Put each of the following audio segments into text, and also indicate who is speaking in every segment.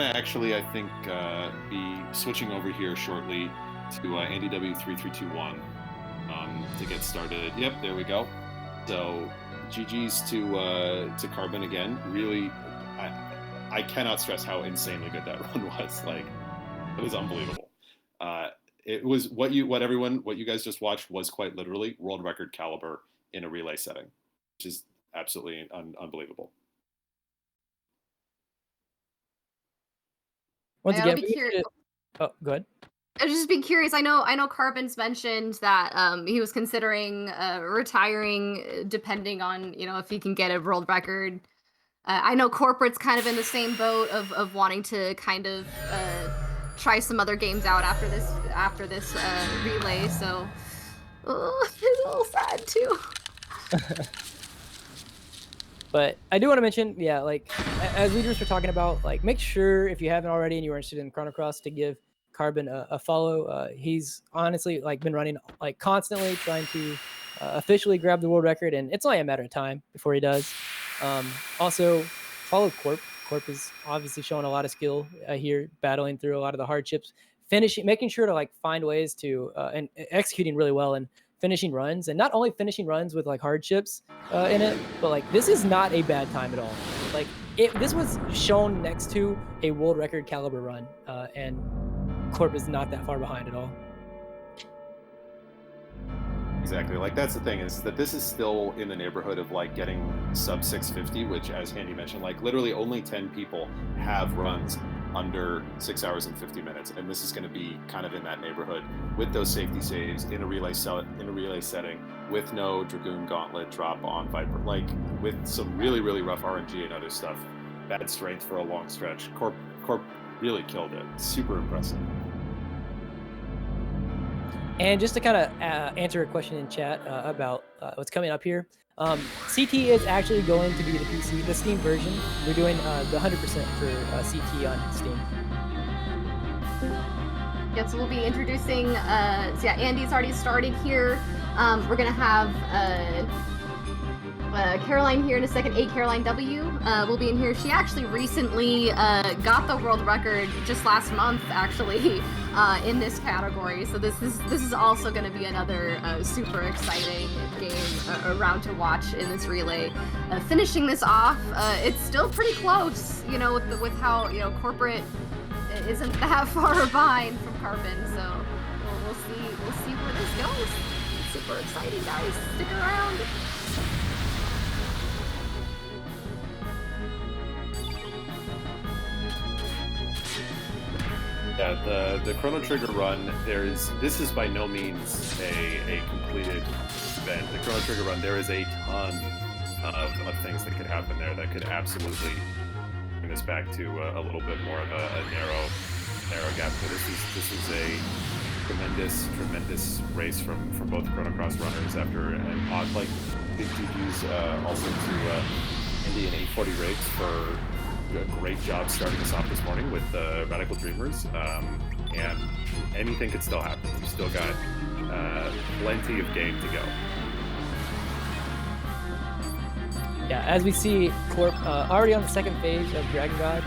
Speaker 1: Actually, I think be switching over here shortly to Andy W3321 to get started. Yep, there we go. So GG's to Carbon again. Really, I cannot stress how insanely good that run was. Like, it was unbelievable. It was what you guys just watched was quite literally world record caliber in a relay setting, which is absolutely unbelievable.
Speaker 2: Once
Speaker 3: I'll
Speaker 2: again,
Speaker 3: be curious.
Speaker 2: oh, go ahead.
Speaker 3: I was just being curious. I know Carbon's mentioned that he was considering retiring depending on, if he can get a world record. I know Corporate's kind of in the same boat of wanting to kind of try some other games out after this relay. So it's a little sad too.
Speaker 2: But I do want to mention, yeah, like as leaders were talking about, like make sure if you haven't already and you are interested in Chrono Cross to give Carbon a follow. He's honestly like been running like constantly trying to officially grab the world record, and it's only a matter of time before he does. Also, follow Corp. Corp is obviously showing a lot of skill here, battling through a lot of the hardships, making sure to like find ways to and executing really well and finishing runs, and not only finishing runs with like hardships in it, but like this is not a bad time at all. Like this was shown next to a world record caliber run, and Corp is not that far behind at all.
Speaker 1: Exactly. Like that's the thing, is that this is still in the neighborhood of like getting sub 650, which, as Handy mentioned, like literally only 10 people have runs under 6 hours and 50 minutes, and this is going to be kind of in that neighborhood with those safety saves in a relay setting with no Dragoon Gauntlet drop on Viper, like with some really rough RNG and other stuff. Bad strength for a long stretch. Corp really killed it. Super impressive.
Speaker 2: And just to kind of answer a question in chat about what's coming up here, CT is actually going to be the PC, the Steam version. We're doing the 100% for CT on Steam.
Speaker 3: Yeah, so we'll be introducing, Andy's already started here. We're going to have Caroline here in a second, Caroline W. Will be in here. She actually recently got the world record just last month, actually, in this category. So this is also going to be another super exciting game around to watch in this relay. Finishing this off, it's still pretty close, with how Corporate isn't that far behind from Carbon. So we'll see where this goes. It's super exciting, guys. Stick around.
Speaker 1: Yeah, the Chrono Trigger run, this is by no means a completed event. The Chrono Trigger run, there is a ton of things that could happen there that could absolutely bring us back to a little bit more of a narrow gap. But this is a tremendous race from both Chrono Cross runners after an odd, like, big GGs also to Indy and 840 Rakes for a great job starting us off this morning with Radical Dreamers, and anything could still happen. We've still got plenty of game to go.
Speaker 2: Yeah, as we see, Corp already on the second phase of Dragon God,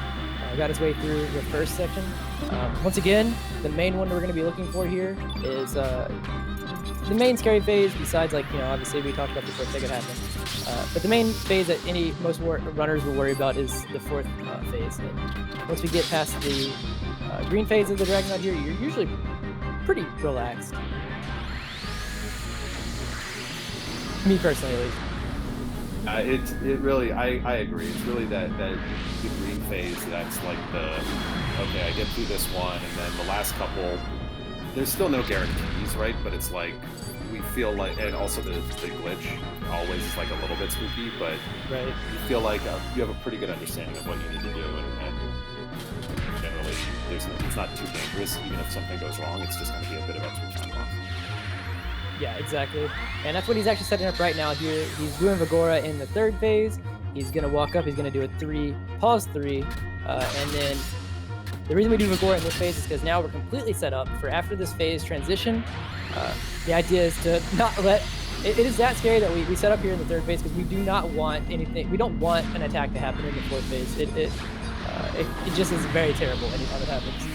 Speaker 2: got his way through the first section. Once again, the main one we're going to be looking for here is the main scary phase, besides, like, obviously we talked about the fourth that could happen. But the main phase that most runners will worry about is the fourth phase. And once we get past the green phase of the Dragon God here, you're usually pretty relaxed. Me personally, at least.
Speaker 1: It really, I agree. It's really that the green phase that's like okay, I get through this one, and then the last couple, there's still no guarantees, right? But it's like, we feel like, and also the glitch always is like a little bit spooky, but
Speaker 2: right.
Speaker 1: You feel like you have a pretty good understanding of what you need to do, and generally it's not too dangerous. Even if something goes wrong, it's just going to be a bit of extra time loss.
Speaker 2: Yeah, exactly. And that's what he's actually setting up right now here. He's doing Vigora in the third phase. He's going to walk up. He's going to do a 3, pause 3, and then the reason we do Vigora in this phase is because now we're completely set up for after this phase transition. The idea is to not let... It is that scary that we set up here in the third phase because we do not want anything... We don't want an attack to happen in the fourth phase. it just is very terrible anytime it happens.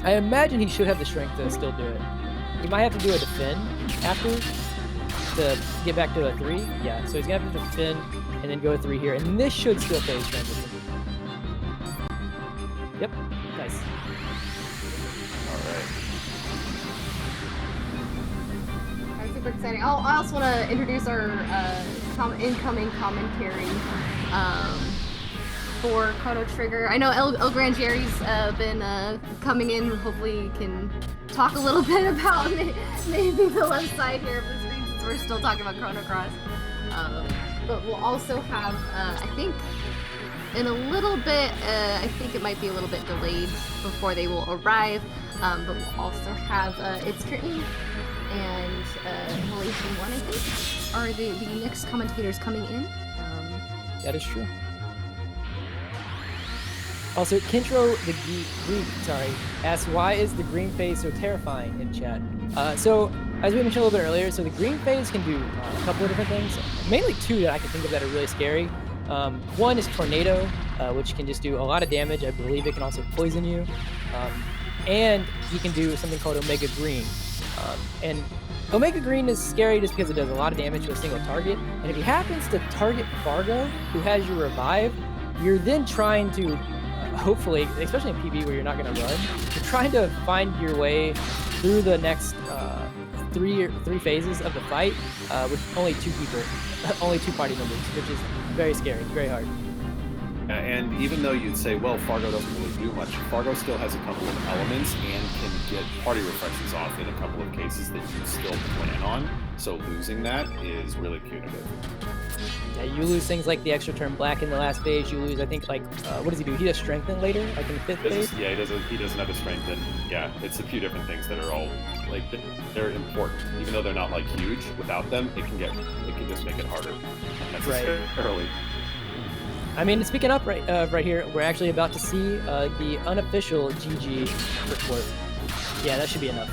Speaker 2: I imagine he should have the strength to still do it. He might have to do a defend after to get back to a 3. Yeah, so he's gonna have to defend and then go a 3 here, and this should still pay his transition. Yep, nice.
Speaker 1: All right.
Speaker 3: That's super exciting. Oh, I also want to introduce our incoming commentary for Chrono Trigger. I know El Grandieri's been coming in. Hopefully, he can talk a little bit about maybe the left side here of the screen since we're still talking about Chrono Cross. But we'll also have, I think, in a little bit, I think it might be a little bit delayed before they will arrive. But we'll also have It's Curtain and Relation 1, I think, are the next commentators coming in.
Speaker 2: That is true. Also, Kintro the Greek, asks, why is the green phase so terrifying in chat? So, as we mentioned a little bit earlier, so the green phase can do a couple of different things. Mainly 2 that I can think of that are really scary. One is Tornado, which can just do a lot of damage. I believe it can also poison you. And he can do something called Omega Green. And Omega Green is scary just because it does a lot of damage to a single target. And if he happens to target Fargo, who has your revive, you're then trying to, hopefully, especially in PB where you're not going to run, you're trying to find your way through the next three phases of the fight with only 2 people, only 2 party members, which is very scary, very hard.
Speaker 1: And even though you'd say, well, Fargo doesn't really do much, Fargo still has a couple of elements and can get party refreshes off in a couple of cases that you still plan on. So losing that is really punitive.
Speaker 2: Yeah, you lose things like the extra turn black in the last phase. You lose, I think, like, what does he do? He does strengthen later, like in the 5th phase?
Speaker 1: Yeah, he doesn't have a strengthen. Yeah, it's a few different things that are all, like, they're important. Even though they're not, like, huge, without them, it can just make it harder. Necessarily.
Speaker 2: Right. I mean, speaking up right here, we're actually about to see the unofficial GG report. Yeah, that should be enough.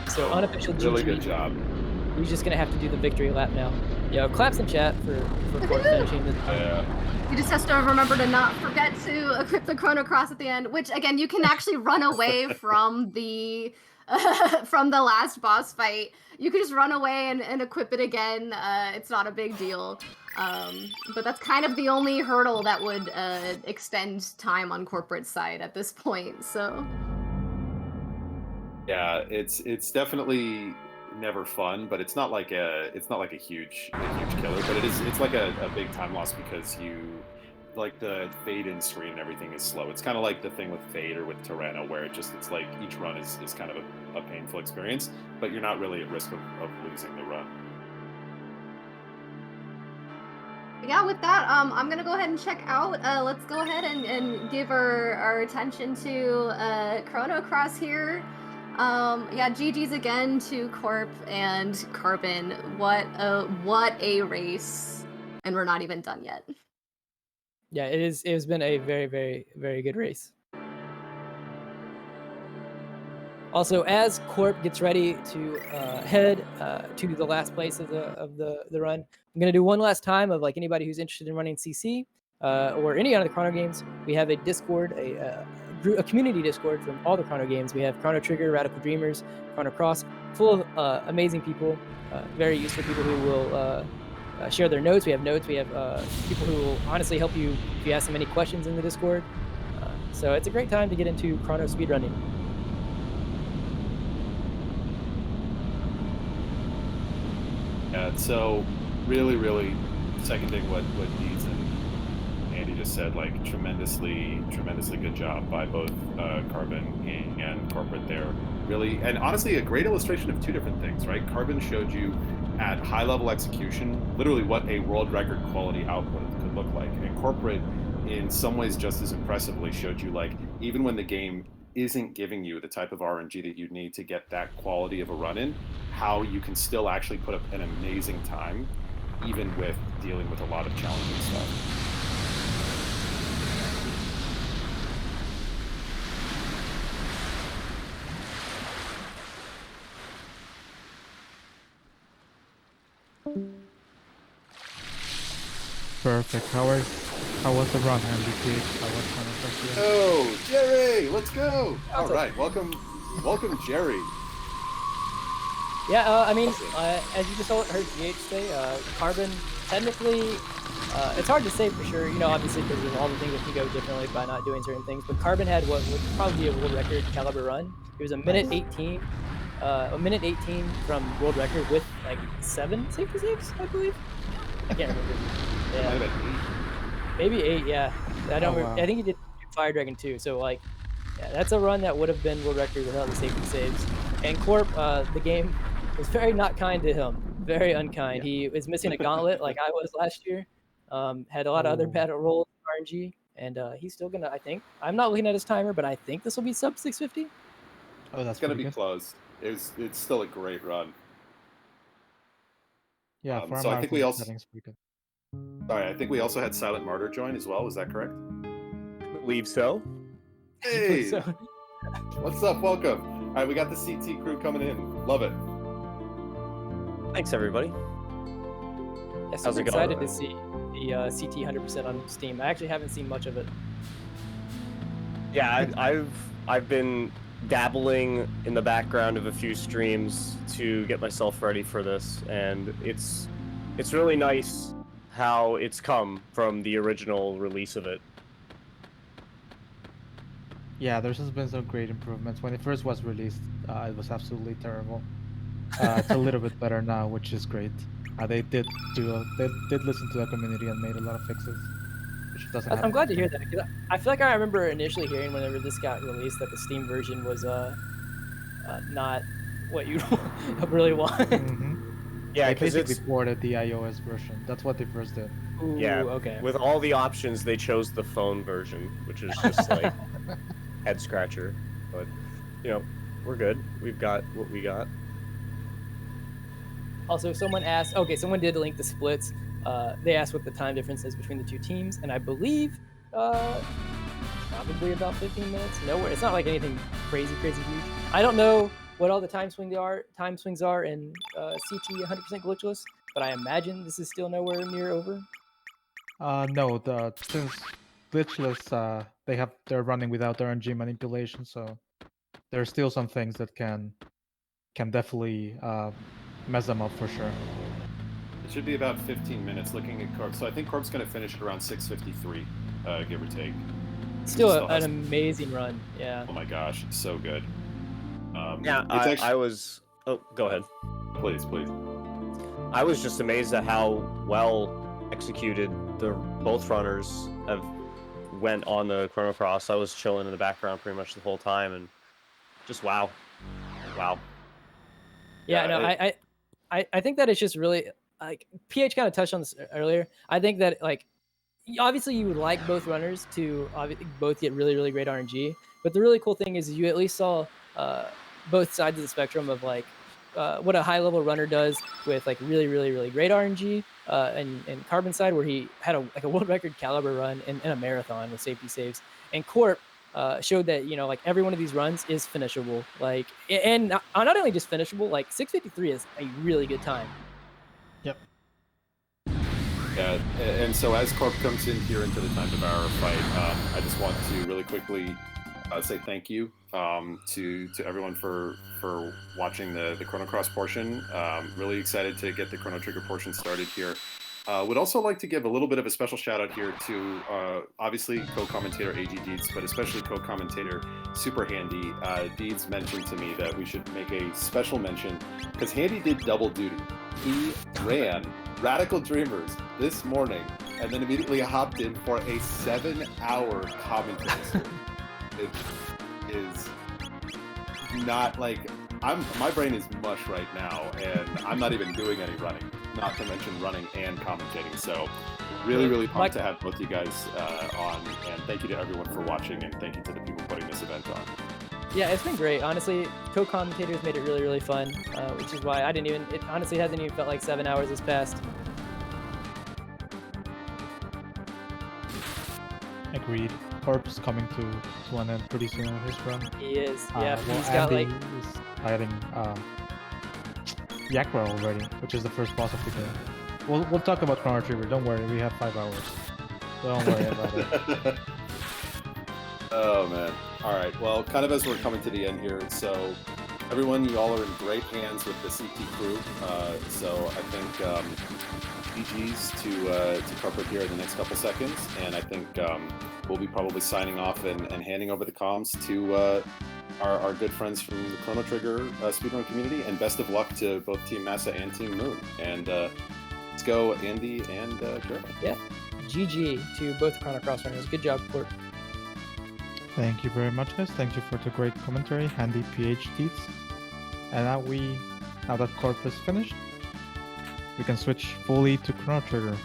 Speaker 2: So unofficial GG.
Speaker 1: Really good job.
Speaker 2: He's just gonna have to do the victory lap now. Yo, claps in chat for Court finishing this.
Speaker 3: He just has to remember to not forget to equip the Chrono Cross at the end, which again, you can actually run away from the last boss fight. You can just run away and equip it again. It's not a big deal. But that's kind of the only hurdle that would extend time on corporate side at this point. So
Speaker 1: yeah, it's definitely never fun, but it's not like a huge killer, but it's like a big time loss because you like the fade in screen and everything is slow. It's kind of like the thing with Fade or with Tyranno where it's like each run is kind of a painful experience, but you're not really at risk of losing the run.
Speaker 3: yeah, with that, I'm gonna go ahead and check out. Let's go ahead and give our attention to Chrono Cross here. Yeah, GG's again to Corp and Carbon. What a race, and we're not even done yet.
Speaker 2: Yeah, it has been a very, very, very good race. Also, as Corp gets ready to head to the last place of the run, I'm gonna do one last time of like anybody who's interested in running CC or any other Chrono games. We have a Discord, a community Discord from all the Chrono games. We have Chrono Trigger, Radical Dreamers, Chrono Cross, full of amazing people, very useful people who will share their notes. We have notes. We have people who will honestly help you if you ask them any questions in the Discord. So it's a great time to get into Chrono speedrunning.
Speaker 1: So really, really seconding what Deeds and Andy just said, like tremendously good job by both Carbon and Corporate there. Really, and honestly, a great illustration of 2 different things, right? Carbon showed you at high level execution, literally what a world record quality output could look like. And Corporate, in some ways just as impressively, showed you like, even when the game isn't giving you the type of RNG that you need to get that quality of a run-in, how you can still actually put up an amazing time, even with dealing with a lot of challenging stuff.
Speaker 4: Perfect. How was the run, MVP? How was Chrono Trigger?
Speaker 1: Oh, Jerry, let's go! All right, welcome, Jerry.
Speaker 2: Yeah, I mean, as you just heard GH say, Carbon, technically, it's hard to say for sure, you know, obviously because of all the things that can go differently by not doing certain things, but Carbon had what would probably be a world record caliber run. It was a minute 18, from world record with like 7 safety saves, I believe. I can't remember. Yeah. Maybe 8, yeah. I don't remember.
Speaker 4: Wow.
Speaker 2: I think he did Fire Dragon too, so like, yeah, that's a run that would have been world record without the safety saves. And Corp, the game was very not kind to him, very unkind.
Speaker 1: Yeah.
Speaker 2: He was missing a gauntlet like I was last year. Had a lot of other battle rolls, RNG, and he's still gonna. I think I'm not looking at his timer, but I think this will be sub 650.
Speaker 4: Oh, that's
Speaker 1: It's gonna
Speaker 4: pretty
Speaker 1: be
Speaker 4: good.
Speaker 1: close. It's still a great run.
Speaker 4: Yeah, for
Speaker 1: so I think we also.
Speaker 4: settings pretty good.
Speaker 1: Sorry, I think we also had Silent Martyr join as well. Was that correct?
Speaker 5: I believe so.
Speaker 1: Hey,
Speaker 2: So,
Speaker 1: what's up? Welcome. All right, we got the CT crew coming in. Love it.
Speaker 5: Thanks, everybody.
Speaker 2: yeah,
Speaker 5: How's
Speaker 2: super
Speaker 5: it going?
Speaker 2: excited to see the CT 100% on Steam. I actually haven't seen much of it.
Speaker 5: Yeah, I've been dabbling in the background of a few streams to get myself ready for this, and it's really nice how it's come from the original release of it.
Speaker 4: Yeah, there's just been some great improvements. When it first was released, it was absolutely terrible. It's a little bit better now, which is great. They did listen to the community and made a lot of fixes, which doesn't happen.
Speaker 2: I'm glad to hear that. 'Cause I feel like I remember initially hearing whenever this got released that the Steam version was not what you really want.
Speaker 5: Yeah,
Speaker 4: They
Speaker 5: because
Speaker 4: basically
Speaker 5: it's
Speaker 4: ported the iOS version. That's what they first did.
Speaker 2: Ooh,
Speaker 5: yeah.
Speaker 2: Okay.
Speaker 5: With all the options, they chose the phone version, which is just like head scratcher. But you know, we're good. We've got what we got.
Speaker 2: Also, someone asked. Okay, someone did link the splits. They asked what the time difference is between the two teams, and I believe probably about 15 minutes. Nowhere. It's not like anything crazy huge. I don't know what all the time swings are in CT 100% glitchless, but I imagine this is still nowhere near over.
Speaker 4: No, since Glitchless, they're running without RNG manipulation, so there's still some things that can definitely mess them up for sure.
Speaker 1: It should be about 15 minutes looking at Corp. So I think Corp's going to finish at around 6:53, give or take.
Speaker 2: Still an amazing run. Yeah.
Speaker 1: Oh my gosh, so good.
Speaker 5: Yeah, I was. Oh, go ahead.
Speaker 1: Please.
Speaker 5: I was just amazed at how well executed both runners have went on the Chrono Cross. I was chilling in the background pretty much the whole time, and just wow.
Speaker 2: Yeah, no, I think that it's just really like PH kind of touched on this earlier. I think that like obviously you would like both runners to both get really great RNG, but the really cool thing is you at least saw both sides of the spectrum of like what a high level runner does with like really great RNG and Carbon side where he had a world record caliber run in a marathon with safety saves, and Corp showed that, you know, like every one of these runs is finishable, like, and not only just finishable, like 6:53 is a really good time.
Speaker 4: Yep.
Speaker 1: Yeah, and so as Corp comes in here into the time devour fight, I just want to really quickly say thank you to everyone for watching the Chrono Cross portion. Really excited to get the Chrono Trigger portion started here. Would also like to give a little bit of a special shout out here to obviously co-commentator AG Deeds, but especially co-commentator Super Handy. Deeds mentioned to me that we should make a special mention because Handy did double duty. He ran Radical Dreamers this morning and then immediately hopped in for a 7-hour commentary stream. It is not like my brain is mush right now, and I'm not even doing any running, not to mention running and commentating. So really pumped to have both you guys on, and thank you to everyone for watching, and thank you to the people putting this event on.
Speaker 2: Yeah, it's been great. Honestly, co-commentators made it really fun, which is why it honestly hasn't even felt like 7 hours has passed.
Speaker 4: Agreed. Corp's coming to an end pretty soon on his run.
Speaker 2: He is. Yeah,
Speaker 4: well,
Speaker 2: he's got
Speaker 4: Andy
Speaker 2: like
Speaker 4: is fighting Yakra already, which is the first boss of the game. We'll talk about Chrono Trigger. Don't worry, we have 5 hours. Don't worry about it.
Speaker 1: Oh man. All right. Well, kind of as we're coming to the end here, so everyone, you all are in great hands with the CT crew. So I think GG's to Carpet here in the next couple seconds, and I think we'll be probably signing off and handing over the comms to our good friends from the Chrono Trigger speedrun community. And best of luck to both Team Masa and Team Mune. And let's go, Andy and Carol.
Speaker 2: Yeah. GG to both Chrono Cross runners. Good job, Court.
Speaker 4: Thank you very much, guys. Thank you for the great commentary, handy PhDs. And now that Corp is finished, we can switch fully to Chrono Trigger.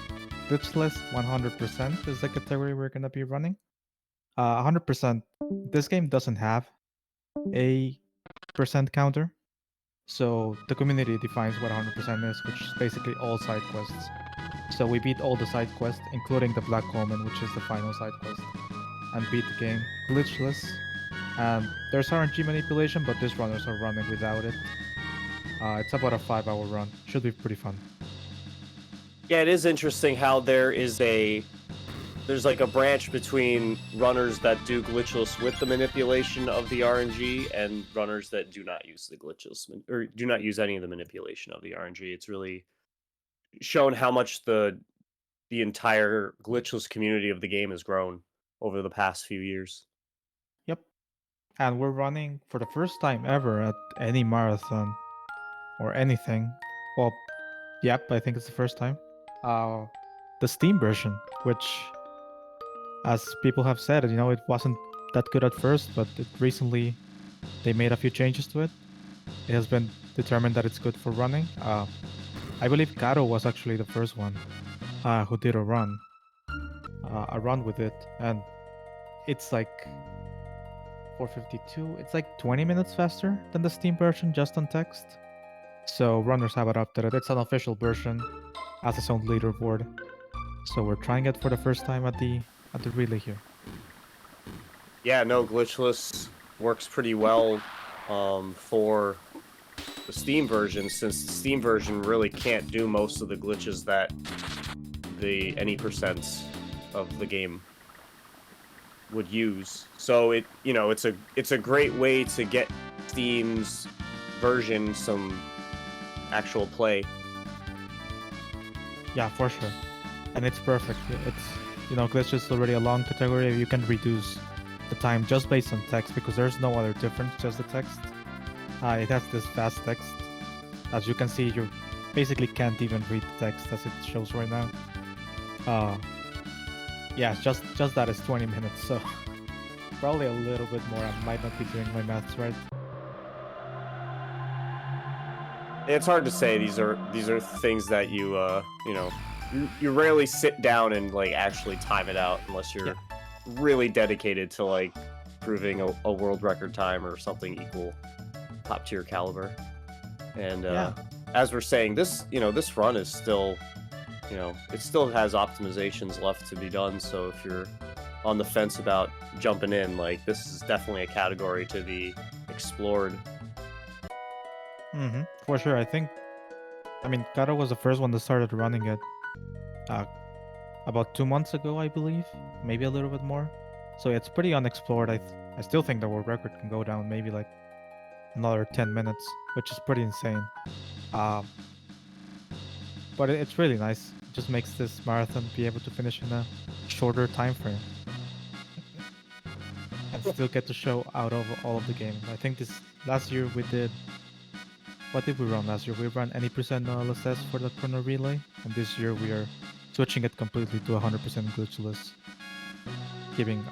Speaker 4: Glitchless 100% is the category we're gonna be running. 100%. This game doesn't have a percent counter, so the community defines what 100% is, which is basically all side quests. So we beat all the side quests, including the Black Omen, which is the final side quest, and beat the game glitchless. And there's RNG manipulation, but these runners are running without it. It's about a 5-hour run. Should be pretty fun.
Speaker 5: Yeah, it is interesting how there's like a branch between runners that do glitchless with the manipulation of the RNG and runners that do not use the glitchless or do not use any of the manipulation of the RNG. It's really shown how much the entire glitchless community of the game has grown over the past few years.
Speaker 4: Yep. And we're running for the first time ever at any marathon or anything. Well, yep, I think it's the first time. The Steam version, which, as people have said, it wasn't that good at first, but recently they made a few changes to it. It has been determined that it's good for running. I believe Caro was actually the first one who did a run with it, and it's like 4:52. It's like 20 minutes faster than the Steam version just on text. So runners have adopted it. It's an official version, has its own leaderboard. So we're trying it for the first time at the relay here.
Speaker 5: Yeah, no, glitchless works pretty well for the Steam version, since the Steam version really can't do most of the glitches that the any percents of the game would use. So it's a great way to get Steam's version some actual play.
Speaker 4: Yeah, for sure. And it's perfect. It's glitch is already a long category. You can reduce the time just based on text because there's no other difference, just the text. It has this fast text. As you can see, you basically can't even read the text as it shows right now. Yeah, just that is 20 minutes, so probably a little bit more. I might not be doing my maths right.
Speaker 5: It's hard to say. These are things that you rarely sit down and like actually time it out unless you're really dedicated to like proving a world record time or something equal top tier caliber. And as we're saying, this run is still, it still has optimizations left to be done. So if you're on the fence about jumping in, like, this is definitely a category to be explored.
Speaker 4: For sure. I mean, Karo was the first one that started running it about 2 months ago, I believe, maybe a little bit more. So it's pretty unexplored. I still think the world record can go down maybe like another 10 minutes, which is pretty insane. But it's really nice. It just makes this marathon be able to finish in a shorter time frame and still get to show out of all of the game. I think last year we did. What did we run last year? We ran any percent LSS for the Chrono Relay, and this year we are switching it completely to 100% glitchless, giving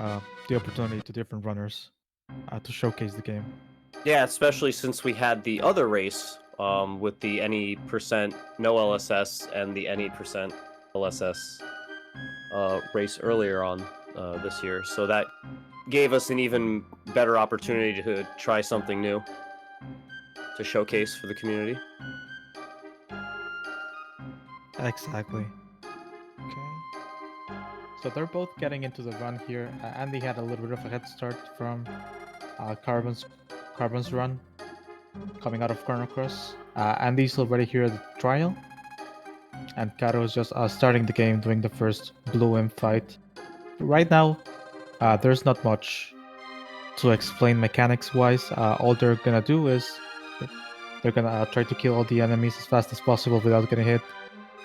Speaker 4: the opportunity to different runners to showcase the game.
Speaker 5: Yeah, especially since we had the other race with the any percent no LSS and the any percent LSS race earlier on this year. So that gave us an even better opportunity to try something new to showcase for the community.
Speaker 4: Exactly. Okay. So they're both getting into the run here. Andy had a little bit of a head start from Carbon's run coming out of Chrono Cross. Andy's already here at the trial. and Karo is just starting the game, doing the first blue imp fight. Right now, there's not much to explain mechanics-wise. All they're gonna do is they're gonna try to kill all the enemies as fast as possible without getting hit,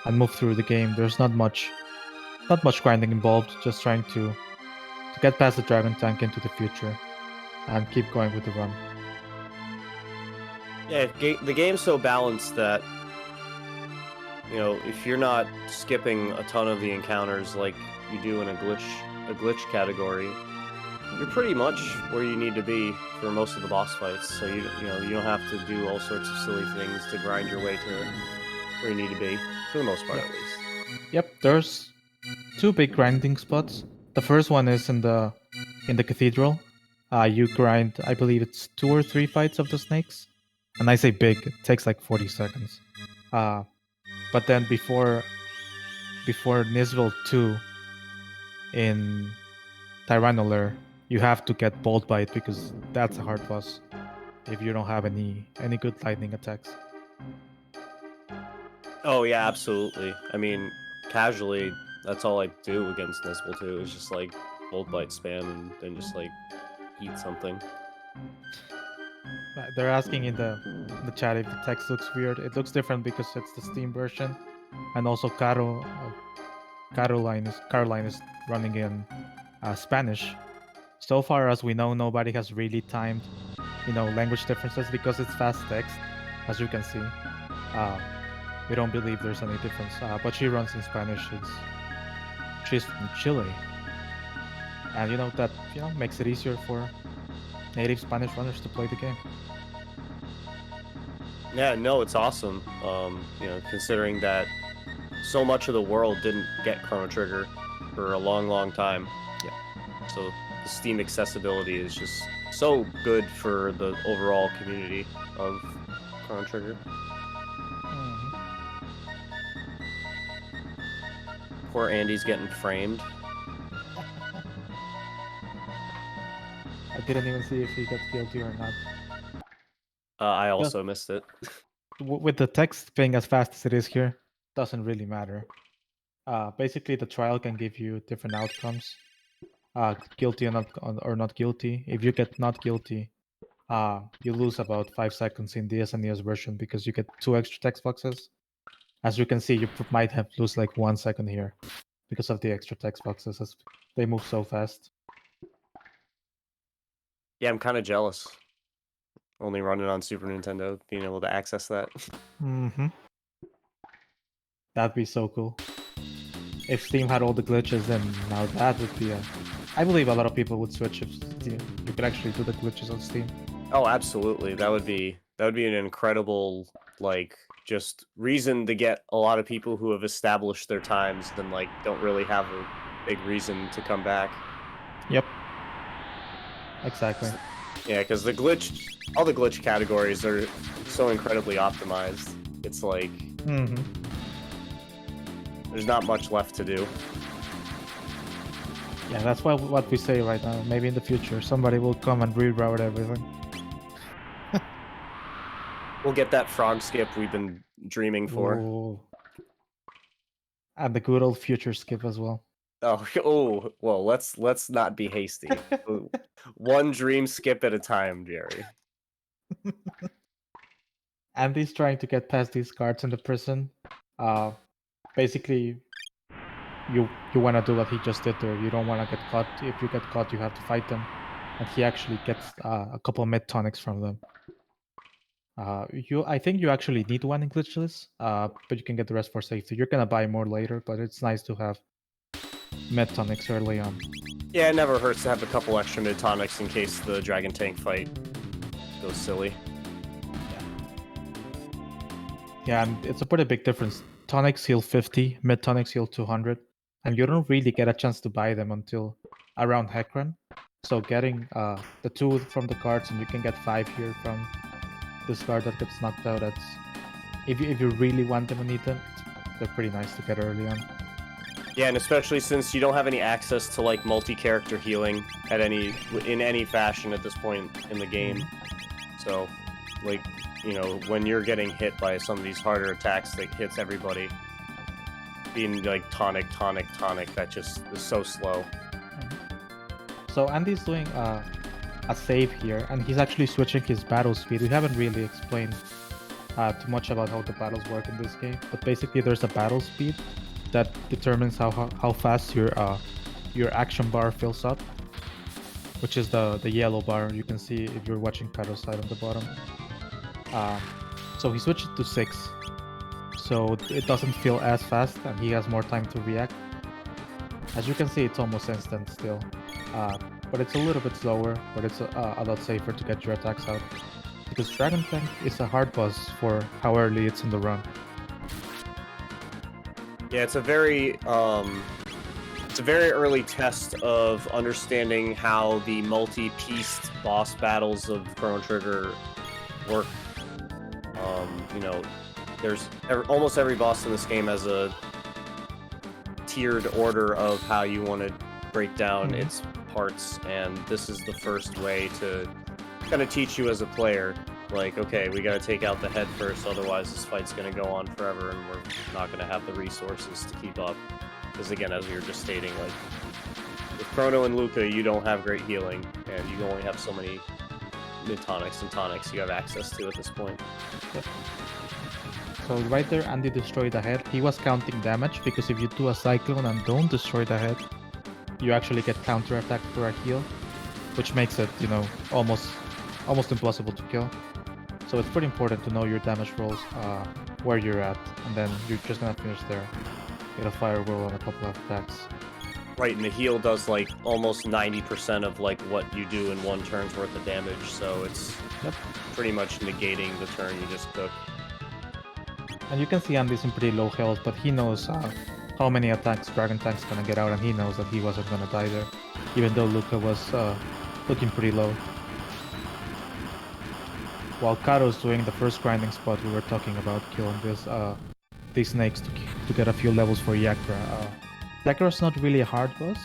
Speaker 4: and move through the game. There's not much grinding involved. Just trying to get past the dragon tank into the future, and keep going with the run.
Speaker 5: Yeah, the game's so balanced that, you know, if you're not skipping a ton of the encounters like you do in a glitch category, you're pretty much where you need to be for most of the boss fights. So you don't have to do all sorts of silly things to grind your way to where you need to be, for the most part, at least.
Speaker 4: Yep, there's 2 big grinding spots. The first one is in the cathedral. You grind, I believe it's 2 or 3 fights of the snakes, and I say big, it takes like 40 seconds. But then before Nisville 2 in Tyrannolair, you have to get Bolt Bite because that's a hard boss if you don't have any good lightning attacks.
Speaker 5: Oh yeah, absolutely. I mean, casually, that's all I do against Nisbel 2 is just like Bolt Bite spam and then just like eat something.
Speaker 4: They're asking in the chat if the text looks weird. It looks different because it's the Steam version, and also Caroline is running in Spanish. So far as we know, nobody has really timed, language differences because it's fast text, as you can see. We don't believe there's any difference, but she runs in Spanish. She's from Chile, and that makes it easier for native Spanish runners to play the game.
Speaker 5: Yeah, no, it's awesome. Considering that so much of the world didn't get Chrono Trigger for a long, long time.
Speaker 4: Yeah.
Speaker 5: So the Steam accessibility is just so good for the overall community of Chrono Trigger. Poor Andy's getting framed.
Speaker 4: I didn't even see if he got guilty or not.
Speaker 5: I also missed it.
Speaker 4: With the text being as fast as it is here, doesn't really matter. Basically, the trial can give you different outcomes. Guilty or not guilty. If you get not guilty, you lose about 5 seconds in the SNES version because you get 2 extra text boxes. As you can see, you might have lose like 1 second here because of the extra text boxes as they move so fast.
Speaker 5: Yeah, I'm kind of jealous. Only running on Super Nintendo, being able to access that.
Speaker 4: Mm-hmm. That'd be so cool. If Steam had all the glitches, then now that would be I believe a lot of people would switch if you could actually do the glitches on Steam.
Speaker 5: Oh, absolutely. That would be an incredible, just reason to get a lot of people who have established their times and don't really have a big reason to come back.
Speaker 4: Yep. Exactly.
Speaker 5: Yeah, because all the glitch categories are so incredibly optimized. It's like there's not much left to do.
Speaker 4: Yeah, that's what we say right now. Maybe in the future somebody will come and reroute everything.
Speaker 5: We'll get that frog skip we've been dreaming for.
Speaker 4: Ooh. And the good old future skip as well.
Speaker 5: Oh, well, let's not be hasty. One dream skip at a time, Jerry.
Speaker 4: Andy's trying to get past these guards in the prison. Basically, you want to do what he just did there. You don't want to get caught. If you get caught, you have to fight them. And he actually gets a couple mid tonics from them. I think you actually need one in Glitchless, but you can get the rest for safety. You're gonna buy more later, but it's nice to have mid tonics early on.
Speaker 5: Yeah, it never hurts to have a couple extra mid tonics in case the dragon tank fight goes silly.
Speaker 4: Yeah, and it's a pretty big difference. Tonics heal 50, mid tonics heal 200, and you don't really get a chance to buy them until around Heckran. So getting the 2 from the cards, and you can get 5 here from this card that gets knocked out. That's if you really want them and need them, they're pretty nice to get early on.
Speaker 5: Yeah, and especially since you don't have any access to multi-character healing in any fashion at this point in the game. So, when you're getting hit by some of these harder attacks that hits everybody, being like tonic, that just is so slow.
Speaker 4: So Andy's doing a save here, and he's actually switching his battle speed. We haven't really explained too much about how the battles work in this game, but basically there's a battle speed that determines how fast your action bar fills up, which is the yellow bar you can see if you're watching Karo's side on the bottom. So he switched it to 6, so it doesn't feel as fast and he has more time to react. As you can see, it's almost instant still, but it's a little bit slower, but it's a lot safer to get your attacks out, because Dragon Tank is a hard boss for how early it's in the run.
Speaker 5: Yeah, it's a very early test of understanding how the multi-pieced boss battles of Chrono Trigger work. You know, there's almost every boss in this game has a tiered order of how you want to break down its parts, and this is the first way to kind of teach you as a player, like, okay, we gotta take out the head first, otherwise this fight's gonna go on forever and we're not gonna have the resources to keep up. Because again, as we were just stating, like, with Chrono and Luca, you don't have great healing, and you only have so many mid-tonics and tonics you have access to at this point.
Speaker 4: Yep. So right there, Andy destroyed the head. He was counting damage, because if you do a Cyclone and don't destroy the head, you actually get counter-attacked for a heal, which makes it, you know, almost impossible to kill. So it's pretty important to know your damage rolls, where you're at, and then you're just gonna finish there. Get a fire whirl on a couple of attacks.
Speaker 5: Right, and the heal does like almost 90% of like what you do in one turn's worth of damage, so it's pretty much negating the turn you just took.
Speaker 4: And you can see Andy's in pretty low health, but he knows how many attacks Dragon Tank's gonna get out, and he knows that he wasn't gonna die there, even though Luca was looking pretty low. While Karo's doing the first grinding spot we were talking about, killing these snakes to get a few levels for Yakra. Yakra's not really a hard boss,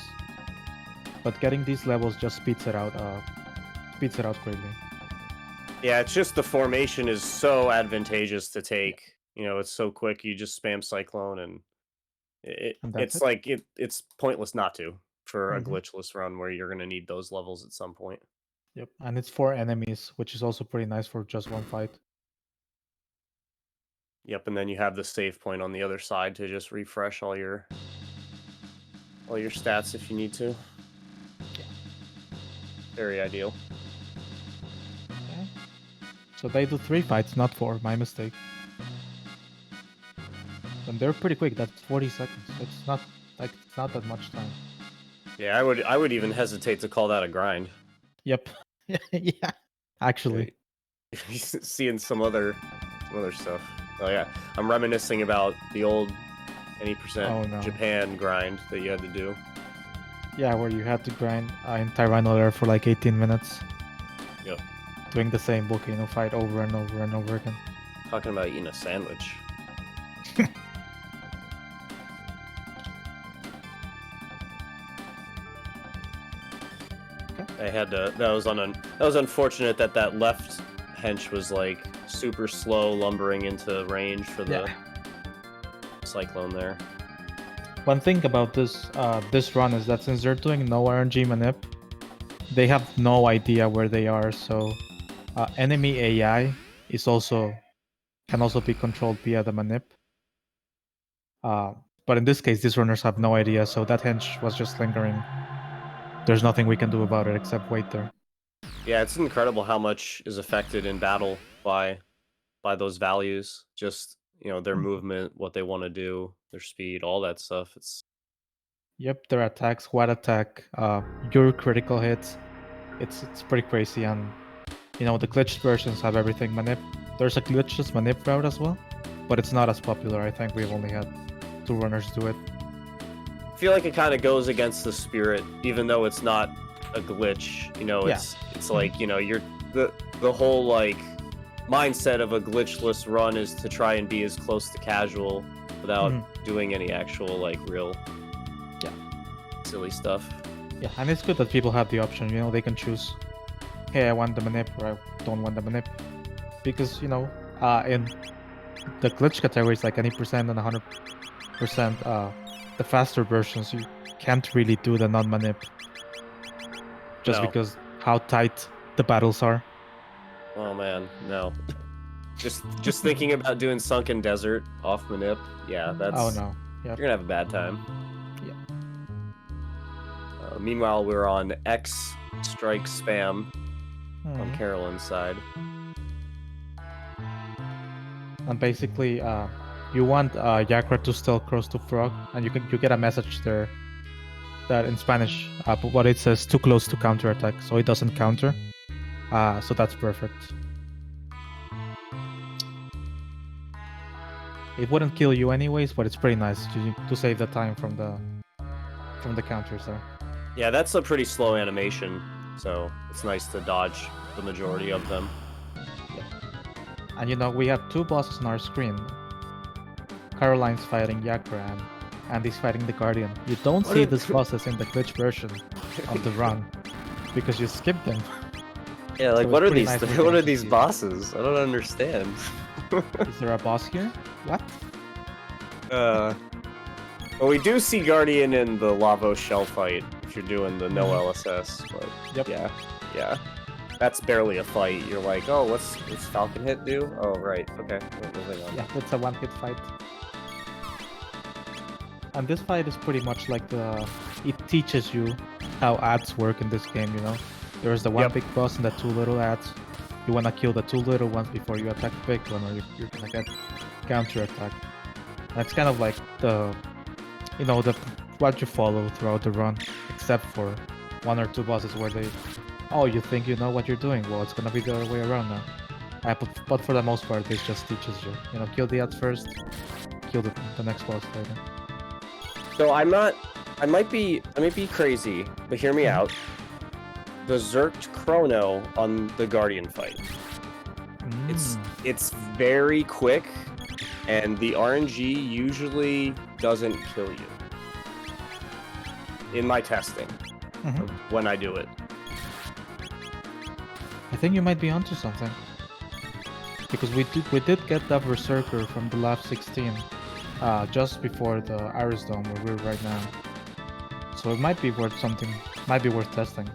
Speaker 4: but getting these levels just speeds it out greatly.
Speaker 5: Yeah, it's just the formation is so advantageous to take. You know, it's so quick. You just spam Cyclone, and it's pointless not to for a glitchless run where you're gonna need those levels at some point.
Speaker 4: Yep, and it's 4 enemies, which is also pretty nice for just one fight.
Speaker 5: Yep, and then you have the save point on the other side to just refresh all your stats if you need to.
Speaker 4: Yeah.
Speaker 5: Very ideal.
Speaker 4: Okay. So they do 3 fights, not 4. My mistake. And they're pretty quick. That's 40 seconds. It's not that much time.
Speaker 5: Yeah, I would even hesitate to call that a grind.
Speaker 4: Yep. Yeah. Actually.
Speaker 5: Seeing some other stuff. Oh yeah, I'm reminiscing about the old any percent Japan grind that you had to do.
Speaker 4: Yeah, where you had to grind in Tyranno there for like 18 minutes.
Speaker 5: Yep.
Speaker 4: Doing the same volcano fight over and over and over again.
Speaker 5: Talking about eating a sandwich. I had to. That was unfortunate that left hench was like super slow, lumbering into range for the Cyclone there.
Speaker 4: One thing about this run is that since they're doing no RNG manip, they have no idea where they are. So enemy AI can also be controlled via the manip. But in this case, these runners have no idea. So that hench was just lingering. There's nothing we can do about it except wait there.
Speaker 5: Yeah, it's incredible how much is affected in battle by those values. Just, you know, their movement, what they want to do, their speed, all that stuff.
Speaker 4: Yep, their attack, squad attack, your critical hits. It's pretty crazy, and you know the glitched versions have everything manip. There's a glitchless manip route as well, but it's not as popular. I think we've only had 2 runners do it.
Speaker 5: I feel like it kind of goes against the spirit, even though it's not a glitch. You know, it's like, you know, you're the whole like mindset of a glitchless run is to try and be as close to casual without doing any actual like real silly stuff.
Speaker 4: Yeah, and it's good that people have the option. You know, they can choose, hey, I want the manip, or I don't want the manip, because you know, in the glitch categories like any percent and the faster versions, you can't really do the non-manip. Just
Speaker 5: No.
Speaker 4: because how tight the battles are.
Speaker 5: Oh man, no. Just thinking about doing Sunken Desert off Manip, yeah, that's...
Speaker 4: Oh no. Yep.
Speaker 5: You're gonna have a bad time.
Speaker 4: Yeah.
Speaker 5: Meanwhile, we're on X Strike Spam on
Speaker 4: Mhm.
Speaker 5: Carolyn's side.
Speaker 4: And basically, you want Yakra to stealth cross to Frog, and you get a message there that in Spanish, but what it says too close to counter attack, so it doesn't counter. So that's perfect. It wouldn't kill you anyways, but it's pretty nice to save the time from the counters there.
Speaker 5: Yeah, that's a pretty slow animation, so it's nice to dodge the majority of them.
Speaker 4: And you know, we have two bosses on our screen. Caroline's fighting Yakra and Andy's fighting the Guardian. You don't see these bosses in the glitch version of the run because you skip them.
Speaker 5: Yeah, like
Speaker 4: So
Speaker 5: what
Speaker 4: it's
Speaker 5: are
Speaker 4: pretty
Speaker 5: these?
Speaker 4: nice
Speaker 5: What
Speaker 4: looking
Speaker 5: are
Speaker 4: to
Speaker 5: these
Speaker 4: see.
Speaker 5: bosses? I don't understand.
Speaker 4: Is there a boss here? What?
Speaker 5: Well, we do see Guardian in the Lavos shell fight if you're doing the no LSS, but
Speaker 4: Yep.
Speaker 5: yeah. That's barely a fight. You're like, oh, what's Falcon Hit do? Oh, right. Okay. Moving on.
Speaker 4: Yeah, it's a one-hit fight. And this fight is pretty much like it teaches you how ads work in this game, you know? There's the one
Speaker 5: Yep.
Speaker 4: big boss and the two little ads. You wanna kill the two little ones before you attack the big one, or you're gonna get counter-attack. That's kind of like what you follow throughout the run, except for one or two bosses where you think you know what you're doing. Well, it's gonna be the other way around now. But for the most part, this just teaches you. You know, kill the ads first, kill the next boss later.
Speaker 5: So I might be crazy, but hear me out. The Zerked Chrono on the Guardian fight. It's very quick, and the RNG usually doesn't kill you. In my testing,
Speaker 4: Mhm.
Speaker 5: when I do it.
Speaker 4: I think you might be onto something. Because we did get that Berserker from the lab 16, just before the Aris Dome where we're right now. So it might be worth testing.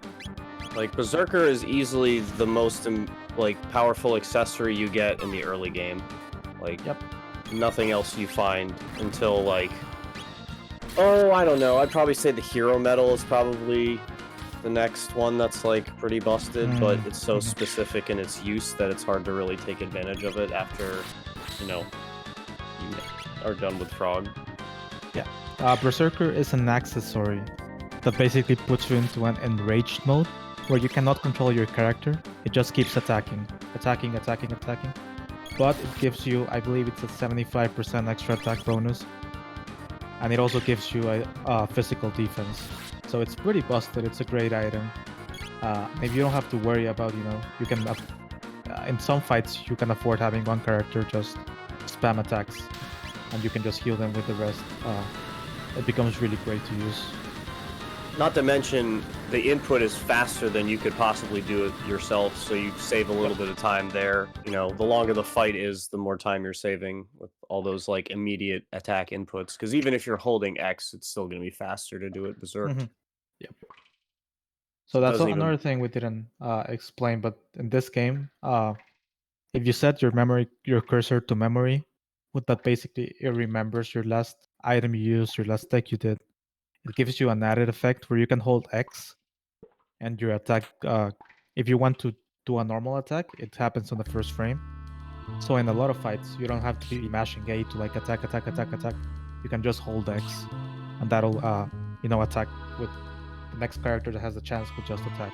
Speaker 5: Like, Berserker is easily the most powerful accessory you get in the early game. Like,
Speaker 4: Yep.
Speaker 5: nothing else you find until I don't know. I'd probably say the Hero Medal is probably the next one that's pretty busted, but it's so specific in its use that it's hard to really take advantage of it after, you are done with Frog.
Speaker 4: Berserker is an accessory that basically puts you into an enraged mode where you cannot control your character. It just keeps attacking. But it gives you, I believe it's a 75% extra attack bonus. And it also gives you a physical defense. So it's pretty busted. It's a great item. Maybe you don't have to worry about, you can, in some fights, you can afford having one character just spam attacks. And you can just heal them with the rest. It becomes really great to use.
Speaker 5: Not to mention, the input is faster than you could possibly do it yourself, so you save a little bit of time there. The longer the fight is, the more time you're saving with all those immediate attack inputs. Because even if you're holding X, it's still going to be faster to do it berserk.
Speaker 4: Yep. So that's
Speaker 5: Doesn't even-
Speaker 4: another thing we didn't explain, but in this game, if you set your cursor to memory, what that basically it remembers your last item you used, your last tech you did. It gives you an added effect where you can hold X and your attack, if you want to do a normal attack, it happens on the first frame. So in a lot of fights, you don't have to be mashing A to attack. You can just hold X and that'll, attack with the next character that has a chance will just attack.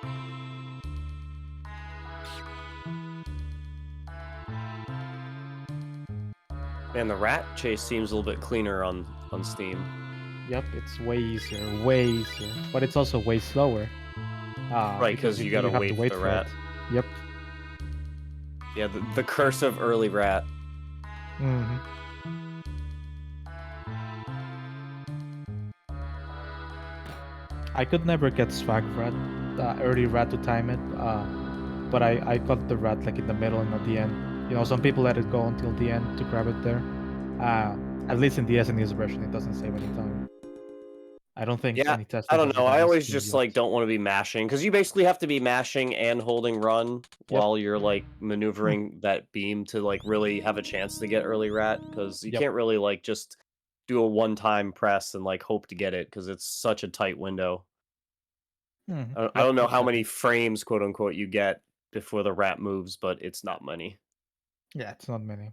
Speaker 5: Man, the rat chase seems a little bit cleaner on Steam.
Speaker 4: Yep, it's way easier, but it's also way slower.
Speaker 5: Right, because you gotta
Speaker 4: have
Speaker 5: wait
Speaker 4: to
Speaker 5: for the
Speaker 4: for
Speaker 5: rat.
Speaker 4: it. Yep.
Speaker 5: Yeah, the curse of early rat.
Speaker 4: Mm-hmm. I could never get swag rat, early rat to time it, but I got the rat in the middle and at the end. Some people let it go until the end to grab it there. At least in the SNES version, it doesn't save any time. I don't think
Speaker 5: Yeah,
Speaker 4: any testing.
Speaker 5: I don't
Speaker 4: has
Speaker 5: know.
Speaker 4: been
Speaker 5: I always
Speaker 4: used
Speaker 5: just
Speaker 4: yet.
Speaker 5: like don't want to be mashing because you basically have to be mashing and holding run while you're like maneuvering that beam to like really have a chance to get early rat because you
Speaker 4: Yep.
Speaker 5: can't really like just do a one-time press and like hope to get it because it's such a tight window.
Speaker 4: Mhm.
Speaker 5: I
Speaker 4: Yep,
Speaker 5: don't know how
Speaker 4: exactly.
Speaker 5: many frames, quote unquote, you get before the rat moves, but it's not many.
Speaker 4: Yeah, it's not many.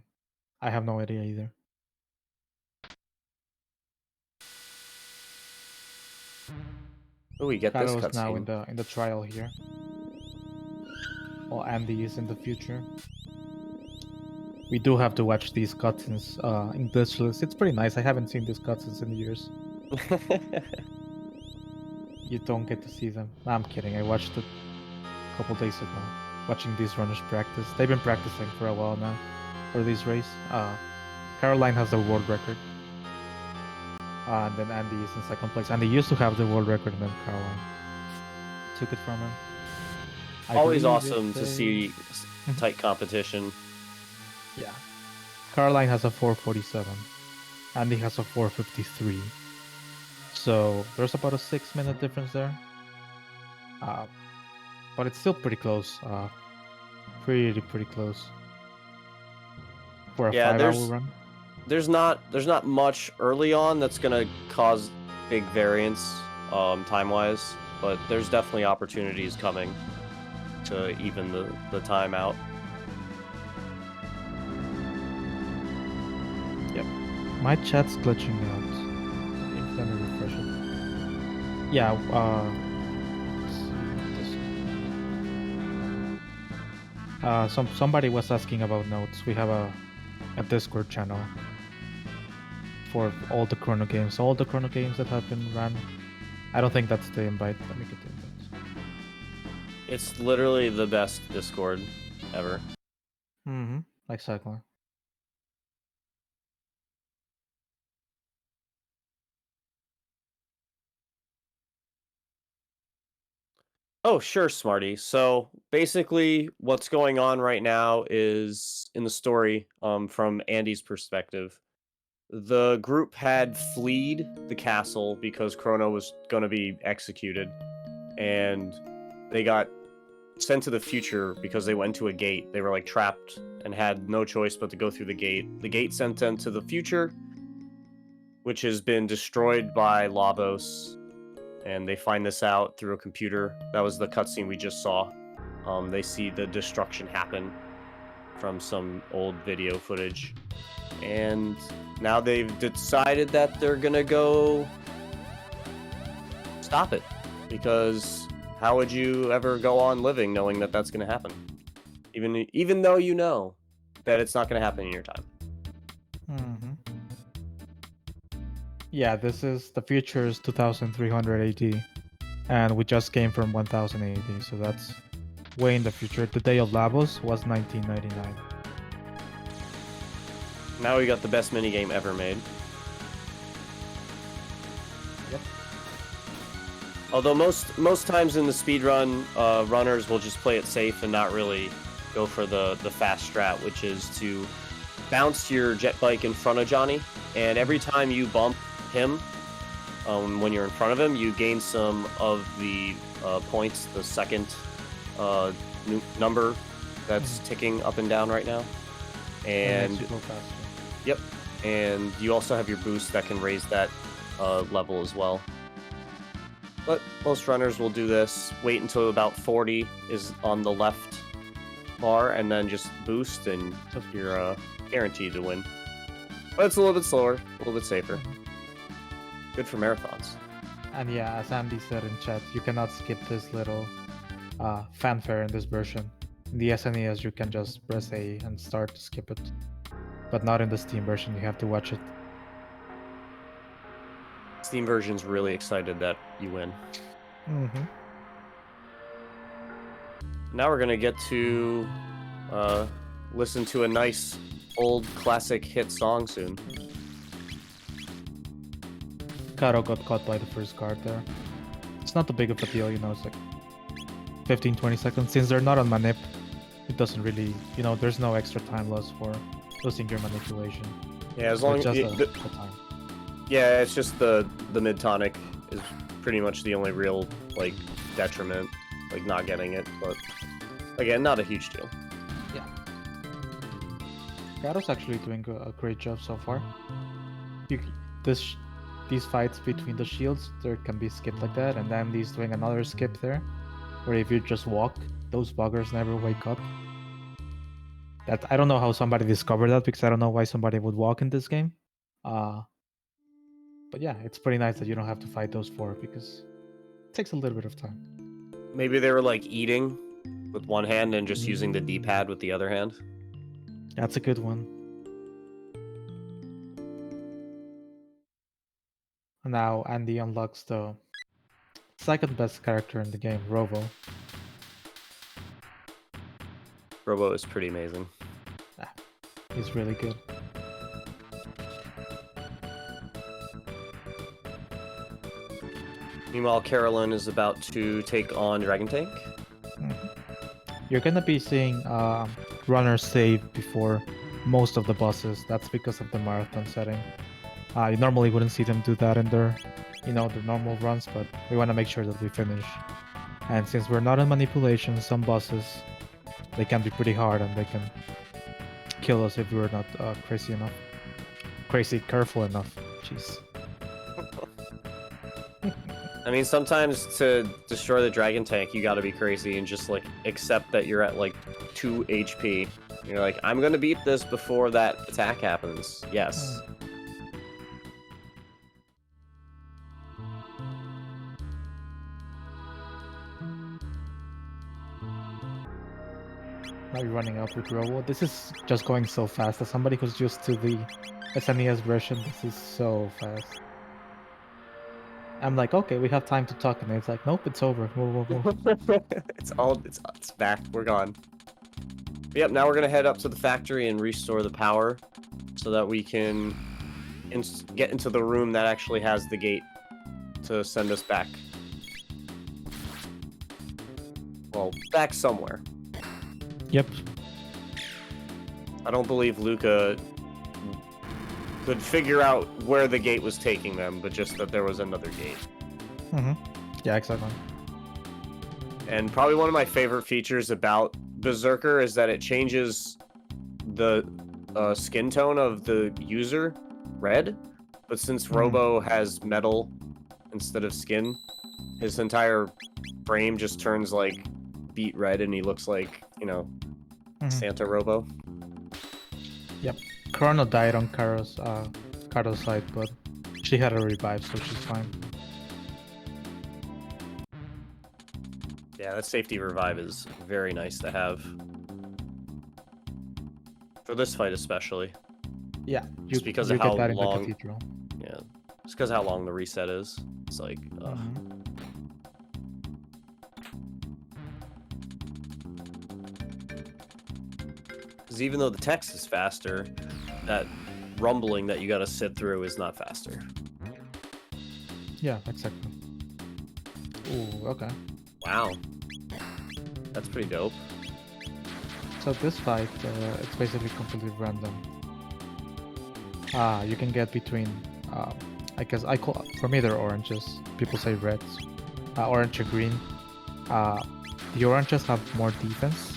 Speaker 4: I have no idea either.
Speaker 5: Oh, we get this
Speaker 4: Karo is now in
Speaker 5: cutscene.
Speaker 4: the trial here. While Andy is in the future. We do have to watch these cutscenes in Glitchless. It's pretty nice. I haven't seen these cutscenes in years. You don't get to see them. Nah, I'm kidding. I watched it a couple days ago. Watching these runners practice. They've been practicing for a while now for this race. Caroline has the world record. And then Andy is in second place. Andy used to have the world record and then Caroline took it from him. I
Speaker 5: Always
Speaker 4: believe
Speaker 5: awesome to
Speaker 4: it's
Speaker 5: see tight competition.
Speaker 4: Yeah. Caroline has a 447. Andy has a 453. So there's about a 6-minute difference there. But it's still pretty close. Pretty close. For a
Speaker 5: Yeah,
Speaker 4: 5-hour run.
Speaker 5: there's not much early on that's gonna cause big variance time-wise, but there's definitely opportunities coming to even the time out. Yep.
Speaker 4: My chat's glitching out. Let me refresh it. Yeah, somebody was asking about notes. We have a Discord channel for all the Chrono games. All the Chrono games that have been run. I don't think that's the invite. Let me get the invite.
Speaker 5: It's literally the best Discord ever.
Speaker 4: Mm-hmm. Exactly.
Speaker 5: Oh, sure, Smarty. So basically, what's going on right now is in the story, from Andy's perspective. The group had fled the castle because Chrono was going to be executed, and they got sent to the future because they went to a gate. They were like trapped and had no choice but to go through the gate. The gate sent them to the future, which has been destroyed by Labos, and they find this out through a computer. That was the cutscene we just saw. They see the destruction happen from some old video footage, and now they've decided that they're gonna go stop it, because how would you ever go on living knowing that that's gonna happen, even though you know that it's not gonna happen in your time.
Speaker 4: Mm-hmm. Yeah, this is the future is 2300 AD, and we just came from 1000 AD, so that's way in the future. The day of Labos was 1999.
Speaker 5: Now we got the best minigame ever made.
Speaker 4: Yep.
Speaker 5: Although most times in the speedrun, runners will just play it safe and not really go for the fast strat, which is to bounce your jet bike in front of Johnny, and every time you bump him, when you're in front of him, you gain some of the points, the second number that's ticking up and down right now. And
Speaker 4: makes you go faster.
Speaker 5: yep, and you also have your boost that can raise that level as well. But most runners will do this, wait until about 40 is on the left bar, and then just boost, and you're guaranteed to win. But it's a little bit slower, a little bit safer. Good for marathons.
Speaker 4: And yeah, as Andy said in chat, you cannot skip this little fanfare in this version. In the SNES, you can just press A and start to skip it. But not in the Steam version, you have to watch it.
Speaker 5: Steam version's really excited that you win.
Speaker 4: Mm-hmm.
Speaker 5: Now we're gonna get to listen to a nice old classic hit song soon.
Speaker 4: Karo got caught by the first guard there. It's not too big of a deal, you know, it's like 15-20 seconds. Since they're not on manip, it doesn't really, you know, there's no extra time loss for losing your manipulation.
Speaker 5: Yeah, as
Speaker 4: So
Speaker 5: long
Speaker 4: it's
Speaker 5: as
Speaker 4: just a time.
Speaker 5: yeah, it's just the mid tonic is pretty much the only real like detriment, like not getting it. But again, not a huge deal.
Speaker 4: Garo's actually doing a great job so far. You, this, these fights between the shields, there can be skipped like that, and then he's doing another skip there, where if you just walk, those buggers never wake up. That I don't know how somebody discovered that, because I don't know why somebody would walk in this game. But yeah, it's pretty nice that you don't have to fight those four, because it takes a little bit of time.
Speaker 5: Maybe they were like eating with one hand and just using the D-pad with the other hand.
Speaker 4: That's a good one. Now Andy unlocks the second best character in the game, Robo.
Speaker 5: Robo is pretty amazing.
Speaker 4: He's really good.
Speaker 5: Meanwhile, Carolyn is about to take on Dragon Tank.
Speaker 4: You're gonna be seeing runners save before most of the bosses. That's because of the marathon setting. You normally wouldn't see them do that in their, their normal runs, but we want to make sure that we finish. And since we're not in manipulation, some bosses, they can be pretty hard and they can kill us if we're not careful enough. Jeez.
Speaker 5: I mean, sometimes to destroy the Dragon Tank, you gotta be crazy and just, like, accept that you're at, like, 2 HP. You're like, I'm gonna beat this before that attack happens. Yes.
Speaker 4: Now you're running up with Robo. This is just going so fast. As somebody who's used to the SNES version, this is so fast. I'm like, okay, we have time to talk, and it's like, nope, it's over. Move.
Speaker 5: It's back. We're gone. Yep, now we're gonna head up to the factory and restore the power so that we can get into the room that actually has the gate to send us back. Well, back somewhere.
Speaker 4: Yep.
Speaker 5: I don't believe Luca could figure out where the gate was taking them, but just that there was another gate.
Speaker 4: Yeah, exactly.
Speaker 5: And probably one of my favorite features about Berserker is that it changes the skin tone of the user red, but since Robo has metal instead of skin, his entire frame just turns like beet red and he looks like, Santa Robo.
Speaker 4: Yep. Chrono died on Karo's side, but she had a revive, so she's fine.
Speaker 5: Yeah, that safety revive is very nice to have. For this fight especially.
Speaker 4: Yeah,
Speaker 5: Just because
Speaker 4: you
Speaker 5: of how
Speaker 4: get that in the
Speaker 5: long...
Speaker 4: cathedral.
Speaker 5: Yeah, just because of how long the reset is. It's like, Because even though the text is faster, that rumbling that you gotta sit through is not faster.
Speaker 4: Yeah, exactly. Ooh, okay.
Speaker 5: Wow. That's pretty dope.
Speaker 4: So this fight, it's basically completely random. You can get between, I guess for me they're oranges. People say reds. Orange or green. The oranges have more defense,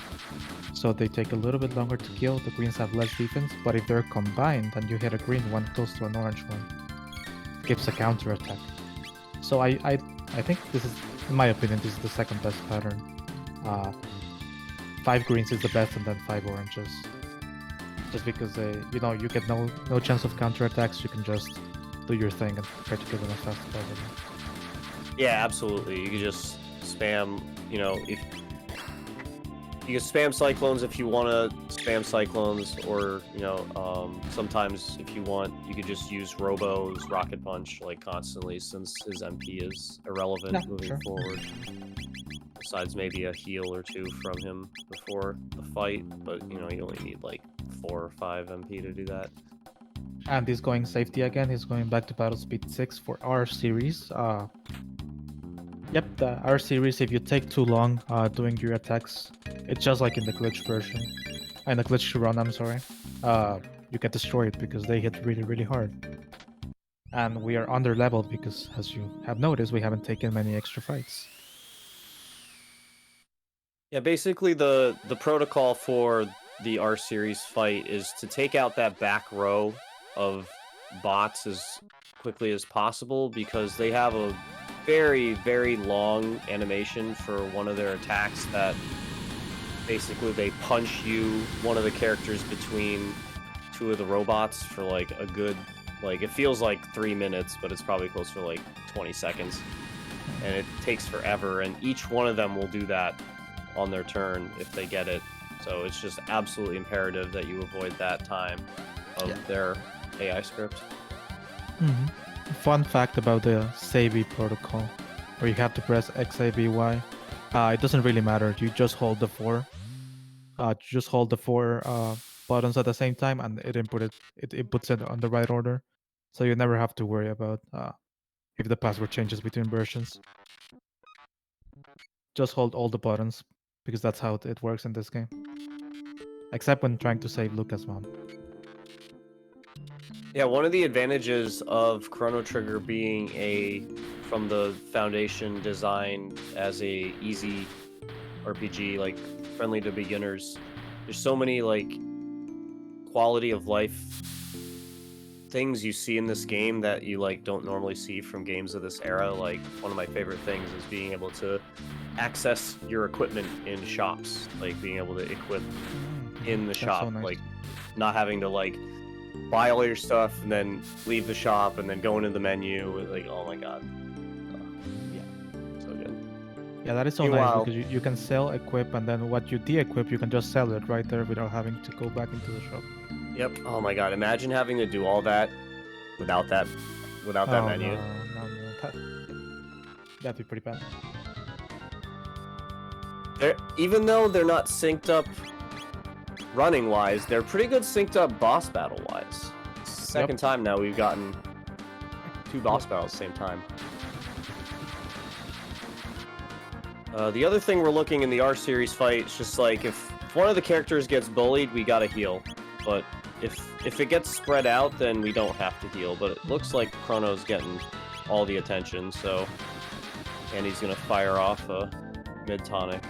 Speaker 4: so they take a little bit longer to kill. The greens have less defense, but if they're combined and you hit a green one close to an orange one, it gives a counter attack. So I think this is, in my opinion, this is the second best pattern. 5 greens is the best, and then 5 oranges. Just because you get no chance of counter attacks, you can just do your thing and try to kill them as fast as possible.
Speaker 5: Yeah, absolutely. You can just spam, if you can spam cyclones if you want to spam cyclones, or sometimes if you want, you could just use Robo's rocket punch like constantly, since his MP is irrelevant moving forward. Besides maybe a heal or 2 from him before the fight, but you only need like 4 or 5 MP to do that.
Speaker 4: And he's going safety again. He's going back to battle speed 6 for our series. Yep, the R series, if you take too long doing your attacks, it's just like in the glitch version. In the glitch run, I'm sorry. you get destroyed because they hit really, really hard. And we are under leveled because, as you have noticed, we haven't taken many extra fights.
Speaker 5: Yeah, basically the protocol for the R series fight is to take out that back row of bots as quickly as possible because they have a very, very long animation for one of their attacks that basically they punch you, one of the characters, between two of the robots for like a good, like, it feels like 3 minutes, but it's probably closer to like 20 seconds. And it takes forever, and each one of them will do that on their turn if they get it. So it's just absolutely imperative that you avoid that time of their AI script.
Speaker 4: Fun fact about the SAVI protocol, where you have to press XAVY. It doesn't really matter. You just hold the four. Buttons at the same time, and it inputs it on the right order. So you never have to worry about if the password changes between versions. Just hold all the buttons because that's how it works in this game. Except when trying to save Lucas' mom.
Speaker 5: Yeah, one of the advantages of Chrono Trigger being from the foundation designed as a easy RPG, like friendly to beginners, there's so many like quality of life things you see in this game that you like don't normally see from games of this era. Like one of my favorite things is being able to access your equipment in shops, like being able to equip in the shop,
Speaker 4: so nice.
Speaker 5: like not having to like buy all your stuff and then leave the shop and then go into the menu. Like, oh my god. Yeah, so good.
Speaker 4: Yeah, that is so
Speaker 5: Meanwhile-
Speaker 4: nice because you can sell, equip, and then what you de-equip, you can just sell it right there without having to go back into the shop.
Speaker 5: Yep. Oh my god, imagine having to do all that without that menu.
Speaker 4: No. That'd be pretty bad.
Speaker 5: Even though they're not synced up running wise, they're pretty good synced up boss battle wise. Second time now we've gotten 2 boss battles at the same time. The other thing we're looking in the R series fight is just like if one of the characters gets bullied, we gotta heal. But if it gets spread out, then we don't have to heal. But it looks like Chrono's getting all the attention, so and he's gonna fire off a mid-tonic.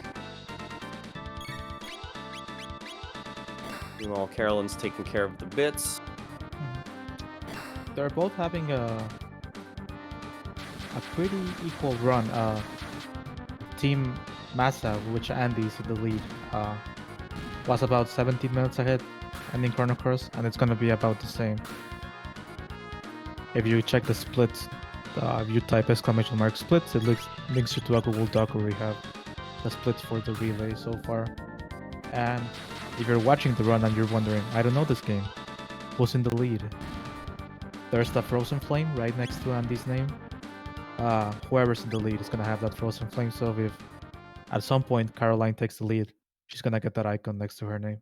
Speaker 5: Meanwhile, Carolyn's taking care of the bits.
Speaker 4: They're both having a pretty equal run. Team Masa, which Andy's in the lead, was about 17 minutes ahead, ending Chrono Cross, and it's gonna be about the same. If you check the splits, if you type !splits, it links you to a Google Doc where we have the splits for the relay so far. And if you're watching the run and you're wondering, I don't know this game, who's in the lead? There's the Frozen Flame right next to Andy's name. Whoever's in the lead is gonna have that Frozen Flame, so if at some point Caroline takes the lead, she's gonna get that icon next to her name.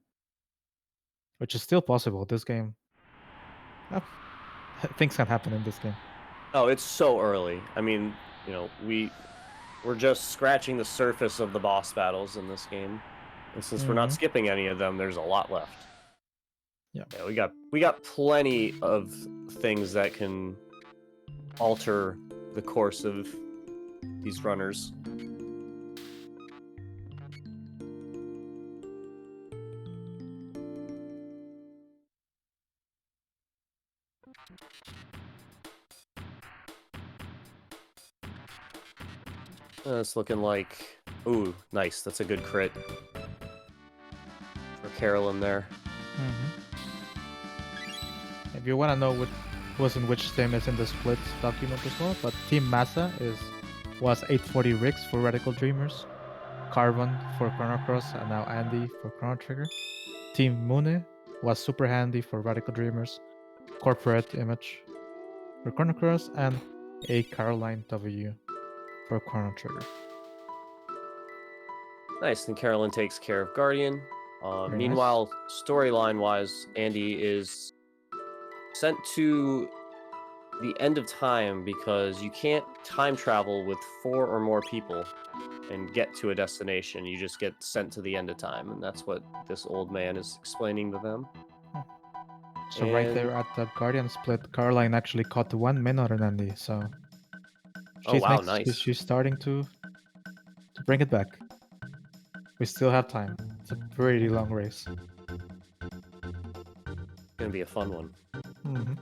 Speaker 4: Which is still possible. This game... things can happen in this game.
Speaker 5: Oh, it's so early. I mean, you know, we're just scratching the surface of the boss battles in this game. And since we're not skipping any of them, there's a lot left.
Speaker 4: Yeah,
Speaker 5: we got plenty of things that can alter the course of these runners. It's looking like... Ooh, nice. That's a good crit. For Carolyn there.
Speaker 4: If you want to know who's in which team is in the splits document as well, but Team Masa was 840 Rix for Radical Dreamers, Carbon for Chrono Cross, and now Andy for Chrono Trigger. Team Mune was Super Handy for Radical Dreamers, Corporate Image for Chrono Cross, and a Caroline W for Chrono Trigger.
Speaker 5: Nice, and Carolyn takes care of Guardian.
Speaker 4: Very
Speaker 5: Meanwhile, storyline-wise, Andy is sent to the end of time because you can't time travel with 4 or more people and get to a destination. You just get sent to the end of time, and that's what this old man is explaining to them.
Speaker 4: So right there at the Guardian split, Caroline actually caught the 1 minute on Andy, so
Speaker 5: Oh wow, nice.
Speaker 4: she's starting to bring it back. We still have time. It's a pretty long race.
Speaker 5: Gonna be a fun one.
Speaker 4: Mm-hmm.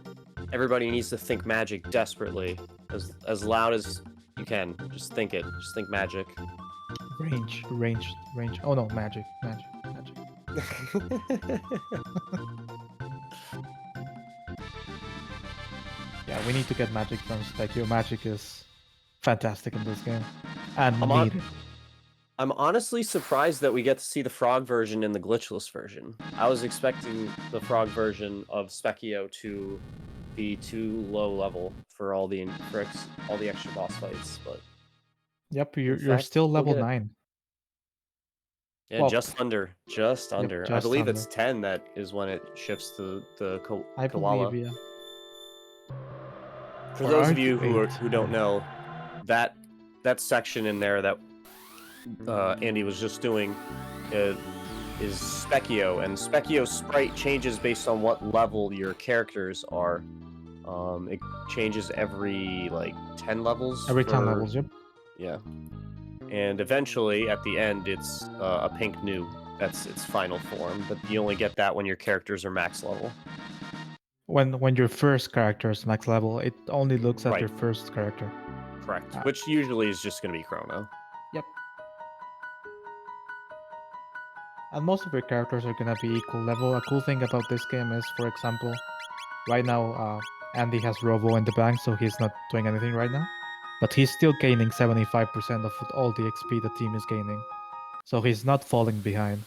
Speaker 5: Everybody needs to think magic desperately, as loud as you can. Just think it. Just think magic.
Speaker 4: Range. Oh no, magic. Yeah, we need to get magic from Specchio. Magic is fantastic in this game. And needed.
Speaker 5: I'm honestly surprised that we get to see the frog version in the glitchless version. I was expecting the frog version of Specchio to be too low level for all the extra boss fights, but
Speaker 4: Yep, you're
Speaker 5: fact,
Speaker 4: still
Speaker 5: we'll
Speaker 4: level
Speaker 5: get-
Speaker 4: 9.
Speaker 5: Yeah,
Speaker 4: Well,
Speaker 5: just under. I
Speaker 4: just
Speaker 5: believe
Speaker 4: under.
Speaker 5: it's 10 that is when it shifts to the
Speaker 4: I
Speaker 5: koala.
Speaker 4: believe, yeah.
Speaker 5: For
Speaker 4: Or
Speaker 5: those
Speaker 4: are
Speaker 5: of you
Speaker 4: you
Speaker 5: who
Speaker 4: 8?
Speaker 5: don't know, that section in there that Andy was just doing is Specchio, and Specchio's sprite changes based on what level your characters are. It changes every like 10 levels.
Speaker 4: Every 10 levels, yep.
Speaker 5: Yeah. And eventually, at the end, it's a pink new. That's its final form, but you only get that when your characters are max level.
Speaker 4: When your first character is max level, it only looks at
Speaker 5: Right.
Speaker 4: your first character.
Speaker 5: Correct.
Speaker 4: Ah.
Speaker 5: Which usually is just going to be Chrono.
Speaker 4: Yep. And most of your characters are gonna be equal level. A cool thing about this game is, for example, right now Andy has Robo in the bank, so he's not doing anything right now. But he's still gaining 75% of all the XP the team is gaining. So he's not falling behind.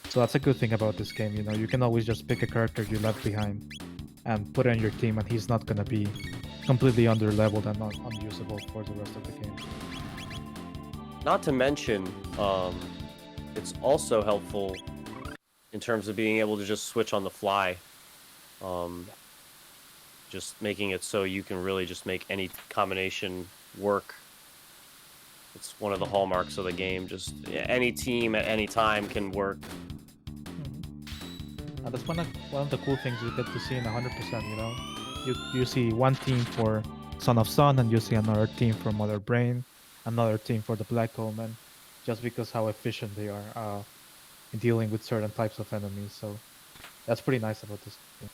Speaker 4: So that's a good thing about this game, you know. You can always just pick a character you left behind and put it on your team, and he's not gonna be completely under-leveled and unusable for the rest of the game.
Speaker 5: Not to mention, it's also helpful in terms of being able to just switch on the fly. Just making it so you can really just make any combination work. It's one of the hallmarks of the game. Just any team at any time can work.
Speaker 4: That's one of the cool things you get to see in 100%, you know? You see one team for Son of Sun, and you see another team for Mother Brain, another team for the Black Omen, just because how efficient they are in dealing with certain types of enemies. So that's pretty nice about this game.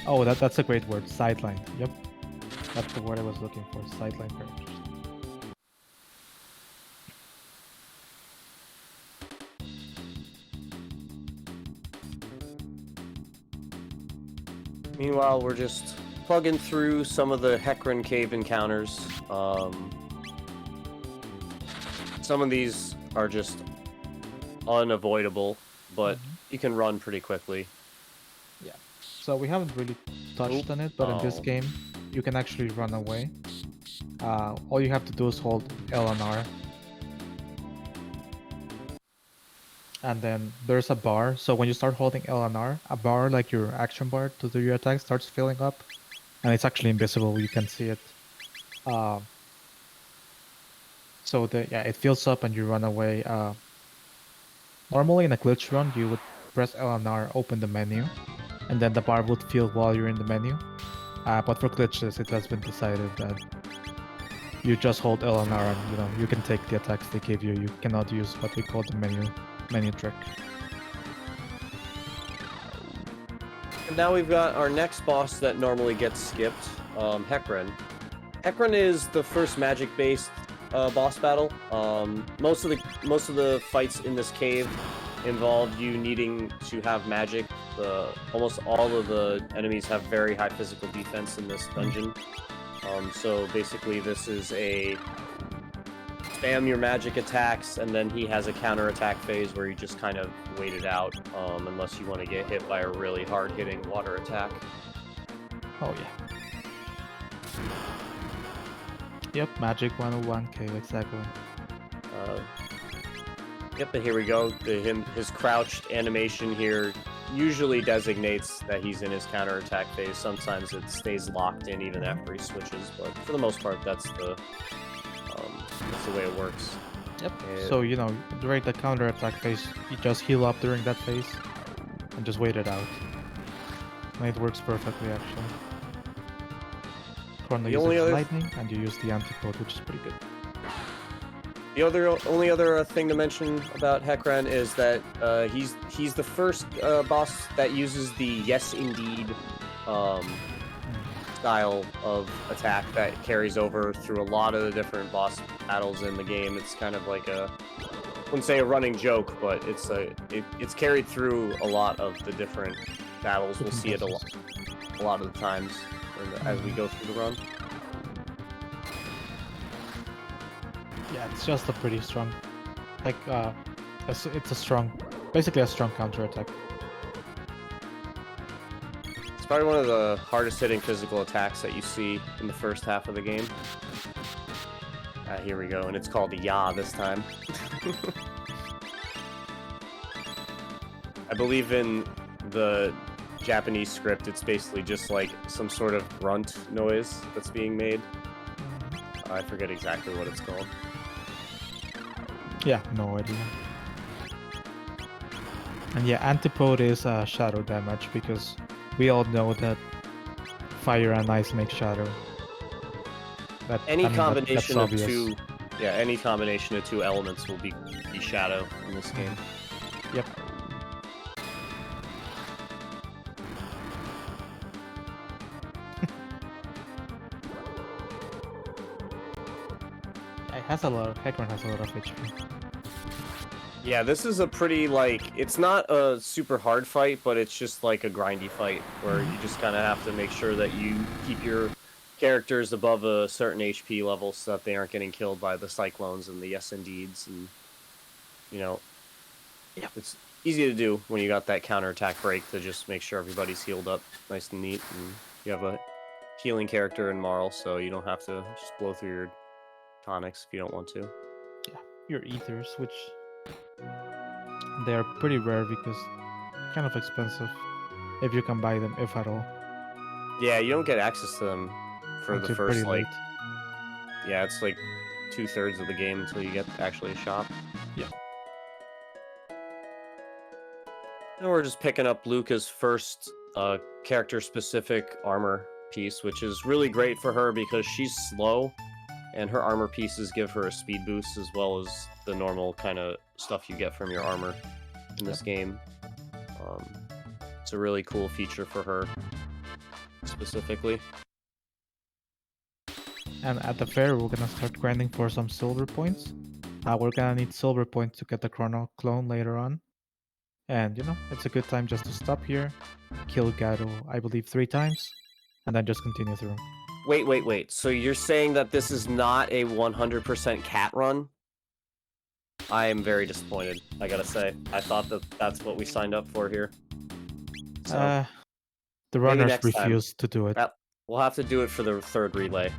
Speaker 4: Oh, that's a great word, sideline. Yep, that's the word I was looking for, sideline characters.
Speaker 5: Meanwhile, we're just plugging through some of the Hecarim cave encounters. Some of these are just unavoidable, but you can run pretty quickly.
Speaker 4: Yeah. So we haven't really touched on it, but in this game, you can actually run away. All you have to do is hold L and R. And then there's a bar, so when you start holding L and R, a bar like your action bar to do your attack starts filling up. And it's actually invisible, you can see it. So it fills up and you run away. Normally in a glitch run, you would press L and R, open the menu, and then the bar would fill while you're in the menu. But for glitches, it has been decided that you just hold L and R and you can take the attacks they give you. You cannot use what we call the menu trick.
Speaker 5: And now we've got our next boss that normally gets skipped, Hecarim. Hecarim is the first magic-based boss battle. Most of the fights in this cave involve you needing to have magic. Almost all of the enemies have very high physical defense in this dungeon. So basically, this is a spam your magic attacks, and then he has a counter-attack phase where you just kind of wait it out, unless you want to get hit by a really hard-hitting water attack.
Speaker 4: Oh yeah. Yep, Magic 101k, exactly.
Speaker 5: Yep, and here we go. His crouched animation here usually designates that he's in his counter-attack phase. Sometimes it stays locked in even after he switches, but for the most part, that's the way it works.
Speaker 4: Yep.
Speaker 5: And-
Speaker 4: So during the counter attack phase, you just heal up during that phase, and just wait it out. And it works perfectly actually. Chrono
Speaker 5: The only
Speaker 4: uses
Speaker 5: other-
Speaker 4: lightning, and you use the antipote, which is pretty good.
Speaker 5: The only other thing to mention about Heckran is that he's the first boss that uses the yes indeed style of attack that carries over through a lot of the different boss battles in the game. It's kind of like I wouldn't say a running joke, but it's carried through a lot of the different battles. We'll see it a lot of the times as we go through the run.
Speaker 4: Yeah, it's just a pretty strong, basically a strong counter attack.
Speaker 5: It's probably one of the hardest hitting physical attacks that you see in the first half of the game. Here we go, and it's called the Ya this time. I believe in the Japanese script, it's basically just like some sort of grunt noise that's being made. I forget exactly what it's called.
Speaker 4: Yeah, no idea. And yeah, antipode is shadow damage because we all know that fire and ice make shadow.
Speaker 5: Any combination
Speaker 4: that's
Speaker 5: of
Speaker 4: obvious.
Speaker 5: any combination of two elements will be shadow in this game.
Speaker 4: Yep. Heckran has a lot of HP.
Speaker 5: Yeah, this is a pretty, it's not a super hard fight, but it's just like a grindy fight where you just kind of have to make sure that you keep your characters above a certain HP level so that they aren't getting killed by the cyclones and the yes indeeds, and it's easy to do when you got that counterattack break to just make sure everybody's healed up nice and neat, and you have a healing character in Marl, so you don't have to just blow through your tonics if you don't want to.
Speaker 4: Yeah, your ethers, which they are pretty rare because kind of expensive if you can buy them, if at all.
Speaker 5: Yeah, you don't get access to them for the
Speaker 4: Until
Speaker 5: first
Speaker 4: pretty late.
Speaker 5: yeah, it's like 2/3 of the game until you get actually a shop.
Speaker 4: Yeah.
Speaker 5: And we're just picking up Luca's first character-specific armor piece, which is really great for her because she's slow, and her armor pieces give her a speed boost as well as the normal kind of stuff you get from your armor in this game. It's a really cool feature for her specifically.
Speaker 4: And at the fair, we're gonna start grinding for some silver points. We're gonna need silver points to get the Chrono clone later on. And it's a good time just to stop here, kill Gato, I believe 3 times, and then just continue through.
Speaker 5: Wait. So you're saying that this is not a 100% cat run? I am very disappointed, I gotta say. I thought that that's what we signed up for here. So,
Speaker 4: The runners
Speaker 5: next time.
Speaker 4: refused to do it.
Speaker 5: we'll have to do it for the third relay.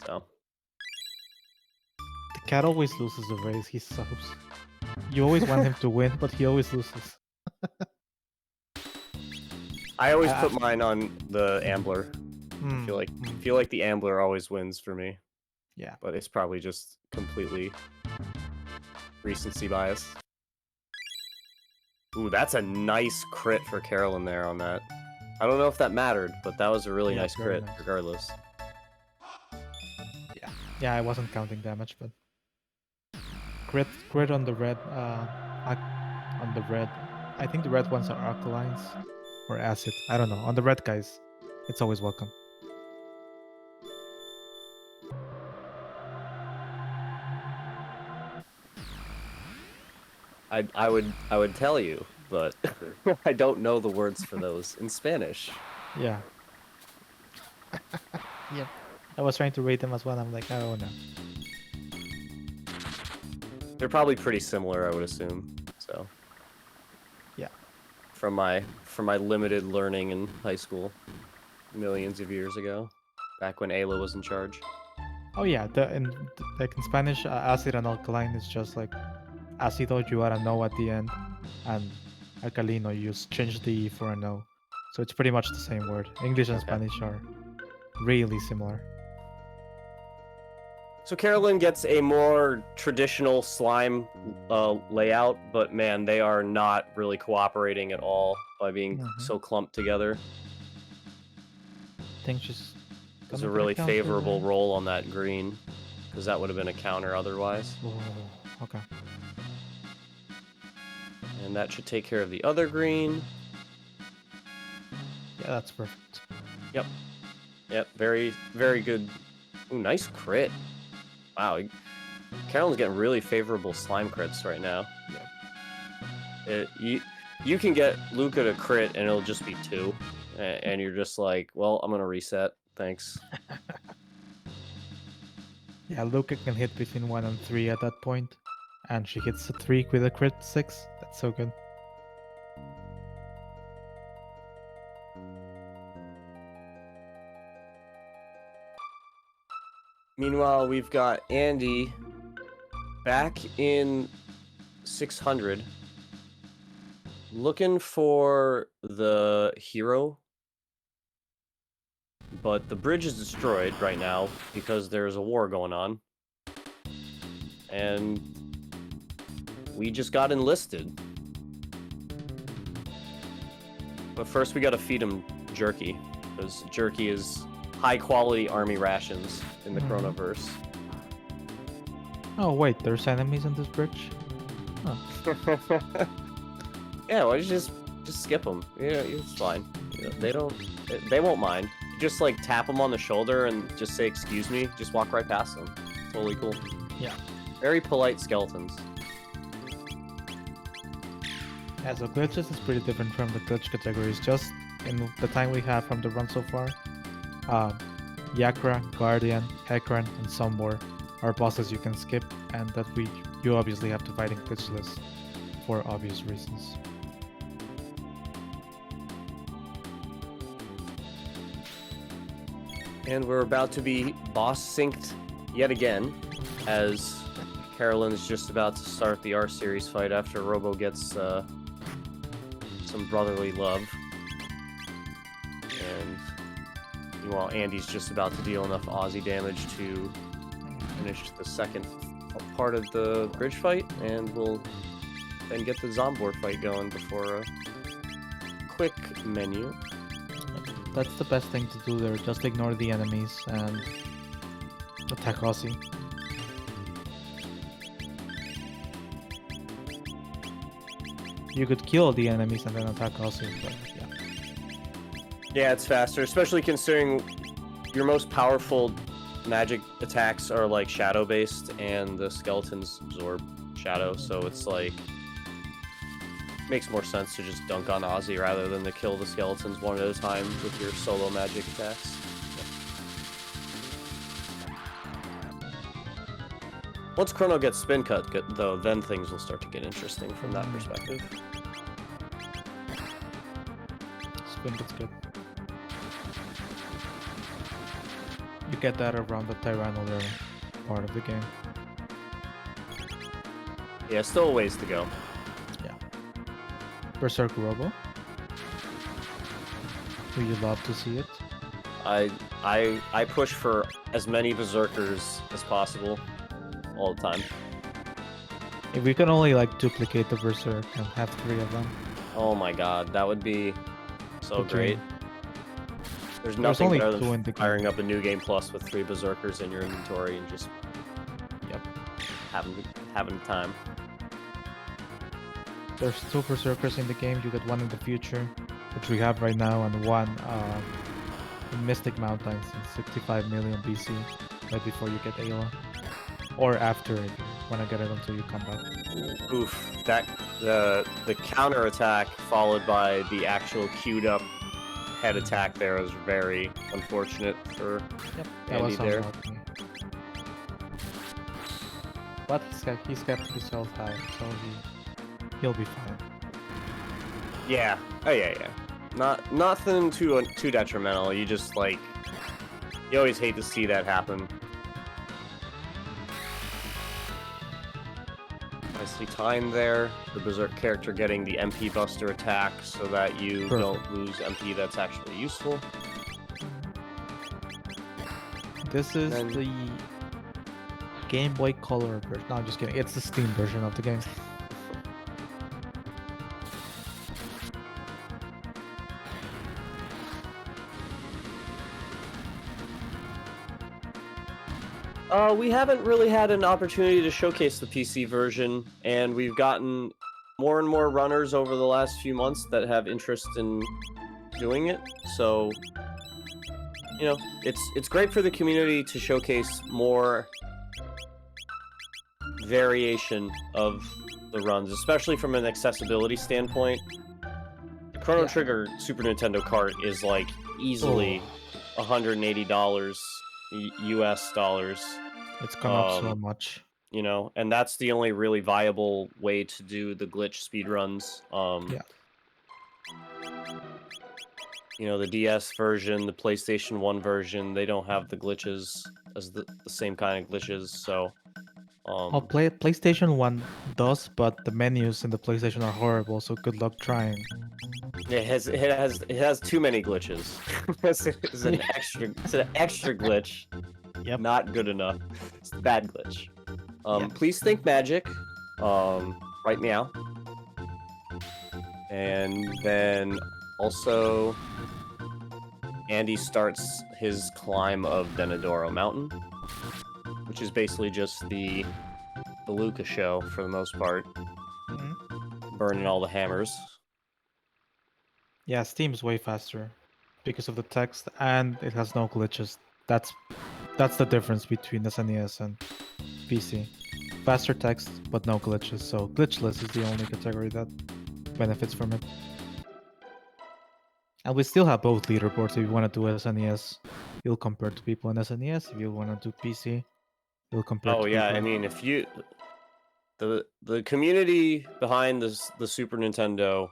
Speaker 5: So,
Speaker 4: The cat always loses the race, he sucks. You always want him to win, but he always loses.
Speaker 5: I always put mine on the Ambler.
Speaker 4: Hmm,
Speaker 5: I feel like the Ambler always wins for me.
Speaker 4: Yeah.
Speaker 5: But it's probably just completely recency bias. Ooh, that's a nice crit for Carolyn there on that. I don't know if that mattered, but that was a really
Speaker 4: Yeah,
Speaker 5: nice
Speaker 4: very
Speaker 5: crit
Speaker 4: nice.
Speaker 5: regardless.
Speaker 4: Yeah, I wasn't counting damage, but crit on the red. On the red. I think the red ones are alkalines or acid. I don't know. On the red guys, it's always welcome.
Speaker 5: I would tell you, but I don't know the words for those in Spanish.
Speaker 4: Yeah. Yep. I was trying to rate them as well. I'm like, oh no.
Speaker 5: They're probably pretty similar, I would assume. So.
Speaker 4: Yeah.
Speaker 5: From my limited learning in high school, millions of years ago, back when Ayla was in charge.
Speaker 4: Oh yeah. In Spanish, acid and alkaline is just like ácido. You add a no at the end, and alcalino you just change the E for a no. So it's pretty much the same word. English and
Speaker 5: Okay.
Speaker 4: Spanish are really similar.
Speaker 5: So Carolyn gets a more traditional slime layout, but man, they are not really cooperating at all by being so clumped together.
Speaker 4: I think she's
Speaker 5: There's
Speaker 4: gonna
Speaker 5: a
Speaker 4: get
Speaker 5: really
Speaker 4: counter
Speaker 5: favorable
Speaker 4: there.
Speaker 5: roll on that green, because that would have been a counter otherwise.
Speaker 4: Oh, okay.
Speaker 5: And that should take care of the other green.
Speaker 4: Yeah, that's perfect.
Speaker 5: Yep. Yep, very, very good. Ooh, nice crit. Wow, Carolyn's getting really favorable slime crits right now. You can get Luca to crit and it'll just be 2. And you're just like, well, I'm going to reset. Thanks.
Speaker 4: Yeah, Luca can hit between 1 and 3 at that point. And she hits a 3 with a crit 6. That's so good.
Speaker 5: Meanwhile, we've got Andy back in 600 looking for the hero, but the bridge is destroyed right now because there's a war going on, and we just got enlisted. But first we gotta feed him jerky, because jerky is high quality army rations in the Chronoverse.
Speaker 4: Oh wait, there's enemies on this bridge? Oh.
Speaker 5: Yeah, why don't you just skip them? Yeah, it's fine. You know, they won't mind. Just like tap them on the shoulder and just say excuse me. Just walk right past them. Totally cool.
Speaker 4: Yeah.
Speaker 5: Very polite skeletons.
Speaker 4: Yeah, so Glitchless is pretty different from the glitch categories. Just in the time we have from the run so far, Yakra, Guardian, Hekran, and Sombor are bosses you can skip, and that you obviously have to fight in Glitchless for obvious reasons.
Speaker 5: And we're about to be boss synced yet again, as Carolyn's just about to start the R-Series fight after Robo gets some brotherly love. And meanwhile, Andy's just about to deal enough Aussie damage to finish the second part of the bridge fight, and we'll then get the Zombor fight going before a quick menu.
Speaker 4: That's the best thing to do there, just ignore the enemies and attack Aussie. You could kill the enemies and then attack Aussie, but yeah.
Speaker 5: Yeah, it's faster, especially considering your most powerful magic attacks are like shadow based, and the skeletons absorb shadow, so it's like makes more sense to just dunk on Aussie rather than to kill the skeletons one at a time with your solo magic attacks. Once Chrono gets spin cut, though, then things will start to get interesting from that perspective.
Speaker 4: Spin gets good. You get that around the Tyrannosaur part of the game.
Speaker 5: Yeah, still a ways to go.
Speaker 4: Yeah. Berserk Robo. Would you love to see it?
Speaker 5: I push for as many berserkers as possible all the time.
Speaker 4: If we can only like duplicate the Berserk and have 3 of them.
Speaker 5: Oh my god, that would be so
Speaker 4: Okay.
Speaker 5: great. There's nothing
Speaker 4: only
Speaker 5: better
Speaker 4: 2 in
Speaker 5: than
Speaker 4: the game.
Speaker 5: firing up a new game plus with 3 berserkers in your inventory and just
Speaker 4: Yep.
Speaker 5: having time.
Speaker 4: There's 2 Berserkers in the game. You get 1 in the future, which we have right now, and 1 in Mystic Mountains in 65 million BC, right before you get Ayla. Or after, if you want to get it until you come back.
Speaker 5: Oof, that the counter attack followed by the actual queued up head attack there was very unfortunate for
Speaker 4: That was
Speaker 5: Andy there.
Speaker 4: unlucky. But he's kept his health high, so he'll be fine.
Speaker 5: Yeah. Oh yeah. Nothing too detrimental. You just like you always hate to see that happen. Nicely timed there. The Berserk character getting the MP Buster attack so that you
Speaker 4: Perfect.
Speaker 5: don't lose MP that's actually useful.
Speaker 4: This is
Speaker 5: And-
Speaker 4: the Game Boy Color version. No, I'm just kidding. It's the Steam version of the game.
Speaker 5: We haven't really had an opportunity to showcase the PC version, and we've gotten more and more runners over the last few months that have interest in doing it. So, you know, it's great for the community to showcase more variation of the runs, especially from an accessibility standpoint. The Chrono Trigger Super Nintendo cart is like easily $180 US dollars.
Speaker 4: It's gone up so much.
Speaker 5: You know, and that's the only really viable way to do the glitch speedruns.
Speaker 4: Yeah.
Speaker 5: You know, the DS version, the PlayStation 1 version, they don't have the glitches as the same kind of glitches, so...
Speaker 4: PlayStation 1 does, but the menus in the PlayStation are horrible, so good luck trying.
Speaker 5: It has too many glitches. it's an extra glitch.
Speaker 4: Yep.
Speaker 5: Not good enough. It's a bad glitch. Please think magic. Right meow. And then also Andy starts his climb of Denadoro Mountain, which is basically just the Luca show for the most part. Burning all the hammers.
Speaker 4: Yeah, Steam's way faster because of the text, and it has no glitches. That's the difference between SNES and PC. Faster text, but no glitches. So Glitchless is the only category that benefits from it. And we still have both leaderboards. If you want to do SNES, you'll compare to people in SNES. If you want to do PC, you'll compare to people.
Speaker 5: I mean, if you... The community behind the Super Nintendo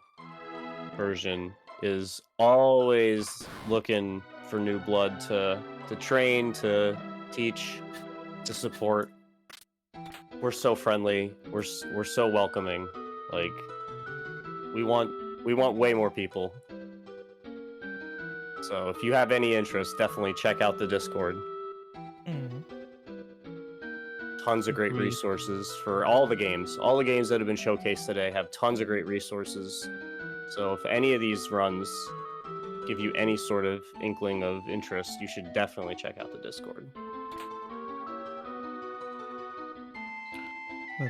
Speaker 5: version is always looking for new blood to train, to teach, to support. We're so friendly. We're so welcoming. Like, we want way more people. So if you have any interest, definitely check out the Discord. Tons of great resources for all the games. All the games that have been showcased today have tons of great resources. So if any of these runs give you any sort of inkling of interest, you should definitely check out the Discord.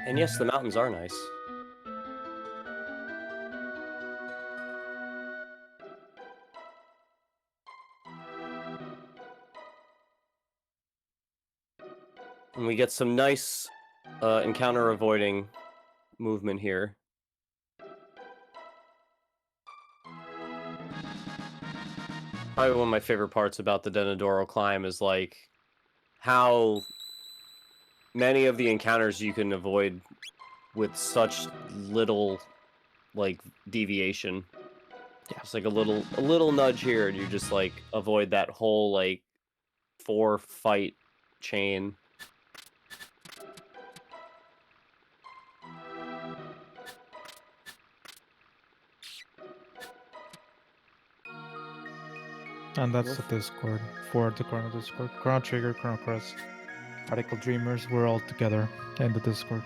Speaker 5: And yes, the mountains are nice. And we get some nice encounter avoiding movement here. Probably one of my favorite parts about the Denadoro climb is like how many of the encounters you can avoid with such little like deviation. Yeah. Just like a little nudge here and you just like avoid that whole like 4 fight chain.
Speaker 4: And that's the Discord for the Chrono Discord. Chrono Trigger, Chrono Cross, Radical Dreamers, we're all together in the Discord.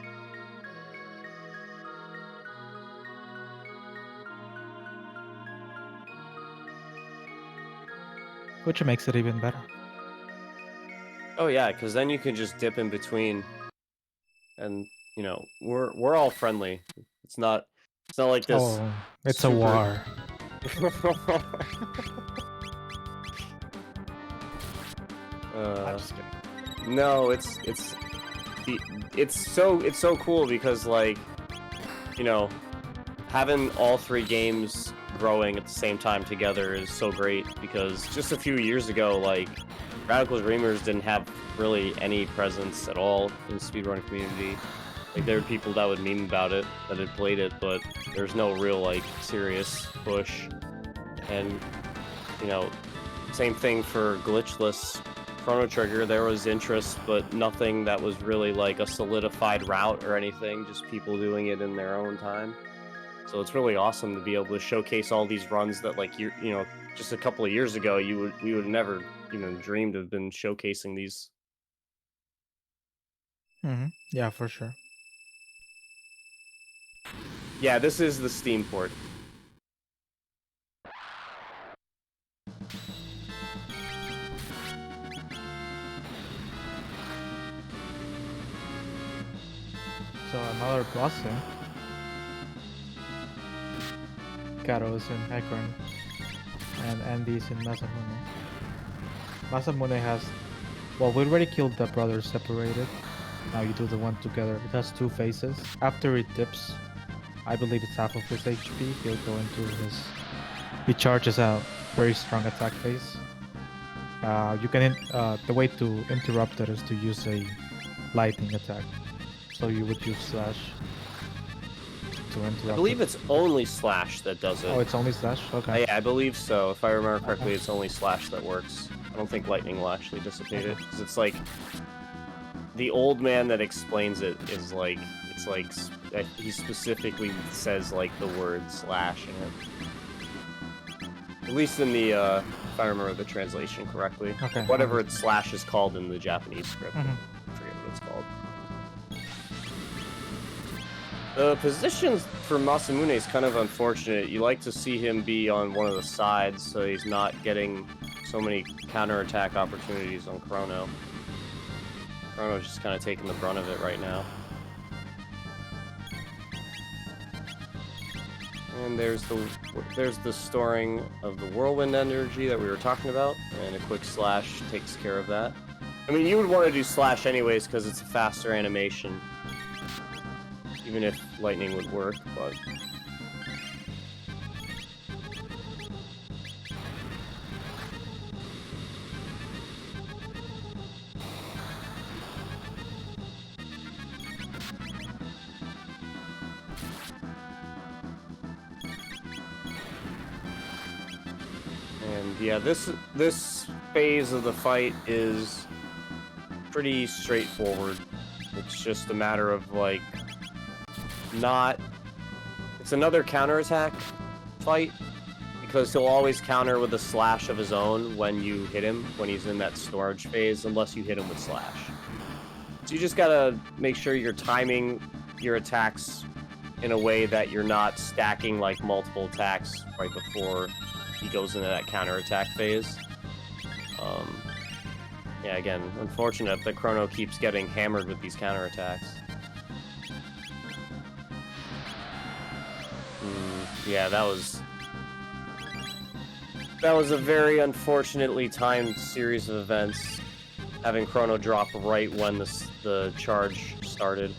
Speaker 4: Which makes it even better.
Speaker 5: Oh yeah, because then you can just dip in between, and you know we're all friendly. It's not like this.
Speaker 4: Oh, it's a war. I'm just kidding.
Speaker 5: No, it's so cool because like, you know, having all 3 games growing at the same time together is so great because just a few years ago, like, Radical Dreamers didn't have really any presence at all in the speedrunning community. Like, there were people that would meme about it, that had played it, but there's no real, like, serious push. And, you know, same thing for Glitchless. Chrono Trigger, there was interest, but nothing that was really like a solidified route or anything, just people doing it in their own time. So it's really awesome to be able to showcase all these runs that, like, you know, just a couple of years ago, we would never even dreamed of been showcasing these.
Speaker 4: Yeah, for sure.
Speaker 5: Yeah, this is the Steam port.
Speaker 4: So another blessing. Karo's in Ekron, and Andy's in Masamune. Masamune has, well, we already killed the brothers separated. Now you do the one together. It has two phases. After it dips, I believe it's half of his HP. He'll go into his. He charges a very strong attack phase. You can the way to interrupt it is to use a lightning attack. So you would use slash to interrupt.
Speaker 5: I believe
Speaker 4: it.
Speaker 5: it's only slash that does it.
Speaker 4: Oh, it's only slash. Okay.
Speaker 5: Yeah, I believe so. If I remember correctly, it's only slash that works. I don't think lightning will actually dissipate it, because it's like the old man that explains it is like it's like he specifically says like the word slash in it. At least in the if I remember the translation correctly.
Speaker 4: Okay.
Speaker 5: Whatever its slash is called in the Japanese script.
Speaker 4: Mhm.
Speaker 5: I forget what it's called. The positions for Masamune is kind of unfortunate. You like to see him be on one of the sides so he's not getting so many counterattack opportunities on Chrono. Chrono's just kind of taking the brunt of it right now. And there's the storing of the whirlwind energy that we were talking about, and a quick slash takes care of that. I mean, you would want to do slash anyways because it's a faster animation. Even if lightning would work, but... And yeah, this phase of the fight is pretty straightforward. It's just a matter of like it's another counterattack fight because he'll always counter with a slash of his own when you hit him when he's in that storage phase, unless you hit him with slash. So you just gotta make sure you're timing your attacks in a way that you're not stacking like multiple attacks right before he goes into that counterattack phase. Yeah, again, unfortunate that Chrono keeps getting hammered with these counterattacks. Yeah, that was a very unfortunately timed series of events, having Chrono drop right when the charge started,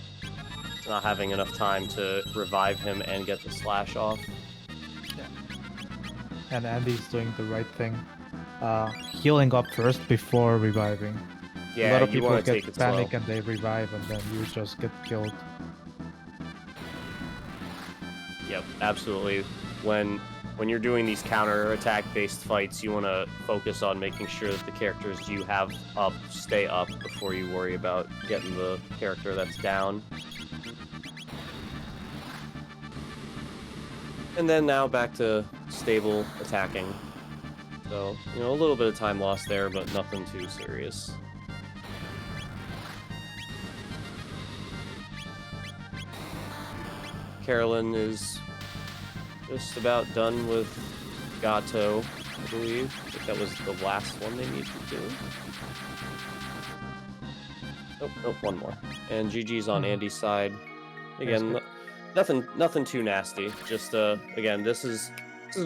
Speaker 5: not having enough time to revive him and get the slash off.
Speaker 4: Yeah. And Andy's doing the right thing, healing up first before reviving.
Speaker 5: Yeah,
Speaker 4: a lot of
Speaker 5: you
Speaker 4: people
Speaker 5: want to
Speaker 4: get
Speaker 5: take it
Speaker 4: panic
Speaker 5: slow.
Speaker 4: and they revive, and then you just get killed.
Speaker 5: Yep, absolutely. When you're doing these counter-attack based fights, you want to focus on making sure that the characters you have up stay up before you worry about getting the character that's down. And then now back to stable attacking. So, a little bit of time lost there, but nothing too serious. Carolyn is just about done with Gato, I believe. I think that was the last one they needed to do. Nope, one more. And GG's on Andy's side. Again, nothing too nasty. Just again, this is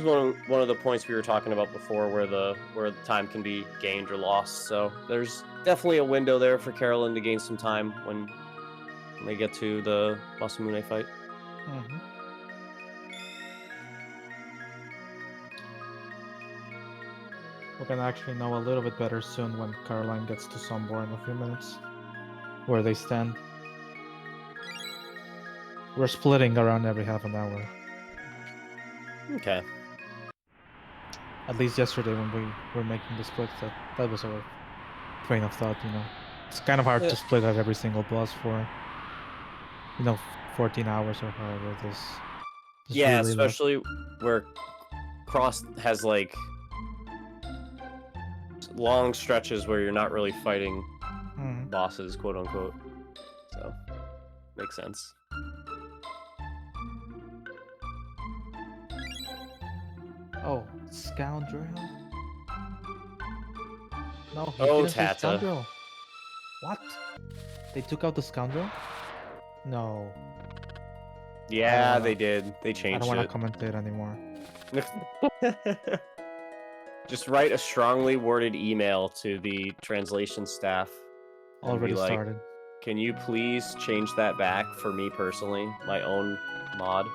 Speaker 5: one of the points we were talking about before, where the time can be gained or lost. So there's definitely a window there for Carolyn to gain some time when they get to the Masamune fight.
Speaker 4: Mm-hmm. We're gonna actually know a little bit better soon when Caroline gets to Sombor in a few minutes, where they stand. We're splitting around every half an hour.
Speaker 5: Okay.
Speaker 4: At least yesterday when we were making the split, that was our train of thought, It's kind of hard to split out every single boss for, 14 hours or however it is.
Speaker 5: Yeah,
Speaker 4: really
Speaker 5: especially where Cross has like long stretches where you're not really fighting bosses, quote unquote. So, makes sense.
Speaker 4: Oh, scoundrel. No, he
Speaker 5: Oh,
Speaker 4: didn't say
Speaker 5: Tata.
Speaker 4: scoundrel. What? They took out the scoundrel? No,
Speaker 5: Yeah,
Speaker 4: wanna-
Speaker 5: they did. They
Speaker 4: I
Speaker 5: changed
Speaker 4: don't want to
Speaker 5: it.
Speaker 4: commentate anymore.
Speaker 5: Just write a strongly worded email to the translation staff. And
Speaker 4: Already
Speaker 5: be like,
Speaker 4: started.
Speaker 5: can you please change that back for me personally? My own mod?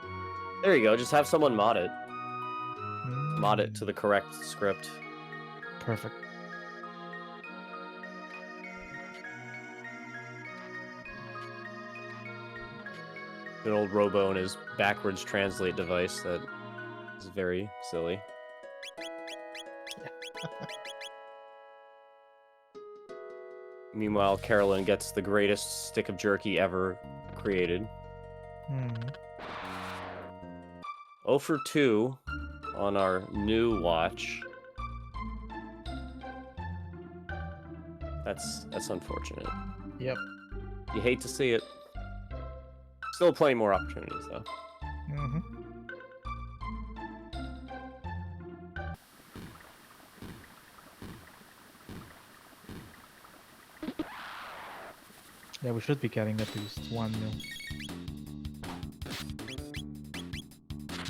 Speaker 5: There you go. Just have someone mod it. Mod it to the correct script.
Speaker 4: Perfect.
Speaker 5: Good old Robo and his backwards translate device that is very silly. Meanwhile, Carolyn gets the greatest stick of jerky ever created. 0 for 2 on our new watch. That's unfortunate.
Speaker 4: Yep.
Speaker 5: You hate to see it. Still plenty more opportunities, though.
Speaker 4: Yeah, we should be getting at least 1 mil.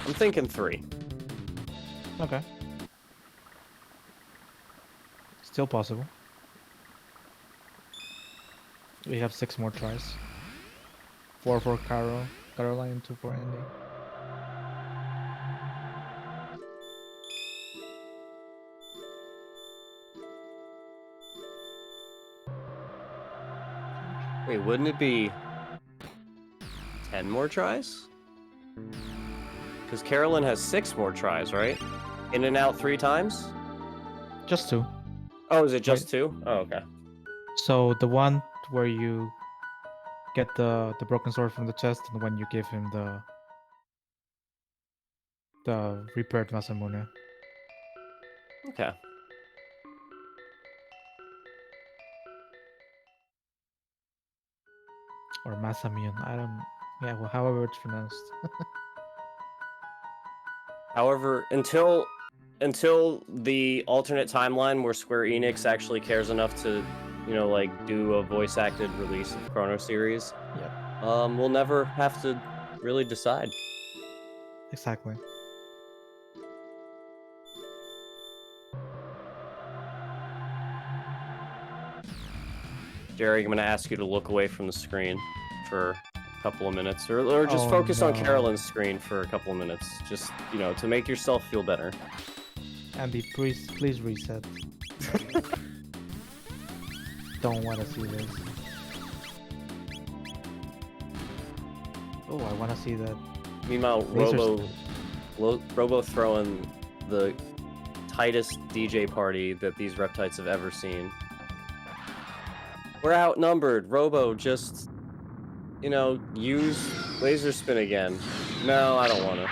Speaker 5: I'm thinking 3.
Speaker 4: Okay. Still possible. We have 6 more tries. 4 for Caroline, 2 for Andy.
Speaker 5: Wait, wouldn't it be 10 more tries? Because Carolyn has 6 more tries, right? In and out 3 times?
Speaker 4: Just 2.
Speaker 5: Oh, is it just
Speaker 4: Right.
Speaker 5: 2? Oh, okay.
Speaker 4: So the one where you get the broken sword from the chest, and when you give him the repaired Masa Mune.
Speaker 5: Okay.
Speaker 4: Or Masamune. I don't. Yeah, well, however it's pronounced.
Speaker 5: However, until the alternate timeline where Square Enix actually cares enough to, you know, like do a voice acted release of Chrono series,
Speaker 4: Yep.
Speaker 5: we'll never have to really decide.
Speaker 4: Exactly.
Speaker 5: Jerry, I'm gonna ask you to look away from the screen for a couple of minutes, or just
Speaker 4: Oh,
Speaker 5: focus on
Speaker 4: no.
Speaker 5: Carolyn's screen for a couple of minutes, just, you know, to make yourself feel better.
Speaker 4: Andy, please reset. Don't want to see this. Oh, I want to see that.
Speaker 5: Meanwhile,
Speaker 4: Laser
Speaker 5: Robo throwing the tightest DJ party that these reptites have ever seen. We're outnumbered. Robo, just, you know, use laser spin again. No, I don't want to.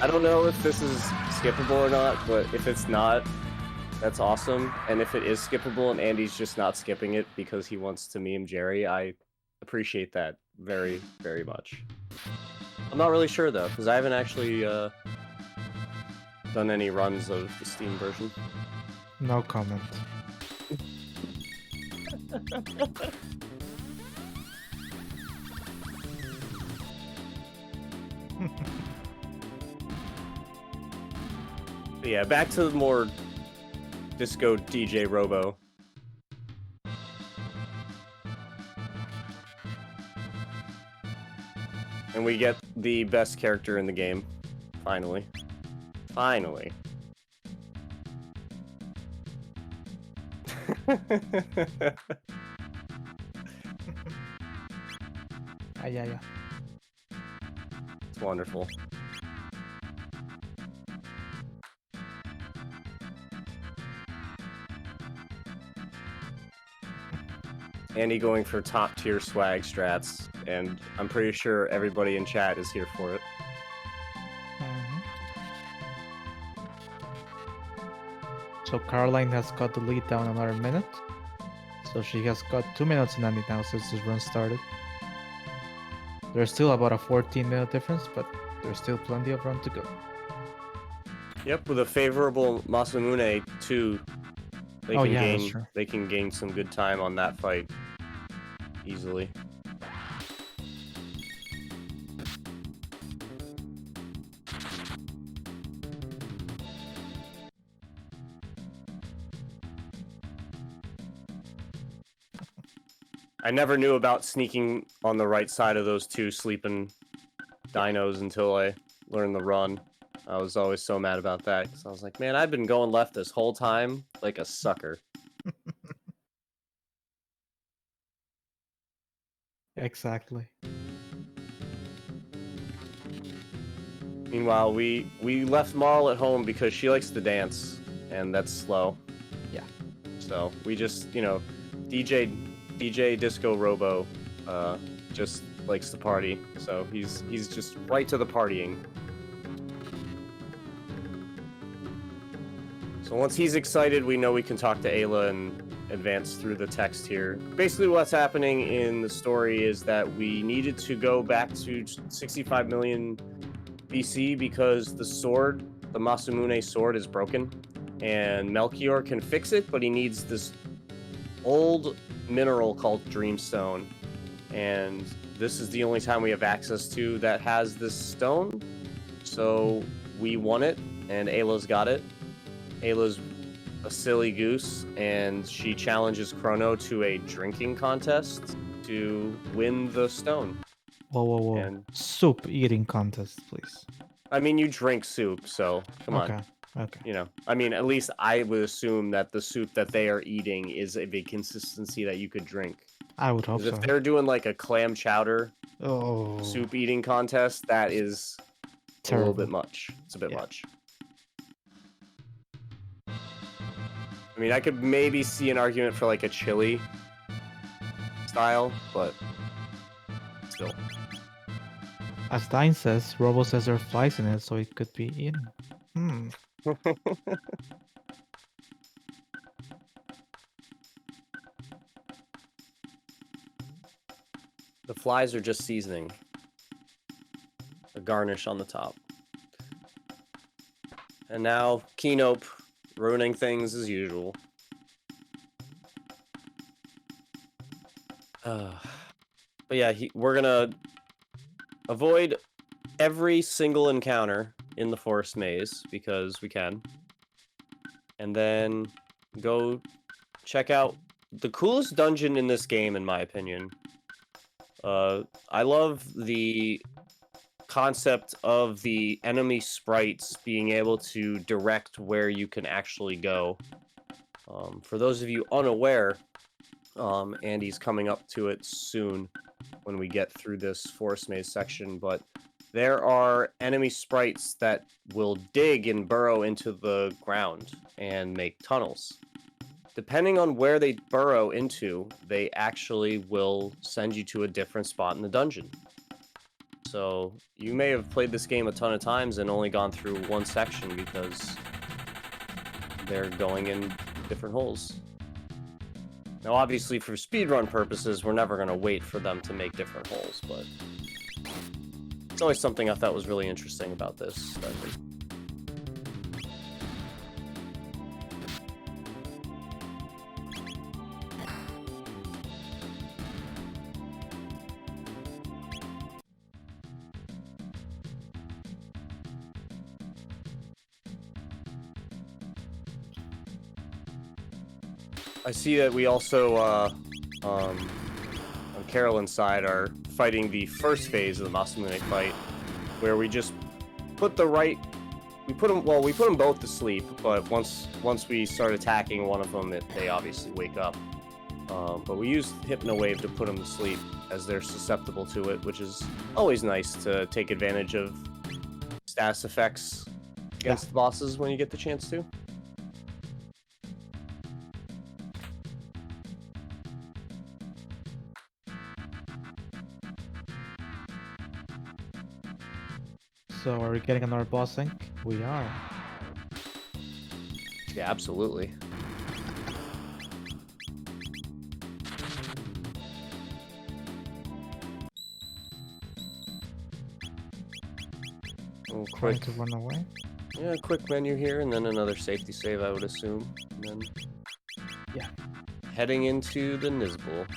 Speaker 5: I don't know if this is skippable or not, but if it's not, that's awesome. And if it is skippable and Andy's just not skipping it because he wants to meme Jerry, I appreciate that very, very much. I'm not really sure though, because I haven't actually done any runs of the Steam version.
Speaker 4: No comment.
Speaker 5: But yeah, back to the more disco DJ Robo. And we get the best character in the game. Finally. Finally.
Speaker 4: Yeah.
Speaker 5: It's wonderful. Andy going for top tier swag strats, and I'm pretty sure everybody in chat is here for it.
Speaker 4: Mhm. So Caroline has got the lead down another minute. So she has got 2 minutes and 90 now since this run started. There's still about a 14-minute difference, but there's still plenty of run to go.
Speaker 5: Yep, with a favorable Masa Mune too, they
Speaker 4: Oh,
Speaker 5: can
Speaker 4: yeah, that's
Speaker 5: gain
Speaker 4: true.
Speaker 5: they can gain some good time on that fight easily. I never knew about sneaking on the right side of those two sleeping dinos until I learned the run. I was always so mad about that because I was like, man, I've been going left this whole time like a sucker.
Speaker 4: Exactly.
Speaker 5: Meanwhile, we left Marl at home because she likes to dance, and that's slow.
Speaker 4: Yeah.
Speaker 5: So we just, you know, DJ Disco Robo just likes to party. So he's just right to the partying. So once he's excited, we know we can talk to Ayla and advance through the text here. Basically what's happening in the story is that we needed to go back to 65 million BC because the sword, the Masamune sword, is broken. And Melchior can fix it, but he needs this old mineral called Dreamstone. And this is the only time we have access to that has this stone. So we won it, and Ayla's got it. Ayla's a silly goose, and she challenges Chrono to a drinking contest to win the stone.
Speaker 4: Whoa, whoa, whoa.
Speaker 5: And-
Speaker 4: Soup eating contest, please.
Speaker 5: I mean, you drink soup, so come on.
Speaker 4: Okay.
Speaker 5: You know, I mean, at least I would assume that the soup that they are eating is of a consistency that you could drink.
Speaker 4: I would hope
Speaker 5: 'Cause
Speaker 4: so.
Speaker 5: if they're doing like a clam chowder
Speaker 4: Oh,
Speaker 5: soup eating contest, that is a
Speaker 4: terrible.
Speaker 5: little bit much. It's a bit
Speaker 4: Yeah.
Speaker 5: much. I mean, I could maybe see an argument for like a chili style, but still.
Speaker 4: As Dine says, Robo says there are flies in it, so it could be eaten. Hmm.
Speaker 5: The flies are just seasoning. A garnish on the top. And now, Kenope, ruining things as usual. But yeah, we're gonna avoid every single encounter in the forest maze, because we can. And then go check out the coolest dungeon in this game, in my opinion. I love the concept of the enemy sprites being able to direct where you can actually go. For those of you unaware, Andy's coming up to it soon when we get through this forest maze section, but there are enemy sprites that will dig and burrow into the ground and make tunnels. Depending on where they burrow into, they actually will send you to a different spot in the dungeon. So you may have played this game a ton of times and only gone through one section because they're going in different holes. Now, obviously, for speedrun purposes, we're never going to wait for them to make different holes, but it's always something I thought was really interesting about this dungeon. I see that we also, on Carolyn's side, are fighting the first phase of the Masamune fight, where we just put the right... We put them both to sleep, but once we start attacking one of them, they obviously wake up. But we use Hypno Wave to put them to sleep, as they're susceptible to it, which is always nice to take advantage of status effects against the bosses when you get the chance to.
Speaker 4: So are we getting another boss sync? We are.
Speaker 5: Yeah, absolutely. Oh,
Speaker 4: Trying
Speaker 5: quick.
Speaker 4: to run away.
Speaker 5: Yeah, quick menu here, and then another safety save, I would assume. And then
Speaker 4: Yeah.
Speaker 5: heading into the Nizbul.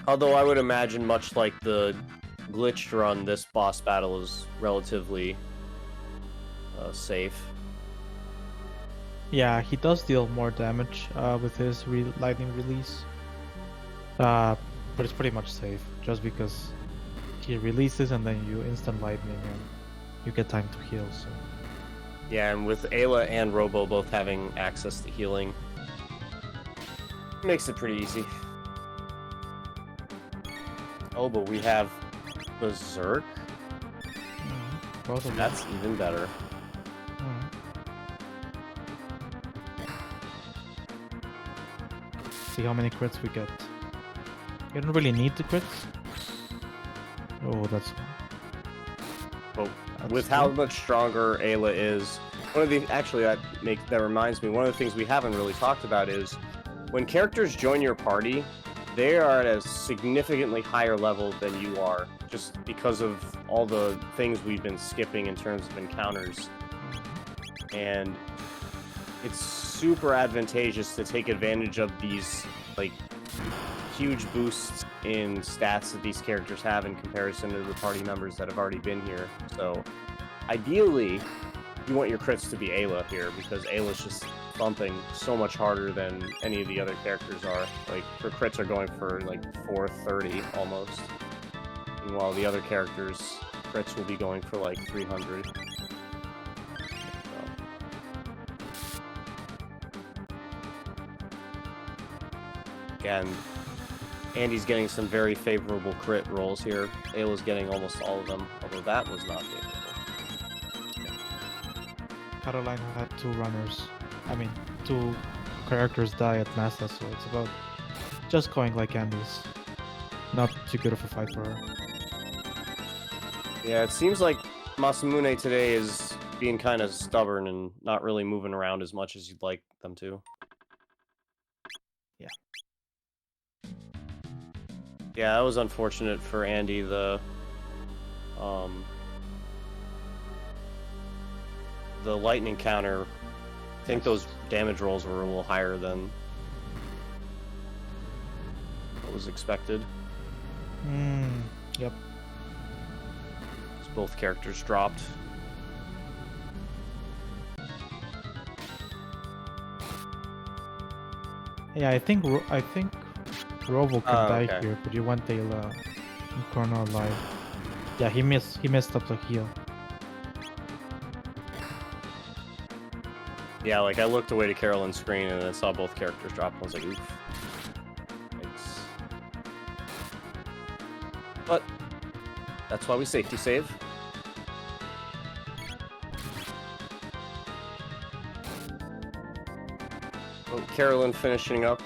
Speaker 5: Although I would imagine, much like the glitched run, this boss battle is relatively safe.
Speaker 4: Yeah, he does deal more damage with his lightning release. But it's pretty much safe, just because he releases and then you instant lightning and you get time to heal. So
Speaker 5: Yeah, and with Ayla and Robo both having access to healing, makes it pretty easy. Oh, but we have Berserk?
Speaker 4: both of them.
Speaker 5: That's even better.
Speaker 4: Mhm. See how many crits we get. You don't really need the crits. Oh, that's
Speaker 5: With how much stronger Ayla is, one of the that reminds me, one of the things we haven't really talked about is when characters join your party, they are at a significantly higher level than you are, just because of all the things we've been skipping in terms of encounters. And it's super advantageous to take advantage of these like huge boosts in stats that these characters have in comparison to the party members that have already been here. So ideally you want your crits to be Ayla here, because Ayla's just thumping so much harder than any of the other characters are. Like her crits are going for like 430 almost, meanwhile the other characters' crits will be going for like 300. Again, Andy's getting some very favorable crit rolls here. Ayla's getting almost all of them, although that was not favorable.
Speaker 4: Caroline had two runners. I mean, two characters die at Masa, so it's about just going like Andy's. Not too good of a fight for her.
Speaker 5: Yeah, it seems like Mune today is being kind of stubborn and not really moving around as much as you'd like them to.
Speaker 4: Yeah.
Speaker 5: Yeah, that was unfortunate for Andy. The lightning counter, I think those damage rolls were a little higher than what was expected.
Speaker 4: Yep.
Speaker 5: So both characters dropped.
Speaker 4: Yeah, I think Robo can die
Speaker 5: okay.
Speaker 4: here, but you want Ayla and Chrono alive. Yeah, he messed up the heal.
Speaker 5: Yeah, like I looked away to Carolyn's screen and I saw both characters drop. I was like, oof. Thanks. But that's why we safety save. Oh, Carolyn finishing up.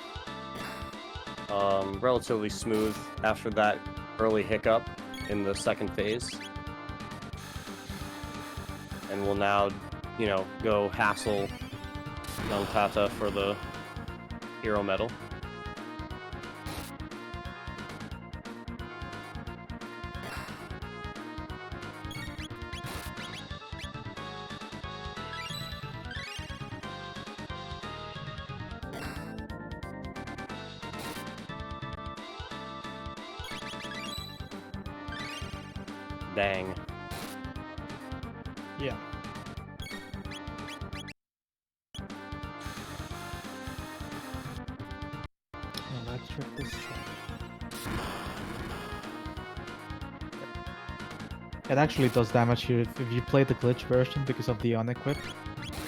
Speaker 5: Relatively smooth after that early hiccup in the second phase. And we'll now, go hassle young Tata for the hero medal. Dang.
Speaker 4: Yeah. Electric discharge. It actually does damage here if you play the glitch version because of the unequip,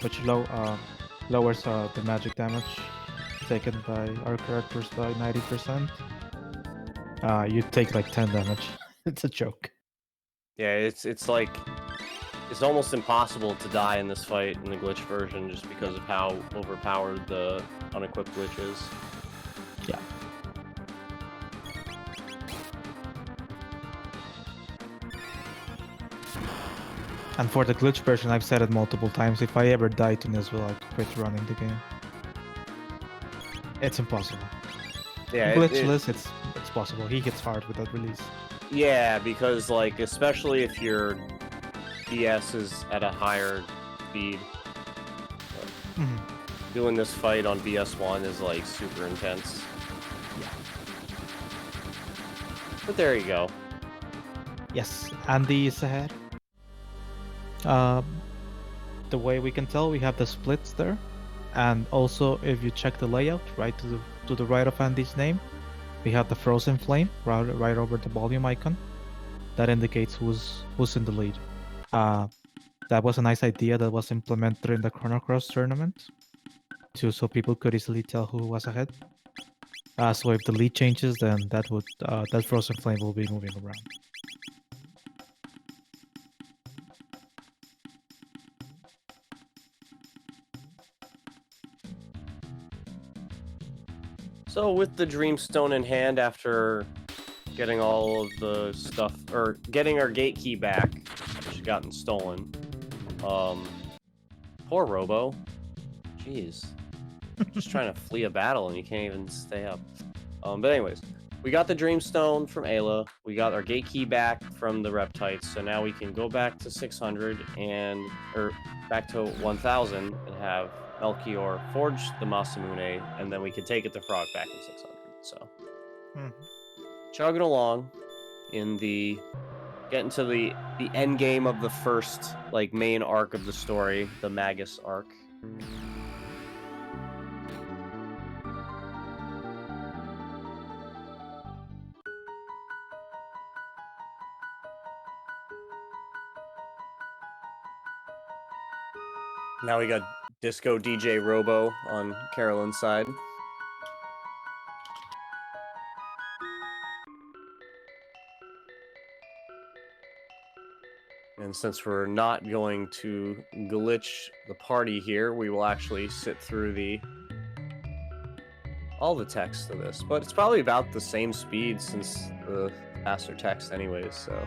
Speaker 4: which lowers the magic damage taken by our characters by 90%. You take like 10 damage. It's a joke.
Speaker 5: Yeah, it's like it's almost impossible to die in this fight in the glitch version just because of how overpowered the unequipped glitch is.
Speaker 4: Yeah. And for the glitch version, I've said it multiple times. If I ever die to Nisbel, I'd quit running the game. It's impossible.
Speaker 5: Yeah,
Speaker 4: Glitchless, it's possible. He hits hard with that release.
Speaker 5: yeah, because like especially if your BS is at a higher speed, doing this fight on BS1 is like super intense.
Speaker 4: Yeah.
Speaker 5: But there you go.
Speaker 4: Yes, Andy is ahead. The way we can tell, we have the splits there, and also if you check the layout, right to the right of Andy's name, we have the frozen flame right over the volume icon. That indicates who's in the lead. That was a nice idea that was implemented in the Chrono Cross tournament, so people could easily tell who was ahead. So if the lead changes, then that frozen flame will be moving around.
Speaker 5: So with the Dreamstone in hand, after getting all of the stuff, or getting our gate key back, which had gotten stolen. Poor Robo. Jeez. Just trying to flee a battle and you can't even stay up. But anyways, we got the Dreamstone from Ayla. We got our gate key back from the Reptites. So now we can go back to 600 or back to 1000 and have Melchior forge the Masa Mune, and then we can take it to Frog back in 600. So chugging along in getting to the end game of the first like main arc of the story, the Magus arc. Now we got Disco DJ Robo on Carolyn's side. And since we're not going to glitch the party here, we will actually sit through all the text of this. But it's probably about the same speed since the faster text anyways, so.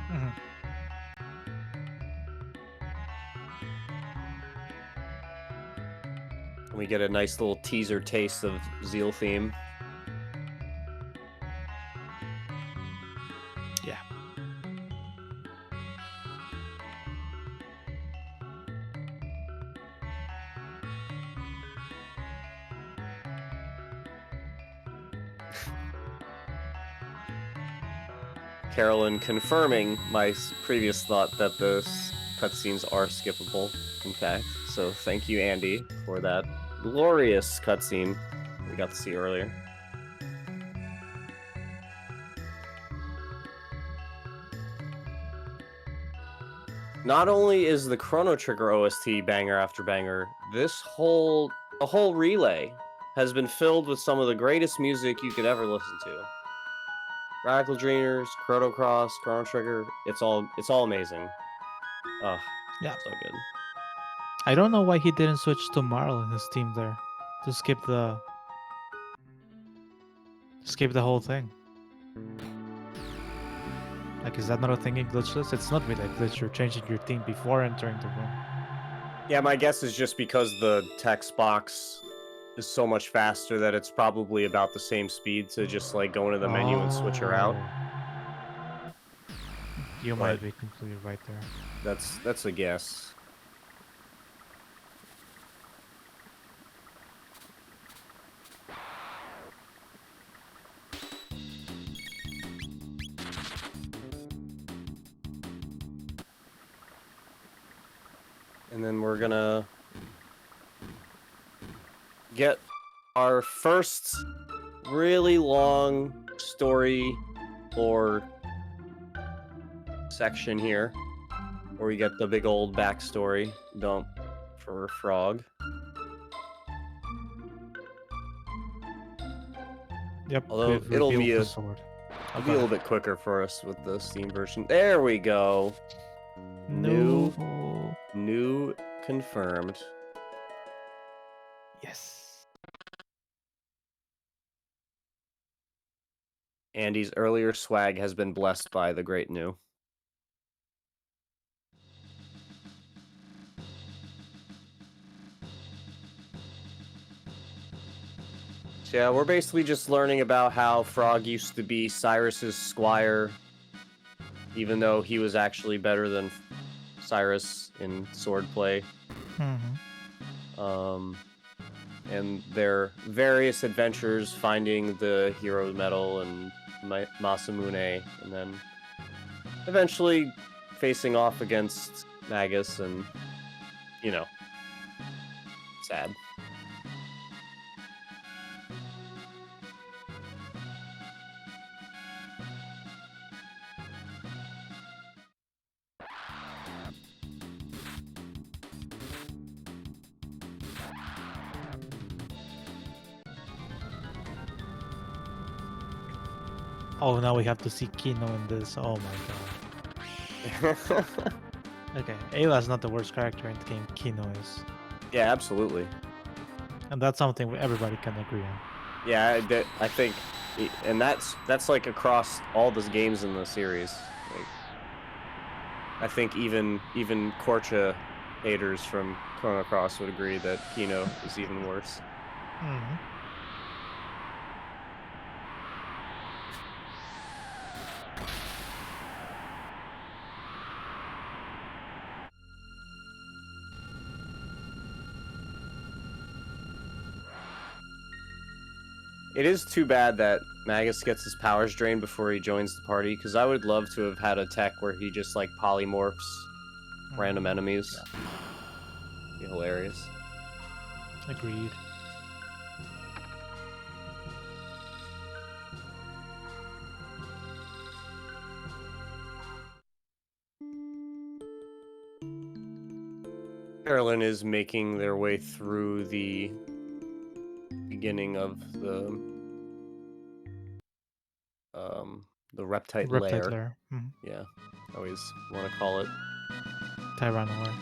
Speaker 5: And we get a nice little teaser taste of Zeal theme.
Speaker 4: Yeah.
Speaker 5: Carolyn confirming my previous thought that the cutscenes are skippable, in fact. So thank you, Andy, for that glorious cutscene we got to see earlier. Not only is the Chrono Trigger OST banger after banger, the whole relay has been filled with some of the greatest music you could ever listen to. Radical Dreamers, Chrono Cross, Chrono Trigger, it's all amazing. Oh,
Speaker 4: Yeah.
Speaker 5: so good.
Speaker 4: I don't know why he didn't switch to Marl in his team there to skip the whole thing. Like, is that not a thing in Glitchless? It's not really a glitch. You're changing your team before entering the room.
Speaker 5: Yeah, my guess is just because the text box is so much faster that it's probably about the same speed to just like go into the menu and switch her out.
Speaker 4: You might be completely right there.
Speaker 5: That's a guess. And then we're gonna get our first really long story or section here, where we get the big old backstory dump for Frog.
Speaker 4: Yep.
Speaker 5: Although it'll be a little bit quicker for us with the Steam version. There we go. New confirmed.
Speaker 4: Yes.
Speaker 5: Andy's earlier swag has been blessed by the great new. So yeah, we're basically just learning about how Frog used to be Cyrus's squire, even though he was actually better than Cyrus in swordplay. And their various adventures finding the hero medal and Masa Mune, and then eventually facing off against Magus, and you know, sad.
Speaker 4: Oh, now we have to see Kino in this. Oh my god. Okay, Ayla's not the worst character in the game. Kino is.
Speaker 5: Yeah, absolutely.
Speaker 4: And that's something everybody can agree on.
Speaker 5: Yeah, I think, and that's like across all the games in the series. Like, I think even Korcha haters from Chrono Cross would agree that Kino is even worse. It is too bad that Magus gets his powers drained before he joins the party, because I would love to have had a tech where he just like polymorphs random enemies.
Speaker 4: Yeah.
Speaker 5: Be hilarious.
Speaker 4: Agreed.
Speaker 5: Carolyn is making their way through the beginning of the reptile lair. Yeah, I always want to call it
Speaker 4: Tyrannosaur.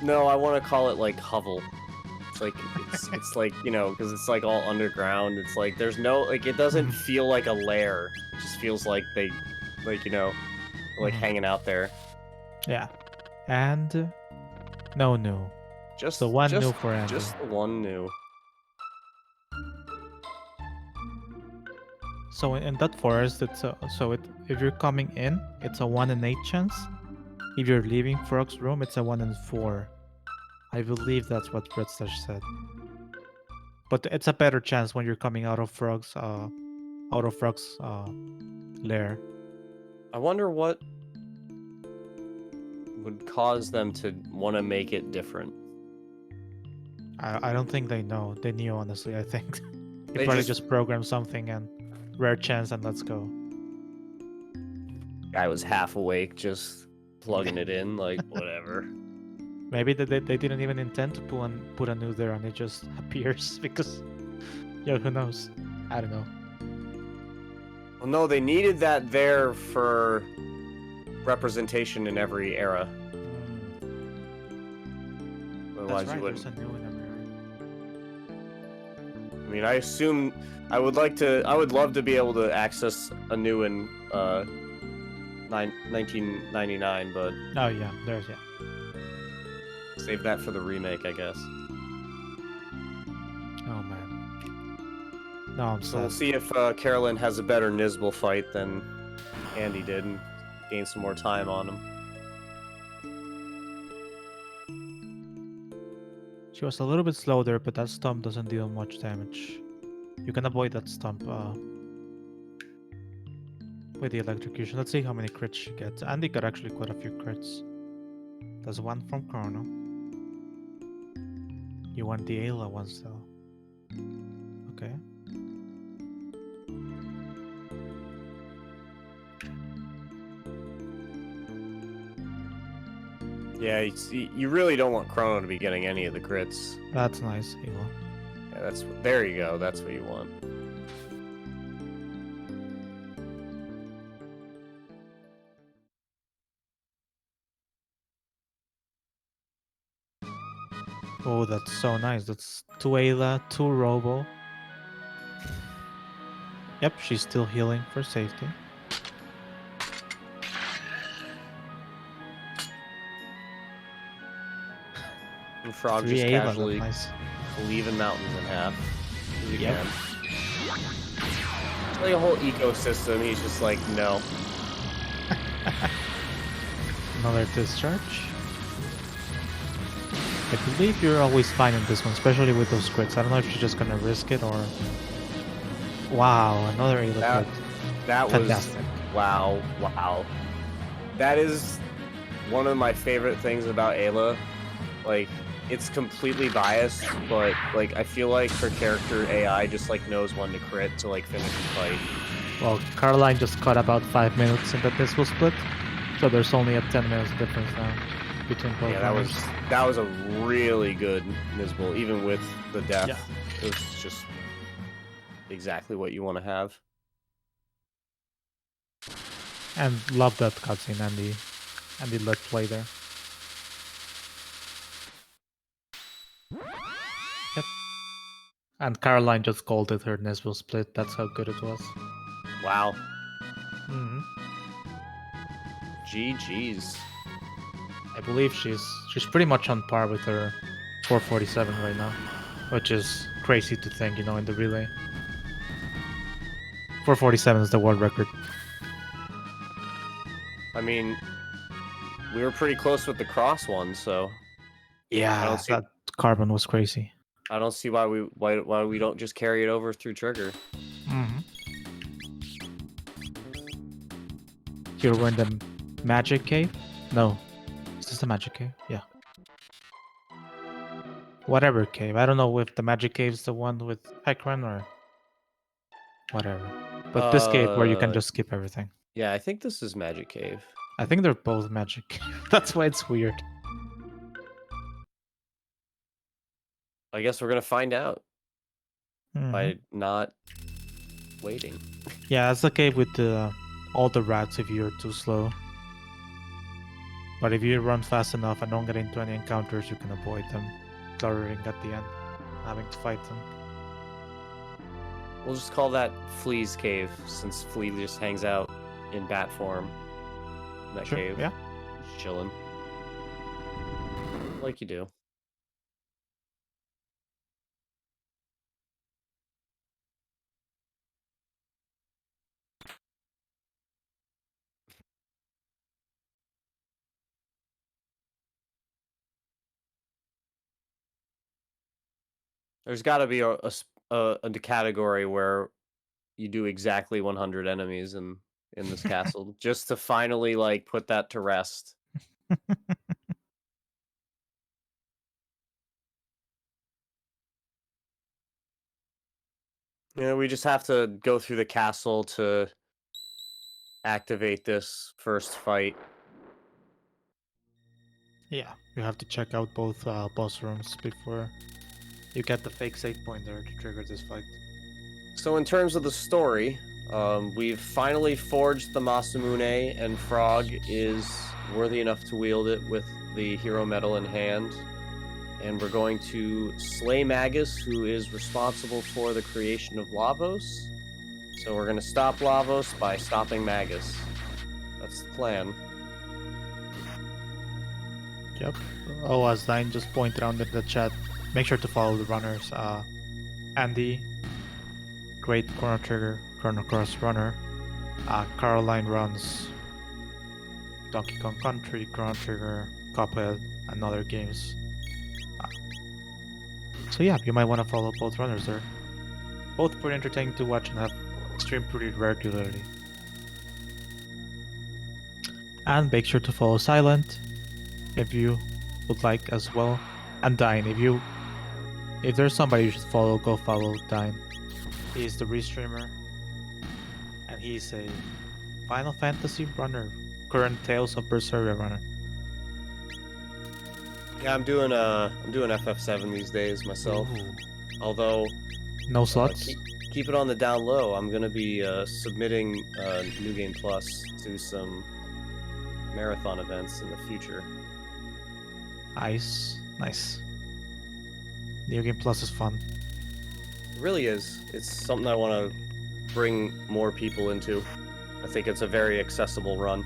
Speaker 5: No, I want to call it like hovel. It's like it's like, you know, because it's like all underground. It's like there's no, like, it doesn't feel like a lair. It just feels like they, like, you know, like hanging out there.
Speaker 4: Yeah, and no new.
Speaker 5: Just
Speaker 4: the one new for Andy.
Speaker 5: Just the one new.
Speaker 4: So in that forest, it's if you're coming in, it's a 1 in 8 chance. If you're leaving Frog's room, it's a 1 in 4. I believe that's what Redstash said. But it's a better chance when you're coming out of Frog's lair.
Speaker 5: I wonder what would cause them to want to make it different.
Speaker 4: I don't think they know. They knew, honestly. I think they
Speaker 5: They
Speaker 4: probably
Speaker 5: just-
Speaker 4: just programmed something and rare chance and let's go.
Speaker 5: Guy was half awake, just plugging it in, like, whatever.
Speaker 4: Maybe they didn't even intend to put a new there and it just appears because, yeah, who knows? I don't know.
Speaker 5: Well, no, they needed that there for representation in every era. Otherwise,
Speaker 4: That's right.
Speaker 5: you wouldn't.
Speaker 4: There's a new in every area.
Speaker 5: I mean, I assume I would love to be able to access a new in 1999, but
Speaker 4: Oh yeah, there's
Speaker 5: save that for the remake, I guess.
Speaker 4: Oh man. No, I'm
Speaker 5: So we'll
Speaker 4: sad.
Speaker 5: see if Carolyn has a better Nizbal fight than Andy did and gain some more time on him.
Speaker 4: She was a little bit slow there, but that stomp doesn't deal much damage. You can avoid that stomp with the electrocution. Let's see how many crits she gets. Andy got actually quite a few crits. There's one from Chrono. You want the Ayla ones though. Okay.
Speaker 5: Yeah, you really don't want Chrono to be getting any of the crits.
Speaker 4: That's nice, Ayla.
Speaker 5: Yeah, there you go. That's what you want.
Speaker 4: Oh, that's so nice. That's 2 Ayla, 2 Robo. Yep, she's still healing for safety.
Speaker 5: And Frog
Speaker 4: 3
Speaker 5: just
Speaker 4: Ayla, that's
Speaker 5: casually
Speaker 4: nice.
Speaker 5: leaving mountains in half. You
Speaker 4: Yep.
Speaker 5: can. It's like a whole ecosystem. He's just like, no.
Speaker 4: Another discharge. I believe you're always fine in this one, especially with those crits. I don't know if you're just gonna risk it or... Wow, another Ayla
Speaker 5: That,
Speaker 4: crit.
Speaker 5: that was
Speaker 4: Fantastic.
Speaker 5: wow. That is one of my favorite things about Ayla. Like, it's completely biased, but like I feel like her character AI just like knows when to crit to like finish the fight.
Speaker 4: Well, Caroline just caught about 5 minutes in the pistol split, so there's only a 10 minutes difference now between both.
Speaker 5: Yeah,
Speaker 4: runners.
Speaker 5: that was a really good Nizbal, even with the death.
Speaker 4: Yeah.
Speaker 5: It was just exactly what you want to have.
Speaker 4: And love that cutscene and the let play there. Yep. And Caroline just called it her Nesville split. That's how good it was.
Speaker 5: Wow.
Speaker 4: hmm
Speaker 5: GG's.
Speaker 4: I believe she's pretty much on par with her 447 right now, which is crazy to think, you know, in the relay. 447 is the world record.
Speaker 5: I mean, we were pretty close with the cross one, so
Speaker 4: Yeah,
Speaker 5: I don't see
Speaker 4: that carbon was crazy.
Speaker 5: I don't see why we don't just carry it over through trigger.
Speaker 4: Mm-hmm. Here we're in the magic cave? No. Is this the magic cave? Yeah. Whatever cave. I don't know if the magic cave is the one with Hekran or whatever. But this cave where you can just skip everything.
Speaker 5: Yeah, I think this is Magic Cave.
Speaker 4: I think they're both magic cave. That's why it's weird.
Speaker 5: I guess we're gonna find out
Speaker 4: Mhm.
Speaker 5: by not waiting.
Speaker 4: Yeah, that's the cave with all the rats if you're too slow. But if you run fast enough and don't get into any encounters, you can avoid them cluttering at the end, having to fight them.
Speaker 5: We'll just call that Flea's Cave, since Flea just hangs out in bat form in that cave.
Speaker 4: Yeah.
Speaker 5: Just chilling. Like you do. There's got to be a category where you do exactly 100 enemies in this castle, just to finally like put that to rest. Yeah, we just have to go through the castle to activate this first fight.
Speaker 4: Yeah, you have to check out both boss rooms before you get the fake save point there to trigger this fight.
Speaker 5: So in terms of the story, we've finally forged the Masa Mune, and Frog is worthy enough to wield it with the hero medal in hand. And we're going to slay Magus, who is responsible for the creation of Lavos. So we're going to stop Lavos by stopping Magus. That's the plan.
Speaker 4: Yep. Oh, as Dine just pointed out in the chat, make sure to follow the runners. Andy, great Chrono Trigger, Chrono Cross runner. Caroline runs Donkey Kong Country, Chrono Trigger, Cuphead, and other games. So yeah, you might want to follow both runners there. Both pretty entertaining to watch and have stream pretty regularly. And make sure to follow Silent if you would like as well. And Dine, if there's somebody you should follow, go follow Dine. He's the restreamer, and he's a Final Fantasy runner, current Tales of Berseria runner.
Speaker 5: Yeah, I'm doing FF7 these days myself.
Speaker 4: Ooh.
Speaker 5: Although
Speaker 4: No slots.
Speaker 5: keep it on the down low. I'm gonna be submitting New Game Plus to some marathon events in the future.
Speaker 4: Nice. New Game Plus is fun.
Speaker 5: It really is. It's something I want to bring more people into. I think it's a very accessible run.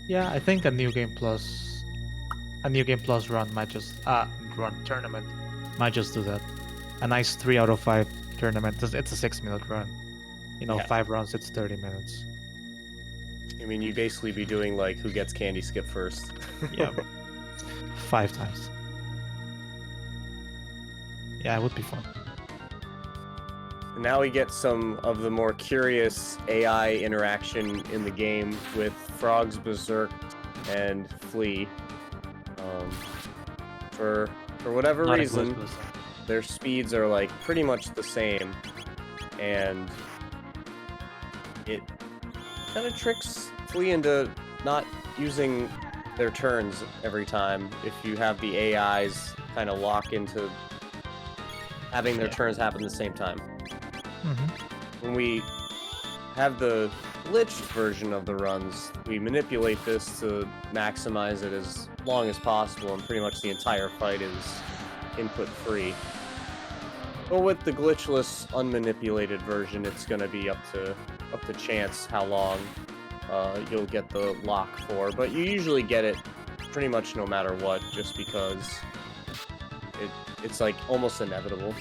Speaker 4: Yeah, I think a New Game Plus run might just run tournament, might just do that. A nice 3 out of 5 tournament. It's a 6-minute run. You know,
Speaker 5: Yeah.
Speaker 4: 5 rounds, it's 30 minutes.
Speaker 5: I mean, you basically be doing like who gets candy skip first.
Speaker 4: Yep. 5 times. Yeah, it would be fun.
Speaker 5: Now we get some of the more curious AI interaction in the game with Frogs, Berserk, and Flea. For whatever
Speaker 4: Not a
Speaker 5: reason,
Speaker 4: Glitchless.
Speaker 5: their speeds are like pretty much the same, and it kind of tricks Flea into not using their turns every time if you have the AIs kind of lock into having their turns happen at the same time. When we have the glitched version of the runs, we manipulate this to maximize it as long as possible, and pretty much the entire fight is input free. But with the glitchless, unmanipulated version, it's going to be up to chance how long you'll get the lock for. But you usually get it pretty much no matter what, just because it's like almost inevitable.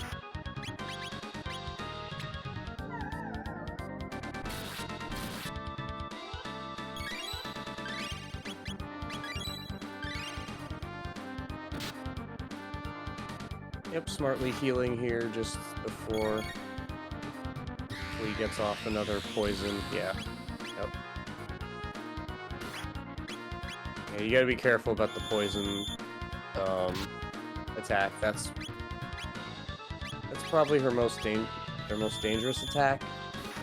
Speaker 5: Yep, smartly healing here just before he gets off another poison. Yeah. Yep. Yeah, you gotta be careful about the poison attack. That's probably their most dangerous attack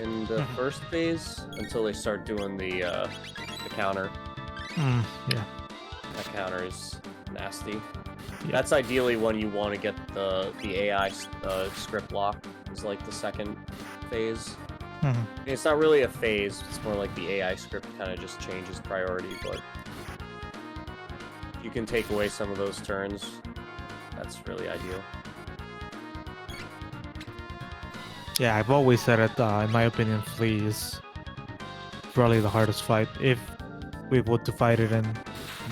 Speaker 5: in the first phase until they start doing the counter.
Speaker 4: Yeah.
Speaker 5: That counter is nasty.
Speaker 4: Yeah.
Speaker 5: That's ideally when you want to get the AI script lock. Is like the second phase. It's not really a phase. It's more like the AI script kind of just changes priority. But if you can take away some of those turns, that's really ideal.
Speaker 4: Yeah, I've always said it. In my opinion, Flea is probably the hardest fight. If we were to fight it in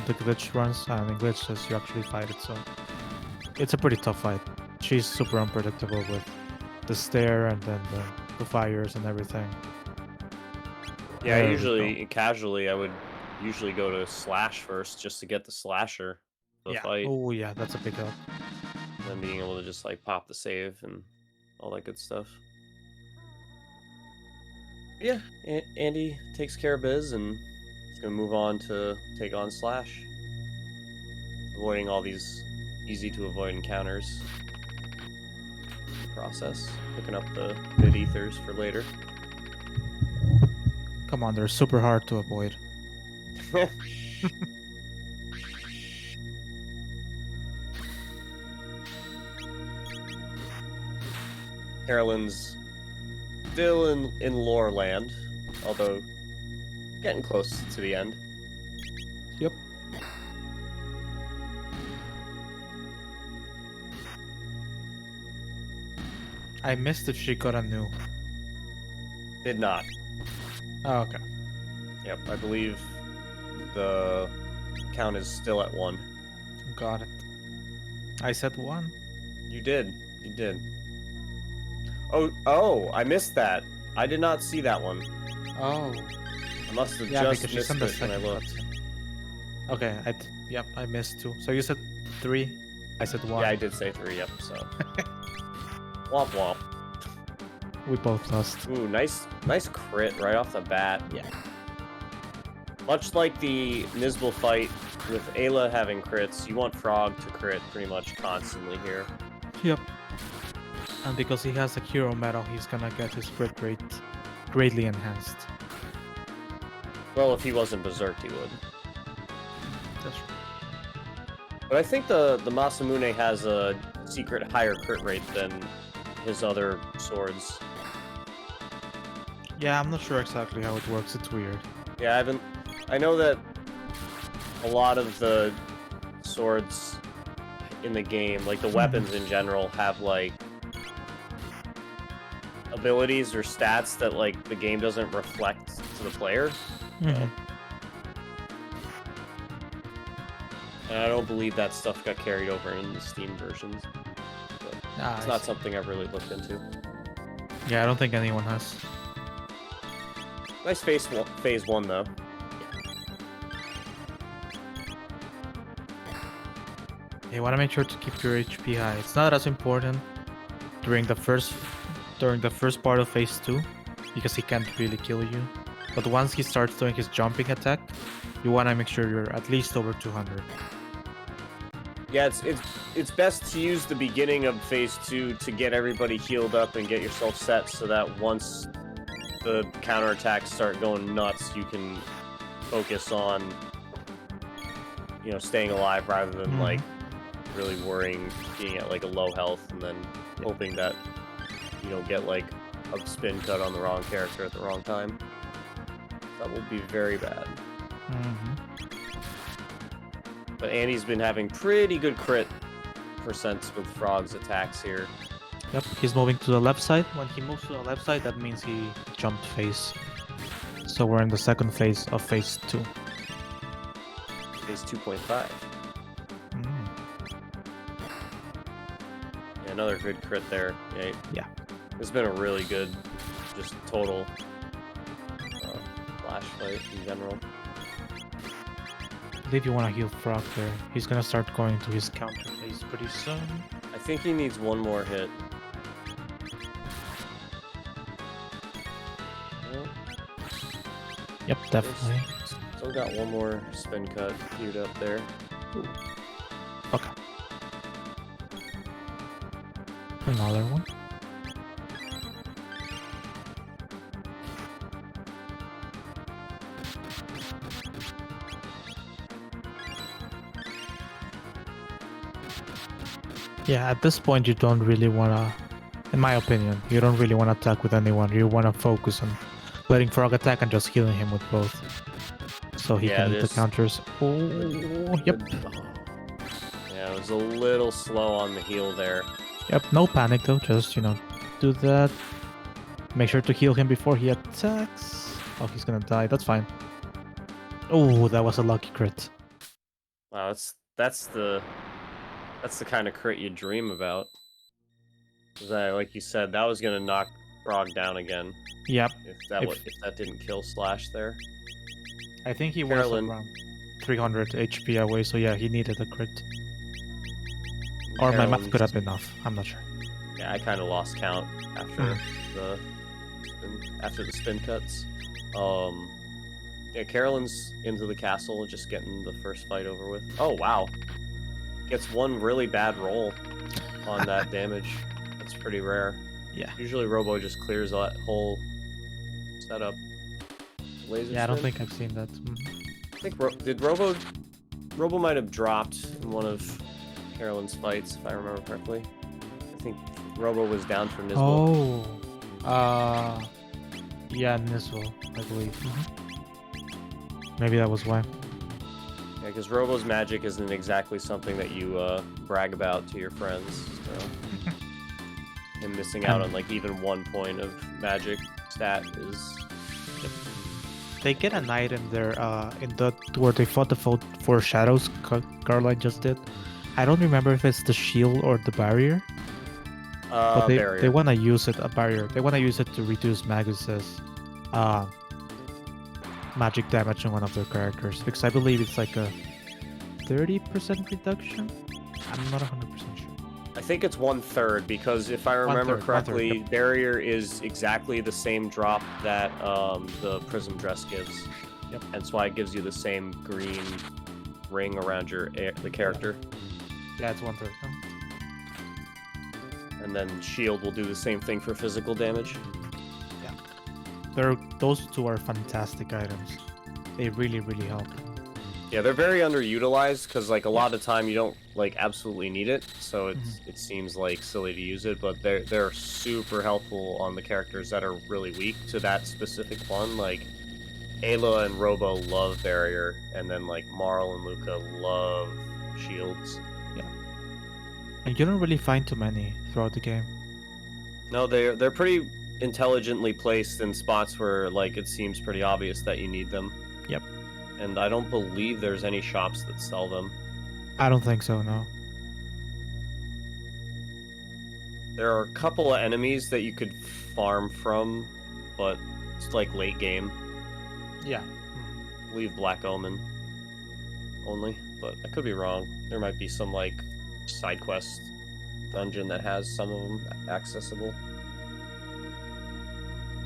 Speaker 4: the glitch runs, and in Glitchless you actually fight it, so it's a pretty tough fight. She's super unpredictable with the stare and then the fires and everything.
Speaker 5: Yeah,
Speaker 4: There we
Speaker 5: usually casually I would usually go to slash first just to get the slasher for the
Speaker 4: Yeah.
Speaker 5: fight,
Speaker 4: Oh yeah, that's a big help.
Speaker 5: and then being able to just like pop the save and all that good stuff. Yeah, Andy takes care of biz and is gonna move on to take on Slash, avoiding all these easy to avoid encounters. Process, picking up the mid ethers for later.
Speaker 4: Come on, they're super hard to avoid.
Speaker 5: Carolyn's still in lore land, although getting close to the end.
Speaker 4: Yep. I missed if she got a new.
Speaker 5: Did not.
Speaker 4: Oh, okay.
Speaker 5: Yep, I believe the count is still at 1.
Speaker 4: Got it. I said 1.
Speaker 5: You did. You did. Oh, I missed that. I did not see that one.
Speaker 4: Oh.
Speaker 5: I must have
Speaker 4: Yeah,
Speaker 5: just
Speaker 4: because
Speaker 5: missed
Speaker 4: she's on the
Speaker 5: it when I
Speaker 4: second
Speaker 5: looked.
Speaker 4: cutscene. Okay, yep, I missed 2. So you said 3, I said 1.
Speaker 5: Yeah, I did say 3, yep, so. Womp womp.
Speaker 4: We both lost.
Speaker 5: Ooh, nice crit right off the bat.
Speaker 4: Yeah.
Speaker 5: Much like the Nizbal fight with Ayla having crits, you want Frog to crit pretty much constantly here.
Speaker 4: Yep. And because he has a hero medal, he's gonna get his crit rate greatly enhanced.
Speaker 5: Well, if he wasn't berserked, he would.
Speaker 4: That's right.
Speaker 5: But I think the Masa Mune has a secret higher crit rate than his other swords.
Speaker 4: Yeah, I'm not sure exactly how it works. It's weird.
Speaker 5: Yeah, I know that a lot of the swords in the game, like the weapons in general, have like abilities or stats that like the game doesn't reflect to the player. And And I don't believe that stuff got carried over in the Steam versions. But
Speaker 4: Ah,
Speaker 5: it's
Speaker 4: I
Speaker 5: not
Speaker 4: see.
Speaker 5: something I've really looked into.
Speaker 4: Yeah, I don't think anyone has.
Speaker 5: Nice phase one though.
Speaker 4: You want to make sure to keep your HP high. It's not as important during the first part of phase 2 because he can't really kill you. But once he starts doing his jumping attack, you want to make sure you're at least over 200.
Speaker 5: Yeah, it's best to use the beginning of phase 2 to get everybody healed up and get yourself set so that once the counterattacks start going nuts, you can focus on, you know, staying alive rather than like really worrying being at like a low health and then hoping that you don't get like a spin cut on the wrong character at the wrong time. That will be very bad. But Andy's been having pretty good crit percents with Frog's attacks here.
Speaker 4: Yep, he's moving to the left side. When he moves to the left side, that means he jumped phase. So we're in the second phase of phase 2.
Speaker 5: Phase 2.5. Yeah, another good crit there.
Speaker 4: Yeah.
Speaker 5: It's been a really good, just total flash fight in general.
Speaker 4: I believe you want to heal Frog there. He's gonna start going to his counter phase pretty soon.
Speaker 5: I think he needs one more hit. Well,
Speaker 4: Yep, definitely.
Speaker 5: still got one more spin cut queued up there.
Speaker 4: Okay. Another one. Yeah, at this point you don't really wanna, in my opinion, you don't really wanna attack with anyone. You wanna focus on letting Frog attack and just healing him with both. So he can hit the counters. Oh, yep.
Speaker 5: Yeah, it was a little slow on the heal there.
Speaker 4: Yep, no panic though, just, you know, do that. Make sure to heal him before he attacks. Oh, he's gonna die, that's fine. Oh, that was a lucky crit.
Speaker 5: Wow, that's the kind of crit you dream about. That, like you said, that was gonna knock Frog down again.
Speaker 4: Yep.
Speaker 5: If that didn't kill Slash there.
Speaker 4: I think he was
Speaker 5: Carolyn.
Speaker 4: around 300 HP away, so yeah, he needed a crit. Or my math
Speaker 5: Carolyn's-
Speaker 4: could have been off, I'm not sure.
Speaker 5: Yeah, I kind of lost count after the spin cuts. Yeah, Carolyn's into the castle, just getting the first fight over with. Oh wow, gets one really bad roll on that damage. That's pretty rare.
Speaker 4: Yeah.
Speaker 5: Usually Robo just clears that whole setup. Laser
Speaker 4: Yeah, I don't
Speaker 5: spin?
Speaker 4: think I've seen that.
Speaker 5: I think did Robo might have dropped in one of Carolyn's fights, if I remember correctly. I think Robo was down for Nisbel.
Speaker 4: Oh. Yeah, Niswell, I believe. Maybe that was why.
Speaker 5: Yeah, because Robo's magic isn't exactly something that you brag about to your friends. So. And missing out on like even 1 point of magic stat is.
Speaker 4: They get an item there in the where they fought the four shadows. Caroline just did. I don't remember if it's the shield or the barrier. But
Speaker 5: Barrier.
Speaker 4: they want to use it, a barrier. They want to use it to reduce Magus's magic damage on one of their characters. Because I believe it's like a 30% reduction. I'm not 100% sure.
Speaker 5: I think it's 1/3 because if I remember
Speaker 4: 1/3,
Speaker 5: correctly,
Speaker 4: yep.
Speaker 5: barrier is exactly the same drop that the prism dress gives.
Speaker 4: Yep.
Speaker 5: And that's why it gives you the same green ring around the character.
Speaker 4: Yeah, it's 1/3.
Speaker 5: And then shield will do the same thing for physical damage.
Speaker 4: Those two are fantastic items. They really, really help.
Speaker 5: Yeah, they're very underutilized because like a lot of the time you don't like absolutely need it, so it seems like silly to use it, but they're super helpful on the characters that are really weak to that specific one. Like Ayla and Robo love barrier, and then like Marl and Luca love shields.
Speaker 4: And you don't really find too many throughout the game.
Speaker 5: No, they're pretty intelligently placed in spots where like it seems pretty obvious that you need them.
Speaker 4: Yep.
Speaker 5: And I don't believe there's any shops that sell them.
Speaker 4: I don't think so. No.
Speaker 5: There are a couple of enemies that you could farm from, but it's like late game.
Speaker 4: Yeah.
Speaker 5: Leave Black Omen only, but I could be wrong. There might be some like side quest dungeon that has some of them accessible.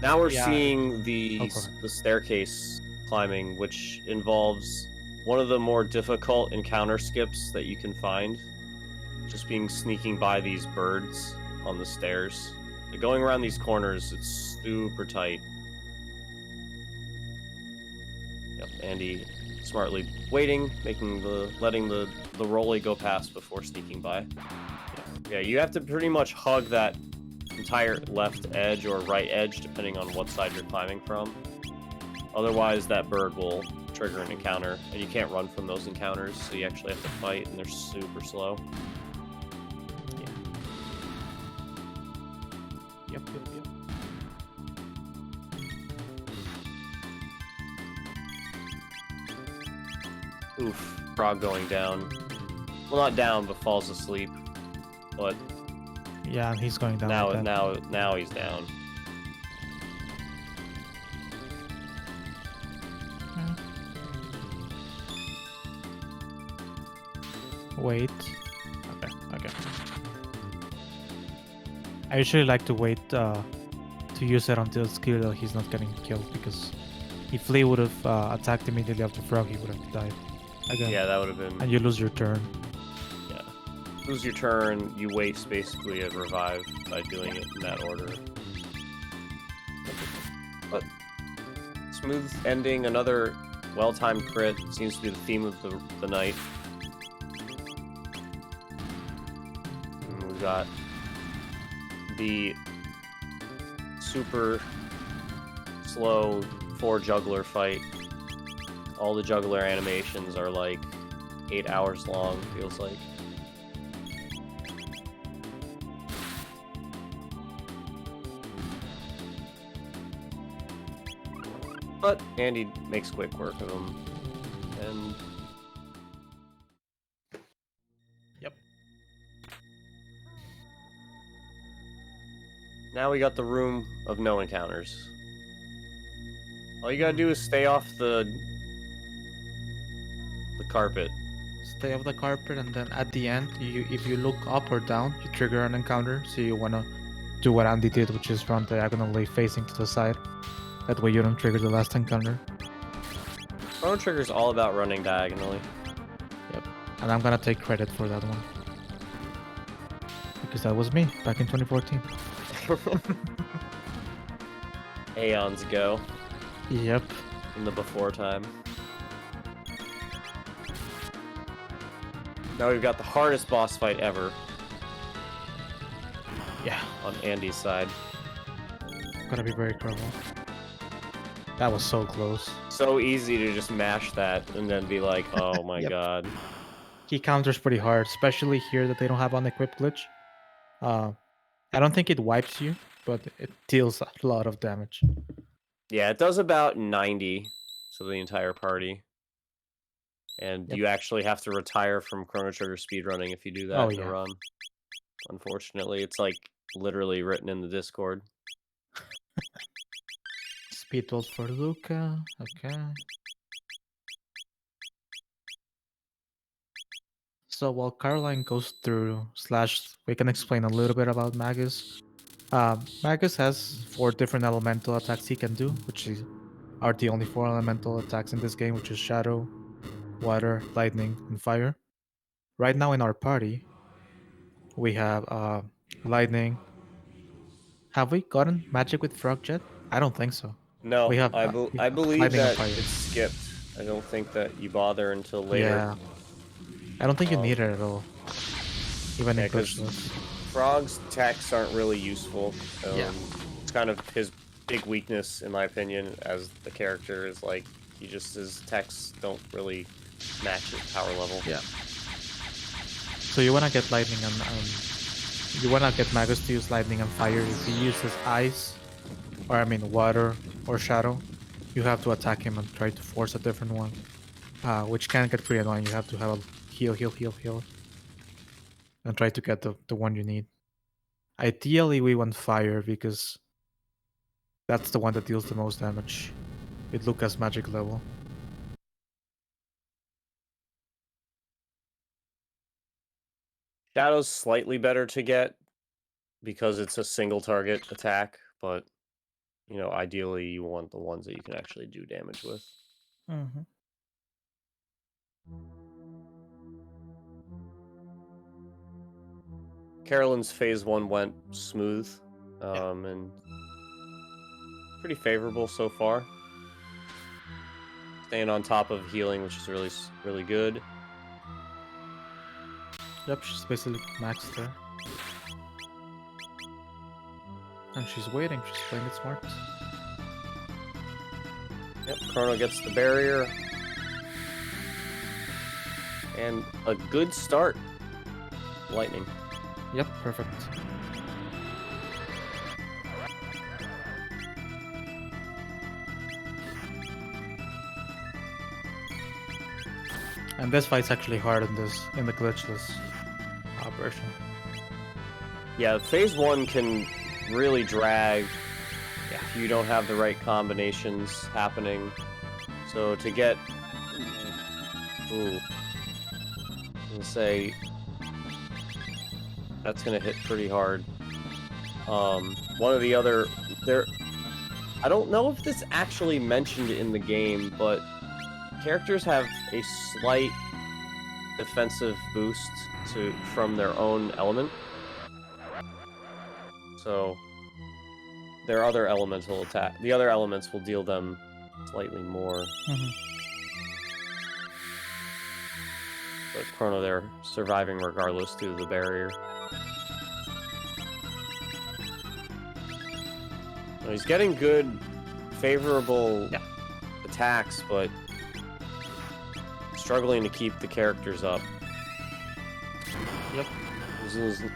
Speaker 5: Now we're
Speaker 4: Yeah.
Speaker 5: seeing the
Speaker 4: Oh, go ahead.
Speaker 5: the staircase climbing, which involves one of the more difficult encounter skips that you can find. Just being sneaking by these birds on the stairs. Like, going around these corners, it's super tight. Yep, Andy smartly waiting, letting the rolly go past before sneaking by. Yeah, you have to pretty much hug that entire left edge or right edge, depending on what side you're climbing from. Otherwise, that bird will trigger an encounter, and you can't run from those encounters, so you actually have to fight, and they're super slow.
Speaker 4: Yep.
Speaker 5: Oof, frog going down. Well, not down, but falls asleep. But
Speaker 4: Yeah, and he's going down. like that.
Speaker 5: now he's down.
Speaker 4: Wait. Okay. I usually like to wait to use it until it's clear that he's not getting killed, because if Lee would have attacked immediately after Frog, he would have died. Again.
Speaker 5: Yeah, that would have been.
Speaker 4: And you lose your turn.
Speaker 5: Yeah. Lose your turn, you waste basically a revive by doing it in that order. But smooth ending, another well-timed crit. Seems to be the theme of the night. And we got the super slow 4 juggler fight. All the juggler animations are like 8 hours long, feels like. But Andy makes quick work of him. And
Speaker 4: Yep.
Speaker 5: now we got the room of no encounters. All you gotta do is stay off the carpet.
Speaker 4: Stay off the carpet, and then at the end, if you look up or down, you trigger an encounter. So you wanna do what Andy did, which is run diagonally facing to the side. That way you don't trigger the last encounter.
Speaker 5: Chrono Trigger's all about running diagonally.
Speaker 4: Yep. And I'm gonna take credit for that one, because that was me back in 2014.
Speaker 5: Aeons ago,
Speaker 4: Yep.
Speaker 5: in the before time. Now we've got the hardest boss fight ever
Speaker 4: Yeah.
Speaker 5: on Andy's side.
Speaker 4: Gonna be very careful. That was so close.
Speaker 5: So easy to just mash that and then be like, oh my
Speaker 4: Yep.
Speaker 5: god.
Speaker 4: He counters pretty hard, especially here that they don't have unequipped glitch. I don't think it wipes you, but it deals a lot of damage.
Speaker 5: Yeah, it does about 90 to the entire party. And
Speaker 4: Yep.
Speaker 5: you actually have to retire from Chrono Trigger speedrunning if you do that
Speaker 4: Oh,
Speaker 5: in a
Speaker 4: yeah.
Speaker 5: run. Unfortunately, it's like literally written in the Discord.
Speaker 4: Speed build for Luca. Okay. So while Caroline goes through / we can explain a little bit about Magus. Magus has 4 different elemental attacks he can do, which are the only 4 elemental attacks in this game, which is Shadow, Water, Lightning, and Fire. Right now in our party, we have Lightning. Have we gotten Magic with Frog yet? I don't think so.
Speaker 5: No,
Speaker 4: We have,
Speaker 5: I
Speaker 4: we have
Speaker 5: believe
Speaker 4: Lightning and
Speaker 5: that
Speaker 4: Fire.
Speaker 5: it's skipped. I don't think that you bother until later.
Speaker 4: Yeah. I don't think you
Speaker 5: Um,
Speaker 4: need it at all. Even
Speaker 5: yeah,
Speaker 4: in
Speaker 5: 'cause
Speaker 4: Glitchless.
Speaker 5: Frog's attacks aren't really useful.
Speaker 4: Yeah.
Speaker 5: It's kind of his big weakness, in my opinion, as the character is like, his attacks don't really match his power level.
Speaker 4: Yeah. So you wanna get Lightning and you wanna get Magus to use Lightning and Fire. If he uses Ice, or I mean Water or Shadow, you have to attack him and try to force a different one, which can get pretty annoying. You have to have heal, heal, heal, heal, and try to get the one you need. Ideally, we want fire because that's the one that deals the most damage with Lucas magic level.
Speaker 5: Shadow's slightly better to get because it's a single target attack, but you know, ideally you want the ones that you can actually do damage with.
Speaker 4: Mm-hmm.
Speaker 5: Carolyn's phase 1 went smooth, and pretty favorable so far. Staying on top of healing, which is really good.
Speaker 4: Yep, she's basically maxed there. And she's waiting, she's playing it smart.
Speaker 5: Yep, Chrono gets the barrier. And a good start. Lightning.
Speaker 4: Yep, perfect. And this fight's actually hard in the glitchless version.
Speaker 5: Yeah, phase 1 can really drag if you don't have the right combinations happening. So to get... Ooh. I'm gonna say... That's gonna hit pretty hard. One of the other... I don't know if this actually mentioned in the game, but characters have a slight defensive boost from their own element. So their other elemental attack, the other elements will deal them slightly more.
Speaker 4: Mm-hmm.
Speaker 5: But Chrono there surviving regardless due to the barrier. Now, he's getting good, favorable attacks, but struggling to keep the characters up.
Speaker 4: Yep.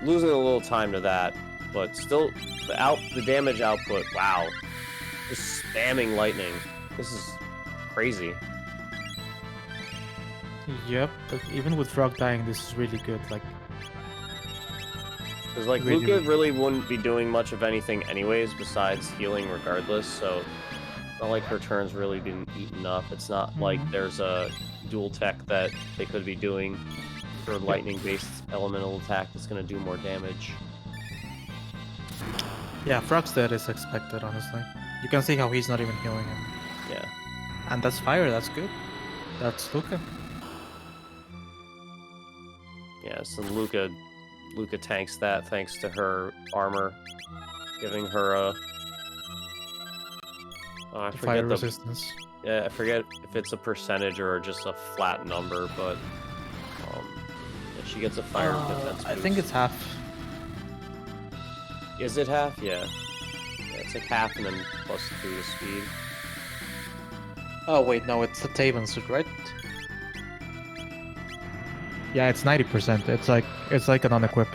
Speaker 5: Losing a little time to that, but still the damage output. Wow, just spamming lightning. This is crazy.
Speaker 4: Yep, but even with Frog dying, this is really good. Like,
Speaker 5: because like
Speaker 4: really,
Speaker 5: Luca really wouldn't be doing much of anything anyways besides healing regardless. So it's not like her turn's really been eaten up. It's not like there's a dual tech that they could be doing for lightning-based elemental attack that's going to do more damage.
Speaker 4: Yeah, Frog's dead is expected, honestly. You can see how he's not even healing him.
Speaker 5: Yeah.
Speaker 4: And that's fire, that's good. That's Luca.
Speaker 5: Yeah, so Luca tanks that thanks to her armor, giving her a... Oh, I forget
Speaker 4: Fire resistance.
Speaker 5: Yeah, I forget if it's a percentage or just a flat number, but yeah, she gets a fire defense boost.
Speaker 4: I think it's half.
Speaker 5: Is it half? Yeah. It's like half and then plus 2 to speed.
Speaker 4: Oh wait, no, it's the Taven suit, right? Yeah, it's 90%. It's like an unequip.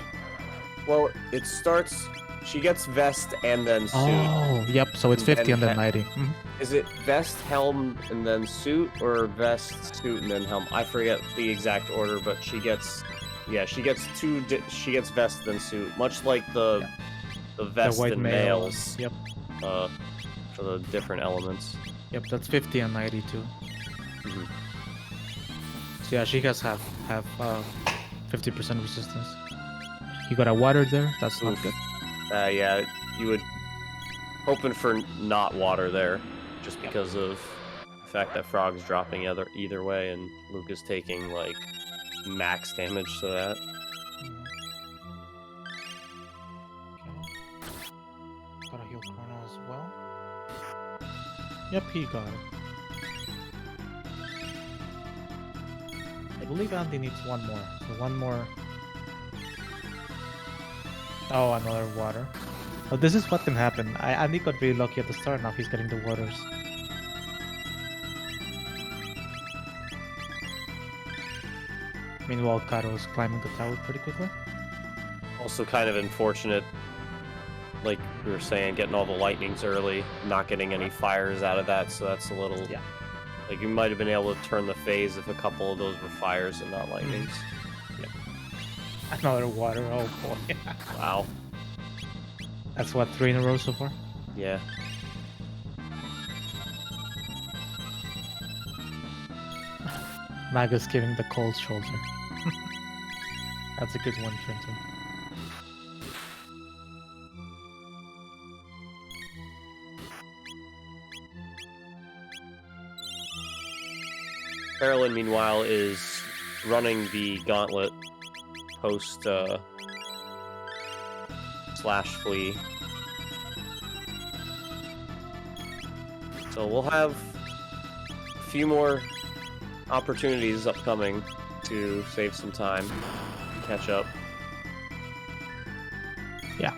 Speaker 5: Well, it starts. She gets vest and then suit.
Speaker 4: Oh, yep. So it's 50 and then 90.
Speaker 5: Is it vest, helm, and then suit, or vest, suit, and then helm? I forget the exact order, but she gets. Yeah, she gets she gets vest then suit, much like the vest
Speaker 4: the white
Speaker 5: and
Speaker 4: males.
Speaker 5: males.
Speaker 4: Yep.
Speaker 5: For the different elements.
Speaker 4: Yep, that's 50 and 90 too.
Speaker 5: Mm-hmm.
Speaker 4: So yeah, she has have 50% resistance. You got a water there. That's not good.
Speaker 5: Yeah, you would hoping for not water there, just because of the fact that Frog's dropping either way, and Luke is taking like max damage to that.
Speaker 4: Okay. Gotta heal Chrono as well. Yep, he got it. I believe Andy needs one more. So one more. Oh, another water. Oh, this is what can happen. Andy got really lucky at the start. Now he's getting the waters. Meanwhile, Karo is climbing the tower pretty quickly.
Speaker 5: Also kind of unfortunate, like we were saying, getting all the lightnings early, not getting any fires out of that, so that's a little Like, you might have been able to turn the phase if a couple of those were fires and not lightnings.
Speaker 4: Another water. Oh boy.
Speaker 5: Wow.
Speaker 4: That's what, 3 in a row so far?
Speaker 5: Yeah.
Speaker 4: Maga's giving the cold shoulder. That's a good one, Trenton.
Speaker 5: Carolyn, meanwhile, is running the gauntlet post slash flee. So we'll have a few more opportunities upcoming to save some time, catch up.
Speaker 4: Yeah.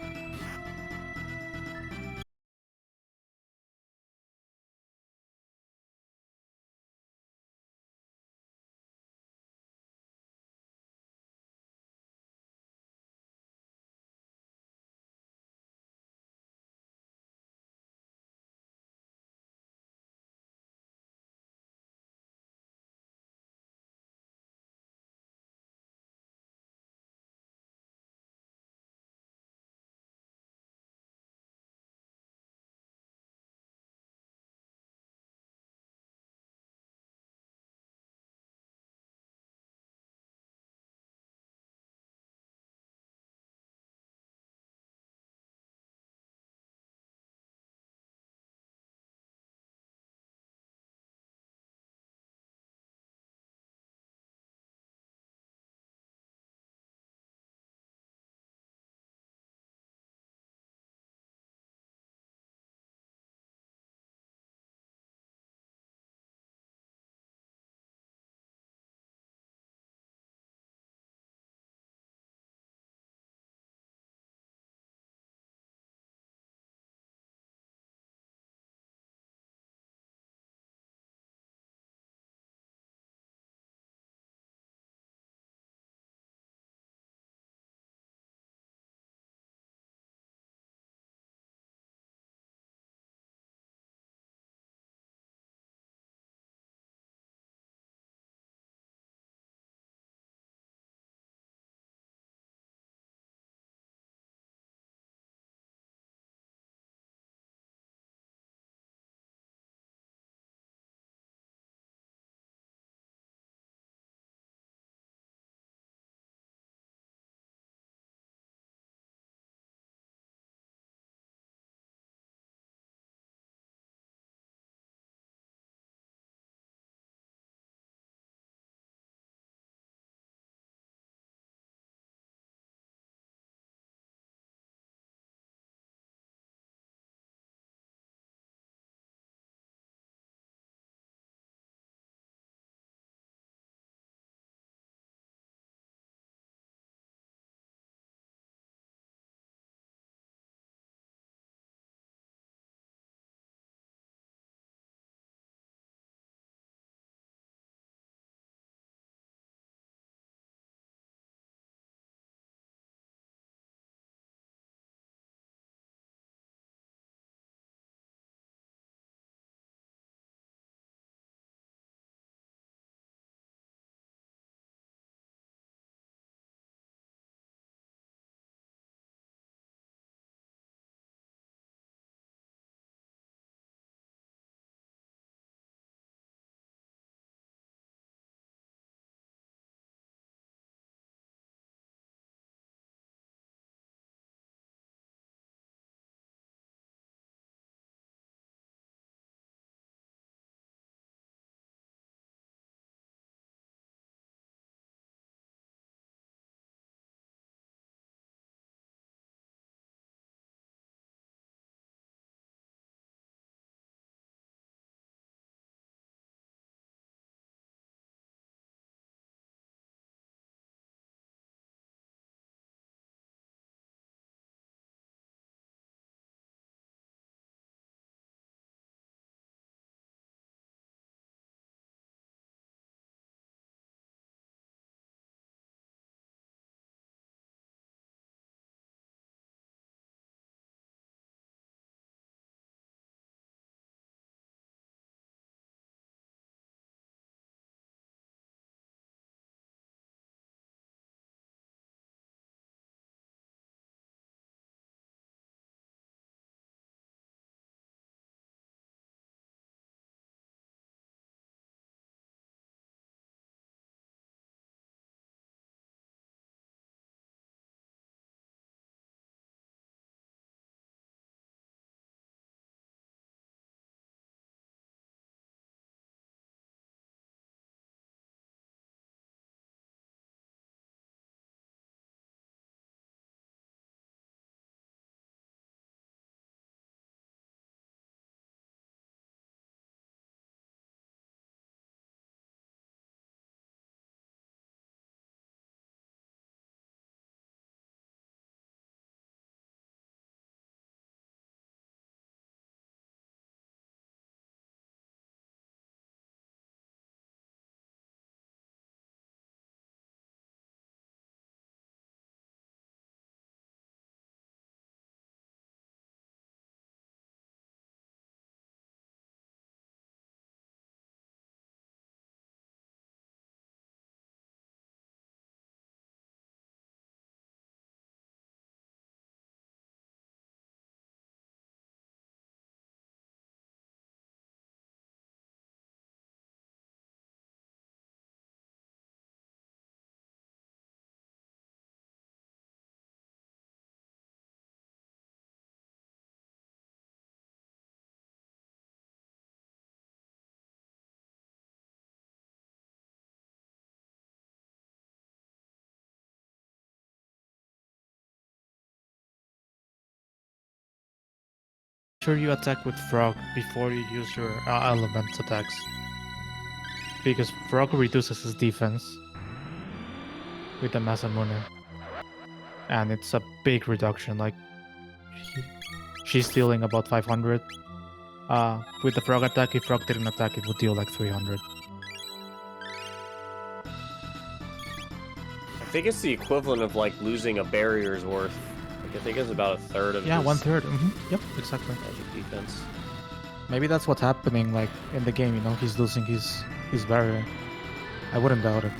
Speaker 4: sure you attack with Frog before you use your element attacks. Because Frog reduces his defense with the Masa Mune. And it's a big reduction, like she's dealing about 500. With the Frog attack, if Frog didn't attack, it would deal like 300.
Speaker 5: I think it's the equivalent of like losing a barrier's worth. Like, I think it's about a third of
Speaker 4: Yeah,
Speaker 5: his
Speaker 4: 1/3. Yep, exactly.
Speaker 5: magic defense.
Speaker 4: Maybe that's what's happening, like in the game. You know, he's losing his barrier. I wouldn't doubt it.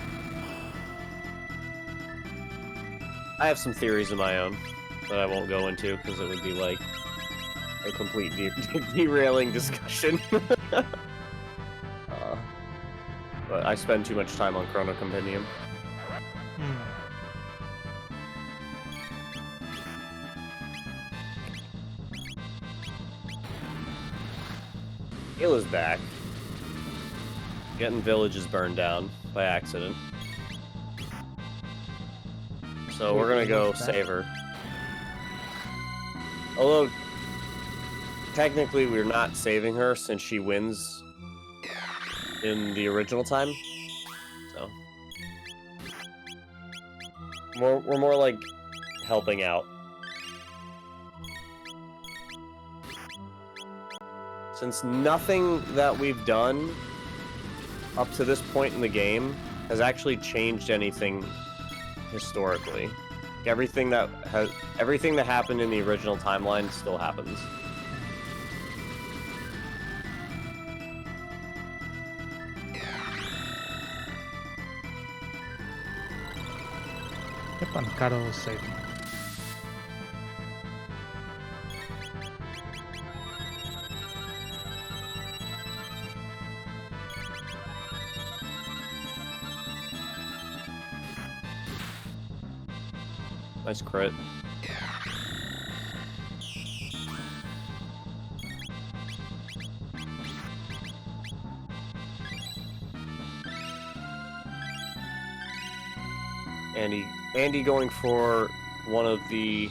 Speaker 5: I have some theories of my own that I won't go into because it would be like a complete derailing discussion. But I spend too much time on Chrono Compendium. Ayla's back. Getting villages burned down by accident. So we're gonna go save her. Although, technically we're not saving her since she wins in the original time. So we're more like helping out. Since nothing that we've done up to this point in the game has actually changed anything historically. Everything that happened in the original timeline still happens.
Speaker 4: Yep, and Karo is saving.
Speaker 5: Nice crit. Andy going for one of the,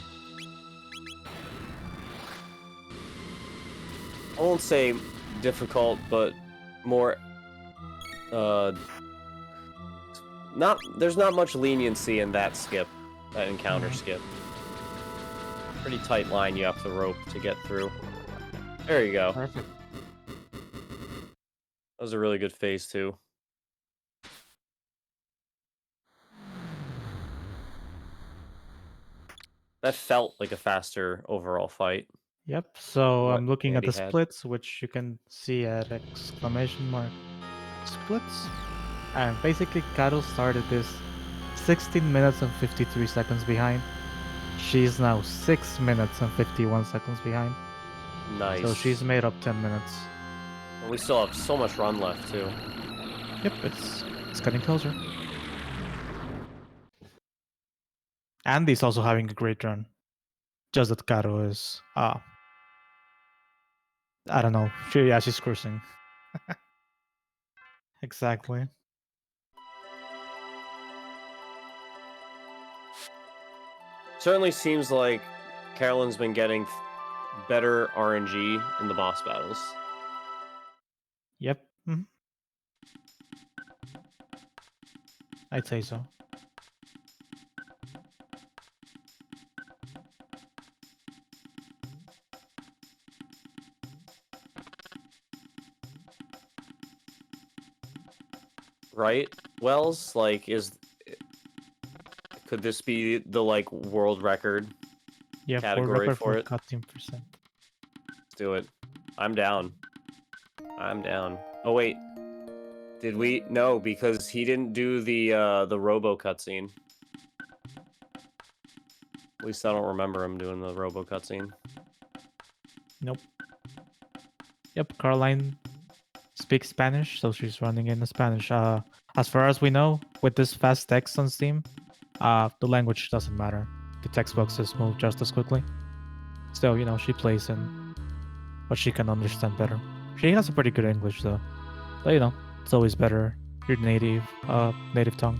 Speaker 5: I won't say difficult, but more there's not much leniency in that skip, that encounter skip. Pretty tight line you have to rope to get through. There you go.
Speaker 4: Perfect.
Speaker 5: That was a really good phase too. That felt like a faster overall fight.
Speaker 4: Yep, so
Speaker 5: What
Speaker 4: I'm looking at
Speaker 5: Andy
Speaker 4: the
Speaker 5: had.
Speaker 4: splits, which you can see at exclamation mark splits. And basically, Karo started this 16 minutes and 53 seconds behind. She's now 6 minutes and 51 seconds behind.
Speaker 5: Nice.
Speaker 4: So she's made up 10 minutes.
Speaker 5: And we still have so much run left too.
Speaker 4: Yep, it's getting closer. Andy's also having a great run. Just that Karo is I don't know. She's cruising. Exactly.
Speaker 5: Certainly seems like Carolyn's been getting better RNG in the boss battles.
Speaker 4: Yep. I'd say so.
Speaker 5: Right? Wells, like, could this be the like world record
Speaker 4: Yeah,
Speaker 5: category
Speaker 4: record
Speaker 5: for it?
Speaker 4: cut team percent.
Speaker 5: Let's do it. I'm down. I'm down. Oh wait. Did we? No, because he didn't do the Robo cutscene. At least I don't remember him doing the Robo cutscene.
Speaker 4: Nope. Yep, Caroline speaks Spanish, so she's running in Spanish. As far as we know, with this fast text on Steam, the language doesn't matter. The text boxes move just as quickly. Still, you know, she plays in what she can understand better. She has a pretty good English though. But you know, it's always better your native tongue.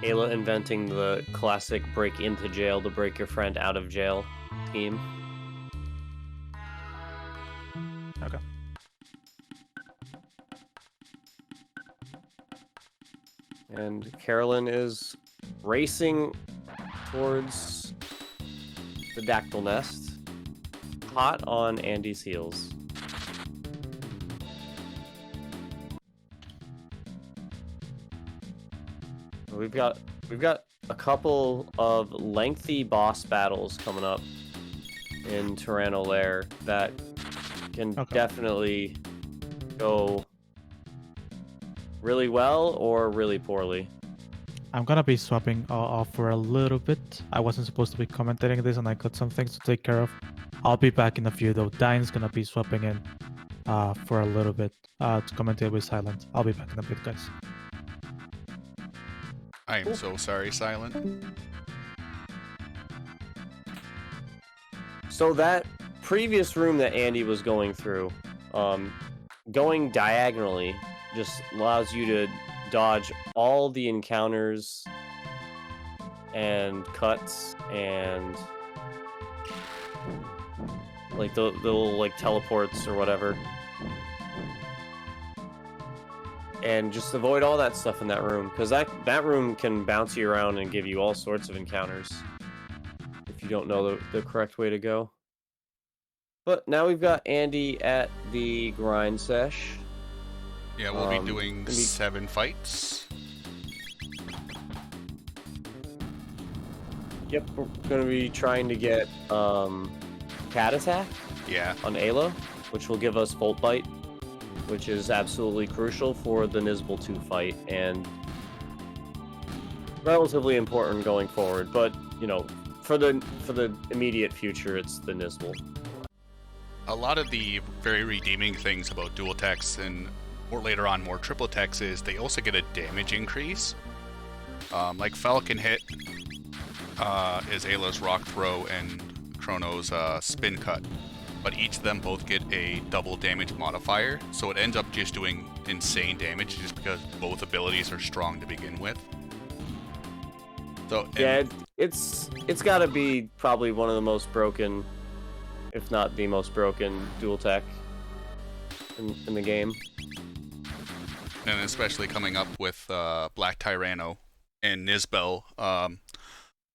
Speaker 5: Ayla inventing the classic break into jail to break your friend out of jail team.
Speaker 6: Okay.
Speaker 5: And Carolyn is racing towards the dactyl nest, hot on Andy's heels. We've got a couple of lengthy boss battles coming up in Tyranno Lair that can definitely go really well or really poorly.
Speaker 4: I'm gonna be swapping off for a little bit. I wasn't supposed to be commentating this, and I got some things to take care of. I'll be back in a few though. Dine's gonna be swapping in for a little bit to commentate with Silent. I'll be back in a bit, guys.
Speaker 7: I am so sorry, Silent.
Speaker 5: So that previous room that Andy was going through, going diagonally just allows you to dodge all the encounters and cuts and like the little like teleports or whatever. And just avoid all that stuff in that room, because that room can bounce you around and give you all sorts of encounters if you don't know the correct way to go. But now we've got Andy at the grind sesh.
Speaker 7: Yeah, we'll be doing 7 fights.
Speaker 5: Yep, we're going to be trying to get Cat Attack on Ayla, which will give us Volt Bite, which is absolutely crucial for the Nizbal 2 fight, and relatively important going forward, but, you know, for the immediate future, it's the Nizbal.
Speaker 7: A lot of the very redeeming things about dual techs and or later on more triple techs is they also get a damage increase. Like Falcon Hit is Ayla's Rock Throw and Chrono's Spin Cut. But each of them both get a double damage modifier, so it ends up just doing insane damage just because both abilities are strong to begin with. So
Speaker 5: yeah, it's got to be probably one of the most broken, if not the most broken, dual tech in the game.
Speaker 7: And especially coming up with Black Tyranno and Nizbel,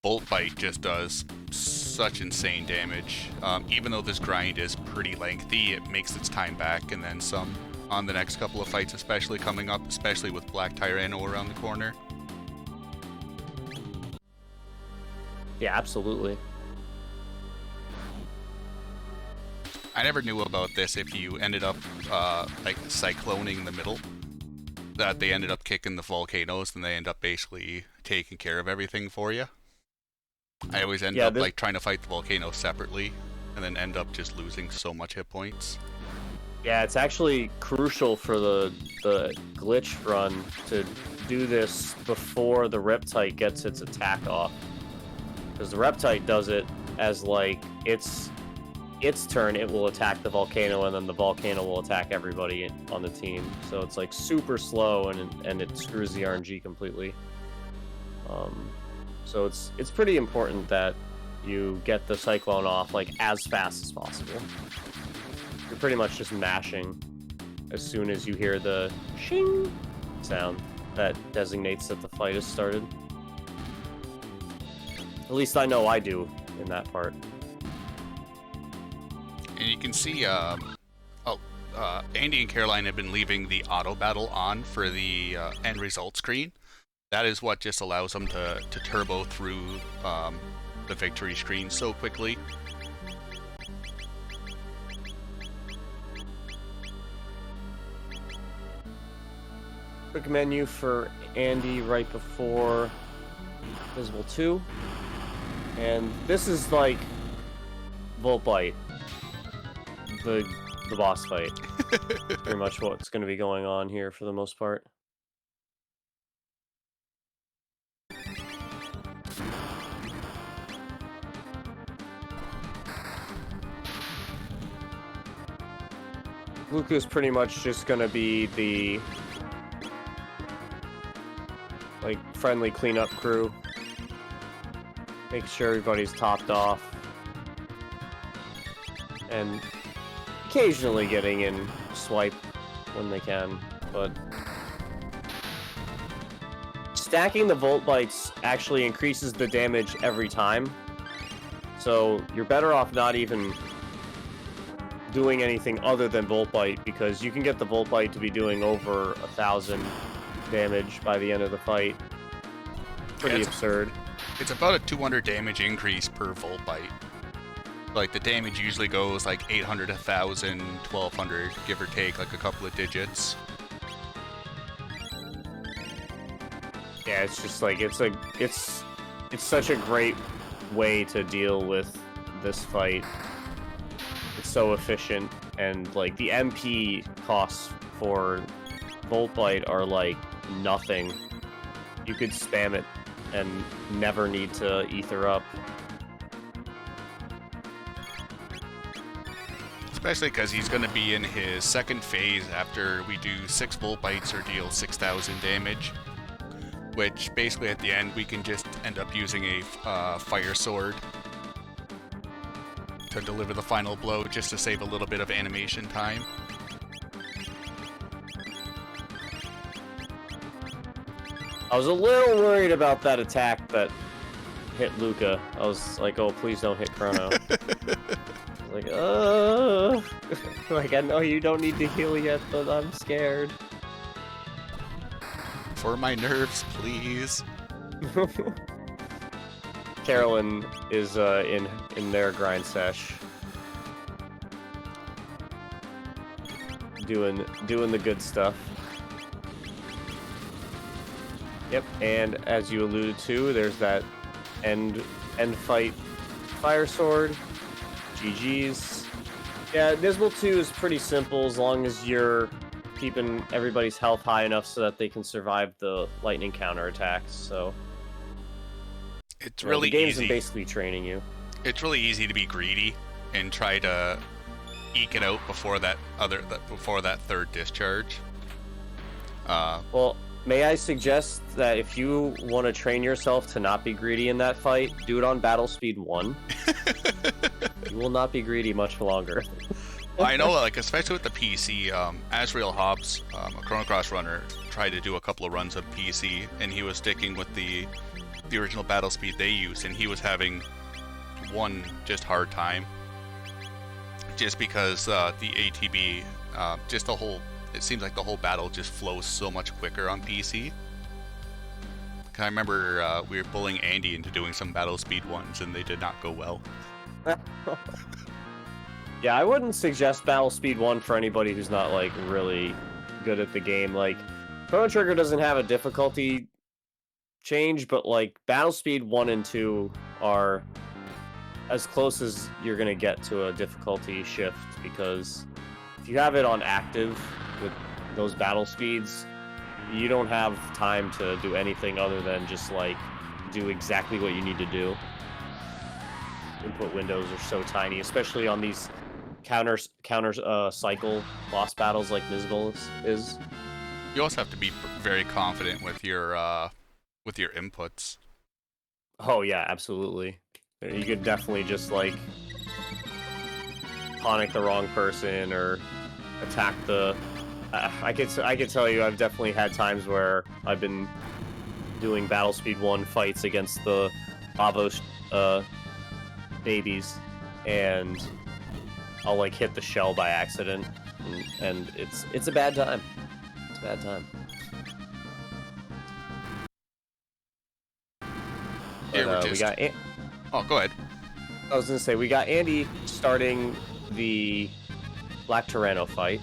Speaker 7: Bolt Bite just does such insane damage. Even though this grind is pretty lengthy, it makes its time back and then some on the next couple of fights, especially coming up, especially with Black Tyranno around the corner.
Speaker 5: Yeah, absolutely.
Speaker 7: I never knew about this if you ended up like cycloning the middle, that they ended up kicking the volcanoes and they end up basically taking care of everything for you. I always end up like trying to fight the volcano separately and then end up just losing so much hit points.
Speaker 5: Yeah, it's actually crucial for the glitch run to do this before the Riptide gets its attack off. Because the Riptide does it as like its turn, it will attack the volcano and then the volcano will attack everybody on the team. So it's like super slow and it screws the RNG completely. So it's pretty important that you get the Cyclone off like as fast as possible. You're pretty much just mashing as soon as you hear the shing sound that designates that the fight has started. At least I know I do in that part.
Speaker 7: And you can see, Andy and Caroline have been leaving the auto battle on for the end result screen. That is what just allows them to turbo through the victory screen so quickly.
Speaker 5: Quick menu for Andy right before Visible 2. And this is like Volt Bite. The boss fight. Pretty much what's going to be going on here for the most part. Luca's pretty much just going to be the like friendly cleanup crew. Make sure everybody's topped off. And occasionally getting in swipe when they can, but stacking the Volt Bites actually increases the damage every time. So you're better off not even doing anything other than Volt Bite, because you can get the Volt Bite to be doing over 1,000 damage by the end of the fight. Pretty absurd.
Speaker 7: It's about a 200 damage increase per Volt Bite. Like, the damage usually goes like 800, 1,000, 1,200, give or take, like a couple of digits.
Speaker 5: Yeah, it's just like, it's such a great way to deal with this fight. It's so efficient, and like the MP costs for Volt Bite are like nothing. You could spam it and never need to ether up.
Speaker 7: Especially because he's going to be in his second phase after we do 6 Volt Bites or deal 6,000 damage. Which basically at the end we can just end up using a Fire Sword to deliver the final blow, just to save a little bit of animation time.
Speaker 5: I was a little worried about that attack that hit Luca. I was like, oh, please don't hit Chrono. Like, like, I know you don't need to heal yet, but I'm scared.
Speaker 7: For my nerves, please.
Speaker 5: Carolyn is in their grind sesh, doing the good stuff. Yep, and as you alluded to, there's that end fight Fire Sword. GG's. Yeah, Nisbel 2 is pretty simple as long as you're keeping everybody's health high enough so that they can survive the lightning counterattacks. So
Speaker 7: it's really
Speaker 5: the game's
Speaker 7: easy.
Speaker 5: Basically training you.
Speaker 7: It's really easy to be greedy and try to eke it out before that third discharge.
Speaker 5: Well, may I suggest that if you want to train yourself to not be greedy in that fight, do it on battle speed 1. You will not be greedy much longer.
Speaker 7: I know, like, especially with the PC, Azrael Hobbs, a Chrono Cross runner, tried to do a couple of runs of PC, and he was sticking with the original battle speed they used, and he was having one just hard time. Just because the ATB, it seems like the whole battle just flows so much quicker on PC. I remember we were bullying Andy into doing some battle speed ones, and they did not go well.
Speaker 5: Yeah, I wouldn't suggest battle speed 1 for anybody who's not like really good at the game. Like, Chrono Trigger doesn't have a difficulty change, but like battle speed 1 and 2 are as close as you're gonna get to a difficulty shift, because if you have it on active with those battle speeds, you don't have time to do anything other than just like do exactly what you need to do. Input windows are so tiny, especially on these counter cycle boss battles like Nisbel is.
Speaker 7: You also have to be very confident with your inputs.
Speaker 5: Oh yeah, absolutely. You could definitely just like tonic the wrong person or attack the. I could tell you, I've definitely had times where I've been doing battle speed 1 fights against the Avos babies, and I'll like hit the shell by accident, and it's a bad time. It's a bad time. But, we got.
Speaker 7: Oh, go ahead.
Speaker 5: I was gonna say we got Andy starting the Black Tyranno fight,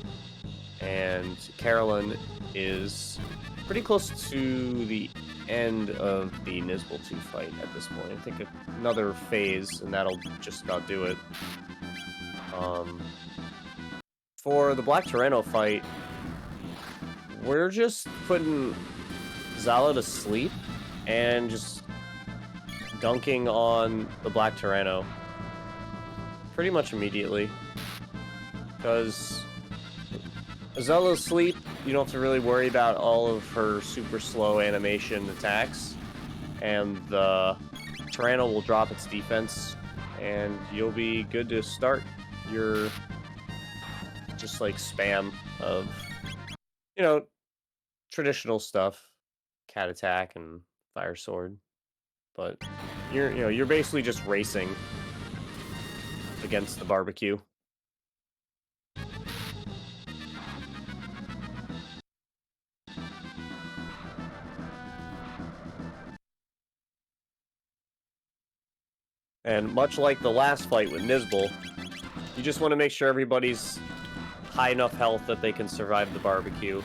Speaker 5: and Carolyn is pretty close to the end of the Nisbel 2 fight at this point. I think another phase, and that'll just about do it. For the Black Tyranno fight, we're just putting Zala to sleep and just dunking on the Black Tyranno pretty much immediately, because Azella's asleep. You don't have to really worry about all of her super slow animation attacks. And the Tyranno will drop its defense, and you'll be good to start your just like spam of, you know, traditional stuff, cat attack and fire sword. But you're basically just racing against the barbecue. And much like the last fight with Nizbal, you just want to make sure everybody's high enough health that they can survive the barbecue.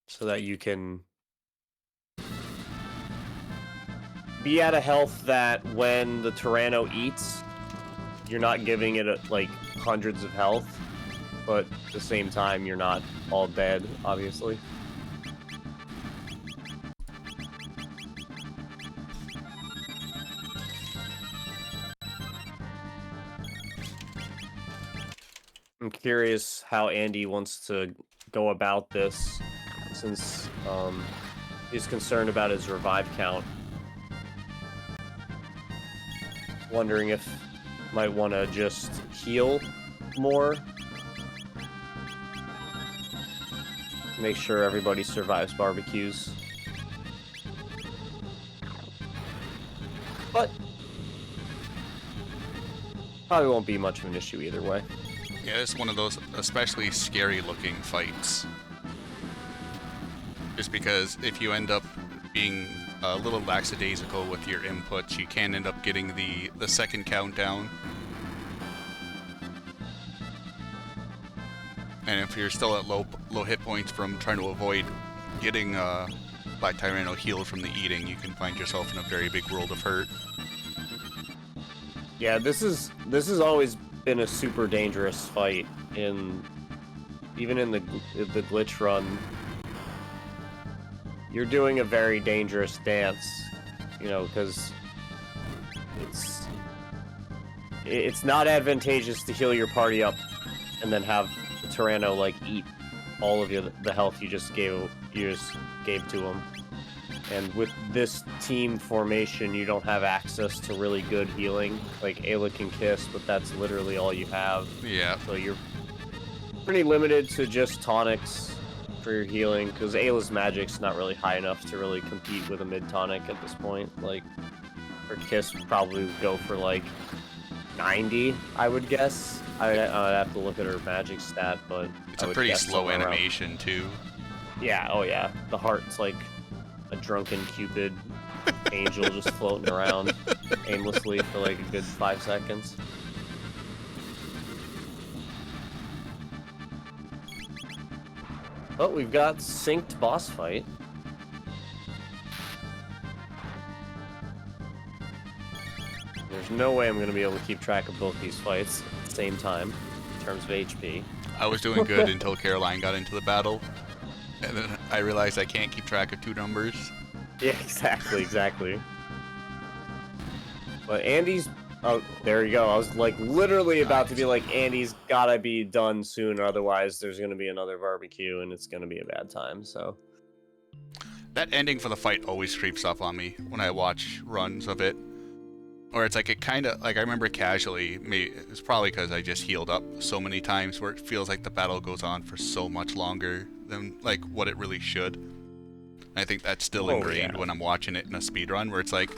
Speaker 5: So that you can be at a health that when the Tyranno eats, you're not giving it like hundreds of health, but at the same time, you're not all dead, obviously. I'm curious how Andy wants to go about this, since he's concerned about his revive count. Wondering if might want to just heal more. Make sure everybody survives barbecues. But probably won't be much of an issue either way.
Speaker 7: Yeah, it's one of those especially scary looking fights. Just because if you end up being a little lackadaisical with your inputs, you can end up getting the second countdown. And if you're still at low hit points from trying to avoid getting Black Tyranno healed from the eating, you can find yourself in a very big world of hurt.
Speaker 5: Yeah, this has always been a super dangerous fight even in the glitch run. You're doing a very dangerous dance, you know, because it's not advantageous to heal your party up and then have the Tyranno like eat all of the health you just gave to him. And with this team formation, you don't have access to really good healing. Like, Ayla can kiss, but that's literally all you have.
Speaker 7: Yeah.
Speaker 5: So you're pretty limited to just tonics for your healing, because Ayla's magic's not really high enough to really compete with a mid-tonic at this point. Like, her kiss would probably go for, like, 90, I would guess. I'd have to look at her magic stat, but
Speaker 7: it's a pretty slow animation, too.
Speaker 5: Yeah, oh yeah. The heart's like a drunken Cupid angel just floating around aimlessly for like a good 5 seconds. But we've got synced boss fight. There's no way I'm going to be able to keep track of both these fights at the same time in terms of HP.
Speaker 7: I was doing good until Caroline got into the battle, and then I realized I can't keep track of two numbers.
Speaker 5: Yeah, exactly. But Andy's... Oh, there you go. I was like literally about to be like, Andy's gotta be done soon, otherwise there's gonna be another barbecue and it's gonna be a bad time, so...
Speaker 7: That ending for the fight always creeps up on me when I watch runs of it. Or it's like, it kind of, like, I remember casually, maybe it's probably because I just healed up so many times where it feels like the battle goes on for so much longer than, like, what it really should. And I think that's still ingrained when I'm watching it in a speedrun, where it's like,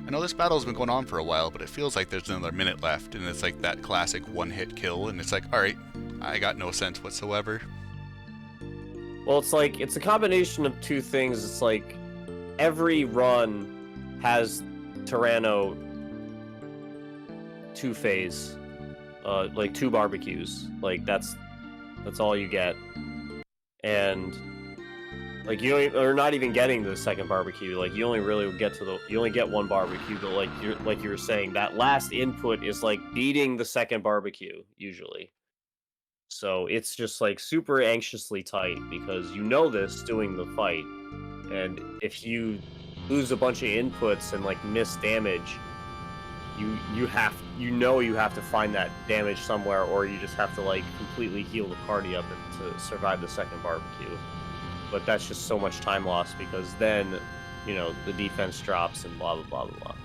Speaker 7: I know this battle's been going on for a while, but it feels like there's another minute left, and it's like that classic one-hit kill, and it's like, alright, I got no sense whatsoever.
Speaker 5: Well, it's like, it's a combination of two things. It's like, every run has Tyranno two-phase, like 2 barbecues. Like, that's all you get. And... like, you are not even getting to the second barbecue. Like, you only really get to you only get 1 barbecue, but like you were saying, that last input is like beating the second barbecue usually. So it's just like super anxiously tight, because you know this doing the fight, and if you lose a bunch of inputs and like miss damage, you have to find that damage somewhere, or you just have to like completely heal the party up and to survive the second barbecue. But that's just so much time lost because then, you know, the defense drops and blah blah blah blah blah.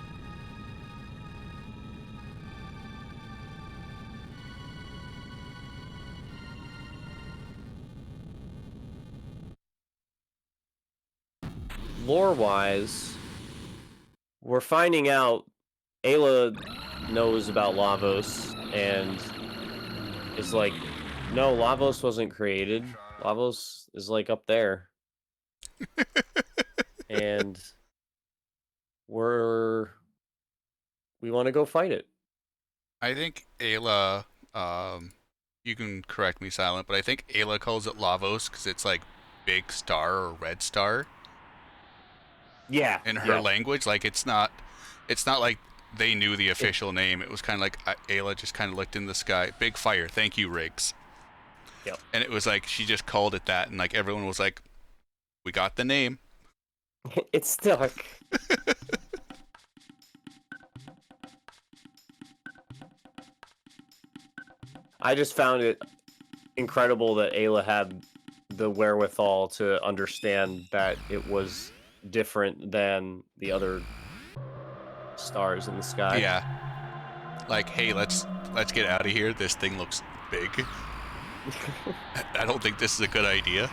Speaker 5: Lore-wise, we're finding out Ayla knows about Lavos and is like, no, Lavos wasn't created. Lavos is like up there. And we want to go fight it.
Speaker 7: I think Ayla, you can correct me, Silent, but I think Ayla calls it Lavos because it's like big star or red star.
Speaker 5: Yeah.
Speaker 7: In her language, like it's not like they knew the official name. It was kind of like Ayla just kind of looked in the sky. Big fire. Thank you, Riggs.
Speaker 5: Yep.
Speaker 7: And it was like she just called it that, and like everyone was like, "We got the name."
Speaker 5: It's stuck. I just found it incredible that Ayla had the wherewithal to understand that it was different than the other stars in the sky.
Speaker 7: Yeah. Like, hey, let's get out of here. This thing looks big. I don't think this is a good idea.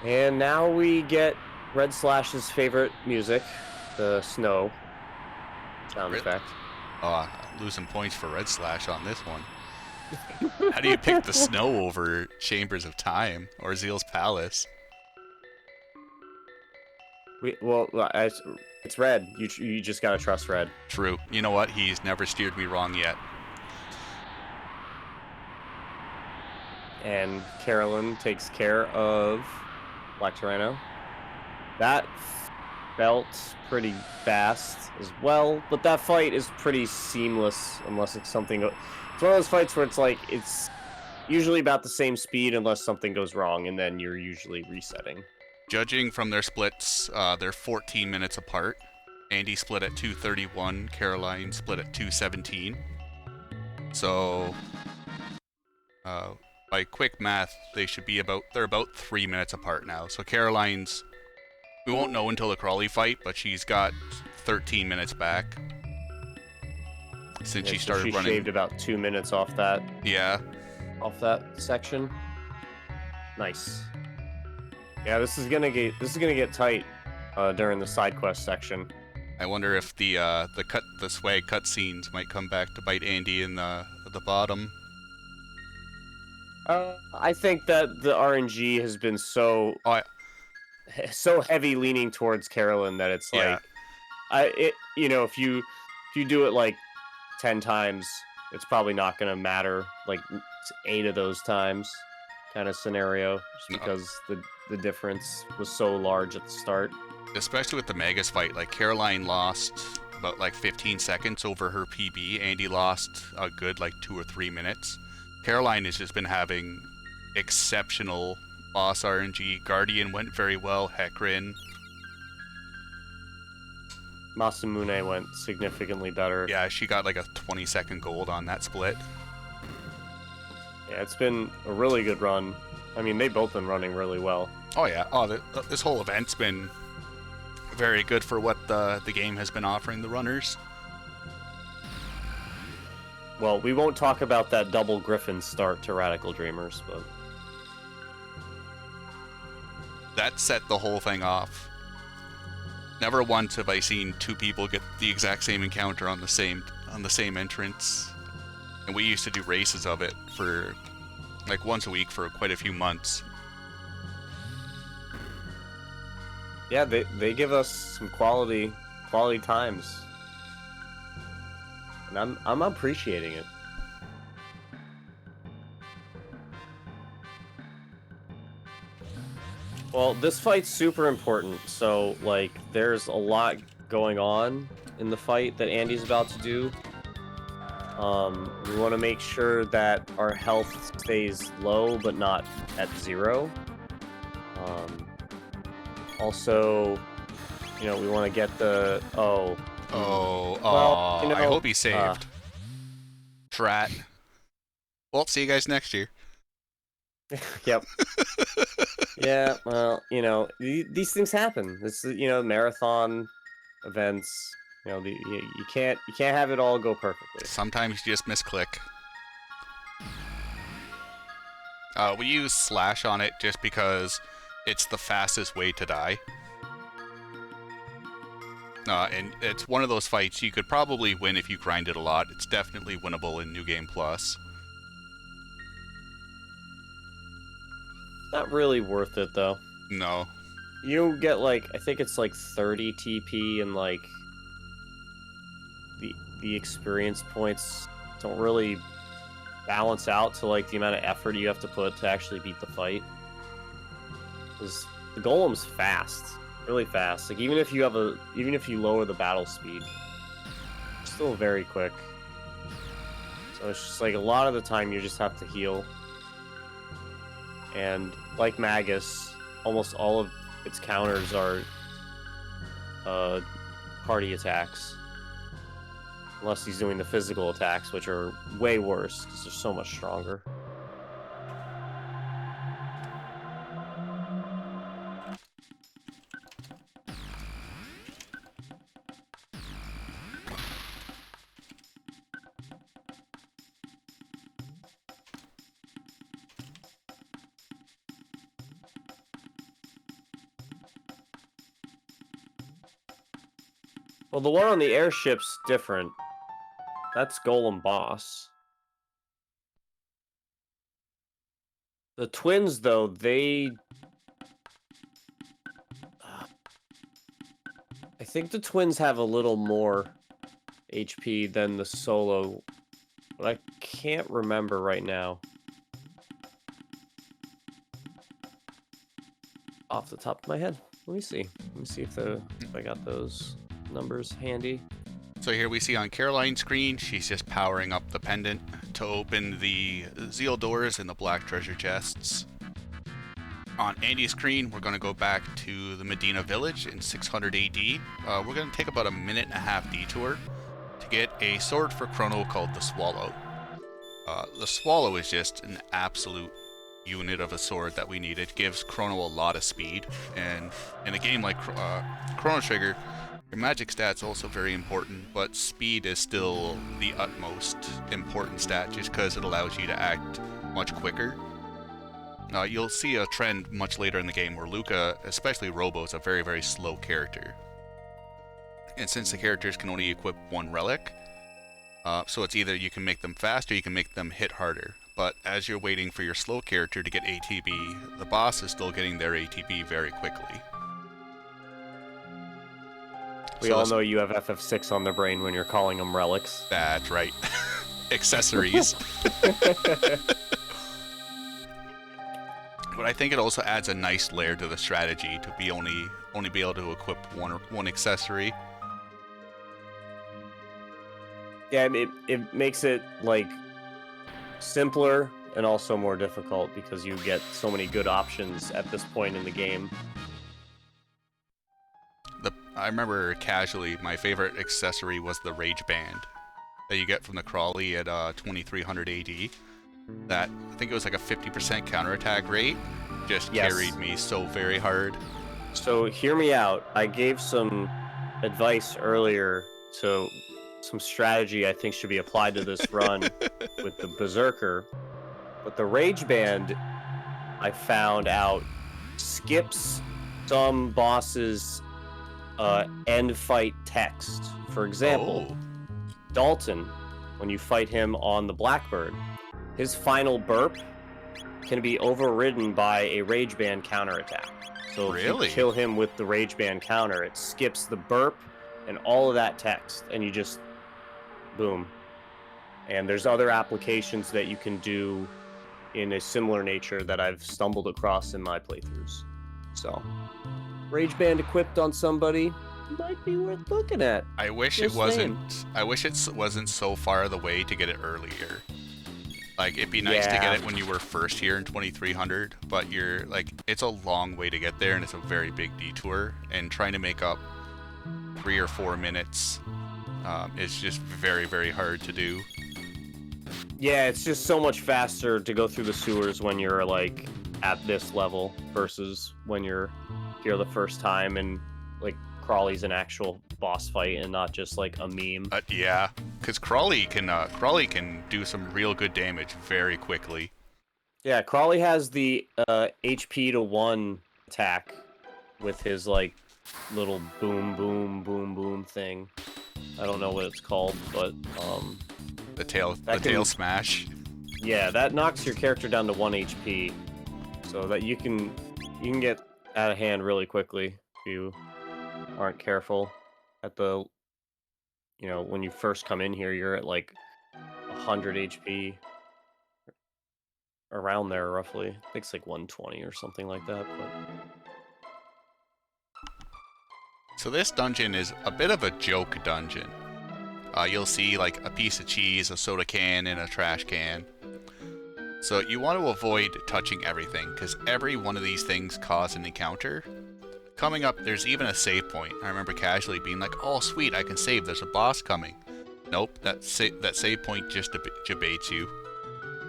Speaker 5: And now we get Red Slash's favorite music, the snow sound effect.
Speaker 7: Oh, I'm losing points for Red Slash on this one. How do you pick the snow over Chambers of Time or Zeal's Palace?
Speaker 5: It's Red. You just gotta trust Red.
Speaker 7: True. You know what? He's never steered me wrong yet.
Speaker 5: And Carolyn takes care of Black Tyranno. That felt pretty fast as well, but that fight is pretty seamless unless it's something. It's one of those fights where it's like it's usually about the same speed unless something goes wrong, and then you're usually resetting.
Speaker 7: Judging from their splits, they're 14 minutes apart. Andy split at 2:31, Caroline split at 2:17. So, by quick math, they're about 3 minutes apart now. So Caroline's, we won't know until the Crawley fight, but she's got 13 minutes back since she started running.
Speaker 5: She shaved about 2 minutes off that.
Speaker 7: Yeah.
Speaker 5: Off that section. Nice. Yeah, this is gonna get tight during the side quest section.
Speaker 7: I wonder if the swag cutscenes might come back to bite Andy in the bottom.
Speaker 5: I think that the RNG has been so heavy leaning towards Carolyn that it's like, if you do it like 10 times, it's probably not gonna matter like 8 of those times, kind of scenario, just because the difference was so large at the start.
Speaker 7: Especially with the Magus fight, like Caroline lost about like 15 seconds over her PB. Andy lost a good like 2 or 3 minutes. Caroline has just been having exceptional boss RNG. Guardian went very well. Hecarim.
Speaker 5: Masa Mune went significantly better.
Speaker 7: Yeah, she got like a 20-second gold on that split.
Speaker 5: Yeah, it's been a really good run. I mean, they've both been running really well.
Speaker 7: Oh yeah. This whole event's been very good for what the game has been offering the runners.
Speaker 5: Well, we won't talk about that double Griffin start to Radical Dreamers, but
Speaker 7: that set the whole thing off. Never once have I seen 2 people get the exact same encounter on the same entrance. And we used to do races of it for like once a week for quite a few months.
Speaker 5: Yeah, they give us some quality times. And I'm appreciating it. Well, this fight's super important, so like there's a lot going on in the fight that Andy's about to do. We want to make sure that our health stays low but not at 0. Also, You know, we want to get the
Speaker 7: Oh,
Speaker 5: Well, you
Speaker 7: I
Speaker 5: know,
Speaker 7: hope he's saved. Drat. Well, see you guys next year.
Speaker 5: Yep. Yeah. Well, you know, these things happen. This is, you know, marathon events. You know, you can't have it all go perfectly.
Speaker 7: Sometimes you just misclick. We use slash on it just because it's the fastest way to die. And it's one of those fights you could probably win if you grind it a lot. It's definitely winnable in New Game Plus.
Speaker 5: Not really worth it though.
Speaker 7: No.
Speaker 5: You get like, I think it's like 30 TP, and like the experience points don't really balance out to like the amount of effort you have to put to actually beat the fight. Because the golem's fast, really fast. Like even if you lower the battle speed, it's still very quick. So it's just like a lot of the time you just have to heal. And like Magus, almost all of its counters are party attacks. Unless he's doing the physical attacks, which are way worse because they're so much stronger. Well, the one on the airship's different. That's Golem Boss. The twins, though, they... I think the twins have a little more HP than the solo, but I can't remember right now. Off the top of my head. Let me see. Let me see if I got those numbers handy.
Speaker 7: So here we see on Caroline's screen, she's just powering up the pendant to open the Zeal doors and the black treasure chests. On Andy's screen, we're going to go back to the Medina village in 600 AD. We're going to take about a minute and a half detour to get a sword for Chrono called the Swallow. The Swallow is just an absolute unit of a sword that we need. It gives Chrono a lot of speed, and in a game like Chrono Trigger, your magic stat's also very important, but speed is still the utmost important stat just because it allows you to act much quicker. You'll see a trend much later in the game where Luca, especially Robo, is a very, very slow character. And since the characters can only equip one relic, so it's either you can make them fast or you can make them hit harder. But as you're waiting for your slow character to get ATB, the boss is still getting their ATB very quickly.
Speaker 5: We all know you have FF6 on the brain when you're calling them relics.
Speaker 7: That's right. Accessories. But I think it also adds a nice layer to the strategy to be only be able to equip one accessory.
Speaker 5: Yeah, it makes it like simpler and also more difficult because you get so many good options at this point in the game.
Speaker 7: I remember casually, my favorite accessory was the Rage Band that you get from the Crawley at 2300 AD. That, I think it was like a 50% counterattack rate, just carried me so very hard.
Speaker 5: So hear me out. I gave some advice earlier to some strategy I think should be applied to this run with the Berserker. But the Rage Band, I found out, skips some bosses' end fight text. For example, Dalton, when you fight him on the Blackbird, his final burp can be overridden by a Rage Band counterattack. So if you kill him with the Rage Band counter, it skips the burp and all of that text, and you just boom. And there's other applications that you can do in a similar nature that I've stumbled across in my playthroughs. So Rage Band equipped on somebody might be worth looking at.
Speaker 7: I wish it wasn't. I wish it wasn't so far the way to get it earlier. Like, it'd be nice to get it when you were first here in 2300, but you're like, it's a long way to get there, and it's a very big detour. And trying to make up 3 or 4 minutes. It's just very, very hard to do.
Speaker 5: Yeah, it's just so much faster to go through the sewers when you're like at this level versus when you're here the first time and like Crawley's an actual boss fight and not just like a meme.
Speaker 7: Yeah, because Crawley can do some real good damage very quickly.
Speaker 5: Yeah, Crawley has the HP to 1 attack with his like little boom boom boom boom thing. I don't know what it's called, but
Speaker 7: the tail smash.
Speaker 5: Yeah, that knocks your character down to 1 HP, so that you can get out of hand really quickly if you aren't careful. At the, when you first come in here, you're at like 100 HP, around there roughly. I think it's like 120 or something like that. But
Speaker 7: so this dungeon is a bit of a joke dungeon. You'll see like a piece of cheese, a soda can, and a trash can. So you want to avoid touching everything, because every one of these things cause an encounter. Coming up, there's even a save point. I remember casually being like, oh sweet, I can save, there's a boss coming. Nope, that save point just debates you.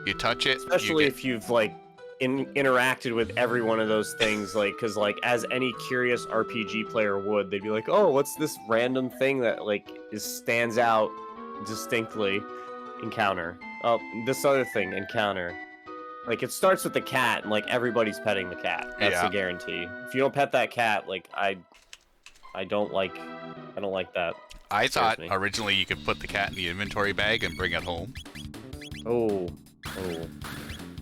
Speaker 7: You touch it,
Speaker 5: especially if you've like interacted with every one of those things, like, because like as any curious RPG player would, they'd be like, oh, what's this random thing that like stands out distinctly? Encounter. Oh, this other thing, encounter. Like, it starts with the cat, and like everybody's petting the cat. That's a guarantee. If you don't pet that cat, like I don't like that.
Speaker 7: I thought originally you could put the cat in the inventory bag and bring it home.
Speaker 5: Oh.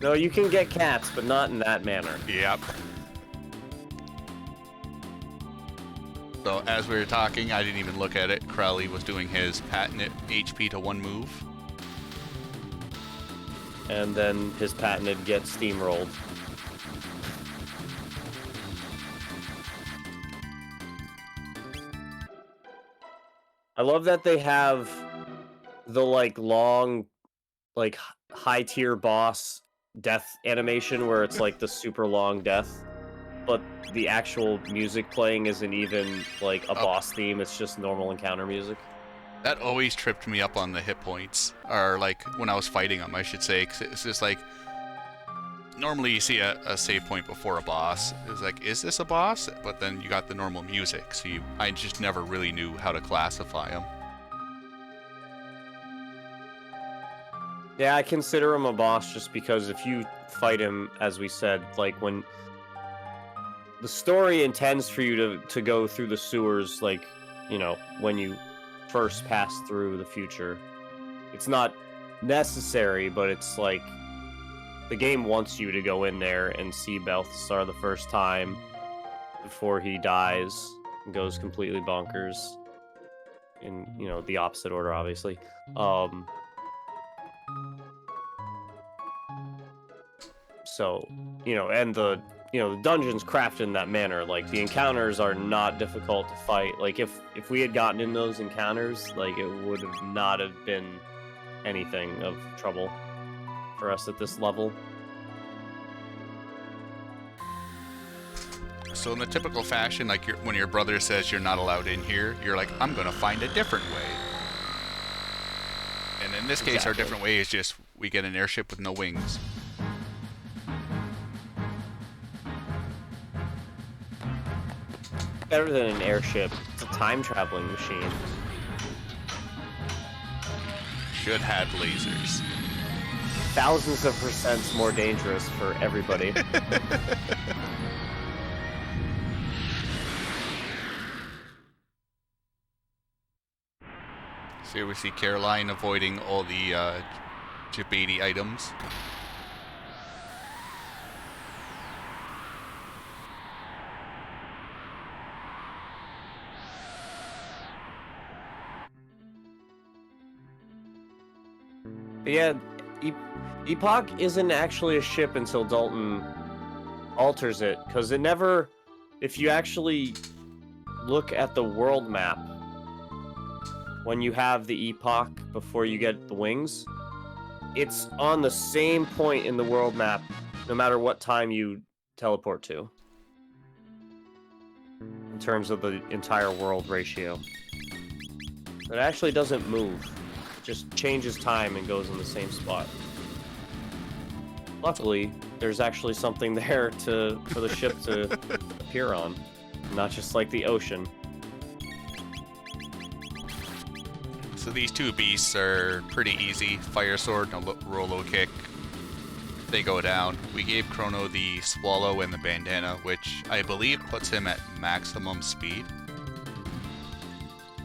Speaker 5: No, you can get cats, but not in that manner.
Speaker 7: Yep. So as we were talking, I didn't even look at it. Crowley was doing his patented HP to 1 move.
Speaker 5: And then his patented get steamrolled. I love that they have the like long, like high tier boss death animation where it's like the super long death, but the actual music playing isn't even like a boss theme, it's just normal encounter music.
Speaker 7: That always tripped me up on the hit points, or like when I was fighting them, I should say, 'cause it's just like, normally you see a save point before a boss. It's like, is this a boss? But then you got the normal music, so I just never really knew how to classify them.
Speaker 5: Yeah, I consider him a boss just because if you fight him, as we said, like when the story intends for you to go through the sewers, like, when you first pass through the future. It's not necessary, but it's like the game wants you to go in there and see Balthasar the first time before he dies and goes completely bonkers in, the opposite order, obviously. So, and the dungeon's crafted in that manner. Like, the encounters are not difficult to fight. Like, if we had gotten in those encounters, like, it would have not have been anything of trouble for us at this level.
Speaker 7: So in the typical fashion, like when your brother says you're not allowed in here, you're like, I'm gonna find a different way. And in this case, our different way is just we get an airship with no wings.
Speaker 5: Better than an airship. It's a time-traveling machine.
Speaker 7: Should have lasers.
Speaker 5: Thousands of % more dangerous for everybody.
Speaker 7: So here we see Caroline avoiding all the Jabati items.
Speaker 5: But yeah, Epoch isn't actually a ship until Dalton alters it, because it never, if you actually look at the world map, when you have the Epoch before you get the wings, it's on the same point in the world map, no matter what time you teleport to. in terms of the entire world ratio. It actually doesn't move. It just changes time and goes in the same spot. Luckily, there's actually something there for the ship to appear on, not just like the ocean.
Speaker 7: So these two beasts are pretty easy. Fire Sword and a Rolo Kick. They go down. We gave Chrono the Swallow and the Bandana, which I believe puts him at maximum speed.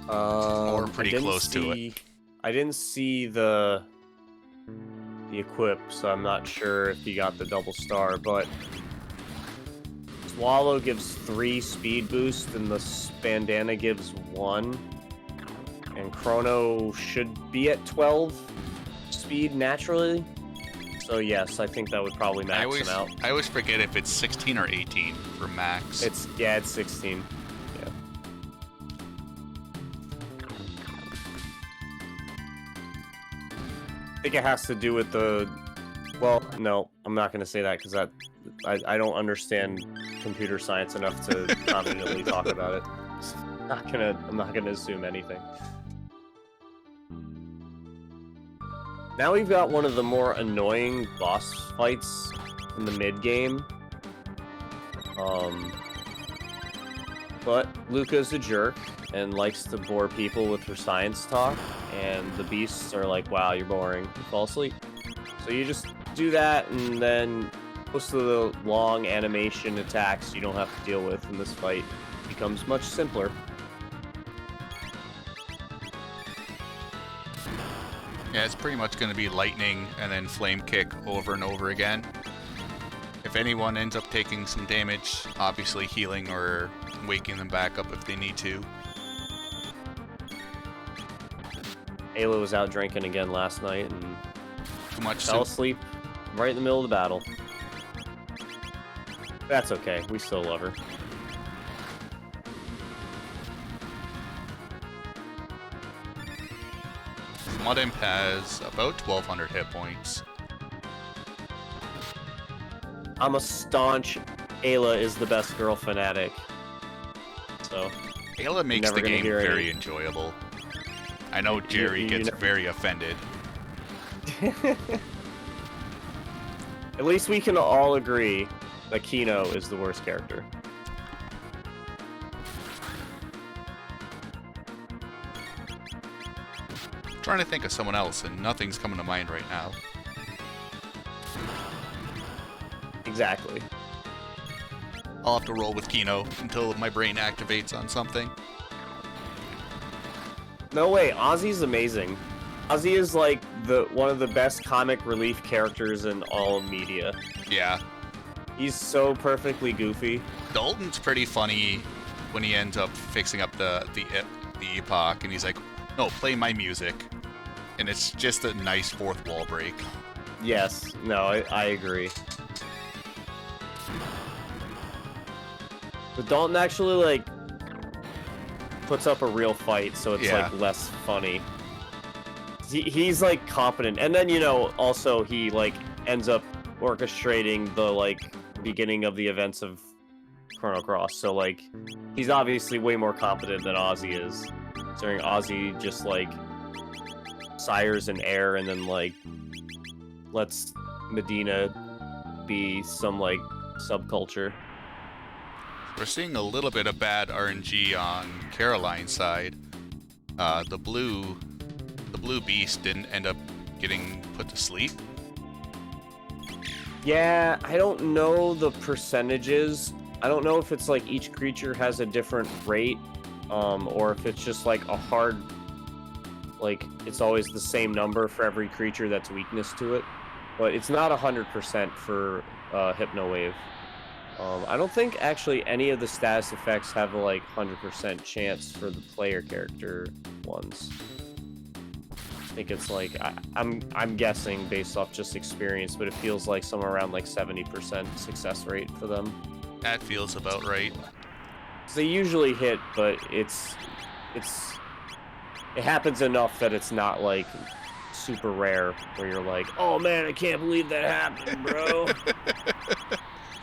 Speaker 7: Or pretty close to it.
Speaker 5: I didn't see the equip, so I'm not sure if he got the double star, but Swallow gives 3 speed boost and the Bandana gives 1. And Chrono should be at 12 speed naturally. So yes, I think that would probably max him out.
Speaker 7: I always forget if it's 16 or 18 for max.
Speaker 5: It's 16. Yeah. I think it has to do with the. Well, no, I'm not going to say that because I don't understand computer science enough to confidently talk about it. I'm not gonna assume anything. Now we've got one of the more annoying boss fights in the mid-game. But Luca's a jerk and likes to bore people with her science talk, and the beasts are like, wow, you're boring. You fall asleep. So you just do that, and then most of the long animation attacks you don't have to deal with in this fight becomes much simpler.
Speaker 7: Yeah, it's pretty much going to be lightning and then flame kick over and over again. If anyone ends up taking some damage, obviously healing or waking them back up if they need to.
Speaker 5: Ayla was out drinking again last night and
Speaker 7: Too much
Speaker 5: fell
Speaker 7: soup.
Speaker 5: asleep right in the middle of the battle. That's okay, we still love her.
Speaker 7: Mud Imp has about 1,200 hit points.
Speaker 5: I'm a staunch Ayla is the best girl fanatic. So
Speaker 7: Ayla makes
Speaker 5: never
Speaker 7: the
Speaker 5: gonna
Speaker 7: game
Speaker 5: hear
Speaker 7: very
Speaker 5: any-
Speaker 7: enjoyable. I know Jerry
Speaker 5: you
Speaker 7: gets
Speaker 5: never-
Speaker 7: very offended.
Speaker 5: At least we can all agree that Kino is the worst character.
Speaker 7: Trying to think of someone else, and nothing's coming to mind right now.
Speaker 5: Exactly.
Speaker 7: I'll have to roll with Kino until my brain activates on something.
Speaker 5: No way, Ozzy's amazing. Ozzy is like one of the best comic relief characters in all of media.
Speaker 7: Yeah.
Speaker 5: He's so perfectly goofy.
Speaker 7: Dalton's pretty funny when he ends up fixing up the epoch, and he's like, no, play my music. And it's just a nice fourth wall break.
Speaker 5: Yes, no, I agree. But Dalton actually, like, puts up a real fight, so it's,
Speaker 7: Yeah.
Speaker 5: like, less funny. He's, like, competent. And then, you know, also he, like, ends up orchestrating the, like, beginning of the events of Chrono Cross. So, like, he's obviously way more competent than Ozzy is. Considering Ozzy just, like, sires an heir and then, like, lets Medina be some, like, subculture.
Speaker 7: We're seeing a little bit of bad RNG on Caroline's side. The blue beast didn't end up getting put to sleep.
Speaker 5: Yeah, I don't know the percentages. I don't know if it's like each creature has a different rate, or if it's just like a hard, like it's always the same number for every creature that's weakness to it. But it's not 100% for Hypno Wave. I don't think actually any of the status effects have a like 100% chance for the player character ones. I think it's like I'm guessing based off just experience, but it feels like somewhere around like 70% success rate for them.
Speaker 7: That feels about right.
Speaker 5: So they usually hit, but it happens enough that it's not like super rare where you're like, oh man, I can't believe that happened, bro.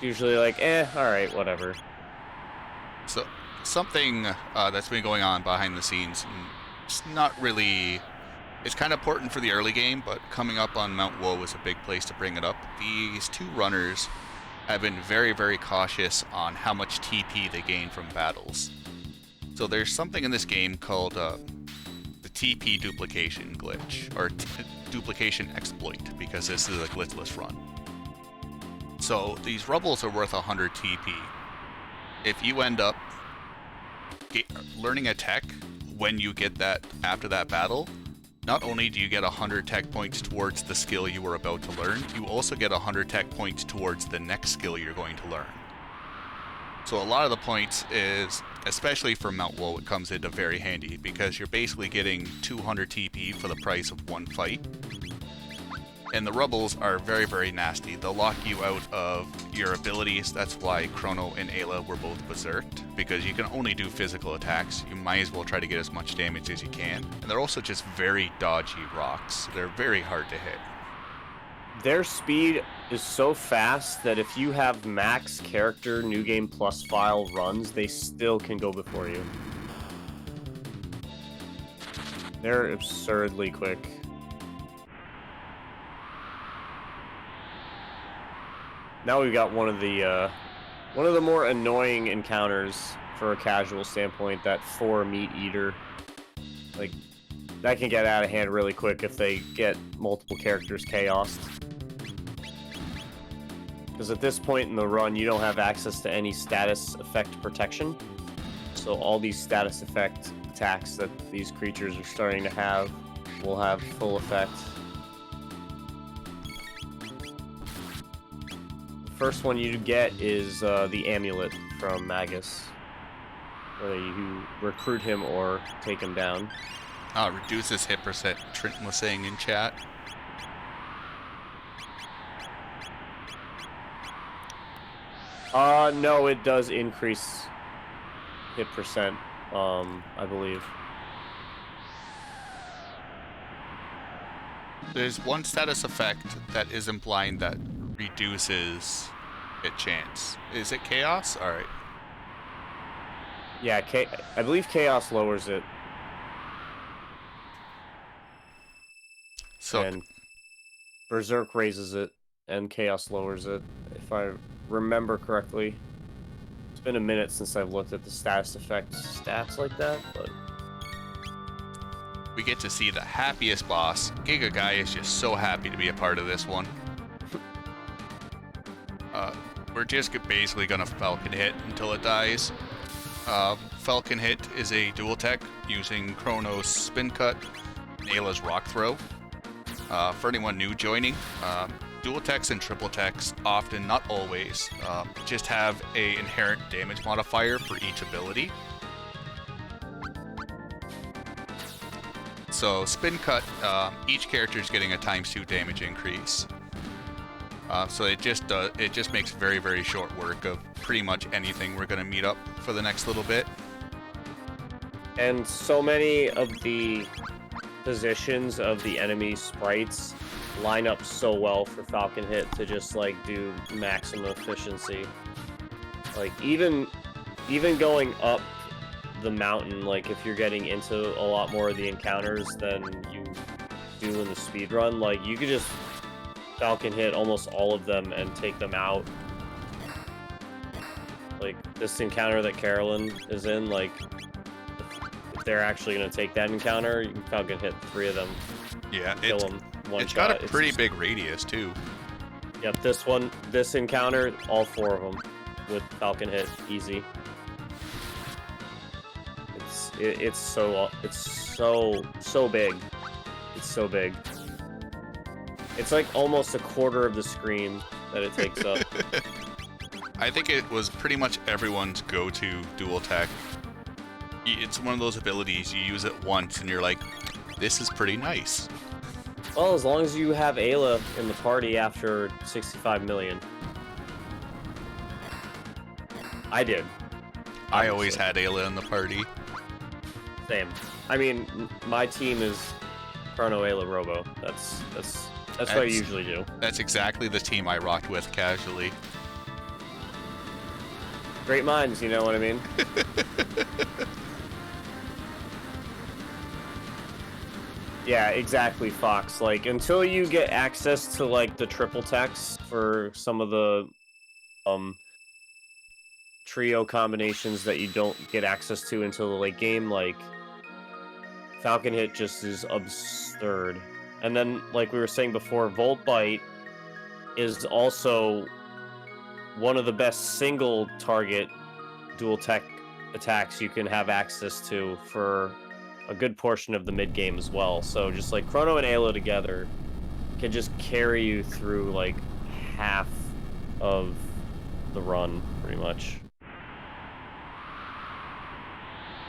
Speaker 5: Usually like, all right, whatever.
Speaker 7: So something that's been going on behind the scenes, and it's not really... It's kind of important for the early game, but coming up on Mount Woe is a big place to bring it up. These two runners have been very, very cautious on how much TP they gain from battles. So there's something in this game called the TP duplication glitch, or duplication exploit, because this is a glitchless run. So these rubbles are worth 100 TP. If you end up learning a tech when you get that after that battle, not only do you get 100 tech points towards the skill you were about to learn, you also get 100 tech points towards the next skill you're going to learn. So a lot of the points is, especially for Mount Woe, it comes into very handy, because you're basically getting 200 TP for the price of one fight. And the rubbles are very, very nasty. They'll lock you out of your abilities. That's why Chrono and Ayla were both berserked, because you can only do physical attacks. You might as well try to get as much damage as you can. And they're also just very dodgy rocks. They're very hard to hit.
Speaker 5: Their speed is so fast that if you have max character New Game Plus file runs, they still can go before you. They're absurdly quick. Now we've got one of the more annoying encounters for a casual standpoint, that 4 meat eater. Like, that can get out of hand really quick if they get multiple characters chaosed. Because at this point in the run, you don't have access to any status effect protection. So all these status effect attacks that these creatures are starting to have will have full effect. First one you get is the amulet from Magus, whether you recruit him or take him down.
Speaker 7: Reduces hit percent, Trent was saying in chat.
Speaker 5: No, it does increase hit percent, I believe.
Speaker 7: There's one status effect that is implying that reduces hit chance. Is it Chaos? Alright.
Speaker 5: Yeah, I believe Chaos lowers it.
Speaker 7: So,
Speaker 5: and Berserk raises it, and Chaos lowers it, if I remember correctly. It's been a minute since I've looked at the status effect stats like that, but...
Speaker 7: we get to see the happiest boss. Giga Guy is just so happy to be a part of this one. We're just basically gonna Falcon Hit until it dies. Falcon Hit is a dual tech using Chrono's Spin Cut and Ayla's Rock Throw. For anyone new joining, dual techs and triple techs often, not always, just have a inherent damage modifier for each ability. So Spin Cut, each character is getting a ×2 damage increase. So it just makes very, very short work of pretty much anything we're going to meet up for the next little bit.
Speaker 5: And so many of the positions of the enemy sprites line up so well for Falcon Hit to just like do maximum efficiency. Like even going up the mountain, like if you're getting into a lot more of the encounters than you do in the speedrun, like you could just Falcon Hit almost all of them and take them out. Like this encounter that Carolyn is in, like if they're actually going to take that encounter, you can Falcon Hit 3 of them.
Speaker 7: Yeah,
Speaker 5: kill them one
Speaker 7: it's
Speaker 5: shot.
Speaker 7: got a pretty big radius too.
Speaker 5: Yep, this encounter, all 4 of them with Falcon Hit, easy. It's so big. It's so big. It's like almost a quarter of the screen that it takes up.
Speaker 7: I think it was pretty much everyone's go-to dual tech. It's one of those abilities, you use it once and you're like, this is pretty nice.
Speaker 5: Well, as long as you have Ayla in the party after 65 million. I did.
Speaker 7: I always had Ayla in the party.
Speaker 5: Same. I mean, my team is Chrono, Ayla, Robo. That's what I usually do.
Speaker 7: That's exactly the team I rocked with casually.
Speaker 5: Great minds, you know what I mean? Yeah, exactly, Fox. Like, until you get access to, like, the triple text for some of the, trio combinations that you don't get access to until the late game, like, Falcon Hit just is absurd. And then, like we were saying before, Volt Bite is also one of the best single target dual tech attacks you can have access to for a good portion of the mid game as well. So just like Chrono and Ayla together can just carry you through like half of the run, pretty much.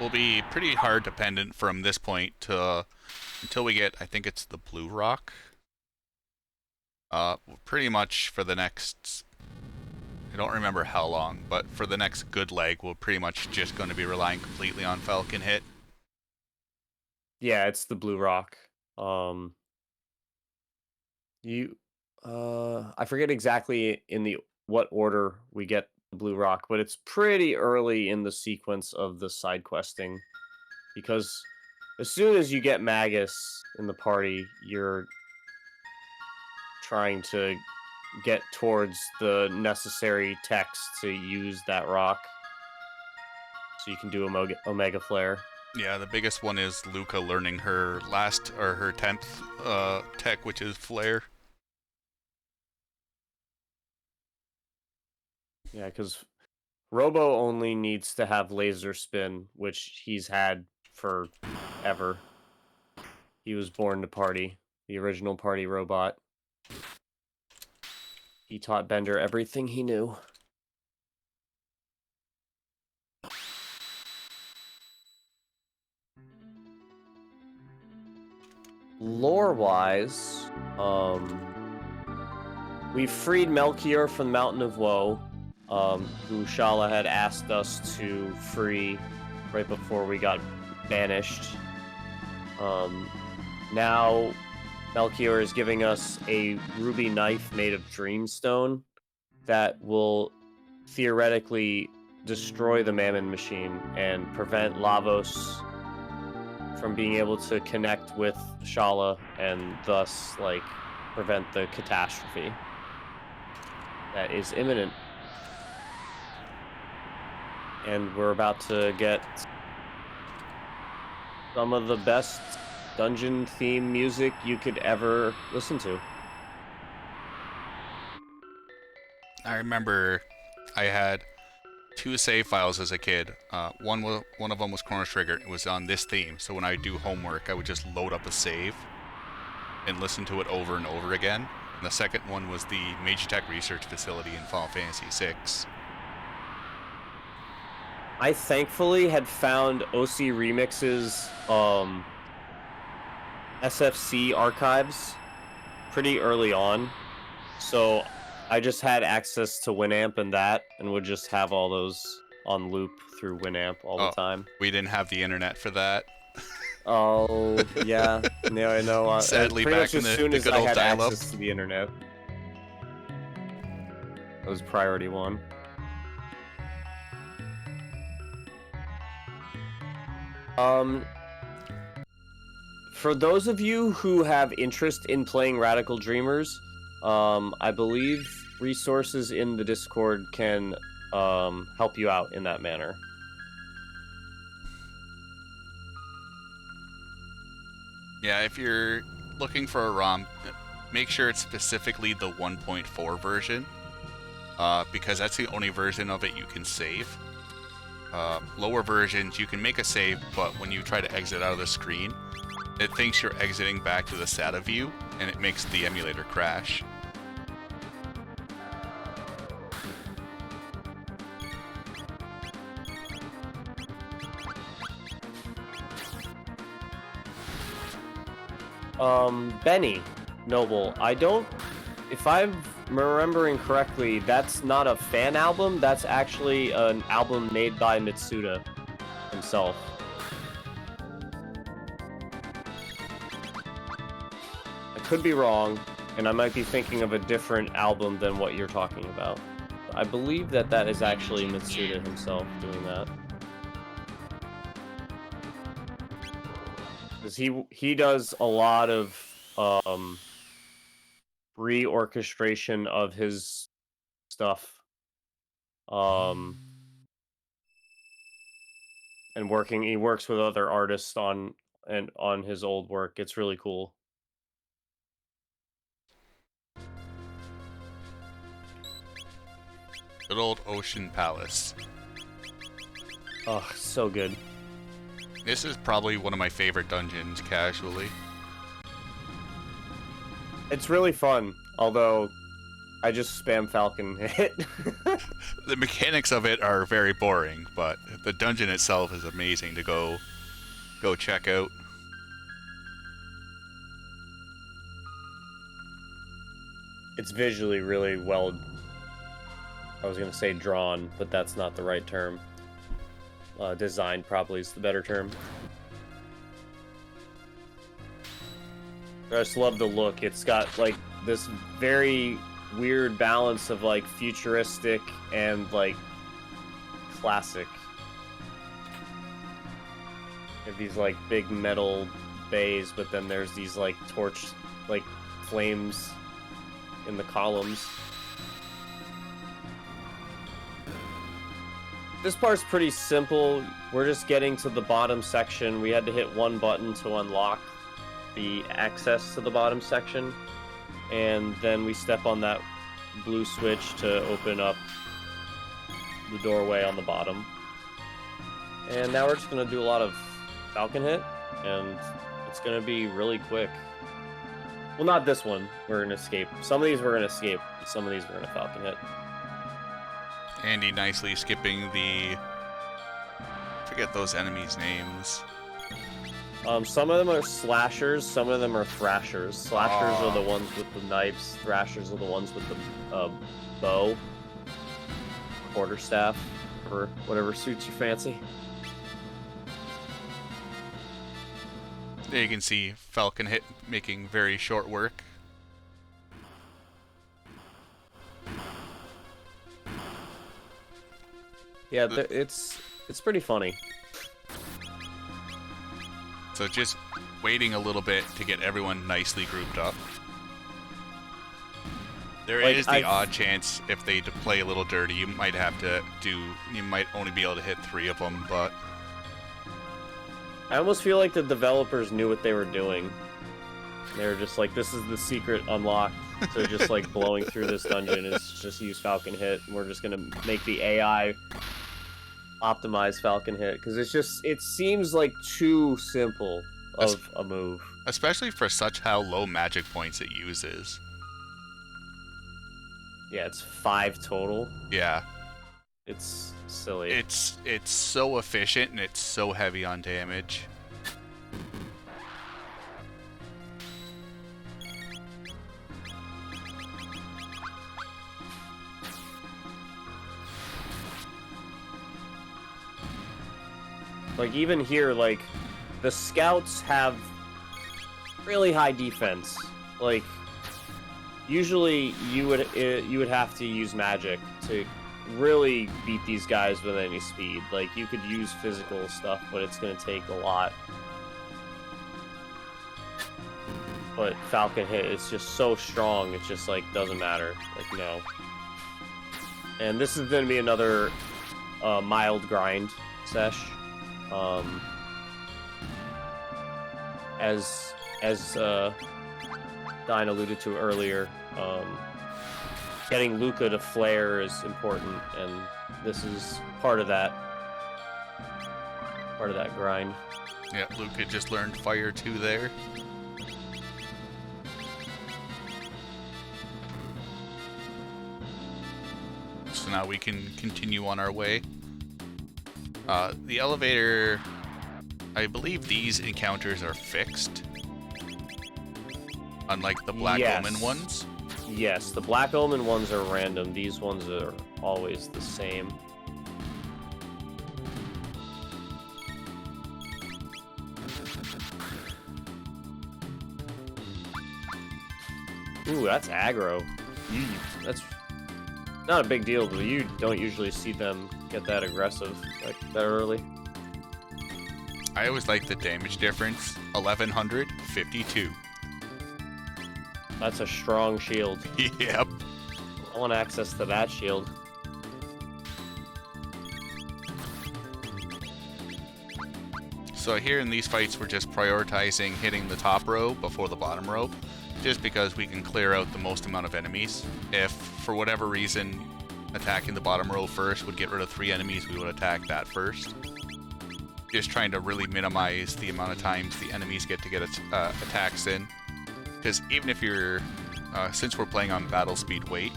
Speaker 7: Will be pretty hard dependent from this point to until we get, I think it's the Blue Rock. Pretty much for the next, I don't remember how long, but for the next good leg, we're pretty much just going to be relying completely on Falcon Hit.
Speaker 5: Yeah, it's the Blue Rock. I forget exactly in what order we get the Blue Rock, but it's pretty early in the sequence of the side questing, because as soon as you get Magus in the party, you're trying to get towards the necessary text to use that rock, so you can do Omega Flare.
Speaker 7: Yeah, the biggest one is Luca learning her last or her 10th tech, which is Flare.
Speaker 5: Yeah, because Robo only needs to have Laser Spin, which he's had forever. He was born to party, the original party robot. He taught Bender everything he knew. Lore-wise, we freed Melchior from the Mountain of Woe, who Shala had asked us to free right before we got banished. Now Melchior is giving us a ruby knife made of Dreamstone that will theoretically destroy the Mammon machine and prevent Lavos from being able to connect with Shala and thus, like, prevent the catastrophe that is imminent. And we're about to get some of the best dungeon theme music you could ever listen to.
Speaker 7: I remember I had 2 save files as a kid. One of them was Chrono Trigger. It was on this theme, so when I do homework, I would just load up a save and listen to it over and over again. And the second one was the Major Tech Research Facility in Final Fantasy VI.
Speaker 5: I thankfully had found OC Remix's SFC archives pretty early on, so I just had access to Winamp and that, and would just have all those on loop through Winamp all the time.
Speaker 7: We didn't have the internet for that.
Speaker 5: Oh, yeah. No, I know.
Speaker 7: Sadly,
Speaker 5: pretty
Speaker 7: back
Speaker 5: much
Speaker 7: in
Speaker 5: as
Speaker 7: the
Speaker 5: soon as
Speaker 7: good
Speaker 5: I
Speaker 7: old
Speaker 5: had
Speaker 7: dial-up.
Speaker 5: access to the internet. That was priority 1. For those of you who have interest in playing Radical Dreamers, I believe resources in the Discord can help you out in that manner.
Speaker 7: Yeah, if you're looking for a ROM, make sure it's specifically the 1.4 version, because that's the only version of it you can save. Lower versions, you can make a save, but when you try to exit out of the screen, it thinks you're exiting back to the SATA view, and it makes the emulator crash.
Speaker 5: Benny Noble, if I'm remembering correctly, that's not a fan album, that's actually an album made by Mitsuda himself. I could be wrong, and I might be thinking of a different album than what you're talking about. I believe that is actually Mitsuda himself doing that. Because he does a lot of reorchestration of his stuff. And he works with other artists on his old work. It's really cool.
Speaker 7: Good old Ocean Palace.
Speaker 5: Oh, so good.
Speaker 7: This is probably one of my favorite dungeons, casually.
Speaker 5: It's really fun, although I just spam Falcon hit.
Speaker 7: The mechanics of it are very boring, but the dungeon itself is amazing to go check out.
Speaker 5: It's visually really well. I was gonna say drawn, but that's not the right term. Designed probably is the better term. I just love the look. It's got like this very weird balance of like futuristic and like classic. You have these like big metal bays, but then there's these like torch like flames in the columns. This part's pretty simple. We're just getting to the bottom section. We had to hit one button to unlock the access to the bottom section, and then we step on that blue switch to open up the doorway on the bottom. And now we're just gonna do a lot of Falcon hit, and it's gonna be really quick. Well, not this one. We're gonna escape. Some of these we're gonna escape. Some of these we're gonna Falcon hit.
Speaker 7: Andy nicely skipping the... forget those enemies' names.
Speaker 5: Some of them are slashers, some of them are thrashers. Slashers are the ones with the knives, thrashers are the ones with the bow, quarterstaff, or whatever suits your fancy.
Speaker 7: There you can see Falcon hit making very short work.
Speaker 5: Yeah, it's pretty funny.
Speaker 7: So just waiting a little bit to get everyone nicely grouped up. There
Speaker 5: Like,
Speaker 7: is the odd chance if they play a little dirty, you might only be able to hit 3 of them, but...
Speaker 5: I almost feel like the developers knew what they were doing. They were just like, this is the secret unlock to just like blowing through this dungeon is just use Falcon hit, and we're just gonna make the AI optimize Falcon hit, because it seems like too simple of a move.
Speaker 7: Especially for such how low magic points it uses.
Speaker 5: Yeah, it's 5 total.
Speaker 7: Yeah.
Speaker 5: It's silly.
Speaker 7: It's so efficient and it's so heavy on damage.
Speaker 5: Like, even here, like, the scouts have really high defense. Like, usually you would have to use magic to really beat these guys with any speed. Like, you could use physical stuff, but it's going to take a lot. But Falcon hit is just so strong, it just, like, doesn't matter. Like, no. And this is going to be another mild grind sesh. As Dine alluded to earlier, getting Luca to flare is important, and this is part of that grind.
Speaker 7: Yeah, Luca just learned Fire 2 there. So now we can continue on our way. The elevator, I believe these encounters are fixed, unlike the Black Omen ones.
Speaker 5: Yes, the Black Omen ones are random. These ones are always the same. Ooh, that's aggro. That's Not a big deal, but you don't usually see them get that aggressive like that early.
Speaker 7: I always like the damage difference. 1152.
Speaker 5: That's a strong shield.
Speaker 7: Yep.
Speaker 5: I want access to that shield.
Speaker 7: So here in these fights, we're just prioritizing hitting the top row before the bottom row, just because we can clear out the most amount of enemies. If, for whatever reason, attacking the bottom row first would get rid of 3 enemies, we would attack that first. Just trying to really minimize the amount of times the enemies get to get attacks in. Because even if you're, since we're playing on battle speed wait,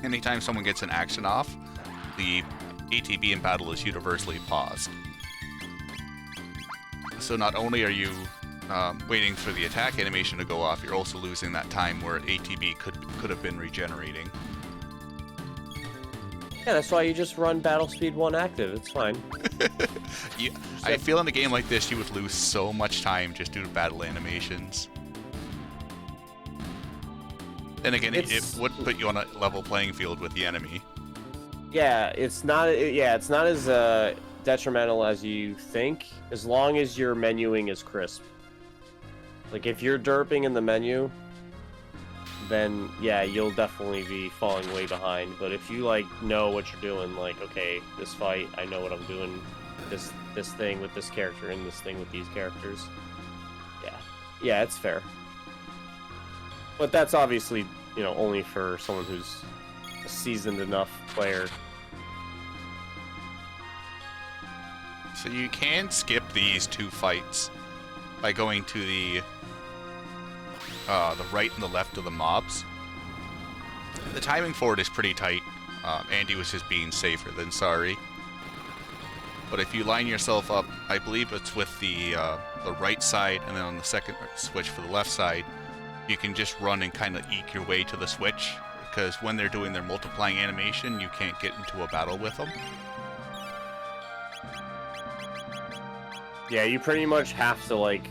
Speaker 7: anytime someone gets an action off, the ATB in battle is universally paused. So not only are you waiting for the attack animation to go off, you're also losing that time where ATB could have been regenerating.
Speaker 5: Yeah, that's why you just run battle speed 1 active. It's fine.
Speaker 7: I feel in a game like this you would lose so much time just due to battle animations. Then again, it would put you on a level playing field with the enemy.
Speaker 5: Yeah, it's not as detrimental as you think, as long as your menuing is crisp. Like, if you're derping in the menu, then yeah, you'll definitely be falling way behind. But if you like know what you're doing, like, okay, this fight, I know what I'm doing, this thing with this character and this thing with these characters, yeah, it's fair. But that's obviously, you know, only for someone who's a seasoned enough player.
Speaker 7: So you can skip these 2 fights by going to the right and the left of the mobs. The timing for it is pretty tight. Andy was just being safer than sorry. But if you line yourself up, I believe it's with the right side, and then on the second switch for the left side, you can just run and kind of eke your way to the switch, because when they're doing their multiplying animation, you can't get into a battle with them.
Speaker 5: Yeah, you pretty much have to, like,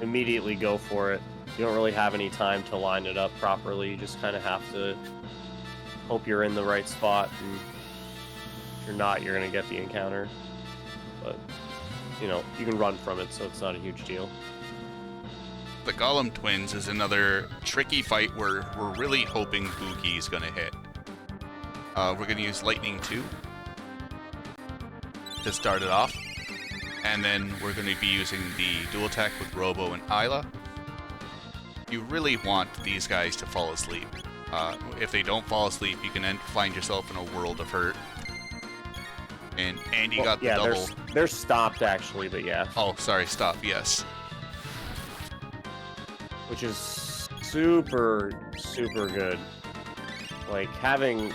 Speaker 5: immediately go for it. You don't really have any time to line it up properly. You just kind of have to hope you're in the right spot, and if you're not, you're going to get the encounter. But, you know, you can run from it, so it's not a huge deal.
Speaker 7: The Golem Twins is another tricky fight where we're really hoping Boogie is going to hit. We're going to use Lightning 2 to start it off. And then we're going to be using the dual attack with Robo and Isla. You really want these guys to fall asleep. If they don't fall asleep, you can find yourself in a world of hurt. And Andy got the double.
Speaker 5: They're stopped actually, but yeah.
Speaker 7: Oh, sorry, stop. Yes.
Speaker 5: Which is super good. Like having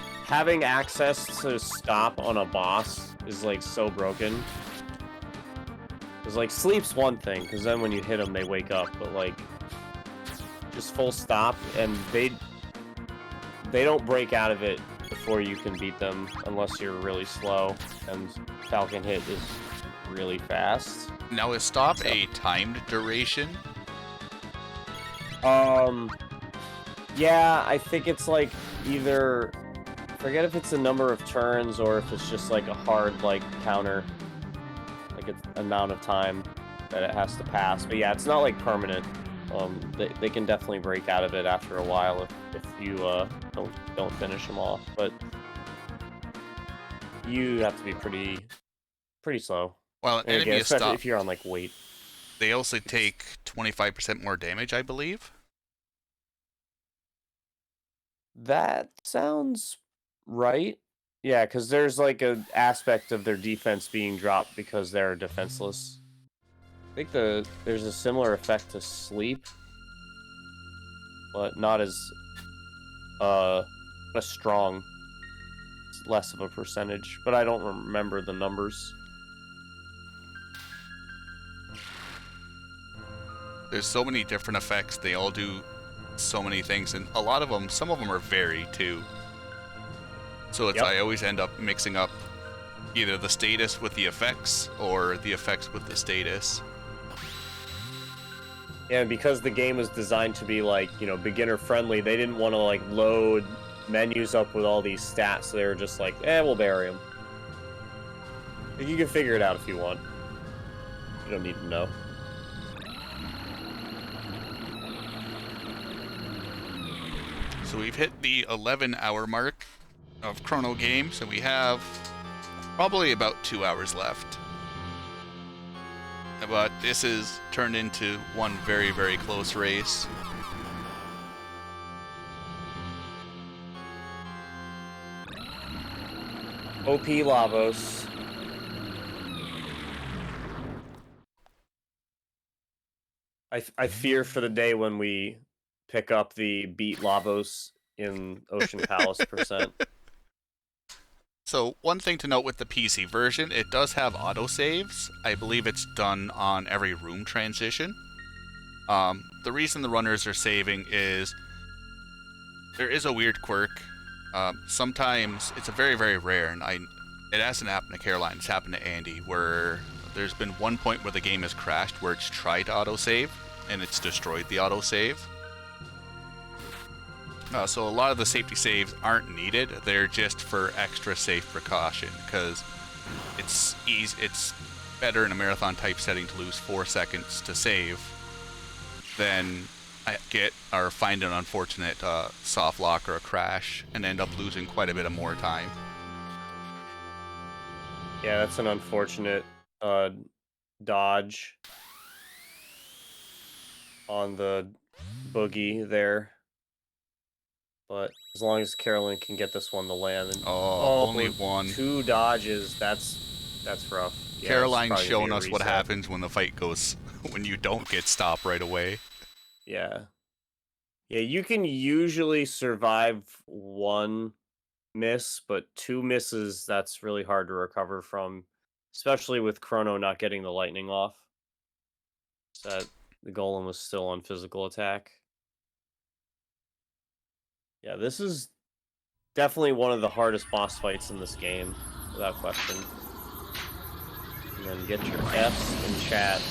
Speaker 5: access to stop on a boss is like so broken. Because like sleep's one thing, because then when you hit them they wake up, but like just full stop, and they don't break out of it before you can beat them unless you're really slow, and Falcon hit is really fast.
Speaker 7: Now is stop a timed duration?
Speaker 5: Yeah, I think it's like either, forget if it's a number of turns or if it's just like a hard like counter, like it's amount of time that it has to pass. But yeah, it's not like permanent. They can definitely break out of it after a while if you don't finish them off. But you have to be pretty slow.
Speaker 7: Well,
Speaker 5: and again, especially if you're on like wait.
Speaker 7: They also take 25% more damage, I believe.
Speaker 5: That sounds right. Yeah, because there's like an aspect of their defense being dropped because they're defenseless. I think there's a similar effect to sleep, but not as strong. It's less of a percentage, but I don't remember the numbers.
Speaker 7: There's so many different effects. They all do so many things, and a lot of them, some of them are varied too. So it's, I always end up mixing up either the status with the effects or the effects with the status. Yeah,
Speaker 5: and because the game was designed to be like, you know, beginner friendly, they didn't want to like load menus up with all these stats, so they were just like, we'll bury them. You can figure it out if you want. You don't need to know.
Speaker 7: So we've hit the 11-hour mark of Chrono games, and we have probably about 2 hours left. But this is turned into one very, very close race.
Speaker 5: OP Lavos. I fear for the day when we pick up the beat Lavos in Ocean Palace %.
Speaker 7: So one thing to note with the PC version, it does have autosaves. I believe it's done on every room transition. The reason the runners are saving is there is a weird quirk. Sometimes it's a very, very rare, and it hasn't happened to Caroline. It's happened to Andy, where there's been one point where the game has crashed, where it's tried to autosave, and it's destroyed the autosave. So a lot of the safety saves aren't needed. They're just for extra safe precaution, because it's better in a marathon type setting to lose 4 seconds to save than find an unfortunate soft lock or a crash and end up losing quite a bit of more time.
Speaker 5: Yeah, that's an unfortunate dodge on the boogie there. But as long as Carolyn can get this one to land, and
Speaker 7: only one.
Speaker 5: 2 dodges, that's rough. Yeah,
Speaker 7: Caroline's showing us what happens when the fight goes when you don't get stopped right away.
Speaker 5: Yeah. Yeah, you can usually survive 1 miss, but 2 misses, that's really hard to recover from, especially with Chrono not getting the lightning off. So that the golem was still on physical attack. Yeah, this is definitely one of the hardest boss fights in this game, without question. And then get your Fs in chat.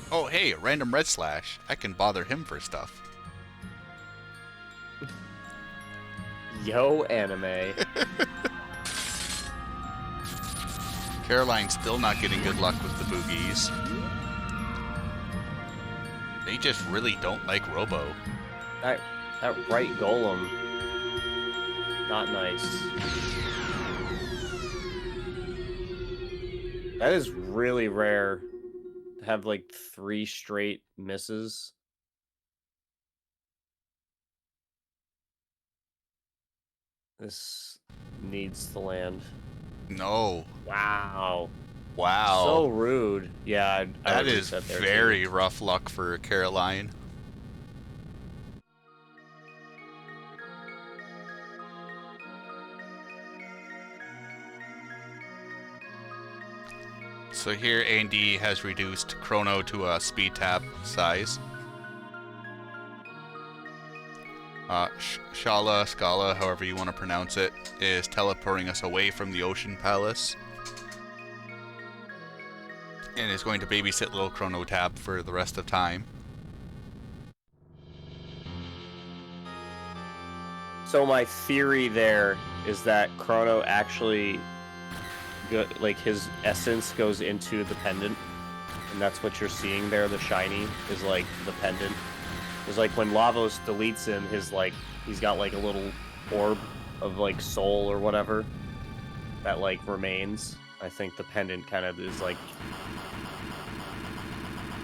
Speaker 7: Oh, hey, a random red slash. I can bother him for stuff.
Speaker 5: Yo, anime.
Speaker 7: Caroline's still not getting good luck with the boogies. They just really don't like Robo.
Speaker 5: That right golem. Not nice. That is really rare to have like 3 straight misses. This needs to land.
Speaker 7: No.
Speaker 5: Wow.
Speaker 7: Wow.
Speaker 5: So rude. Yeah,
Speaker 7: that is very rough luck for Caroline. So here A&D has reduced Chrono to a speed tap size. Scala, however you want to pronounce it, is teleporting us away from the Ocean Palace. And is going to babysit little Chrono Tab for the rest of time.
Speaker 5: So my theory there is that Chrono actually, like his essence goes into the pendant. And that's what you're seeing there, the shiny, is like the pendant. It's like when Lavos deletes him, he's got like a little orb of like soul or whatever that like remains. I think the pendant kind of is like,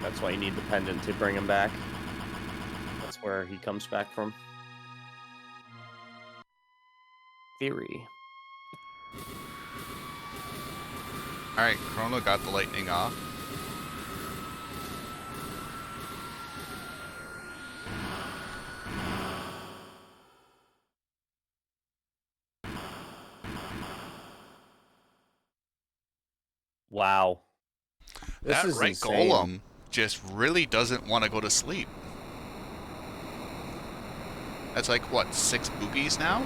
Speaker 5: that's why you need the pendant to bring him back. That's where he comes back from. Theory.
Speaker 7: Alright, Chrono got the lightning off.
Speaker 5: Wow. This is
Speaker 7: right
Speaker 5: insane.
Speaker 7: golem just really doesn't want to go to sleep. That's like, what, 6 boogies now?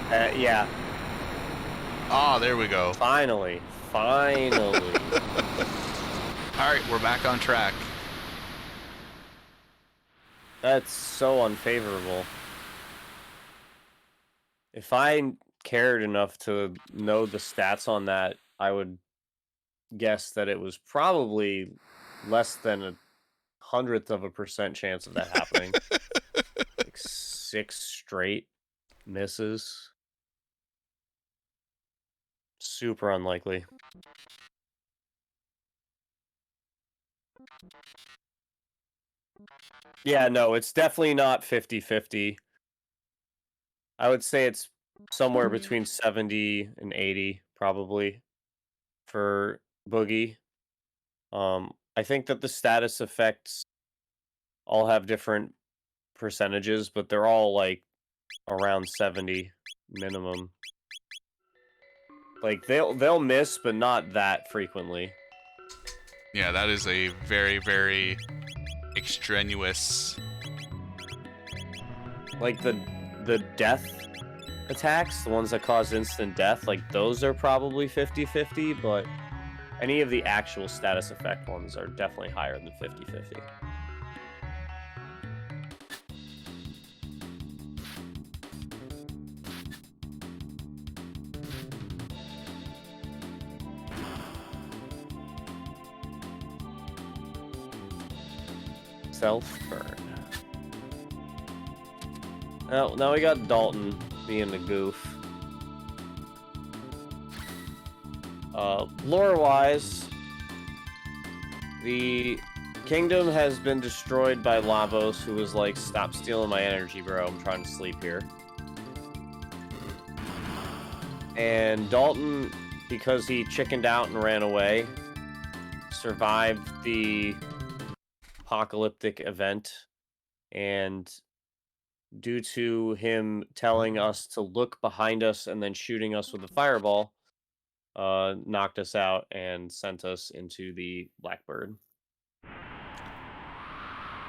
Speaker 5: Yeah.
Speaker 7: Ah, there we go.
Speaker 5: Finally.
Speaker 7: All right, we're back on track.
Speaker 5: That's so unfavorable. If I cared enough to know the stats on that, I would guess that it was probably less than 1/100% chance of that happening. Like 6 straight misses. Super unlikely. Yeah, no, it's definitely not 50-50. I would say it's somewhere between 70 and 80, probably, for Boogie. I think that the status effects all have different percentages, but they're all like around 70 minimum. Like they'll miss, but not that frequently.
Speaker 7: Yeah, that is a very, very extraneous.
Speaker 5: Like the death attacks, the ones that cause instant death, like those are probably 50-50, but any of the actual status effect ones are definitely higher than 50-50. Self-burn. Now we got Dalton being the goof. Lore-wise, the kingdom has been destroyed by Lavos, who was like, "Stop stealing my energy, bro. I'm trying to sleep here." And Dalton, because he chickened out and ran away, survived the apocalyptic event, and due to him telling us to look behind us and then shooting us with a fireball, knocked us out and sent us into the Blackbird.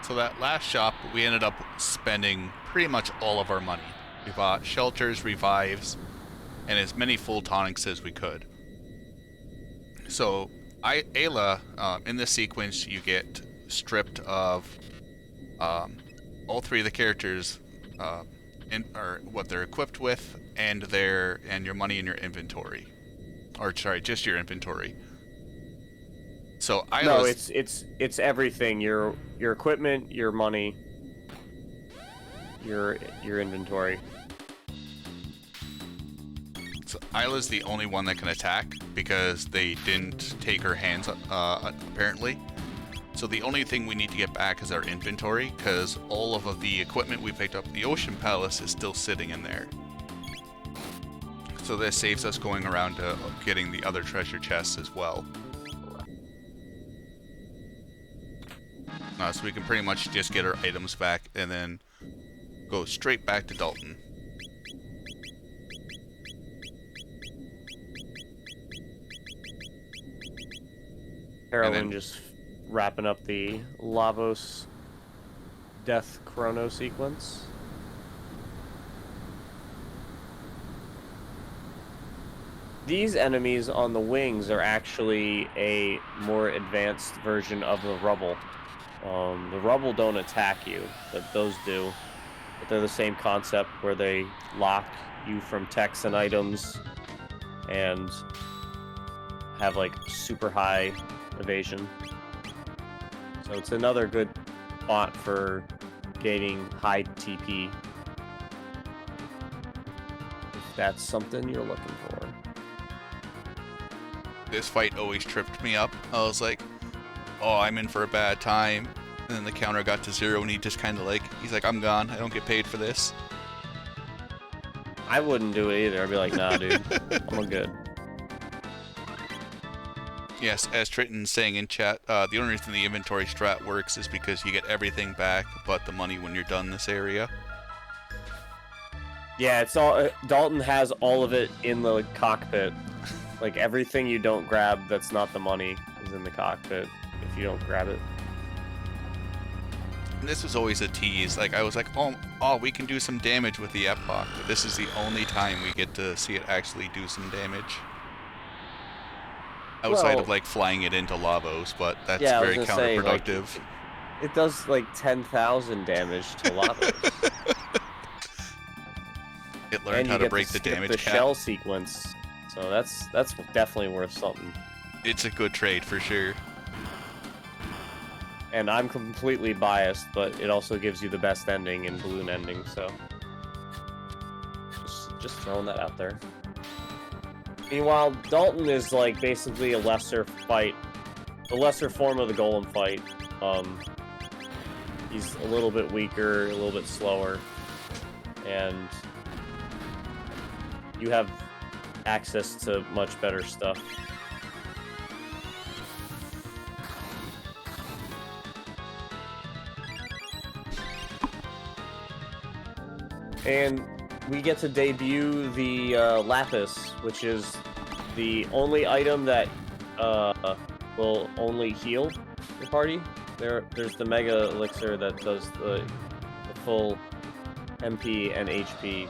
Speaker 7: So that last shop, we ended up spending pretty much all of our money. We bought shelters, revives, and as many full tonics as we could. So, Ayla, in this sequence, you get stripped of all three of the characters, or what they're equipped with, and your money in your inventory. Or sorry, just your inventory. So
Speaker 5: No, it's everything. Your equipment, your money, your inventory.
Speaker 7: So Isla's the only one that can attack because they didn't take her hands, apparently. So the only thing we need to get back is our inventory, because all of the equipment we picked up at the Ocean Palace is still sitting in there. So this saves us going around to getting the other treasure chests as well. So we can pretty much just get our items back and then go straight back to Dalton.
Speaker 5: Carolyn just wrapping up the Lavos death Chrono sequence. These enemies on the wings are actually a more advanced version of the rubble. The rubble don't attack you, but those do. But they're the same concept where they lock you from techs and items and have like super high evasion. So it's another good spot for gaining high TP, if that's something you're looking for.
Speaker 7: This fight always tripped me up. I was like, oh, I'm in for a bad time. And then the counter got to 0 and he just kind of like, he's like, I'm gone. I don't get paid for this.
Speaker 5: I wouldn't do it either. I'd be like, nah, dude, I'm good.
Speaker 7: Yes, as Triton's saying in chat, the only reason the inventory strat works is because you get everything back but the money when you're done this area.
Speaker 5: Yeah, it's all Dalton has all of it in the cockpit. Like everything you don't grab that's not the money is in the cockpit if you don't grab it.
Speaker 7: this was always a tease. Like, I was like, oh, we can do some damage with the Epoch, but this is the only time we get to see it actually do some damage. Outside of, like, flying it into Lavos, but that's very counterproductive.
Speaker 5: Say, like, it does, like, 10,000 damage to Lavos.
Speaker 7: It learned how to break the damage cap.
Speaker 5: Shell sequence, so that's definitely worth something.
Speaker 7: It's a good trade, for sure.
Speaker 5: And I'm completely biased, but it also gives you the best ending in balloon ending, so just throwing that out there. Meanwhile, Dalton is like basically a lesser fight, a lesser form of the Golem fight. He's a little bit weaker, a little bit slower, and you have access to much better stuff. And we get to debut the Lapis, which is the only item that will only heal the party. There's the Mega Elixir that does the full MP and HP,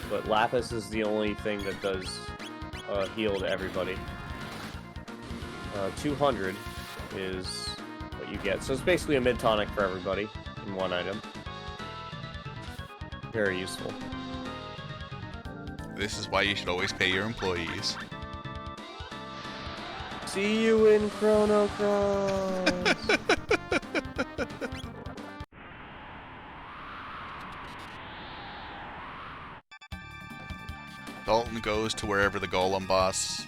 Speaker 5: but Lapis is the only thing that does heal to everybody. 200 is what you get. So it's basically a mid-tonic for everybody in one item. Very useful.
Speaker 7: This is why you should always pay your employees.
Speaker 5: See you in Chrono Cross!
Speaker 7: Dalton goes to wherever the Golem boss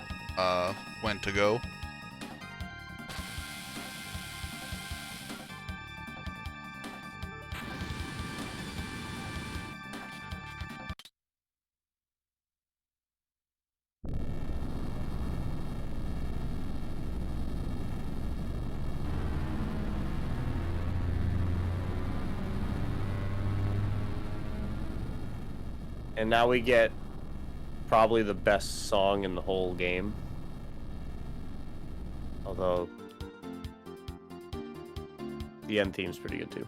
Speaker 7: went to go.
Speaker 5: And now we get probably the best song in the whole game. Although the end theme's pretty good too.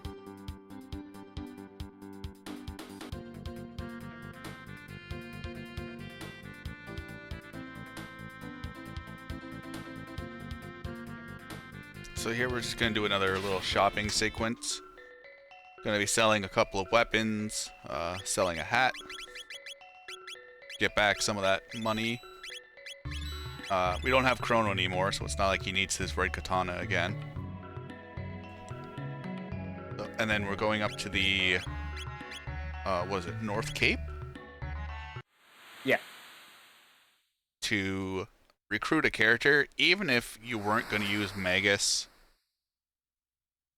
Speaker 7: So here we're just going to do another little shopping sequence. Going to be selling a couple of weapons, selling a hat. Get back some of that money. We don't have Chrono anymore, so it's not like he needs his red katana again. And then we're going up to the, what is it, North Cape?
Speaker 5: Yeah.
Speaker 7: To recruit a character, even if you weren't going to use Magus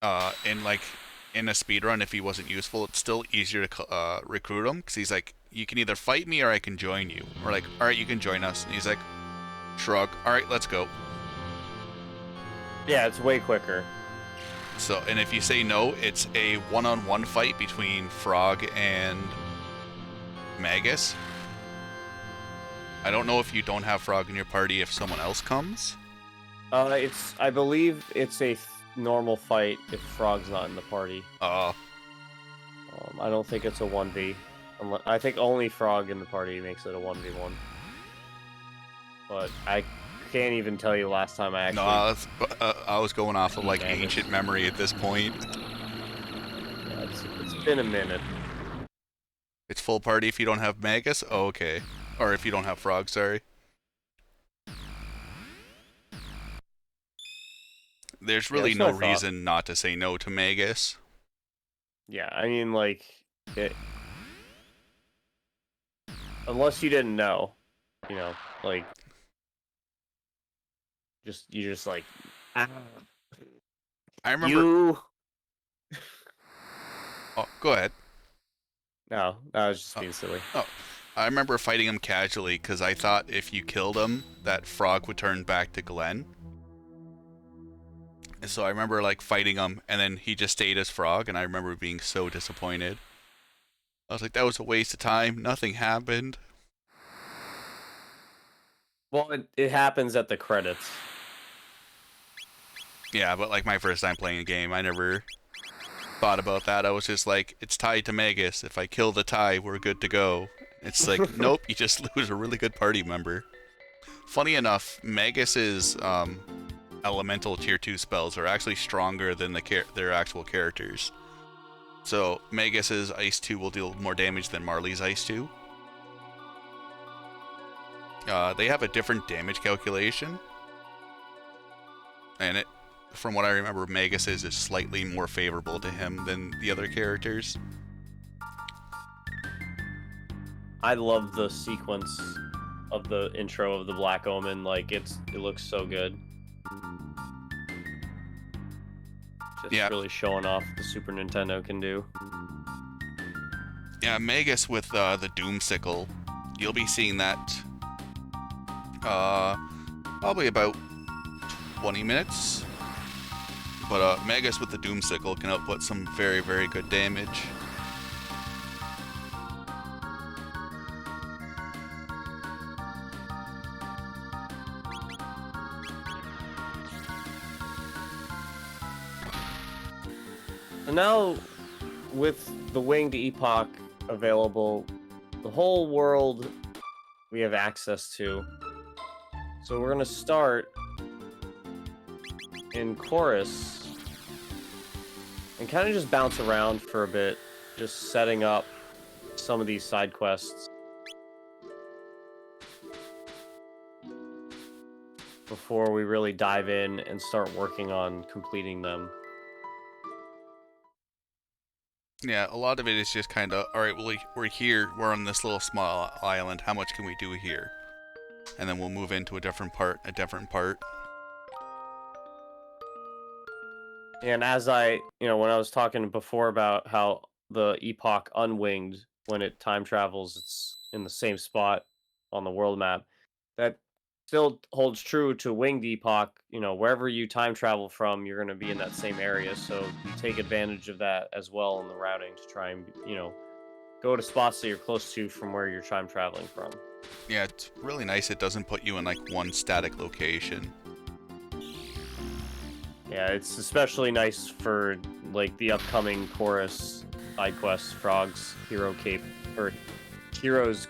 Speaker 7: in a speedrun if he wasn't useful, it's still easier to recruit him, because he's like, you can either fight me or I can join you. Or like, alright, you can join us. And he's like, shrug, alright, let's go.
Speaker 5: Yeah, it's way quicker.
Speaker 7: So, and if you say no, it's a one-on-one fight between Frog and Magus. I don't know if you don't have Frog in your party if someone else comes.
Speaker 5: I believe it's a normal fight if Frog's not in the party. I don't think it's a 1v. I think only Frog in the party makes it a 1v1. But I can't even tell you last time I actually...
Speaker 7: No, I was going off of like ancient memory at this point.
Speaker 5: Yeah, it's been a minute.
Speaker 7: It's full party if you don't have Magus? Oh, okay. Or if you don't have Frog, sorry. There's really no reason not to say no to Magus.
Speaker 5: Yeah, I mean, like... Unless you didn't know, you know, like, you just like,
Speaker 7: I remember. Oh, go ahead.
Speaker 5: No, I was just being silly.
Speaker 7: Oh, I remember fighting him casually because I thought if you killed him, that Frog would turn back to Glenn. And so I remember like fighting him, and then he just stayed as Frog, and I remember being so disappointed. I was like, that was a waste of time. Nothing happened.
Speaker 5: Well, it happens at the credits.
Speaker 7: Yeah, but like my first time playing a game, I never thought about that. I was just like, it's tied to Magus. If I kill the tie, we're good to go. It's like, nope, you just lose a really good party member. Funny enough, Magus's elemental tier 2 spells are actually stronger than their actual characters. So Magus's Ice 2 will deal more damage than Marley's Ice 2. They have a different damage calculation. And from what I remember, Magus's is slightly more favorable to him than the other characters.
Speaker 5: I love the sequence of the intro of the Black Omen. Like, it looks so good. Just really showing off what the Super Nintendo can do.
Speaker 7: Yeah, Magus with the Doomsicle, you'll be seeing that probably about 20 minutes. But Magus with the Doomsicle can output some very, very good damage.
Speaker 5: And now, with the Winged Epoch available, the whole world we have access to. So we're gonna start in Chorus and kind of just bounce around for a bit, just setting up some of these side quests before we really dive in and start working on completing them.
Speaker 7: Yeah, a lot of it is just kind of, alright, well, we're here, we're on this little small island, how much can we do here? And then we'll move into a different part.
Speaker 5: And as when I was talking before about how the Epoch Unwinged, when it time travels, it's in the same spot on the world map, that still holds true to Winged Epoch. Wherever you time travel from, you're going to be in that same area, so you take advantage of that as well in the routing to try and, go to spots that you're close to from where you're time traveling from.
Speaker 7: Yeah, it's really nice it doesn't put you in, like, one static location.
Speaker 5: Yeah, it's especially nice for, like, the upcoming Chorus side quest, Frog's Hero Cape, or Hero's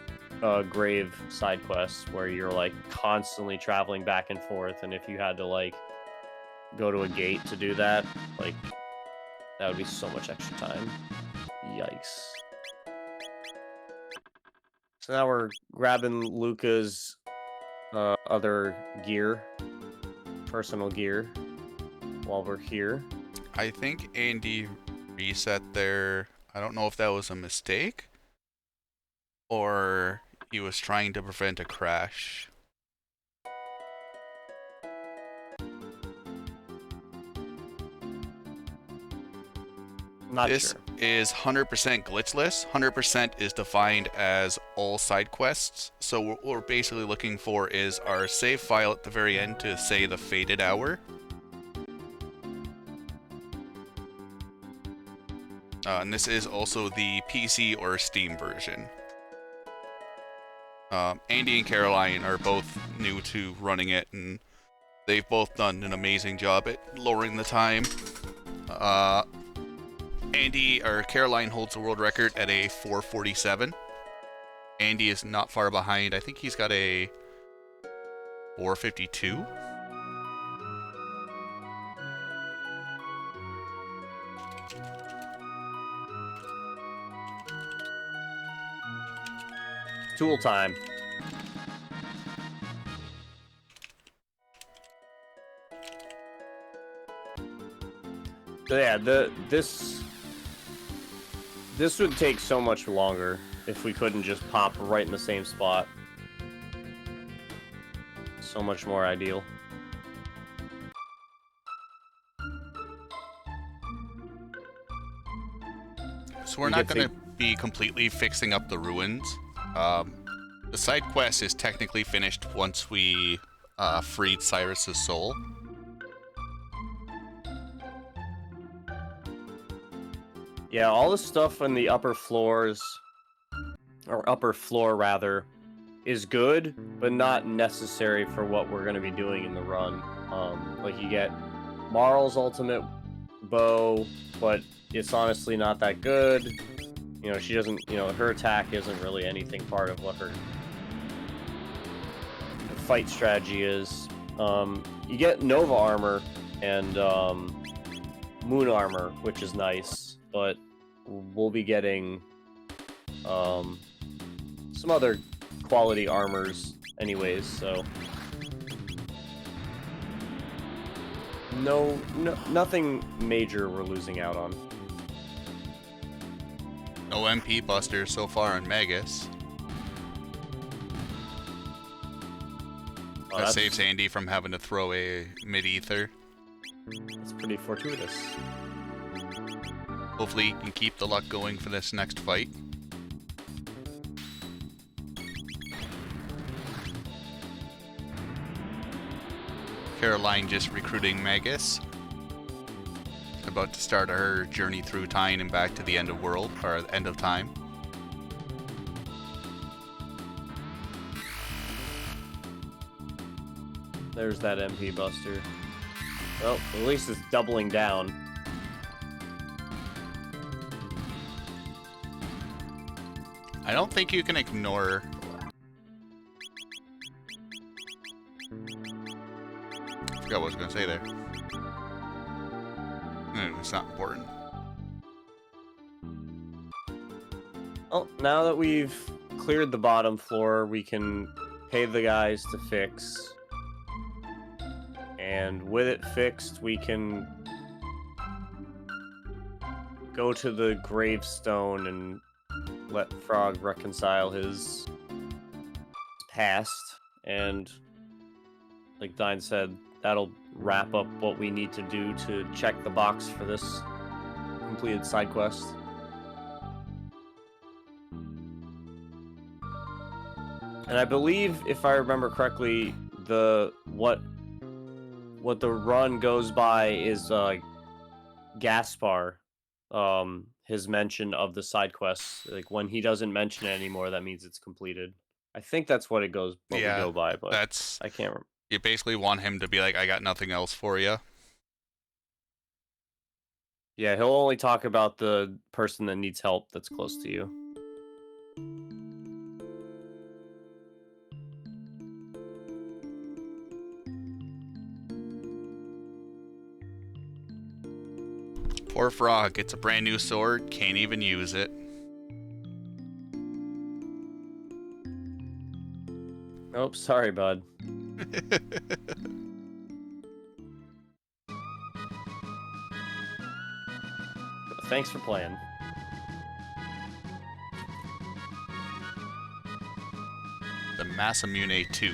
Speaker 5: Grave side quests, where you're, like, constantly traveling back and forth, and if you had to, like, go to a gate to do that, like, that would be so much extra time. Yikes. So now we're grabbing Luca's other gear, personal gear, while we're here.
Speaker 7: I think Andy reset there. I don't know if that was a mistake or he was trying to prevent a crash. This is 100% glitchless. 100% is defined as all side quests. So what we're basically looking for is our save file at the very end to say the fated hour. And this is also the PC or Steam version. Andy and Caroline are both new to running it, and they've both done an amazing job at lowering the time. Caroline holds the world record at a 4:47. Andy is not far behind. I think he's got a 4:52.
Speaker 5: Tool time. So yeah, this would take so much longer if we couldn't just pop right in the same spot. So much more ideal.
Speaker 7: So we're not going to be completely fixing up the ruins. The side quest is technically finished once we freed Cyrus's soul.
Speaker 5: Yeah, all the stuff in the upper floors, or upper floor rather, is good, but not necessary for what we're going to be doing in the run. Like you get Marl's ultimate bow, but it's honestly not that good. You know, she doesn't, you know, her attack isn't really anything part of what her fight strategy is. You get Nova armor and Moon armor, which is nice, but we'll be getting some other quality armors anyways, so nothing major we're losing out on.
Speaker 7: No MP buster so far on Magus.
Speaker 5: Oh,
Speaker 7: That saves Andy from having to throw a mid-ether.
Speaker 5: That's pretty fortuitous.
Speaker 7: Hopefully he can keep the luck going for this next fight. Caroline just recruiting Magus. About to start her journey through time and back to the end of world, or end of time.
Speaker 5: There's that MP buster. Well, at least it's doubling down.
Speaker 7: I don't think you can ignore... I forgot what I was going to say there. It's not important.
Speaker 5: Well, now that we've cleared the bottom floor, we can pay the guys to fix. And with it fixed, we can go to the gravestone and let Frog reconcile his past. And like Dine said, that'll wrap up what we need to do to check the box for this completed side quest. And I believe, if I remember correctly, what the run goes by is Gaspar, his mention of the side quests. Like when he doesn't mention it anymore, that means it's completed. I think that's what we go by, but I can't remember.
Speaker 7: You basically want him to be like, I got nothing else for you.
Speaker 5: Yeah, he'll only talk about the person that needs help that's close to you.
Speaker 7: Poor Frog gets a brand new sword, can't even use it.
Speaker 5: Oh, sorry, bud. Thanks for playing.
Speaker 7: The Masa Mune 2.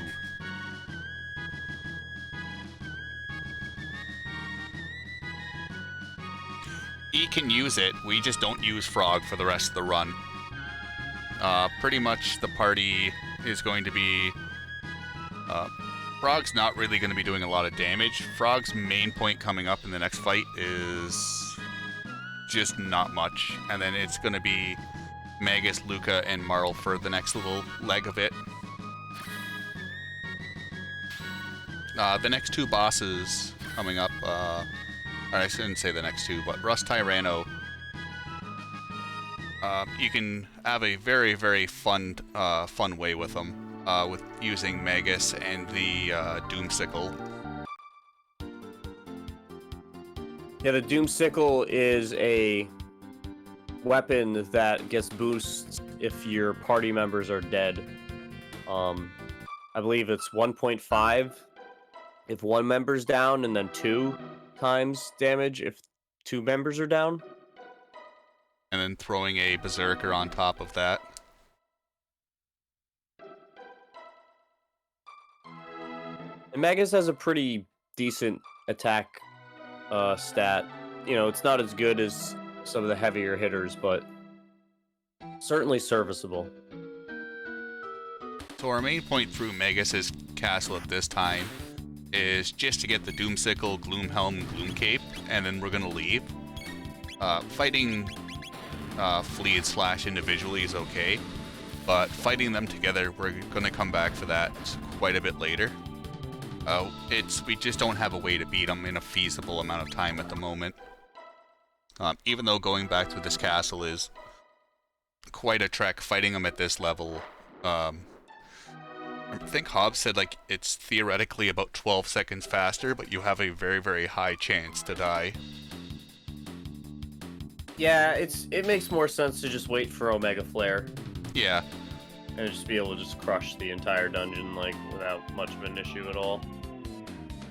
Speaker 7: He can use it, we just don't use Frog for the rest of the run. Pretty much the party is going to be... Frog's not really going to be doing a lot of damage. Frog's main point coming up in the next fight is just not much. And then it's going to be Magus, Luca, and Marl for the next little leg of it. The next two bosses coming up, or I shouldn't say the next two, but Rust Tyranno. You can have a very, very fun way with them, with using Magus and the Doomsicle.
Speaker 5: Yeah, the Doomsicle is a weapon that gets boosts if your party members are dead. I believe it's 1.5 if one member's down, and then 2 times damage if 2 members are down.
Speaker 7: And then throwing a Berserker on top of that.
Speaker 5: And Magus has a pretty decent attack stat. You know, it's not as good as some of the heavier hitters, but certainly serviceable.
Speaker 7: So our main point through Magus' castle at this time is just to get the Doomsicle, Gloomhelm, and Gloomcape, and then we're gonna leave. Fighting fleet / individually is okay, but fighting them together, we're gonna come back for that quite a bit later. We just don't have a way to beat them in a feasible amount of time at the moment. Even though going back to this castle is quite a trek, fighting them at this level, I think Hobbs said like it's theoretically about 12 seconds faster, but you have a very, very high chance to die.
Speaker 5: Yeah, it makes more sense to just wait for Omega Flare
Speaker 7: Yeah.
Speaker 5: and just be able to just crush the entire dungeon like without much of an issue at all.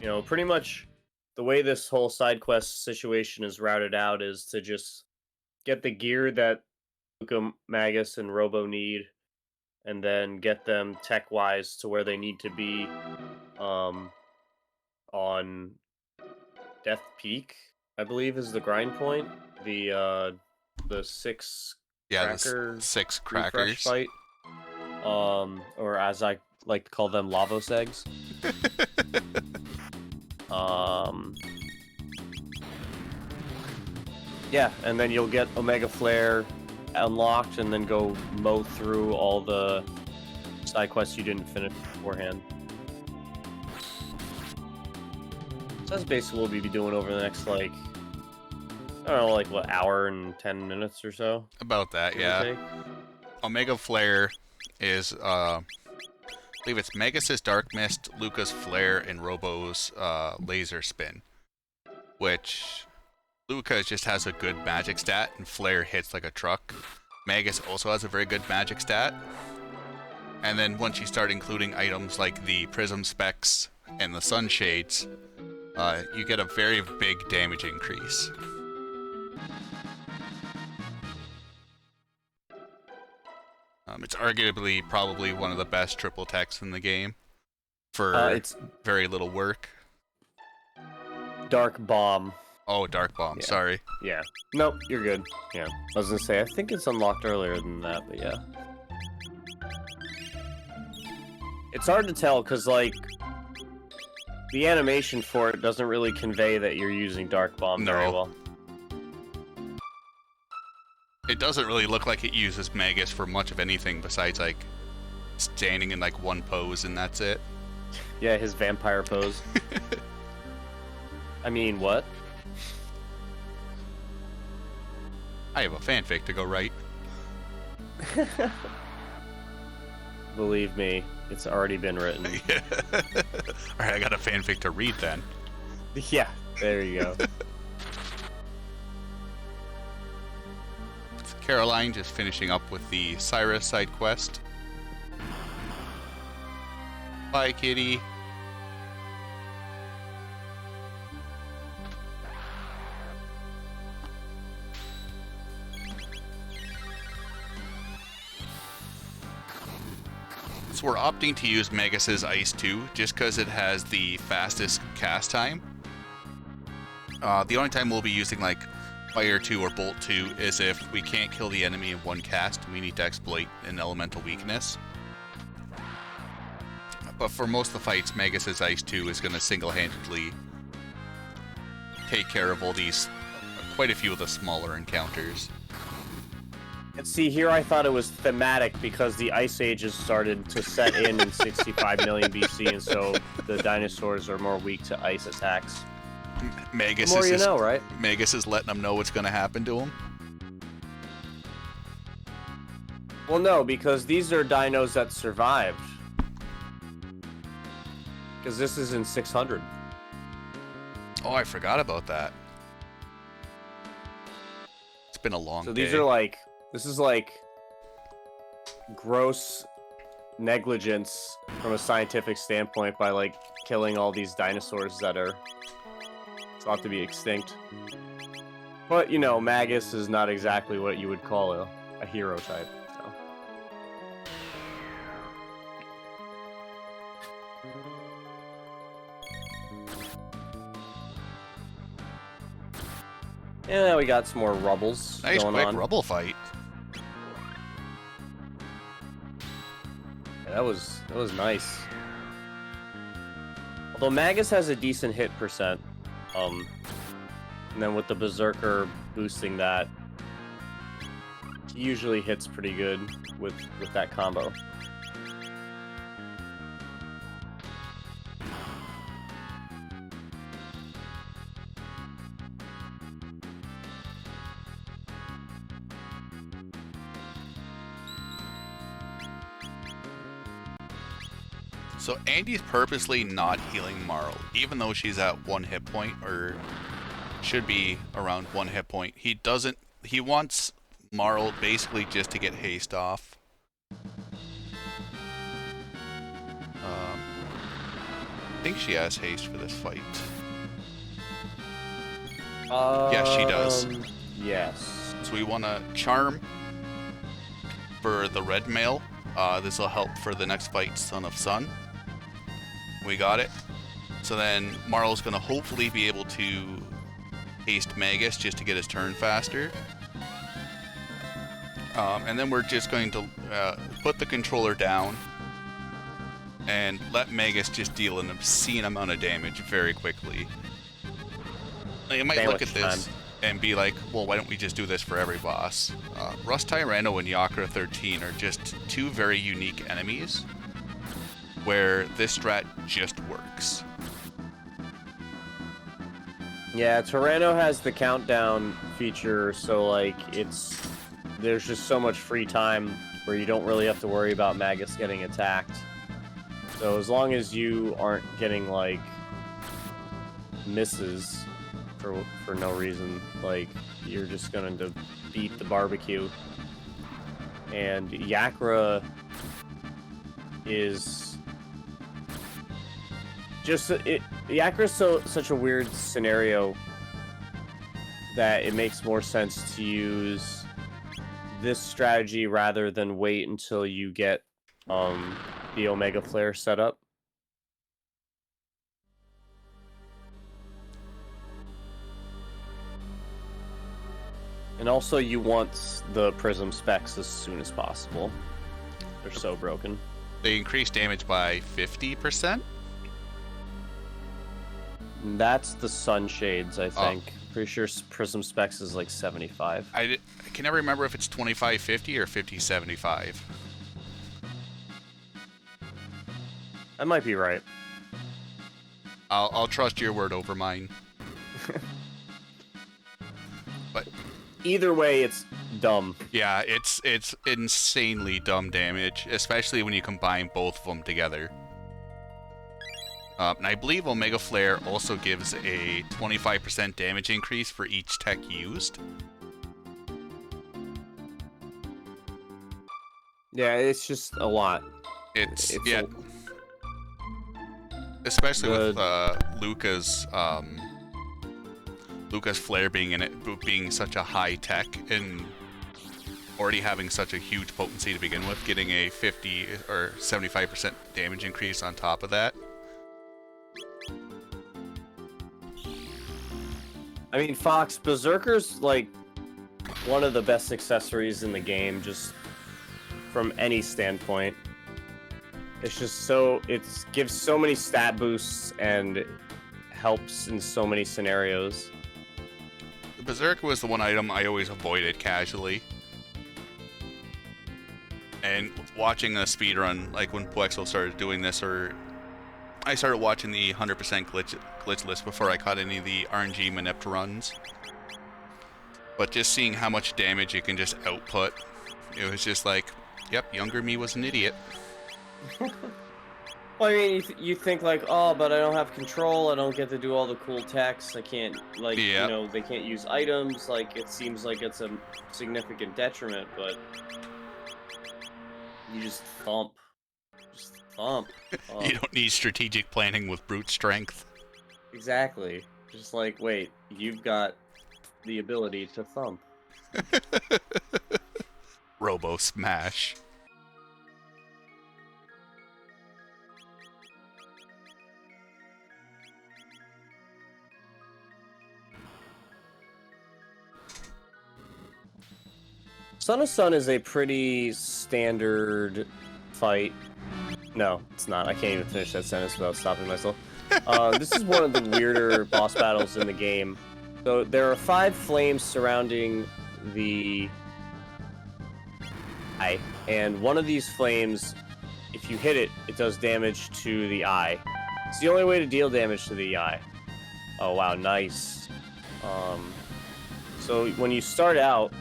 Speaker 5: You know, pretty much the way this whole side quest situation is routed out is to just get the gear that Luca, Magus, and Robo need, and then get them tech-wise to where they need to be on Death Peak, I believe is the grind point. The 6 cracker
Speaker 7: 6
Speaker 5: refresh
Speaker 7: crackers.
Speaker 5: fight. Or as I like to call them, Lavos eggs. Yeah, and then you'll get Omega Flare unlocked, and then go mow through all the side quests you didn't finish beforehand. So that's basically what we'll be doing over the next, like, I don't know, like, what, hour and 10 minutes or so?
Speaker 7: About that,
Speaker 5: give or
Speaker 7: yeah.
Speaker 5: take?
Speaker 7: Omega Flare is, I believe it's Magus' Dark Mist, Luca's Flare, and Robo's Laser Spin. Which, Luca just has a good magic stat, and Flare hits like a truck. Magus also has a very good magic stat. And then once you start including items like the Prism Specs and the Sunshades, you get a very big damage increase. It's arguably probably one of the best triple techs in the game for
Speaker 5: It's
Speaker 7: very little work.
Speaker 5: Dark Bomb.
Speaker 7: Oh, Dark Bomb,
Speaker 5: Yeah.
Speaker 7: sorry.
Speaker 5: Yeah. Nope, you're good. Yeah. I was gonna say, I think it's unlocked earlier than that, but yeah. It's hard to tell, because, like, the animation for it doesn't really convey that you're using Dark Bomb very
Speaker 7: No.
Speaker 5: well.
Speaker 7: It doesn't really look like it uses Magus for much of anything besides, like, standing in, like, one pose and that's it.
Speaker 5: Yeah, his vampire pose. I mean, what?
Speaker 7: I have a fanfic to go write.
Speaker 5: Believe me, it's already been written.
Speaker 7: Alright, I got a fanfic to read then.
Speaker 5: Yeah, there you go.
Speaker 7: Caroline just finishing up with the Cyrus side quest. Bye, kitty. So we're opting to use Magus' Ice 2 just because it has the fastest cast time. The only time we'll be using like Fire 2 or Bolt 2 is if we can't kill the enemy in one cast and we need to exploit an elemental weakness. But for most of the fights, Magus' Ice 2 is going to single-handedly take care of all these, quite a few of the smaller encounters.
Speaker 5: And see, here I thought it was thematic because the Ice Ages started to set in 65 million BC, and so the dinosaurs are more weak to ice attacks.
Speaker 7: Magus
Speaker 5: The more
Speaker 7: is
Speaker 5: you
Speaker 7: just-
Speaker 5: know, right?
Speaker 7: Magus is letting them know what's going to happen to him.
Speaker 5: Well, no, because these are dinos that survived. Because this is in 600.
Speaker 7: Oh, I forgot about that. It's been a long
Speaker 5: So
Speaker 7: day.
Speaker 5: these are like, this is like gross negligence from a scientific standpoint by like killing all these dinosaurs that are thought to be extinct. But, you know, Magus is not exactly what you would call a hero type. So. Yeah, we got some more rubbles
Speaker 7: Nice
Speaker 5: going
Speaker 7: quick
Speaker 5: on.
Speaker 7: rubble fight.
Speaker 5: Yeah, that was nice. Although Magus has a decent hit percent, and then with the Berserker boosting that, he usually hits pretty good with that combo.
Speaker 7: So Andy's purposely not healing Marl, even though she's at 1 hit point, or should be around 1 hit point. He wants Marl basically just to get haste off. I think she has haste for this fight. Yes, she does.
Speaker 5: Yes.
Speaker 7: So we want to charm for the red male. This will help for the next fight, Son of Sun. We got it. So then Marl's going to hopefully be able to haste Magus just to get his turn faster. And then we're just going to put the controller down and let Magus just deal an obscene amount of damage very quickly. Like, you might look at this and be like, well, why don't we just do this for every boss? Rust Tyranno and Yakra 13 are just two very unique enemies where this strat just works.
Speaker 5: Yeah, Tyranno has the countdown feature, so like there's just so much free time where you don't really have to worry about Magus getting attacked. So as long as you aren't getting like misses for no reason, like you're just going to beat the barbecue. And Yakra is just Yakra's such a weird scenario that it makes more sense to use this strategy rather than wait until you get the Omega Flare set up. And also you want the Prism specs as soon as possible. They're so broken.
Speaker 7: They increase damage by 50%?
Speaker 5: That's the Sunshades, I think. Pretty sure Prism specs is like 75.
Speaker 7: I can never remember if it's 25-50 or 50-75.
Speaker 5: That might be right.
Speaker 7: I'll trust your word over mine. But
Speaker 5: either way, it's dumb.
Speaker 7: Yeah, it's insanely dumb damage, especially when you combine both of them together. And I believe Omega Flare also gives a 25% damage increase for each tech used.
Speaker 5: Yeah, it's just a lot.
Speaker 7: It's yeah. Especially with Luca's Flare being in it, being such a high tech and already having such a huge potency to begin with, getting a 50 or 75% damage increase on top of that.
Speaker 5: I mean, Fox, Berserker's like one of the best accessories in the game, just from any standpoint. It's just it gives so many stat boosts and helps in so many scenarios.
Speaker 7: The Berserker was the one item I always avoided casually. And watching a speedrun, like when Poexo started doing this, or I started watching the 100% glitchless before I caught any of the RNG Manipt runs. But just seeing how much damage you can just output, it was just like, yep, younger me was an idiot.
Speaker 5: Well, I mean, you think like, oh, but I don't have control, I don't get to do all the cool techs, I can't, like, you know, they can't use items, like, it seems like it's a significant detriment, but you just thump. Just thump.
Speaker 7: You don't need strategic planning with brute strength.
Speaker 5: Exactly. Just like, wait, you've got the ability to thump.
Speaker 7: Robo Smash.
Speaker 5: Son of Sun is a pretty standard fight. No, it's not. I can't even finish that sentence without stopping myself. This is one of the weirder boss battles in the game. So there are 5 flames surrounding the eye, and one of these flames, if you hit it, it does damage to the eye. It's the only way to deal damage to the eye. Oh wow, nice. So when you start out,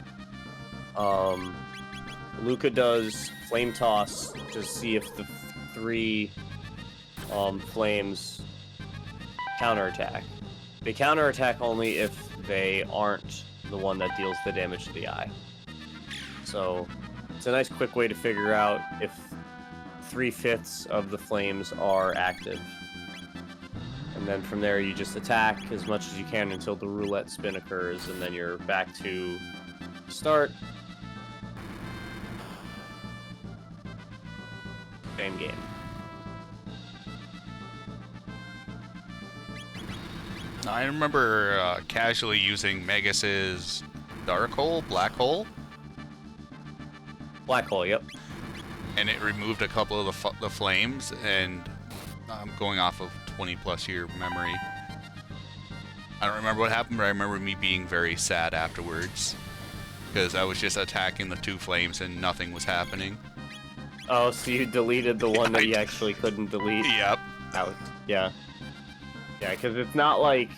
Speaker 5: Luca does Flame Toss to see if the 3 flames counterattack. They counterattack only if they aren't the one that deals the damage to the eye. So it's a nice quick way to figure out if 3/5 of the flames are active. And then from there you just attack as much as you can until the roulette spin occurs, and then you're back to start. Same game.
Speaker 7: I remember casually using Magus's Dark Hole, Black Hole,
Speaker 5: Black hole, yep.
Speaker 7: and it removed a couple of the flames, and I'm going off of 20+ year memory. I don't remember what happened, but I remember me being very sad afterwards, because I was just attacking the 2 flames and nothing was happening.
Speaker 5: Oh, so you deleted the one that you actually couldn't delete?
Speaker 7: Yep.
Speaker 5: Out. Yeah. Yeah, because it's not like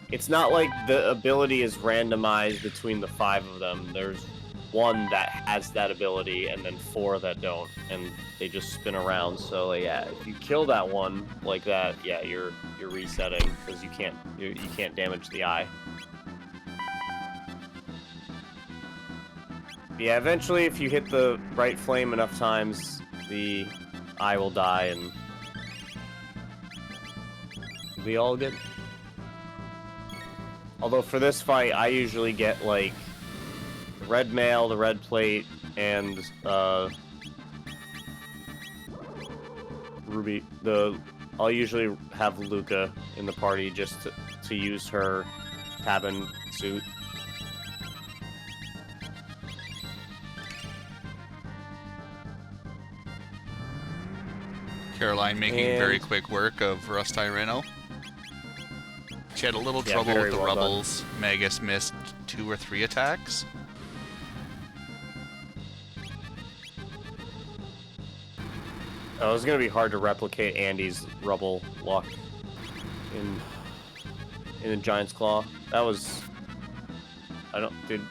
Speaker 5: the ability is randomized between the 5 of them. There's 1 that has that ability, and then 4 that don't, and they just spin around. So yeah, if you kill that one like that, yeah, you're resetting because you can't damage the eye. Yeah, eventually, if you hit the right flame enough times, the eye will die, and it'll be all good. Although for this fight, I usually get like the red mail, the red plate, and Ruby. I'll usually have Luca in the party just to use her cabin suit.
Speaker 7: Caroline making very quick work of Rust Tyranno. She had a little trouble with the
Speaker 5: well
Speaker 7: Rebels. Magus missed 2 or 3 attacks.
Speaker 5: Oh, it was gonna be hard to replicate Andy's rubble luck in the Giant's Claw. That was. Did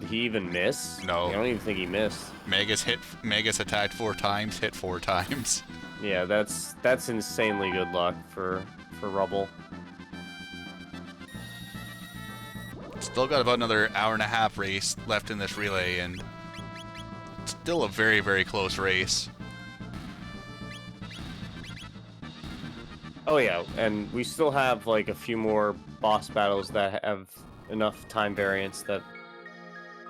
Speaker 5: he even miss?
Speaker 7: No.
Speaker 5: I don't even think he missed.
Speaker 7: Magus attacked 4 times, hit 4 times.
Speaker 5: Yeah, that's insanely good luck for rubble.
Speaker 7: Still got about another hour-and-a-half race left in this relay, and still a very, very close race.
Speaker 5: Oh yeah, and we still have like a few more boss battles that have enough time variance that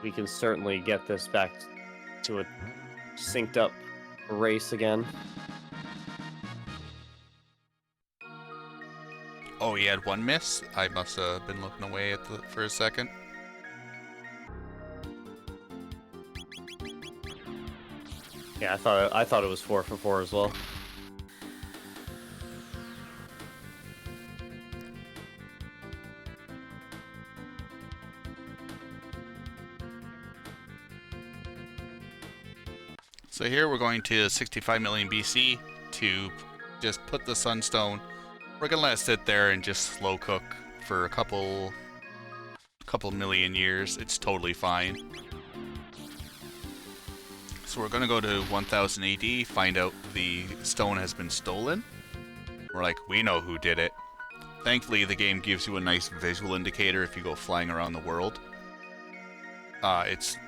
Speaker 5: we can certainly get this back to a synced up race again.
Speaker 7: Oh, he had 1 miss? I must have been looking away for a second.
Speaker 5: Yeah, I thought it was 4 for 4 as well.
Speaker 7: So here we're going to 65 million BC to just put the Sunstone. We're gonna let it sit there and just slow cook for a couple million years. It's totally fine. So we're gonna go to 1000 AD, find out the stone has been stolen. We're like, we know who did it. Thankfully, the game gives you a nice visual indicator if you go flying around the world. It's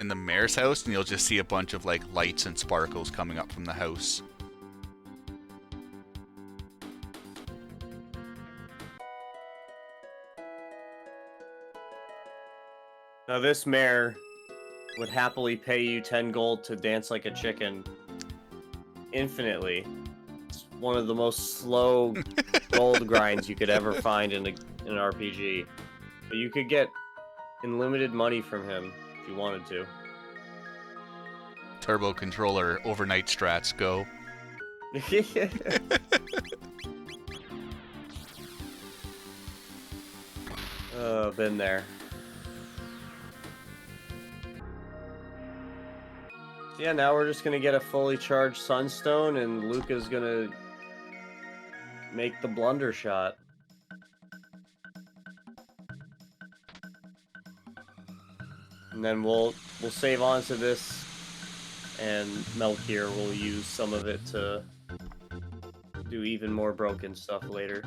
Speaker 7: in the mayor's house, and you'll just see a bunch of like lights and sparkles coming up from the house.
Speaker 5: Now this mayor would happily pay you 10 gold to dance like a chicken infinitely. It's one of the most slow gold grinds you could ever find in an RPG. But you could get unlimited money from him if you wanted to.
Speaker 7: Turbo controller overnight strats go.
Speaker 5: Oh, been there. Yeah, now we're just gonna get a fully charged Sunstone, and Luca's gonna make the blunder shot. And then we'll save on to this, and Melkier will use some of it to do even more broken stuff later.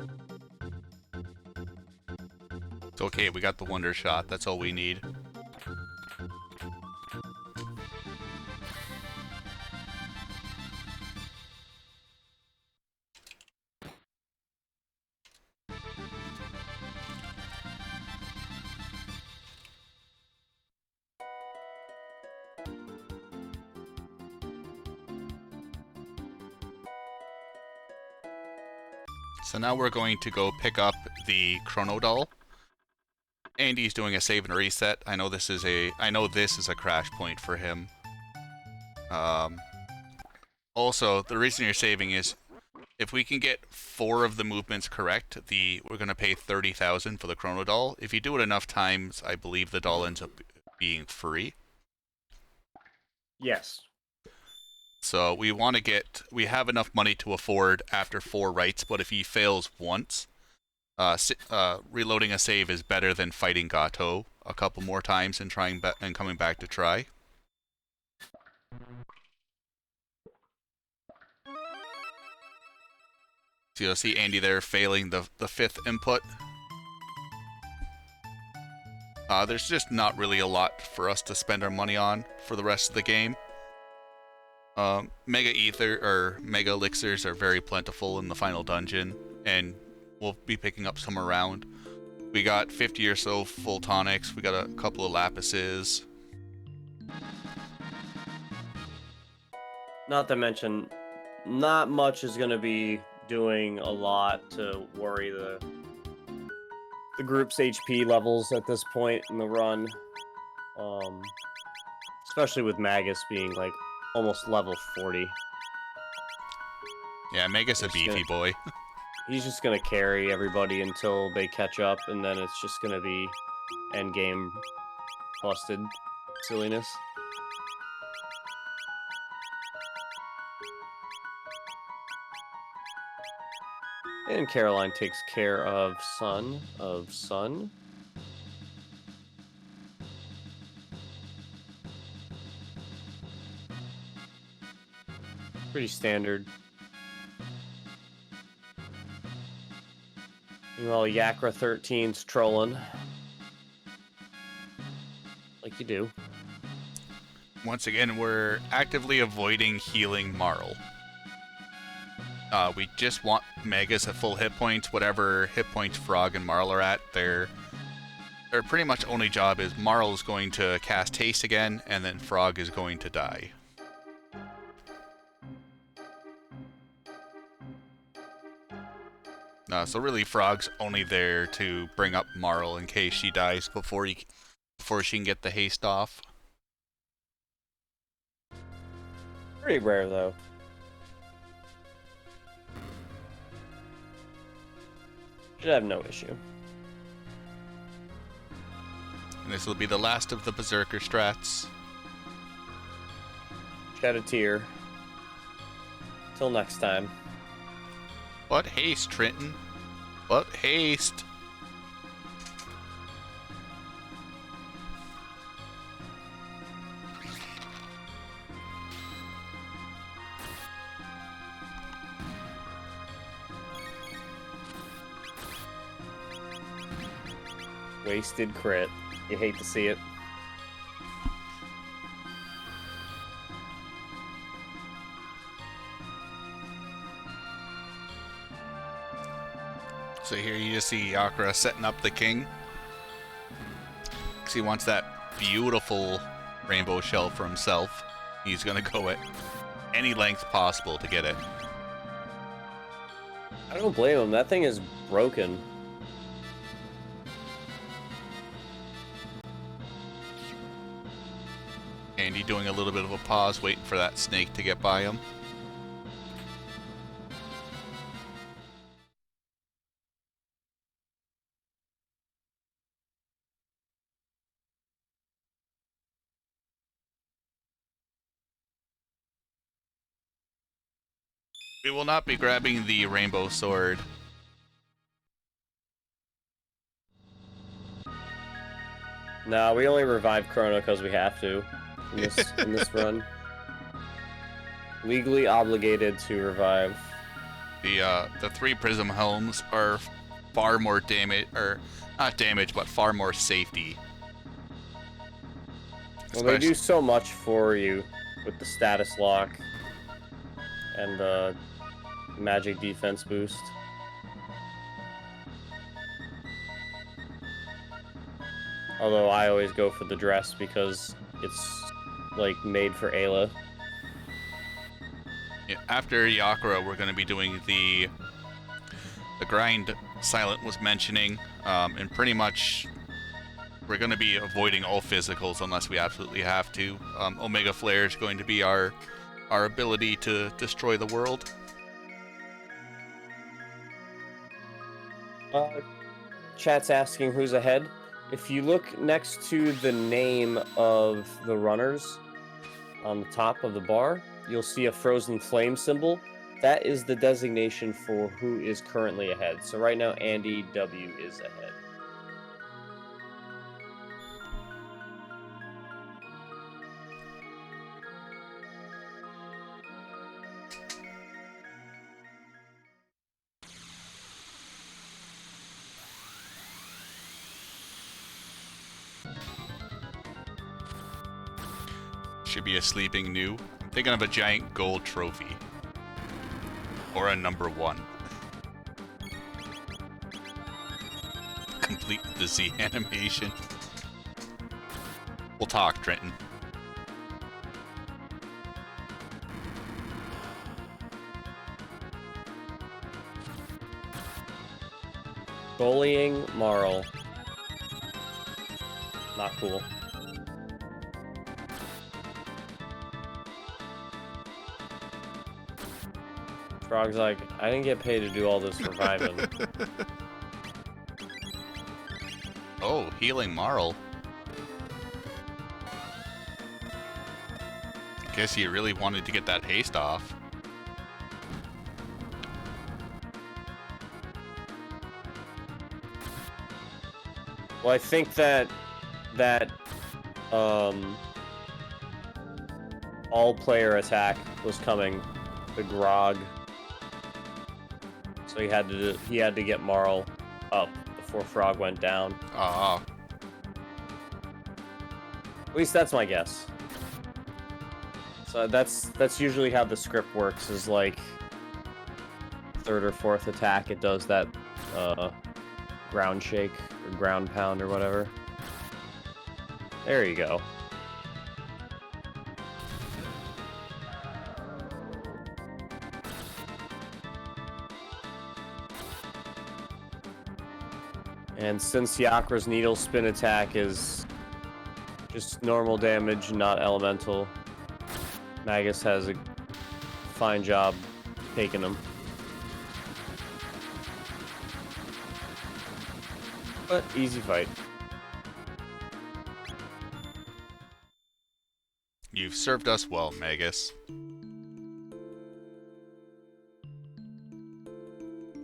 Speaker 7: It's okay, we got the wonder shot. That's all we need. So now we're going to go pick up the Chrono doll. Andy's doing a save and reset. I know this is a crash point for him. Also, the reason you're saving is if we can get 4 of the movements correct, we're going to pay 30,000 for the Chrono doll. If you do it enough times, I believe the doll ends up being free.
Speaker 5: Yes.
Speaker 7: So we have enough money to afford after 4 rights, but if he fails once, reloading a save is better than fighting Gato a couple more times and and coming back to try. So you'll see Andy there failing the 5th input. There's just not really a lot for us to spend our money on for the rest of the game. Mega Ether or Mega Elixirs are very plentiful in the final dungeon, and we'll be picking up some around. We got 50 or so full tonics, we got a couple of lapises.
Speaker 5: Not to mention, not much is going to be doing a lot to worry the group's HP levels at this point in the run. Especially with Magus being like almost level 40.
Speaker 7: Yeah, Magus a beefy boy.
Speaker 5: He's just gonna carry everybody until they catch up, and then it's just gonna be endgame busted silliness. And Caroline takes care of Sun. Pretty standard. Meanwhile, Yakra 13's trolling. Like you do.
Speaker 7: Once again, we're actively avoiding healing Marl. We just want Megas at full hit points. Whatever hit points Frog and Marl are at, their pretty much only job is Marl is going to cast Haste again, and then Frog is going to die. So really, Frog's only there to bring up Marl in case she dies before she can get the haste off.
Speaker 5: Pretty rare, though. Should have no issue.
Speaker 7: And this will be the last of the Berserker strats.
Speaker 5: Shed a tear. Till next time.
Speaker 7: What haste, Trenton? What haste?
Speaker 5: Wasted crit. You hate to see it.
Speaker 7: So here you just see Yakra setting up the king. Because he wants that beautiful rainbow shell for himself. He's going to go at any length possible to get it.
Speaker 5: I don't blame him. That thing is broken.
Speaker 7: Andy doing a little bit of a pause, waiting for that snake to get by him. We will not be grabbing the rainbow sword.
Speaker 5: No, we only revive Chrono because we have to in this run. Legally obligated to revive.
Speaker 7: The 3 Prism Helms are far more damage, or not damage, but far more safety.
Speaker 5: Well, they do so much for you with the status lock and the magic defense boost. Although I always go for the dress because it's like made for Ayla.
Speaker 7: Yeah, after Yakura, we're going to be doing the grind Silent was mentioning, and pretty much we're going to be avoiding all physicals unless we absolutely have to. Omega Flare is going to be our ability to destroy the world.
Speaker 5: Chat's asking who's ahead. If you look next to the name of the runners on the top of the bar, you'll see a frozen flame symbol. That is the designation for who is currently ahead. So right now, Andy W is ahead.
Speaker 7: Should be a sleeping new. I'm thinking of a giant gold trophy. Or a number 1. Complete the Z animation. We'll talk, Trenton.
Speaker 5: Bullying Marl. Not cool. Frog's like, I didn't get paid to do all this reviving.
Speaker 7: Oh, healing Marl. Guess you really wanted to get that haste off.
Speaker 5: Well, I think that all player attack was coming, the grog. So he had to get Marl up before Frog went down.
Speaker 7: Ah.
Speaker 5: At least that's my guess. So that's usually how the script works, is like 3rd or 4th attack it does that ground shake or ground pound or whatever. There you go. And since Yakura's needle spin attack is just normal damage, not elemental, Magus has a fine job taking him. But easy fight.
Speaker 7: You've served us well, Magus.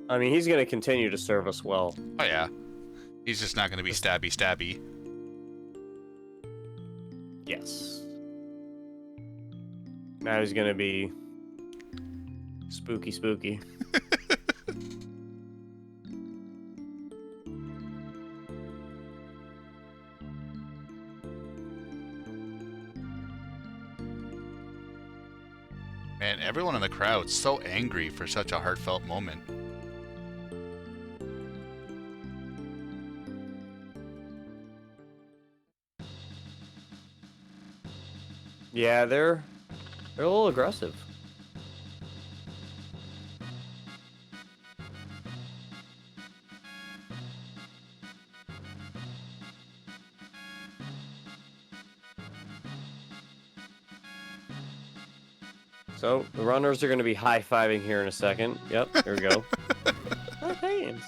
Speaker 5: I mean, he's going to continue to serve us well.
Speaker 7: Oh yeah. He's just not going to be stabby.
Speaker 5: Yes. Now he's going to be spooky.
Speaker 7: Man, everyone in the crowd's so angry for such a heartfelt moment.
Speaker 5: Yeah, they're a little aggressive. So, the runners are going to be high-fiving here in a second. Yep, there we go. High hands.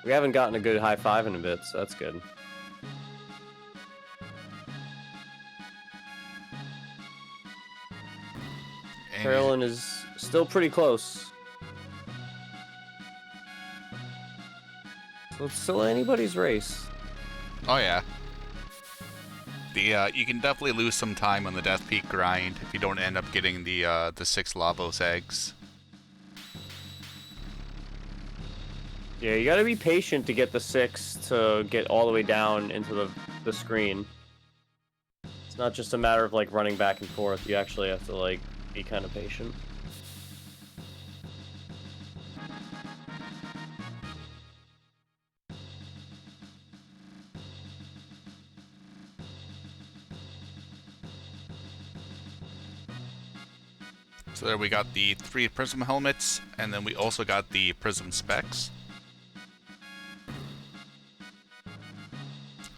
Speaker 5: We haven't gotten a good high five in a bit, so that's good.
Speaker 7: And
Speaker 5: Carolyn is still pretty close. So it's still anybody's race.
Speaker 7: Oh yeah. You can definitely lose some time on the Death Peak grind if you don't end up getting the 6 Lavos eggs.
Speaker 5: Yeah, you gotta be patient to get the 6 to get all the way down into the screen. It's not just a matter of like running back and forth. You actually have to like be kind of patient.
Speaker 7: So there we got the 3 prism helmets, and then we also got the prism specs.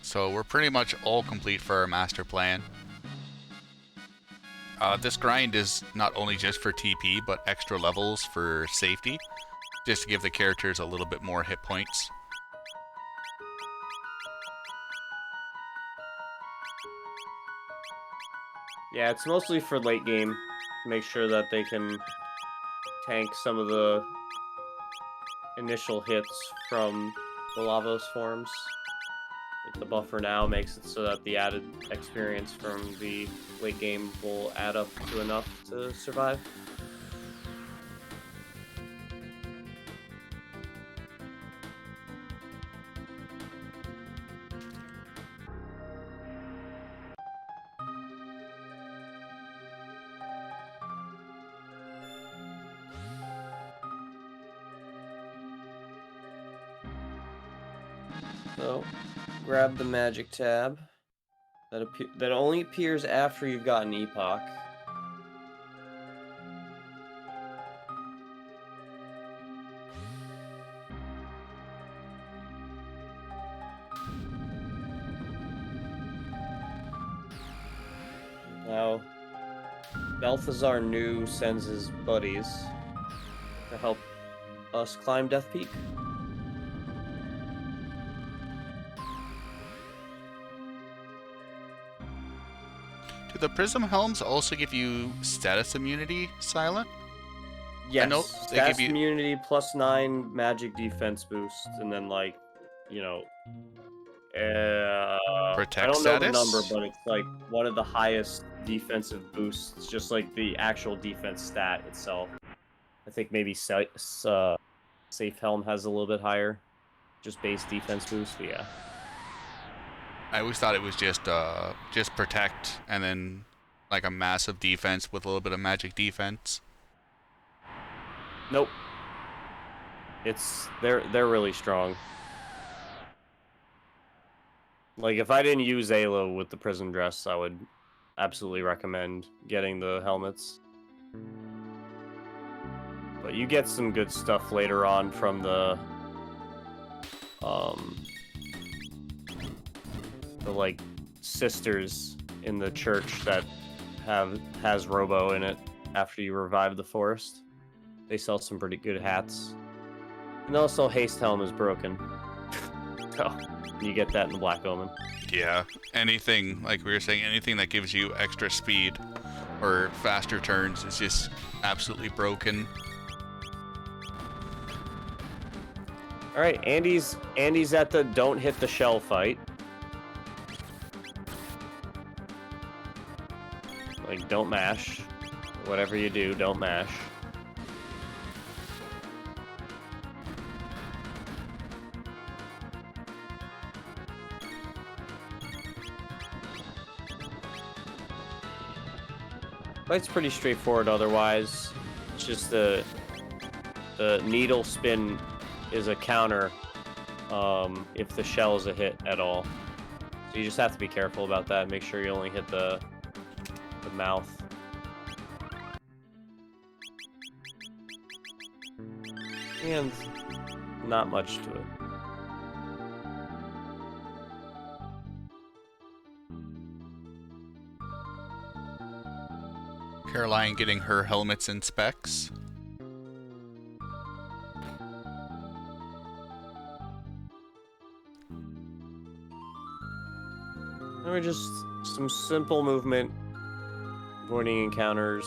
Speaker 7: So we're pretty much all complete for our master plan. This grind is not only just for TP, but extra levels for safety, just to give the characters a little bit more hit points.
Speaker 5: Yeah, it's mostly for late game. Make sure that they can tank some of the initial hits from the Lavos forms. Like the buffer now makes it so that the added experience from the late game will add up to enough to survive. So, grab the magic tab. That only appears after you've gotten Epoch. Now, Balthazar New sends his buddies to help us climb Death Peak.
Speaker 7: Do the prism helms also give you status immunity, Silent?
Speaker 5: Yes,
Speaker 7: know they
Speaker 5: status
Speaker 7: give you-
Speaker 5: immunity +9 magic defense boost, and then like, you know,
Speaker 7: Protect
Speaker 5: I don't know the
Speaker 7: status?
Speaker 5: number, but it's like one of the highest defensive boosts, just like the actual defense stat itself. I think maybe Safe Helm has a little bit higher, just base defense boost, but yeah.
Speaker 7: I always thought it was just protect and then like a massive defense with a little bit of magic defense.
Speaker 5: Nope. They're really strong. Like if I didn't use Alo with the Prism Dress, I would absolutely recommend getting the helmets. But you get some good stuff later on from the like sisters in the church that has Robo in it after you revive the forest. They sell some pretty good hats. And also Haste Helm is broken. So you get that in the Black Omen.
Speaker 7: Yeah, anything, like we were saying, anything that gives you extra speed or faster turns is just absolutely broken.
Speaker 5: Alright, Andy's at the don't hit the shell fight. Like, don't mash. Whatever you do, don't mash. Fight's pretty straightforward otherwise. It's just the needle spin is a counter if the shell is a hit at all. So you just have to be careful about that. Make sure you only hit the mouth. And not much to it.
Speaker 7: Caroline getting her helmets and specs.
Speaker 5: And we're just some simple movement, avoiding encounters.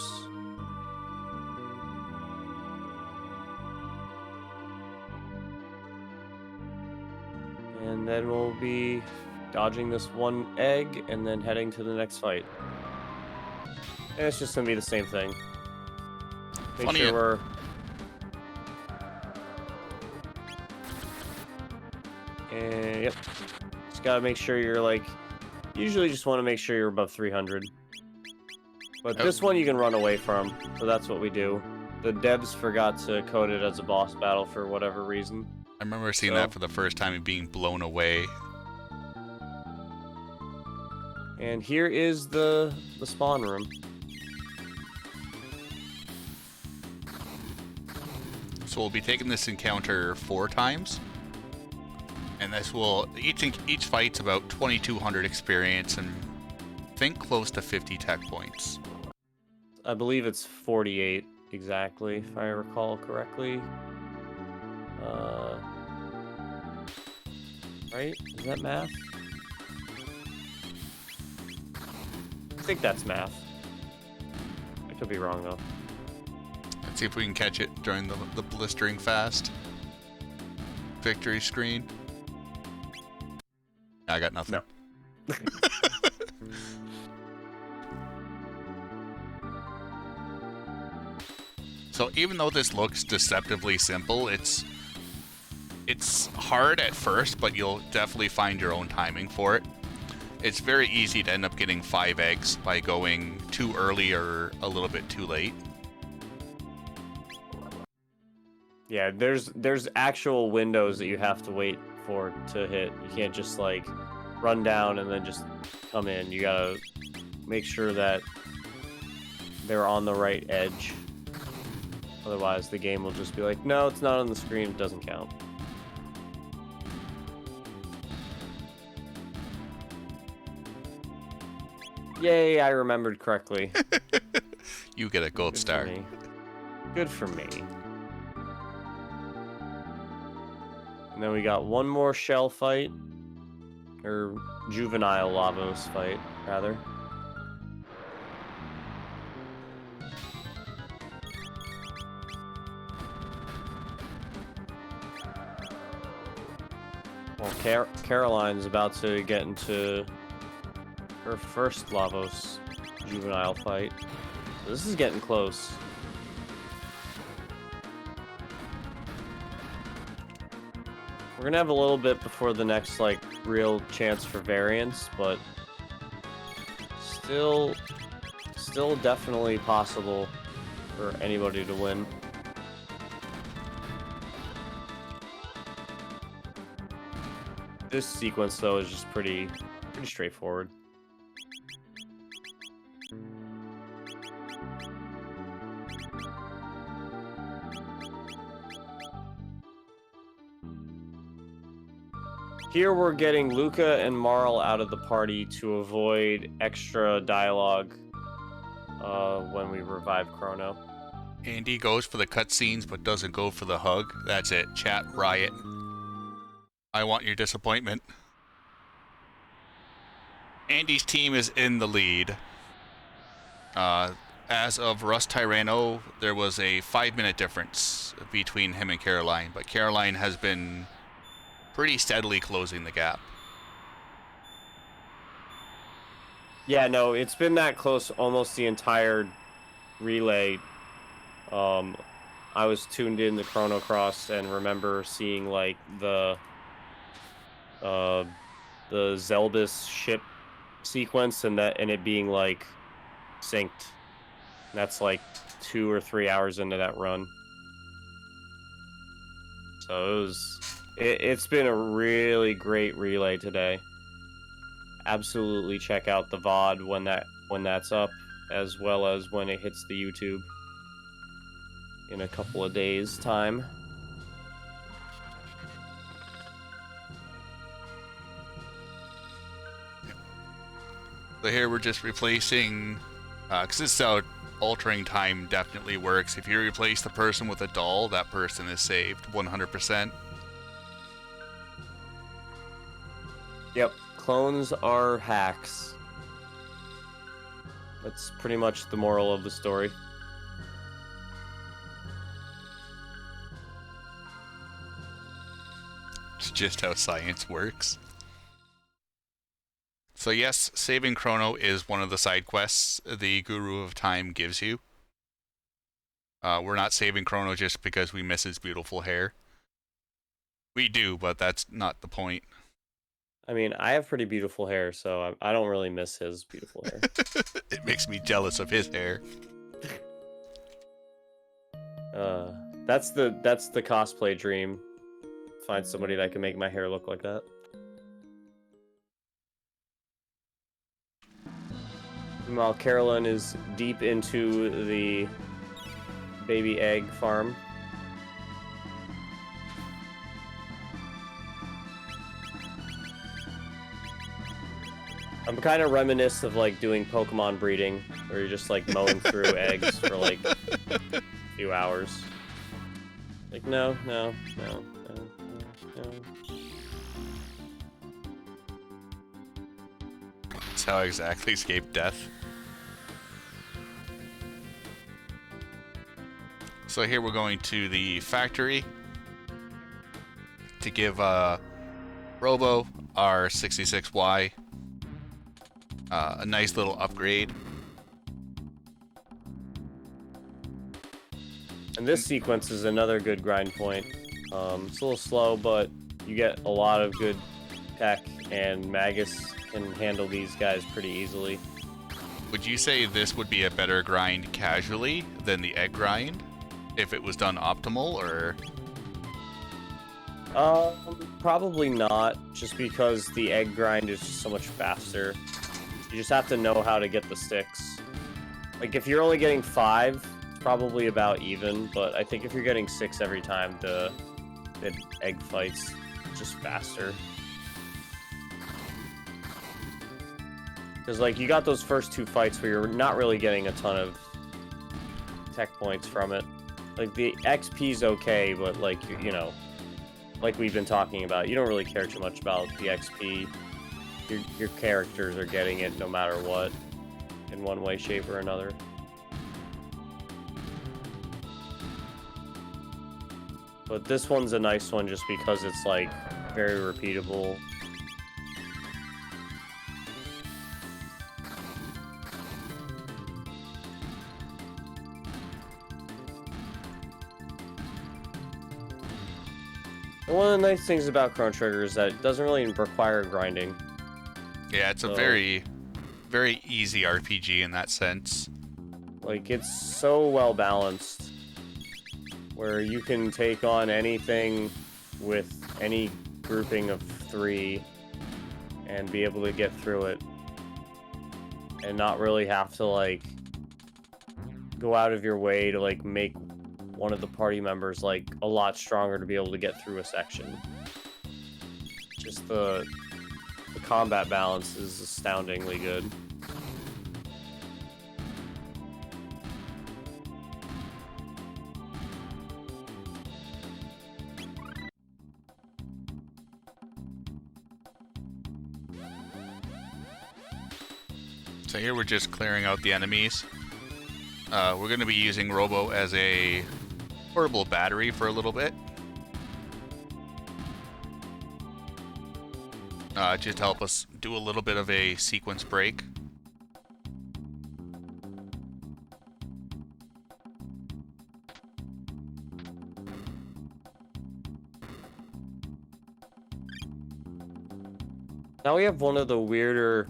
Speaker 5: And then we'll be dodging this one egg and then heading to the next fight. And it's just gonna be the same thing. Make
Speaker 7: Funny
Speaker 5: sure And yep. Just gotta make sure you're like. Usually just want to make sure you're above 300. But this one you can run away from, so that's what we do. The devs forgot to code it as a boss battle for whatever reason.
Speaker 7: I remember seeing that for the first time and being blown away.
Speaker 5: And here is the spawn room.
Speaker 7: So we'll be taking this encounter 4 times. And this will, each fight's about 2,200 experience and I think close to 50 tech points.
Speaker 5: I believe it's 48 exactly, if I recall correctly. Right? Is that math? I think that's math. I could be wrong though.
Speaker 7: Let's see if we can catch it during the blistering fast victory screen. I got nothing.
Speaker 5: No.
Speaker 7: So even though this looks deceptively simple, it's hard at first, but you'll definitely find your own timing for it. It's very easy to end up getting 5 eggs by going too early or a little bit too late.
Speaker 5: Yeah, there's actual windows that you have to wait for to hit. You can't just like run down and then just come in. You gotta make sure that they're on the right edge. Otherwise, the game will just be like, no, it's not on the screen, it doesn't count. Yay, I remembered correctly.
Speaker 7: You get a gold
Speaker 5: Good
Speaker 7: star.
Speaker 5: for me. Good for me. And then we got one more shell fight. Or juvenile Lavos fight, rather. Well, Caroline's about to get into her first Lavos juvenile fight. So this is getting close. We're gonna have a little bit before the next, like, real chance for variance, but still definitely possible for anybody to win. This sequence, though, is just pretty straightforward. Here we're getting Luca and Marl out of the party to avoid extra dialogue when we revive Chrono.
Speaker 7: Andy goes for the cutscenes but doesn't go for the hug. That's it. Chat riot. I want your disappointment. Andy's team is in the lead. As of Rust Tyranno, there was a 5-minute difference between him and Caroline, but Caroline has been pretty steadily closing the gap.
Speaker 5: Yeah, no, it's been that close almost the entire relay. I was tuned in to Chrono Cross and remember seeing like the Zelbus ship sequence and it being like synced. That's like 2 or 3 hours into that run. So it's been a really great relay today. Absolutely check out the VOD when that's up, as well as when it hits the YouTube in a couple of days' time.
Speaker 7: So here we're just replacing, because this is how altering time definitely works. If you replace the person with a doll, that person is saved 100%.
Speaker 5: Yep, clones are hacks. That's pretty much the moral of the story.
Speaker 7: It's just how science works. So yes, saving Chrono is one of the side quests the Guru of Time gives you. We're not saving Chrono just because we miss his beautiful hair. We do, but that's not the point.
Speaker 5: I mean, I have pretty beautiful hair, so I don't really miss his beautiful hair.
Speaker 7: It makes me jealous of his hair.
Speaker 5: That's the cosplay dream. Find somebody that can make my hair look like that. Meanwhile, Carolyn is deep into the baby egg farm. I'm kind of reminiscent of like doing Pokemon breeding, where you're just like mowing through eggs for like a few hours. Like, no.
Speaker 7: That's how I exactly escaped death. So here we're going to the factory to give Robo, our 66Y, a nice little upgrade.
Speaker 5: And this sequence is another good grind point. It's a little slow, but you get a lot of good tech, and Magus can handle these guys pretty easily.
Speaker 7: Would you say this would be a better grind casually than the egg grind? If it was done optimal, or?
Speaker 5: Probably not, just because the egg grind is just so much faster. You just have to know how to get the sticks. Like, if you're only getting 5, it's probably about even, but I think if you're getting 6 every time, the egg fight's just faster. Because, like, you got those first 2 fights where you're not really getting a ton of tech points from it. Like, the XP's okay, but, like, you know, like we've been talking about, you don't really care too much about the XP. Your characters are getting it no matter what, in one way, shape, or another. But this one's a nice one just because it's, like, very repeatable. And one of the nice things about Chrono Trigger is that it doesn't really require grinding.
Speaker 7: Yeah, it's a very, very easy RPG in that sense.
Speaker 5: Like, it's so well balanced, where you can take on anything with any grouping of 3 and be able to get through it, and not really have to, like, go out of your way to, like, make one of the party members, like, a lot stronger to be able to get through a section. Just the combat balance is astoundingly good.
Speaker 7: So here we're just clearing out the enemies. We're going to be using Robo as a portable battery for a little bit. Just to help us do a little bit of a sequence break.
Speaker 5: Now we have one of the weirder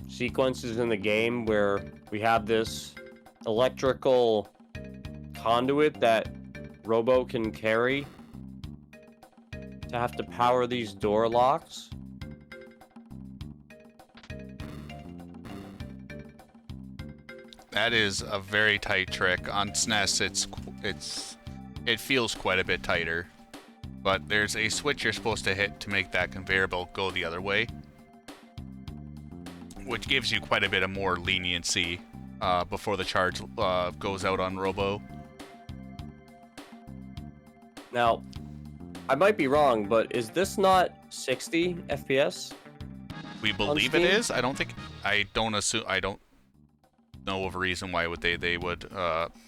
Speaker 5: sequences in the game where we have this electrical conduit that Robo can carry to have to power these door locks.
Speaker 7: That is a very tight trick. On SNES, it feels quite a bit tighter. But there's a switch you're supposed to hit to make that conveyor belt go the other way, which gives you quite a bit of more leniency before the charge goes out on Robo.
Speaker 5: Now, I might be wrong, but is this not 60 FPS?
Speaker 7: We believe it is. I don't know of a reason why they would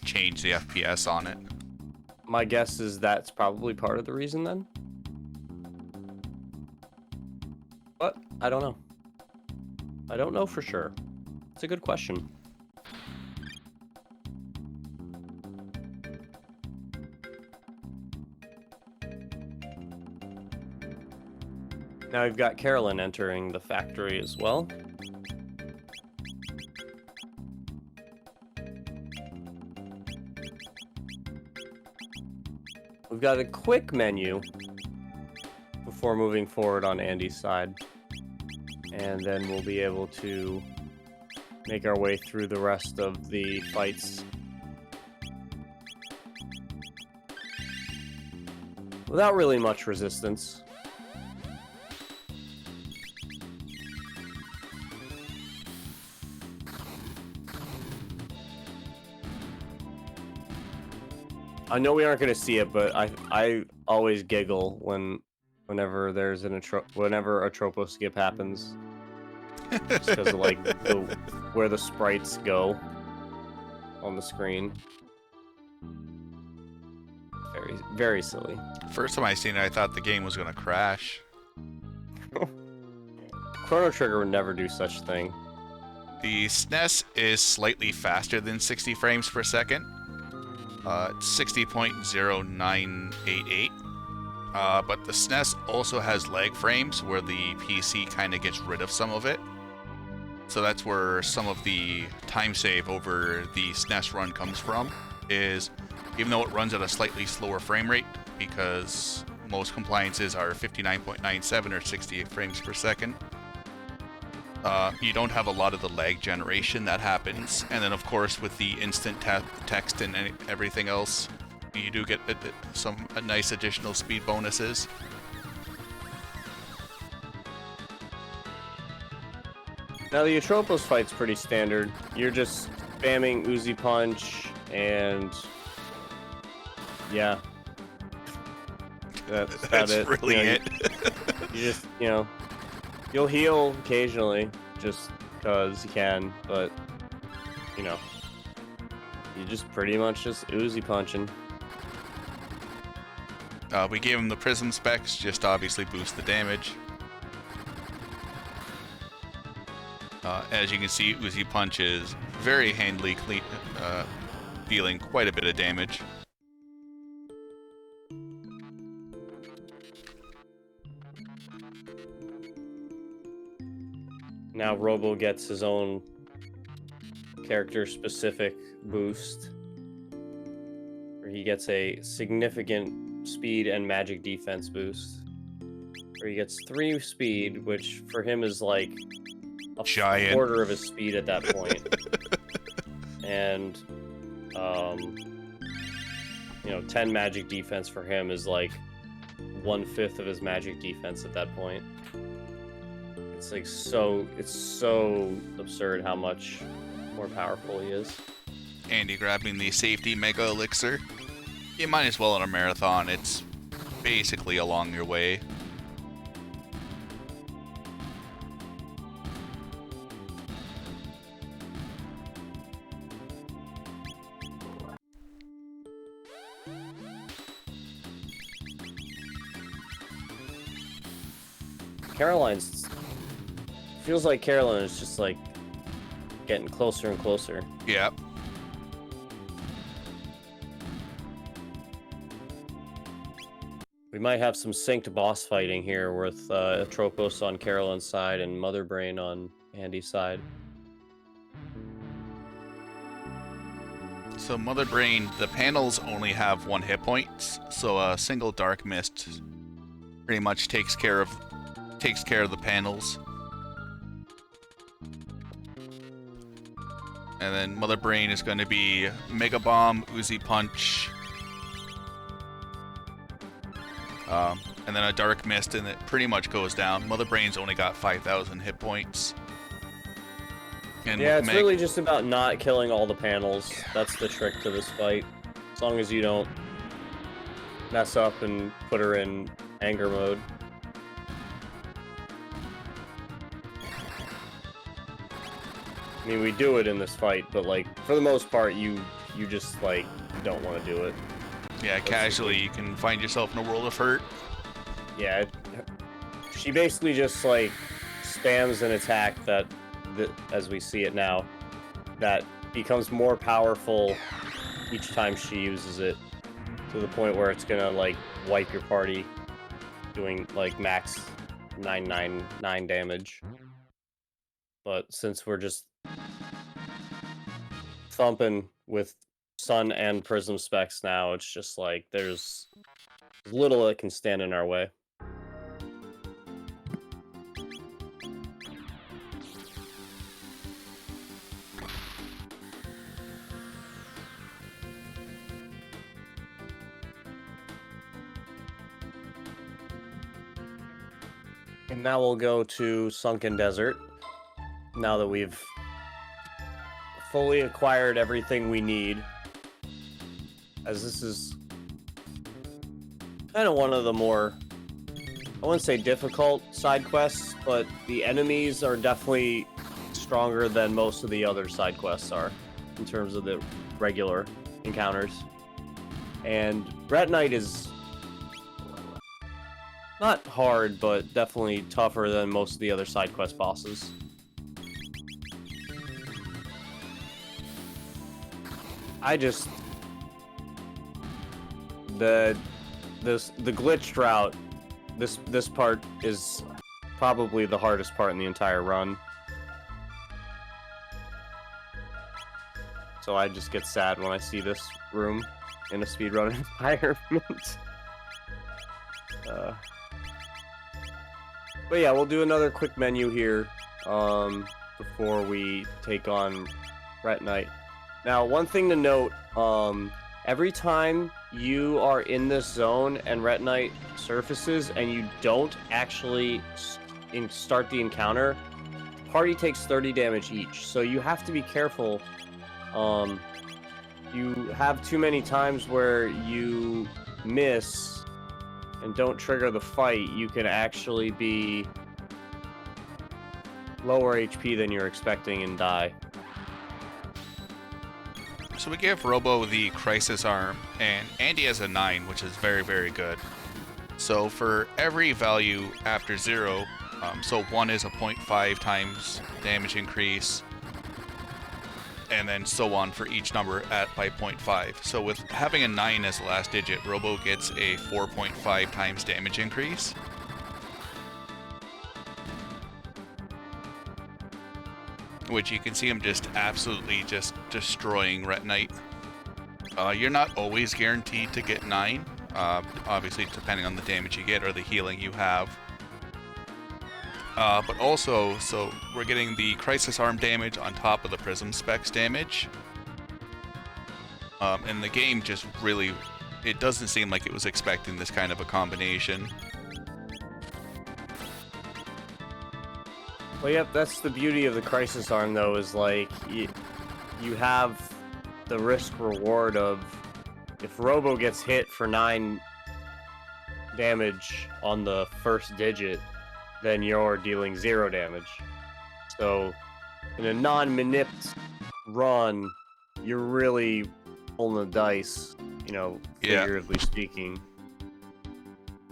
Speaker 7: change the FPS on it.
Speaker 5: My guess is that's probably part of the reason then. But I don't know. I don't know for sure. It's a good question. Now we've got Carolyn entering the factory as well. We've got a quick menu before moving forward on Andy's side. And then we'll be able to make our way through the rest of the fights without really much resistance. I know we aren't going to see it, but I always giggle whenever there's whenever a tropo skip happens, just because of like where the sprites go on the screen. Very, very silly.
Speaker 7: First time I seen it, I thought the game was gonna crash.
Speaker 5: Chrono Trigger would never do such a thing.
Speaker 7: The SNES is slightly faster than 60 frames per second. It's 60.0988. But the SNES also has lag frames where the PC kind of gets rid of some of it. So that's where some of the time save over the SNES run comes from, is even though it runs at a slightly slower frame rate, because most compliances are 59.97 or 68 frames per second, you don't have a lot of the lag generation that happens. And then of course with the instant text and everything else, you do get some nice additional speed bonuses.
Speaker 5: Now the Atropos fight's pretty standard. You're just spamming Uzi Punch and yeah. That's about it.
Speaker 7: Really it.
Speaker 5: You just, you'll heal occasionally just because you can, but you just pretty much just Uzi punching.
Speaker 7: We gave him the prism specs, just to obviously boost the damage. As you can see, Uzi Punch is very handily dealing quite a bit of damage.
Speaker 5: Now Robo gets his own character-specific boost, where he gets a significant speed and magic defense boost. Where he gets 3 speed, which for him is like a
Speaker 7: giant
Speaker 5: quarter of his speed at that point. And 10 magic defense for him is like 1/5 of his magic defense at that point. It's like it's so absurd how much more powerful he is.
Speaker 7: Andy grabbing the safety mega elixir. You might as well in a marathon, it's basically along your way.
Speaker 5: Caroline's feels like Caroline is just like getting closer and closer.
Speaker 7: Yep.
Speaker 5: We might have some synced boss fighting here with Atropos on Caroline's side and Mother Brain on Andy's side.
Speaker 7: So Mother Brain, the panels only have 1 hit point, so a single Dark Mist pretty much takes care of the panels. And then Mother Brain is going to be Mega Bomb, Uzi Punch, and then a Dark Mist, and it pretty much goes down. Mother Brain's only got 5,000 hit points. And
Speaker 5: yeah, it's really just about not killing all the panels. That's the trick to this fight. As long as you don't mess up and put her in anger mode. I mean, we do it in this fight, but like for the most part, you just like don't want to do it.
Speaker 7: Yeah, casually you can find yourself in a world of hurt.
Speaker 5: Yeah, she basically just like spams an attack that, as we see it now, that becomes more powerful each time she uses it, to the point where it's gonna like wipe your party, doing like max 999 damage. But since we're just thumping with Sun and Prism specs now, it's just like there's little that can stand in our way. And now we'll go to Sunken Desert. Now that we've fully acquired everything we need. As this is kind of one of the more, I wouldn't say difficult side quests, but the enemies are definitely stronger than most of the other side quests are in terms of the regular encounters. And Ret Knight is not hard, but definitely tougher than most of the other side quest bosses. The glitched route, this part is probably the hardest part in the entire run. So I just get sad when I see this room in a speedrun environment. But yeah, we'll do another quick menu here before we take on Ret Knight. Now, one thing to note, every time you are in this zone and Ret Knight surfaces and you don't actually start the encounter, the party takes 30 damage each. So you have to be careful. You have too many times where you miss and don't trigger the fight, you can actually be lower HP than you're expecting and die.
Speaker 7: So we give Robo the Crisis Arm, and Andy has a 9, which is very, very good. So for every value after 0, so 1 is a 0.5 times damage increase, and then so on for each number by 0.5. So with having a 9 as the last digit, Robo gets a 4.5 times damage increase. Which you can see him just absolutely just destroying Ret Knight. You're not always guaranteed to get 9, obviously depending on the damage you get or the healing you have. But also, so we're getting the Crisis Arm damage on top of the Prism Specs damage. And the game just really, it doesn't seem like it was expecting this kind of a combination.
Speaker 5: Well, yep, that's the beauty of the Crisis Arm, though, is like, you have the risk-reward of, if Robo gets hit for 9 damage on the first digit, then you're dealing 0 damage. So, in a non-manipped run, you're really pulling the dice, you know, figuratively speaking.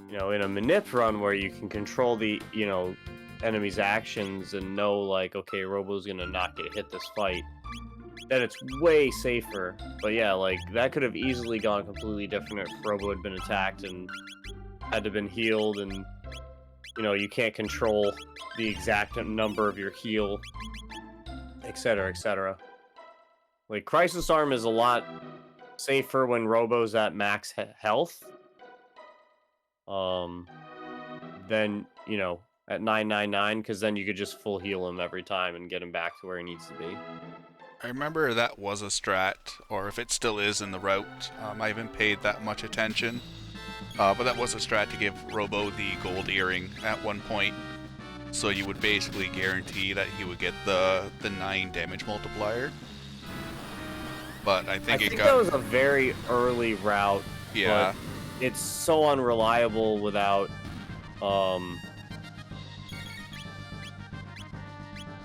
Speaker 5: You know, in a manip run where you can control the, you know, enemy's actions and know, like, okay, Robo's gonna not get hit this fight, then it's way safer. But yeah, like, that could have easily gone completely different if Robo had been attacked and had to have been healed, and, you know, you can't control the exact number of your heal, etc., etc. Like, Crisis Arm is a lot safer when Robo's at max health. Then, you know, at 999, because then you could just full heal him every time and get him back to where he needs to be.
Speaker 7: I remember that was a strat, or if it still is in the route, I haven't paid that much attention. But that was a strat to give Robo the gold earring at one point, so you would basically guarantee that he would get the 9 damage multiplier. But I think
Speaker 5: that was a very early route.
Speaker 7: Yeah.
Speaker 5: But it's so unreliable without,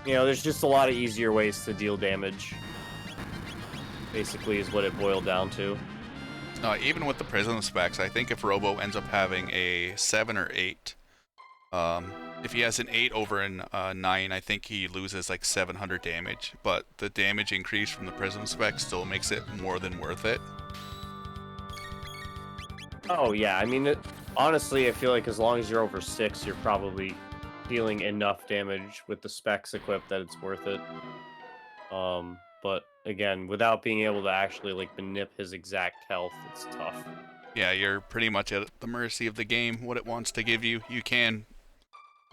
Speaker 5: you know, there's just a lot of easier ways to deal damage. Basically is what it boiled down to.
Speaker 7: Even with the Prism specs, I think if Robo ends up having a 7 or 8, if he has an 8 over a 9, I think he loses like 700 damage. But the damage increase from the Prism specs still makes it more than worth it.
Speaker 5: Oh yeah, I mean, honestly, I feel like as long as you're over 6, you're probably dealing enough damage with the specs equipped that it's worth it. But again, without being able to actually like manip his exact health, it's tough.
Speaker 7: Yeah, you're pretty much at the mercy of the game. What it wants to give you, you can.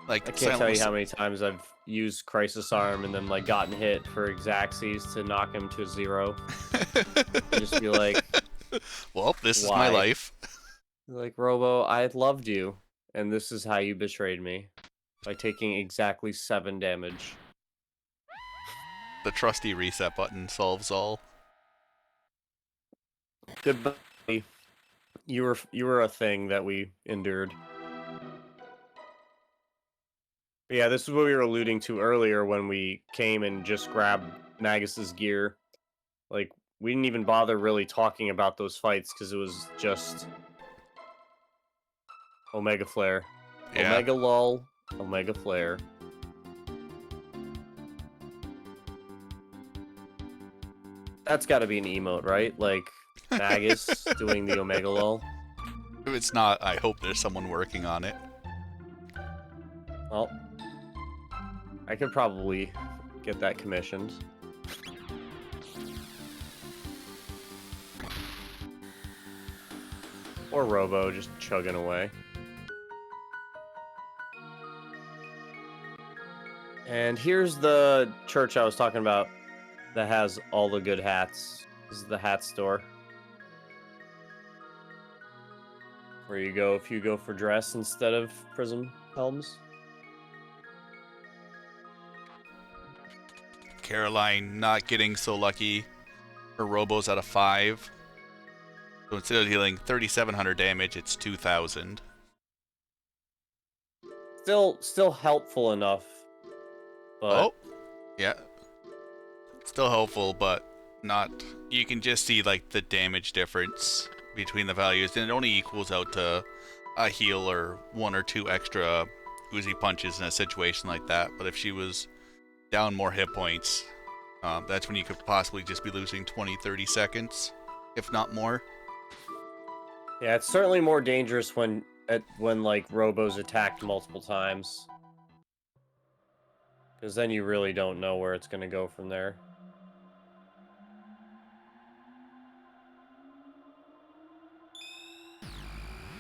Speaker 7: Like,
Speaker 5: I can't tell you how many times I've used Crisis Arm and then like gotten hit for Xaxes to knock him to 0. And just be like,
Speaker 7: well, this is
Speaker 5: why?
Speaker 7: my life.
Speaker 5: Like, Robo, I loved you, and this is how you betrayed me. By taking exactly 7 damage.
Speaker 7: The trusty reset button solves all.
Speaker 5: Goodbye. You were a thing that we endured. But yeah, this is what we were alluding to earlier when we came and just grabbed Magus's gear. Like, we didn't even bother really talking about those fights because it was just Omega Flare.
Speaker 7: Yeah.
Speaker 5: Omega Lull, Omega Flare. That's got to be an emote, right? Like, Magus doing the Omega Lull.
Speaker 7: If it's not, I hope there's someone working on it.
Speaker 5: Well, I could probably get that commissioned. Or Robo just chugging away. And here's the church I was talking about that has all the good hats. This is the hat store. Where you go if you go for dress instead of prism helms.
Speaker 7: Caroline not getting so lucky. Her Robo's at a 5. So instead of dealing 3,700 damage, it's 2,000.
Speaker 5: Still helpful enough. But
Speaker 7: Oh, yeah. Still helpful, but not... You can just see, like, the damage difference between the values, and it only equals out to a heal or 1 or 2 extra Uzi punches in a situation like that. But if she was down more hit points, that's when you could possibly just be losing 20, 30 seconds, if not more.
Speaker 5: yeah, it's certainly more dangerous when like Robo's attacked multiple times. Because then you really don't know where it's going to go from there.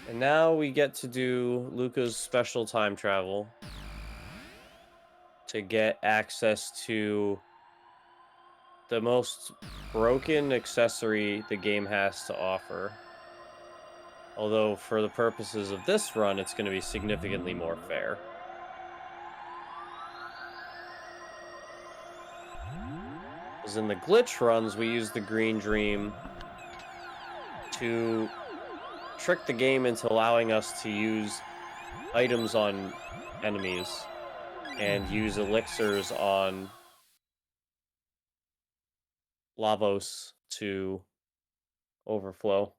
Speaker 5: And now we get to do Luca's special time travel to get access to the most broken accessory the game has to offer. Although, for the purposes of this run, it's going to be significantly more fair. Because in the glitch runs, we use the Green Dream to trick the game into allowing us to use items on enemies and use elixirs on Lavos to overflow.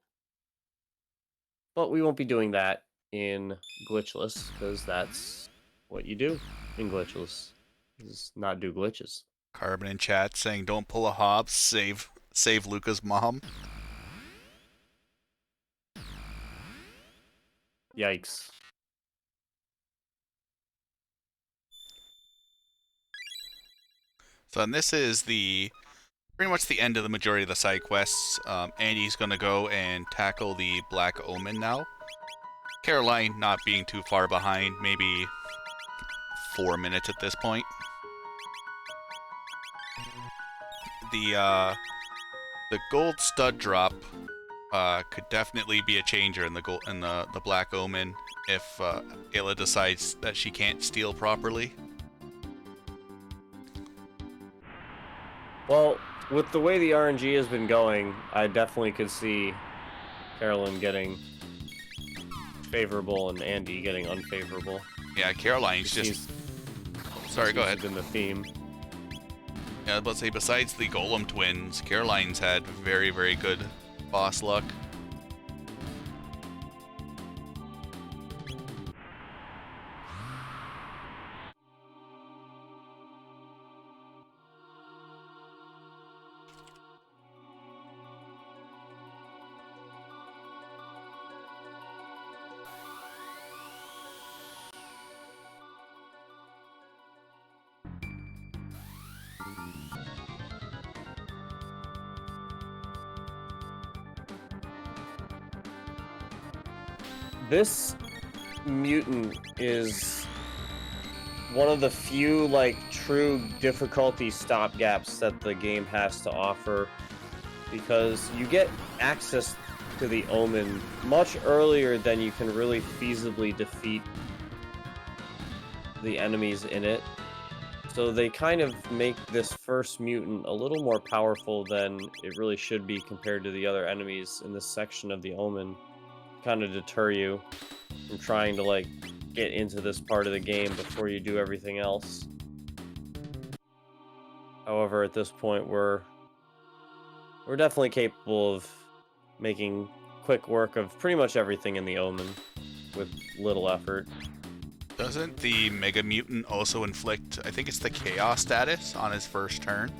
Speaker 5: But we won't be doing that in Glitchless, because that's what you do in Glitchless, is not do glitches.
Speaker 7: Carbon in chat saying, don't pull a Hobbs, save Luca's mom.
Speaker 5: Yikes.
Speaker 7: So, and this is pretty much the end of the majority of the side quests. Andy's gonna go and tackle the Black Omen now. Caroline not being too far behind, maybe 4 minutes at this point. The gold stud drop could definitely be a changer in the Black Omen if Ayla decides that she can't steal properly.
Speaker 5: Well, with the way the RNG has been going, I definitely could see Carolyn getting favorable and Andy getting unfavorable.
Speaker 7: Yeah, Caroline's just... Sorry, go ahead.
Speaker 5: Been the theme.
Speaker 7: Yeah, I was about to say, besides the Golem twins, Caroline's had very, very good boss luck.
Speaker 5: This mutant is one of the few, like, true difficulty stopgaps that the game has to offer, because you get access to the Omen much earlier than you can really feasibly defeat the enemies in it. So they kind of make this first mutant a little more powerful than it really should be compared to the other enemies in this section of the Omen. Kind of deter you from trying to, like, get into this part of the game before you do everything else. However, at this point, we're definitely capable of making quick work of pretty much everything in the Omen with little effort.
Speaker 7: Doesn't the Mega Mutant also inflict, I think it's the Chaos status on his first turn?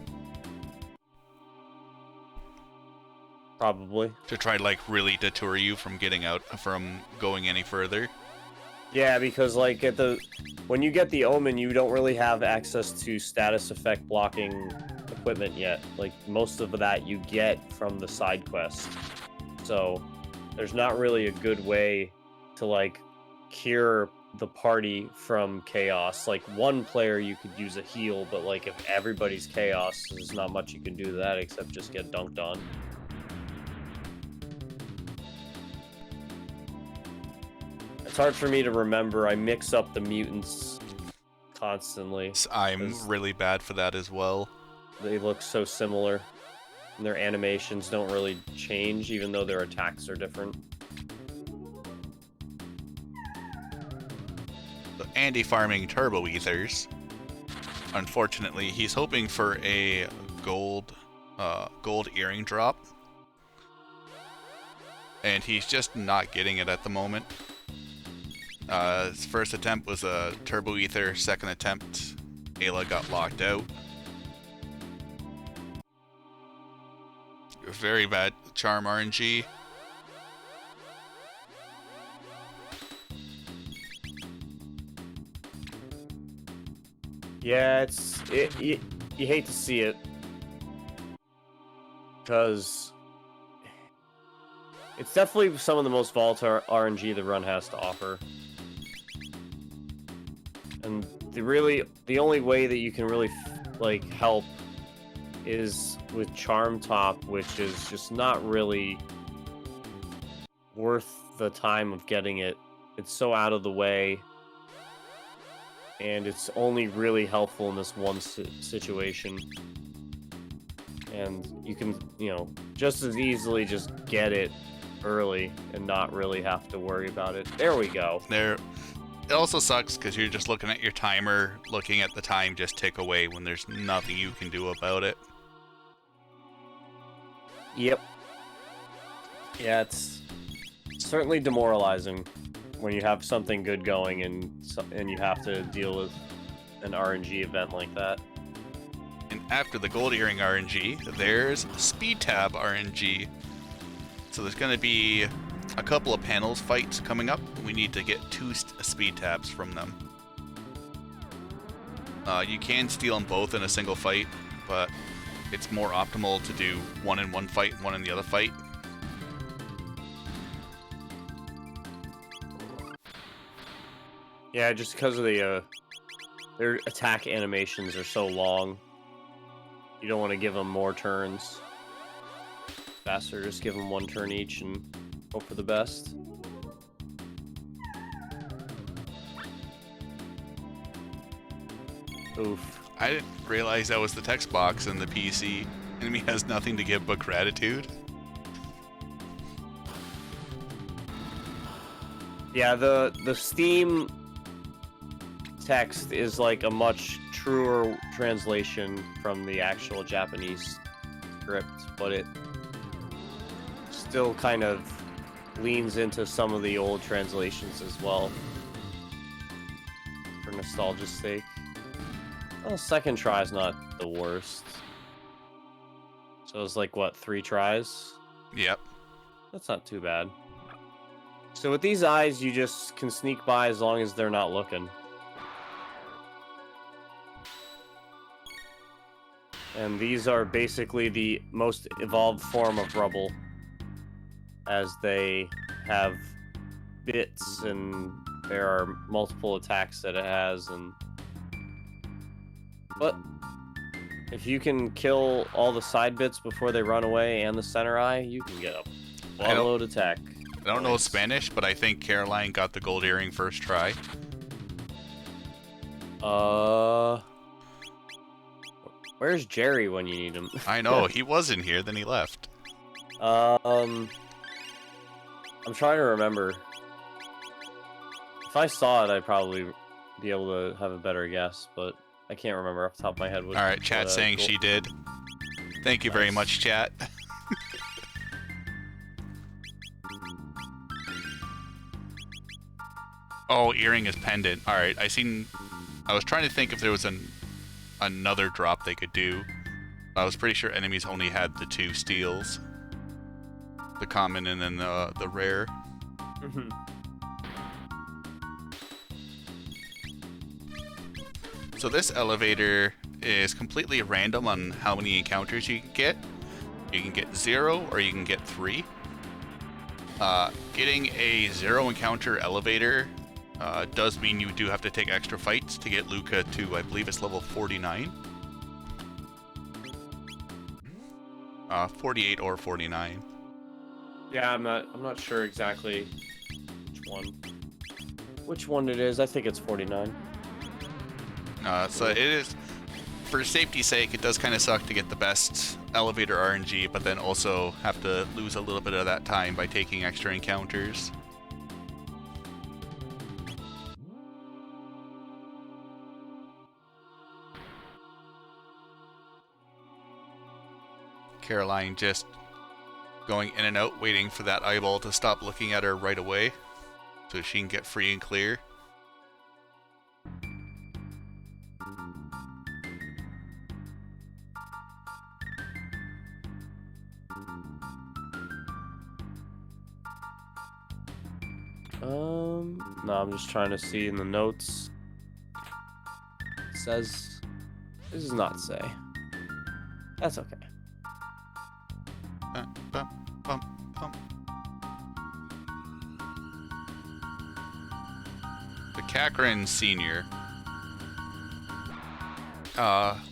Speaker 5: Probably.
Speaker 7: To try to, like, really deter you from going any further?
Speaker 5: Yeah, because, like, when you get the Omen, you don't really have access to status effect blocking equipment yet. Like, most of that you get from the side quest. So, there's not really a good way to, like, cure the party from chaos. Like, one player you could use a heal, but, like, if everybody's chaos, there's not much you can do to that except just get dunked on. It's hard for me to remember. I mix up the mutants constantly.
Speaker 7: I'm really bad for that as well.
Speaker 5: They look so similar, and their animations don't really change, even though their attacks are different.
Speaker 7: So Andy farming Turbo Ethers. Unfortunately, he's hoping for a gold earring drop, and he's just not getting it at the moment. His first attempt was a Turbo Ether, second attempt, Ayla got locked out. Very bad Charm RNG.
Speaker 5: Yeah, you hate to see it, because it's definitely some of the most volatile RNG the run has to offer. And the only way that you can really like help is with Charm Top, which is just not really worth the time of getting it. It's so out of the way, and it's only really helpful in this one situation. And you can, just as easily just get it early and not really have to worry about it. There we go.
Speaker 7: It also sucks because you're just looking at your timer, looking at the time just tick away when there's nothing you can do about it.
Speaker 5: Yep. Yeah, it's certainly demoralizing when you have something good going and you have to deal with an RNG event like that.
Speaker 7: And after the Gold Earring RNG, there's Speed Tab RNG. So there's going to be a couple of panels fights coming up. We need to get 2 speed tabs from them. You can steal them both in a single fight, but it's more optimal to do one in one fight, one in the other fight.
Speaker 5: Yeah, just because of their attack animations are so long. You don't want to give them more turns. Faster, just give them 1 turn each and hope for the best. Oof.
Speaker 7: I didn't realize that was the text box in the PC. Enemy has nothing to give but gratitude.
Speaker 5: Yeah, the Steam text is like a much truer translation from the actual Japanese script, but it still kind of leans into some of the old translations as well, for nostalgia's sake. Well, second try is not the worst. So it's like, what, 3 tries?
Speaker 7: Yep.
Speaker 5: That's not too bad. So with these eyes, you just can sneak by as long as they're not looking. And these are basically the most evolved form of rubble, as they have bits and there are multiple attacks that it has. But if you can kill all the side bits before they run away and the center eye, you can get a buttload attack.
Speaker 7: I don't know Spanish, but I think Caroline got the gold earring first try.
Speaker 5: Where's Jerry when you need him?
Speaker 7: I know, he was in here, then he left.
Speaker 5: I'm trying to remember. If I saw it, I'd probably be able to have a better guess, but I can't remember off the top of my head.
Speaker 7: Alright, chat saying she did. Thank you very much, chat. Oh, earring is pendant. Alright, I was trying to think if there was another drop they could do. I was pretty sure enemies only had the 2 steals. The common and then the rare.
Speaker 5: Mm-hmm.
Speaker 7: So this elevator is completely random on how many encounters you can get. You can get 0 or you can get 3. Getting a 0 encounter elevator does mean you do have to take extra fights to get Luca to, I believe it's level 49. 48 or 49.
Speaker 5: Yeah, I'm not sure exactly which one it is. I think it's 49.
Speaker 7: So it is, for safety's sake, it does kind of suck to get the best elevator RNG, but then also have to lose a little bit of that time by taking extra encounters. Caroline just going in and out, waiting for that eyeball to stop looking at her right away so she can get free and clear.
Speaker 5: No, I'm just trying to see in the notes. It says, this does not say. That's okay.
Speaker 7: The Cachren Senior.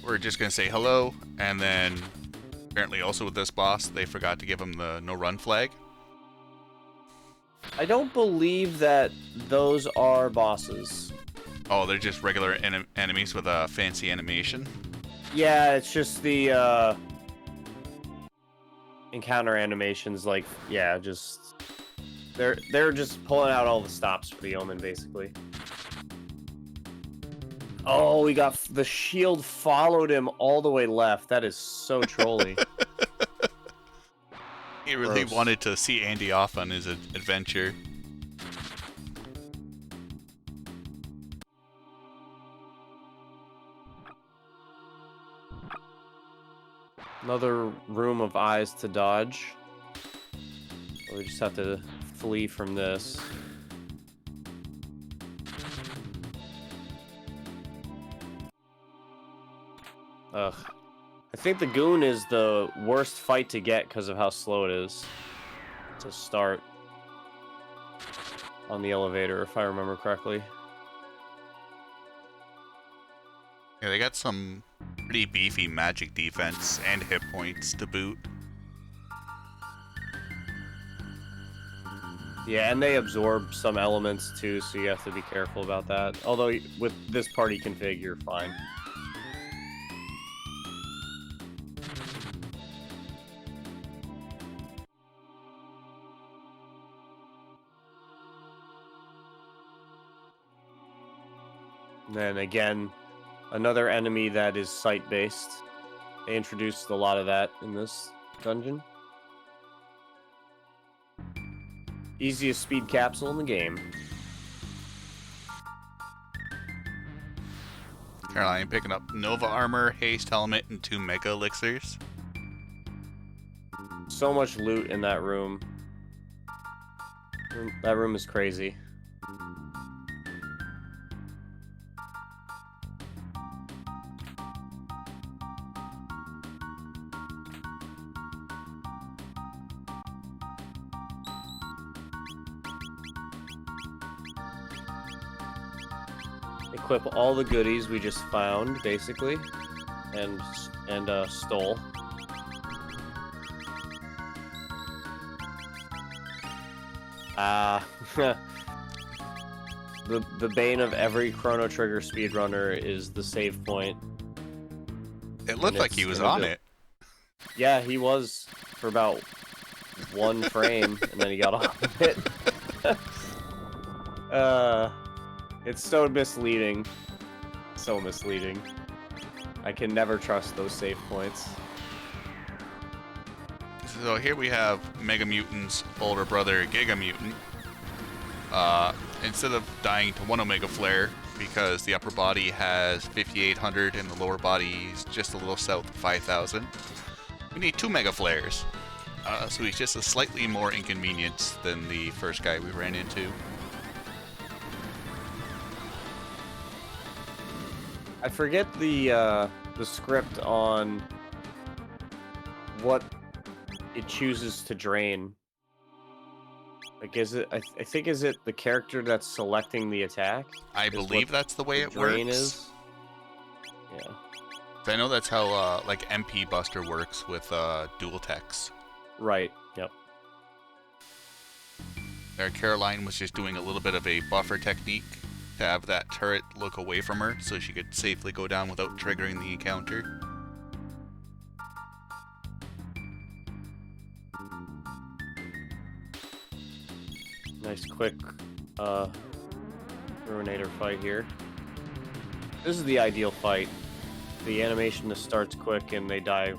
Speaker 7: We're just gonna say hello, and then apparently also with this boss, they forgot to give him the no run flag.
Speaker 5: I don't believe that those are bosses.
Speaker 7: Oh, they're just regular enemies with a fancy animation.
Speaker 5: Yeah, it's just the encounter animations. Like, yeah, just they're just pulling out all the stops for the Omen, basically. Oh, we got the shield followed him all the way left. That is so trolly.
Speaker 7: He really
Speaker 5: Gross.
Speaker 7: wanted to see Andy off on his adventure.
Speaker 5: Another room of eyes to dodge. We just have to flee from this. Ugh. I think the goon is the worst fight to get because of how slow it is to start on the elevator, if I remember correctly.
Speaker 7: Yeah, they got some pretty beefy magic defense and hit points to boot.
Speaker 5: Yeah, and they absorb some elements too, so you have to be careful about that. Although with this party config, you're fine. And then again, another enemy that is sight-based. They introduced a lot of that in this dungeon. Easiest speed capsule in the game.
Speaker 7: Caroline picking up Nova Armor, Haste Helmet, and 2 Mega Elixirs.
Speaker 5: So much loot in that room. That room is crazy. equip all the goodies we just found, basically, and stole. The bane of every Chrono Trigger speedrunner is the save point.
Speaker 7: It looked like he was on it.
Speaker 5: Yeah, he was for about 1 frame, and then he got off of it. It's so misleading. So misleading. I can never trust those save points.
Speaker 7: So here we have Mega Mutant's older brother, Giga Mutant. Instead of dying to 1 Omega Flare, because the upper body has 5,800 and the lower body is just a little south of 5,000, we need 2 Mega Flares. So he's just a slightly more inconvenience than the first guy we ran into.
Speaker 5: I forget the script on what it chooses to drain. Like, is it? I think is it the character that's selecting the attack?
Speaker 7: I believe that's the way it
Speaker 5: drain
Speaker 7: works.
Speaker 5: Is? Yeah.
Speaker 7: I know that's how like MP Buster works with dual techs.
Speaker 5: Right. Yep.
Speaker 7: There, Caroline was just doing a little bit of a buffer technique to have that turret look away from her so she could safely go down without triggering the encounter.
Speaker 5: Nice quick Ruinator fight here. This is the ideal fight. The animation just starts quick and they die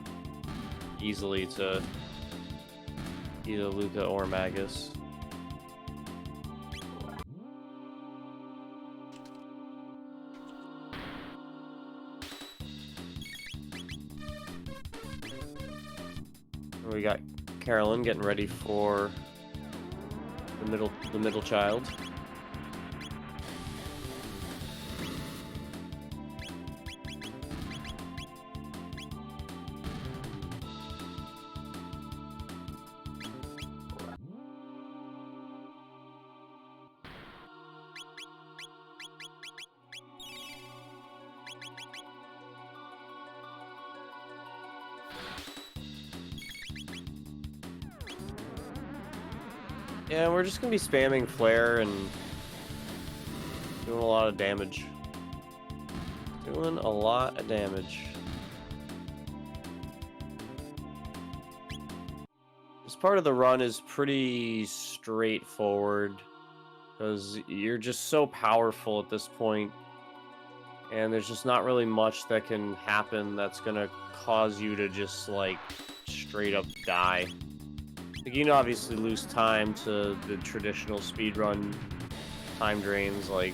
Speaker 5: easily to either Luca or Magus. We got Carolyn getting ready for the middle child. Yeah, we're just gonna be spamming flare and doing a lot of damage. Doing a lot of damage. This part of the run is pretty straightforward because you're just so powerful at this point, and there's just not really much that can happen that's gonna cause you to just like straight up die. Like, you can obviously lose time to the traditional speedrun time drains like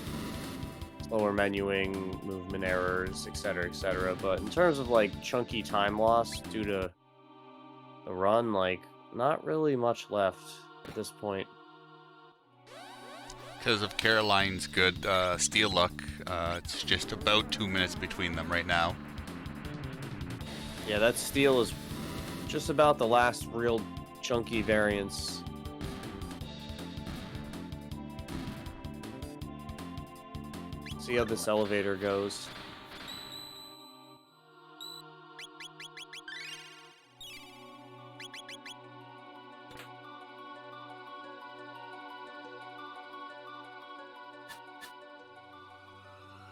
Speaker 5: slower menuing, movement errors, etc., but in terms of like chunky time loss due to the run, like not really much left at this point.
Speaker 7: Because of Caroline's good steel luck, it's just about 2 minutes between them right now.
Speaker 5: Yeah, that steel is just about the last real chunky variance. See how this elevator goes.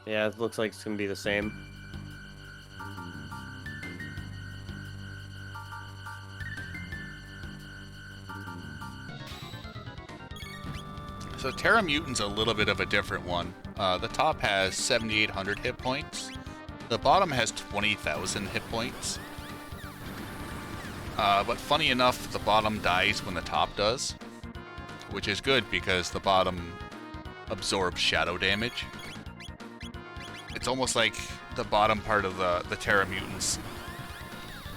Speaker 5: Yeah, it looks like it's gonna be the same.
Speaker 7: So Terra Mutant's a little bit of a different one. The top has 7,800 hit points. The bottom has 20,000 hit points. But funny enough, the bottom dies when the top does, which is good because the bottom absorbs shadow damage. It's almost like the bottom part of the Terra Mutants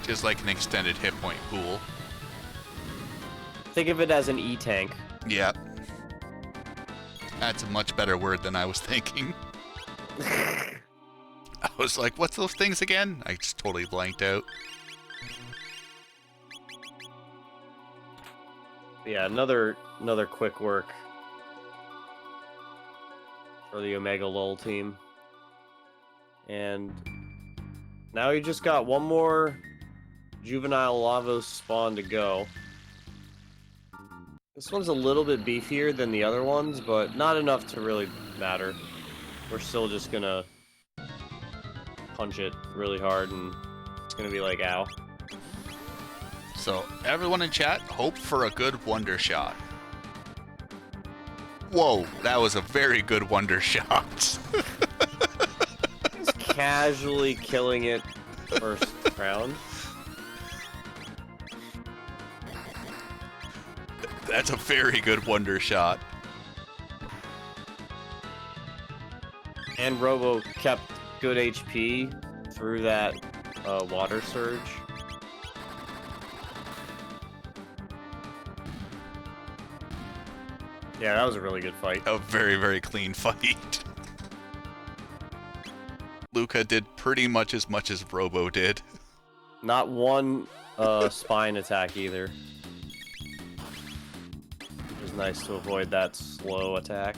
Speaker 7: is like an extended hit point pool.
Speaker 5: Think of it as an E-tank.
Speaker 7: Yeah. That's a much better word than I was thinking. I was like, what's those things again? I just totally blanked out.
Speaker 5: Yeah, another quick work for the Omega LOL team. And now you just got one more juvenile Lavos spawn to go. This one's a little bit beefier than the other ones, but not enough to really matter. We're still just gonna punch it really hard, and it's gonna be like, ow.
Speaker 7: So, everyone in chat, hope for a good wonder shot. Whoa, that was a very good wonder shot.
Speaker 5: Just casually killing it first round.
Speaker 7: That's a very good wonder shot.
Speaker 5: And Robo kept good HP through that water surge. Yeah, that was a really good fight.
Speaker 7: A very, very clean fight. Luca did pretty much as Robo did.
Speaker 5: Not one spine attack either. It was nice to avoid that slow attack.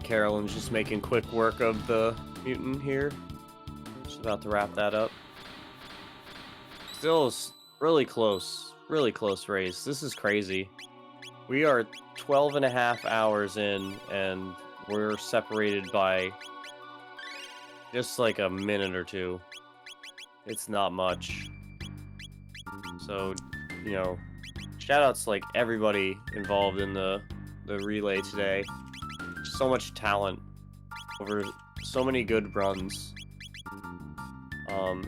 Speaker 5: Carolyn's just making quick work of the mutant here. Just about to wrap that up. Still really close race. This is crazy. We are 12 and a half hours in, and we're separated by just like a minute or two. It's not much. So, you know, shout outs to like everybody involved in the relay today. So much talent over so many good runs.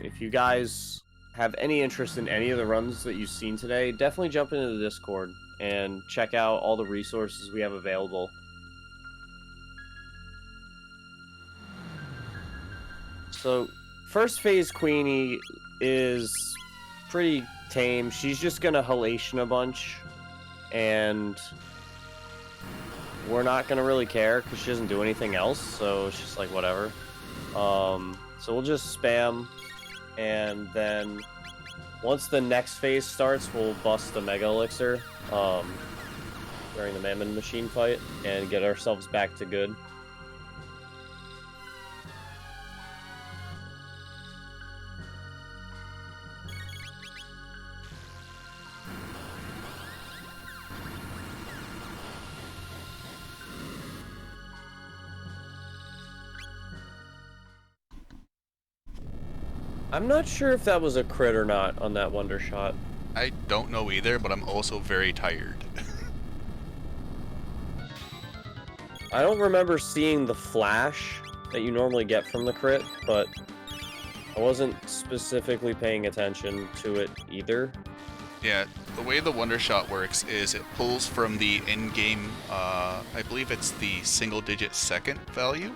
Speaker 5: If you guys have any interest in any of the runs that you've seen today, definitely jump into the Discord and check out all the resources we have available. So, first phase Queenie is pretty tame. She's just gonna halation a bunch, and we're not gonna really care because she doesn't do anything else, so it's just like whatever. So we'll just spam, and then once the next phase starts, we'll bust the Mega Elixir during the Mammon Machine fight and get ourselves back to good. I'm not sure if that was a crit or not on that Wonder Shot.
Speaker 7: I don't know either, but I'm also very tired.
Speaker 5: I don't remember seeing the flash that you normally get from the crit, but I wasn't specifically paying attention to it either.
Speaker 7: Yeah, the way the Wonder Shot works is it pulls from the in-game, I believe it's the single-digit second value.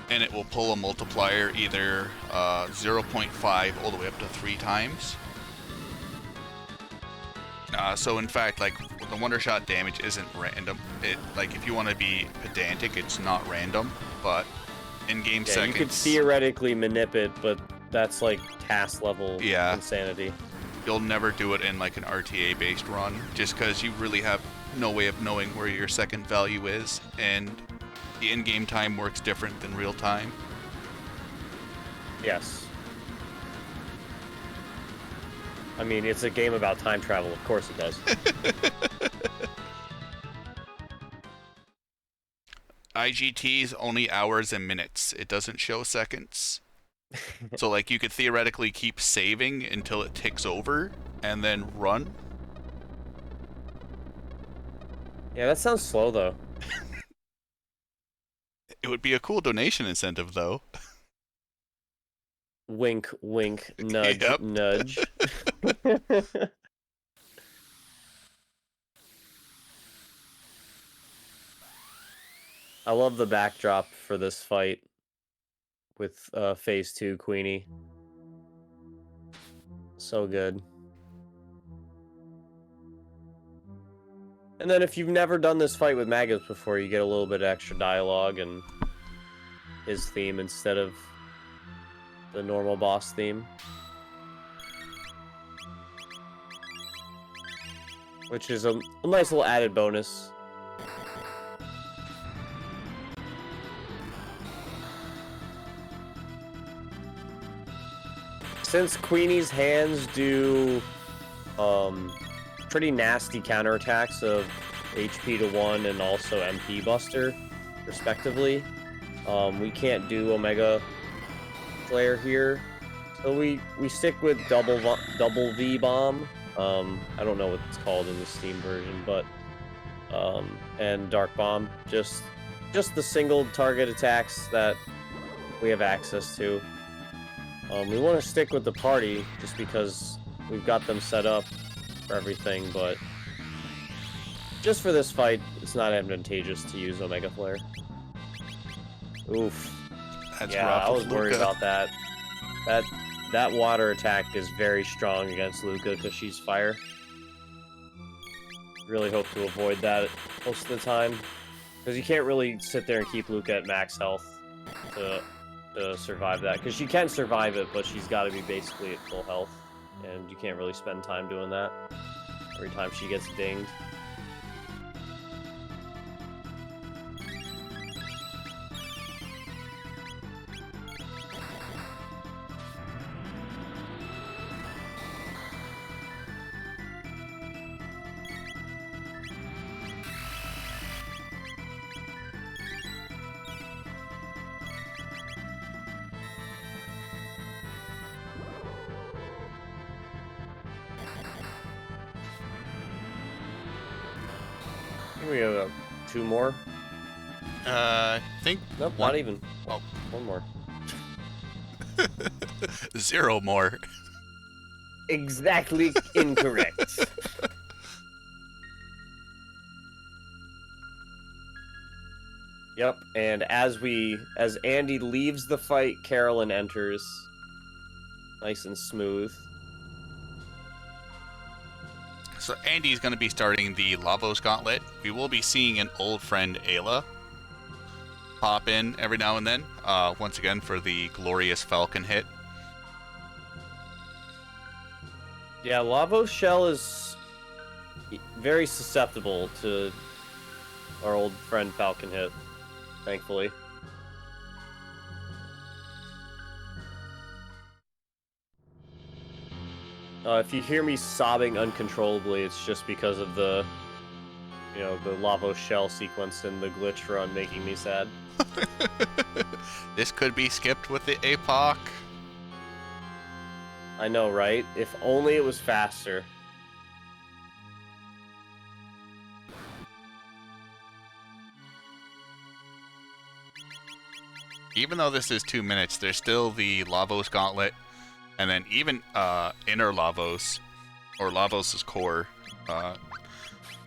Speaker 7: And it will pull a multiplier either 0.5 all the way up to 3 times. So in fact, like, the Wonder Shot damage isn't random. It, like, if you want to be pedantic, it's not random, but in-game seconds...
Speaker 5: you could theoretically manip it, but that's like task level insanity.
Speaker 7: You'll never do it in like an RTA-based run, just because you really have no way of knowing where your second value is, and the in-game time works different than real time.
Speaker 5: Yes. I mean, it's a game about time travel, of course it does.
Speaker 7: IGT is only hours and minutes. It doesn't show seconds. So, like, you could theoretically keep saving until it ticks over, and then run.
Speaker 5: Yeah, that sounds slow, though.
Speaker 7: It would be a cool donation incentive, though.
Speaker 5: Wink, wink, nudge,
Speaker 7: Yep.
Speaker 5: nudge. I love the backdrop for this fight with Phase 2 Queenie. So good. And then if you've never done this fight with Magus before, you get a little bit of extra dialogue and his theme instead of the normal boss theme. which is a nice little added bonus. Since Queenie's hands do pretty nasty counterattacks of HP to 1 and also MP Buster, respectively, we can't do Omega Flare here. So we stick with double V Bomb. I don't know what it's called in the Steam version, but and Dark Bomb. Just the single target attacks that we have access to. We want to stick with the party just because we've got them set up for everything, but just for this fight, it's not advantageous to use Omega Flare. Oof.
Speaker 7: That's
Speaker 5: yeah,
Speaker 7: rough
Speaker 5: I was
Speaker 7: with
Speaker 5: worried
Speaker 7: Luca.
Speaker 5: about that. That water attack is very strong against Luca because she's fire. Really hope to avoid that most of the time, because you can't really sit there and keep Luca at max health to survive that, because she can survive it, but she's got to be basically at full health, and you can't really spend time doing that every time she gets dinged. I think we have 2 more.
Speaker 7: I think
Speaker 5: Nope,
Speaker 7: one.
Speaker 5: not even.
Speaker 7: Oh.
Speaker 5: 1 more.
Speaker 7: 0 more.
Speaker 5: Exactly incorrect. Yep, and as Andy leaves the fight, Carolyn enters. Nice and smooth.
Speaker 7: So Andy's going to be starting the Lavos Gauntlet. We will be seeing an old friend, Ayla, pop in every now and then, once again for the glorious Falcon hit.
Speaker 5: Yeah, Lavos Shell is very susceptible to our old friend Falcon hit, thankfully. If you hear me sobbing uncontrollably, it's just because of the Lavos Shell sequence in the glitch run making me sad.
Speaker 7: This could be skipped with the APOC.
Speaker 5: I know, right? If only it was faster.
Speaker 7: Even though this is 2 minutes, there's still the Lavos Gauntlet, and then even Inner Lavos, or Lavos' core.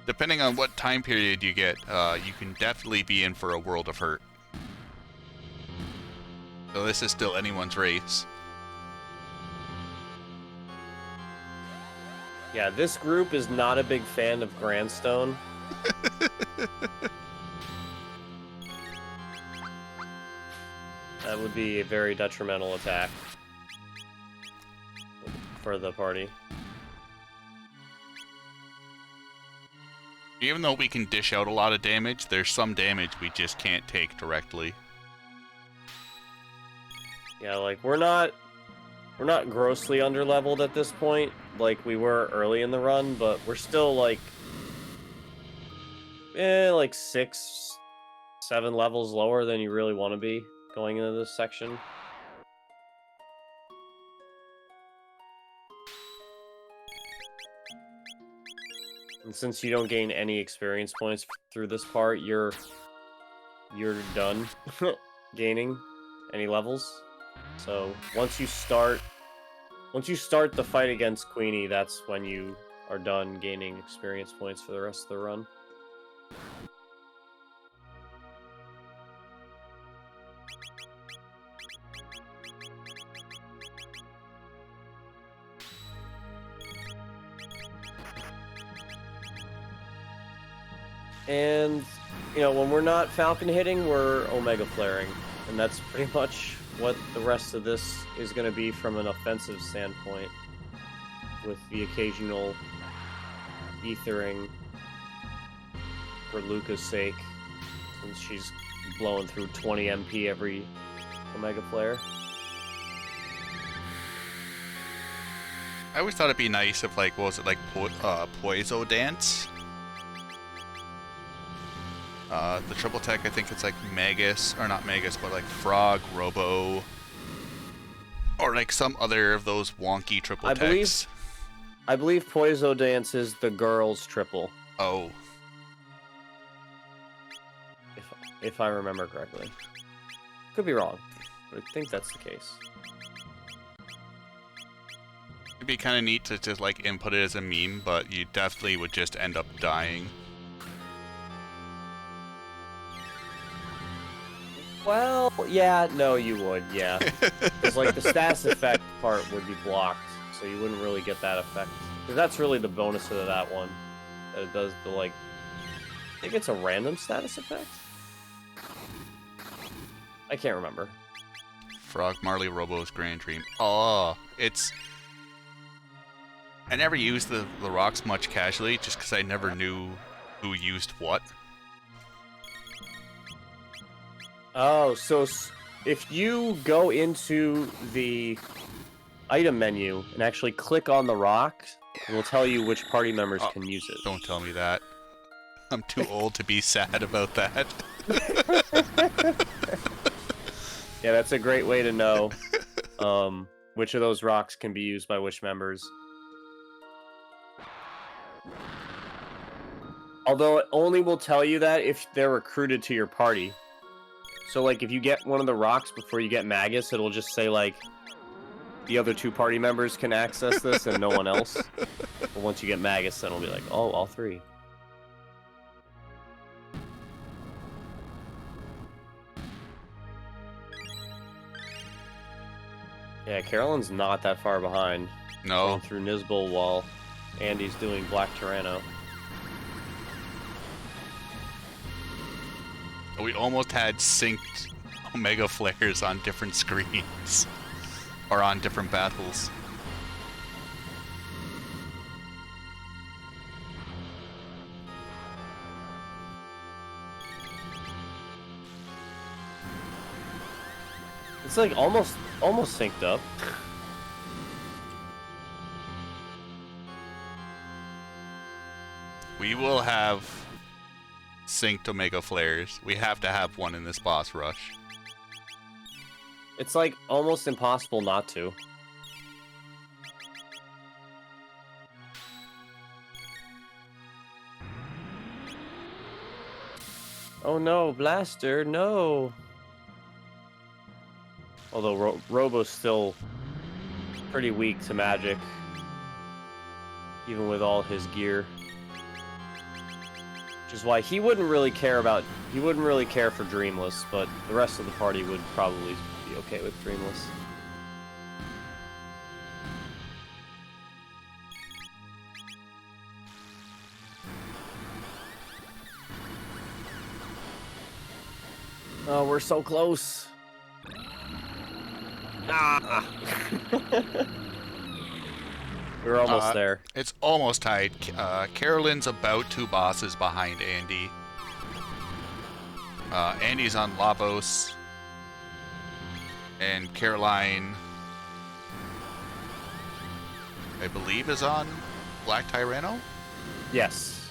Speaker 7: Depending on what time period you get, you can definitely be in for a world of hurt. So this is still anyone's race.
Speaker 5: Yeah, this group is not a big fan of Grandstone. That would be a very detrimental attack for the party.
Speaker 7: Even though we can dish out a lot of damage, there's some damage we just can't take directly.
Speaker 5: Yeah, like we're not grossly underleveled at this point, like we were early in the run, but we're still like 6, 7 levels lower than you really want to be going into this section. And since you don't gain any experience points through this part, you're done gaining any levels. So once you start the fight against Queenie, that's when you are done gaining experience points for the rest of the run. And, when we're not Falcon hitting, we're Omega flaring. And that's pretty much what the rest of this is going to be from an offensive standpoint. With the occasional ethering for Luca's sake, since she's blowing through 20 MP every Omega Flare.
Speaker 7: I always thought it'd be nice if, like, what was it, like, Poiso Dance? The triple tech, I think it's like Magus, or not Magus, but like Frog, Robo, or like some other of those wonky triple techs.
Speaker 5: I believe Poiso Dance is the girls' triple.
Speaker 7: Oh.
Speaker 5: If I remember correctly. Could be wrong, but I think that's the case.
Speaker 7: It'd be kind of neat to just like input it as a meme, but you definitely would just end up dying.
Speaker 5: Well, yeah, no, you would, yeah. Because, like, the status effect part would be blocked, so you wouldn't really get that effect. Because that's really the bonus of that one. That it does the, like... I think it's a random status effect? I can't remember.
Speaker 7: Frog, Marley, Robo's Grand Dream. Oh, it's... I never used the rocks much casually, just because I never knew who used what.
Speaker 5: Oh, so if you go into the item menu and actually click on the rock, it will tell you which party members can use it.
Speaker 7: Don't tell me that. I'm too old to be sad about that.
Speaker 5: Yeah, that's a great way to know which of those rocks can be used by which members. Although it only will tell you that if they're recruited to your party. So, like, if you get one of the rocks before you get Magus, it'll just say, like, the other two party members can access this and no one else. But once you get Magus, then it'll be like, oh, all three. Yeah, Carolyn's not that far behind.
Speaker 7: No.
Speaker 5: Going through Nizbal while Andy's doing Black Tyranno.
Speaker 7: We almost had synced Omega Flares on different screens. Or on different battles.
Speaker 5: It's like almost synced up.
Speaker 7: We will have synced Omega Flares. We have to have one in this boss rush.
Speaker 5: It's like almost impossible not to. Oh no, Blaster, no! Although Robo's still pretty weak to magic, even with all his gear. Which is why he wouldn't really care for Dreamless, but the rest of the party would probably be okay with Dreamless. Oh, we're so close. Ah! We're almost there.
Speaker 7: It's almost tied. Carolyn's about 2 bosses behind Andy. Andy's on Lavos. And Caroline, I believe, is on Black Tyranno?
Speaker 5: Yes.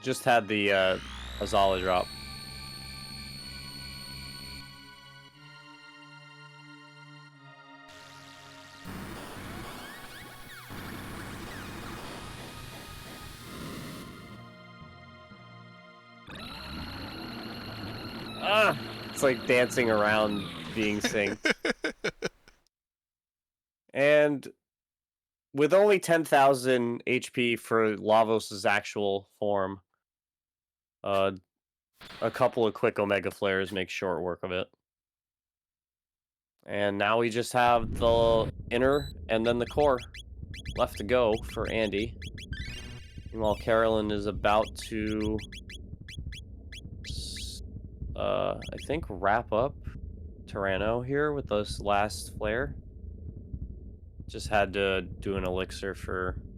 Speaker 5: Just had the Azala drop. Ah! It's like dancing around being synced. And with only 10,000 HP for Lavos' actual form, a couple of quick Omega Flares make short work of it. And now we just have the inner and then the core left to go for Andy. Meanwhile, Carolyn is about to, I think, wrap up Tyranno here with this last flare. Just had to do an elixir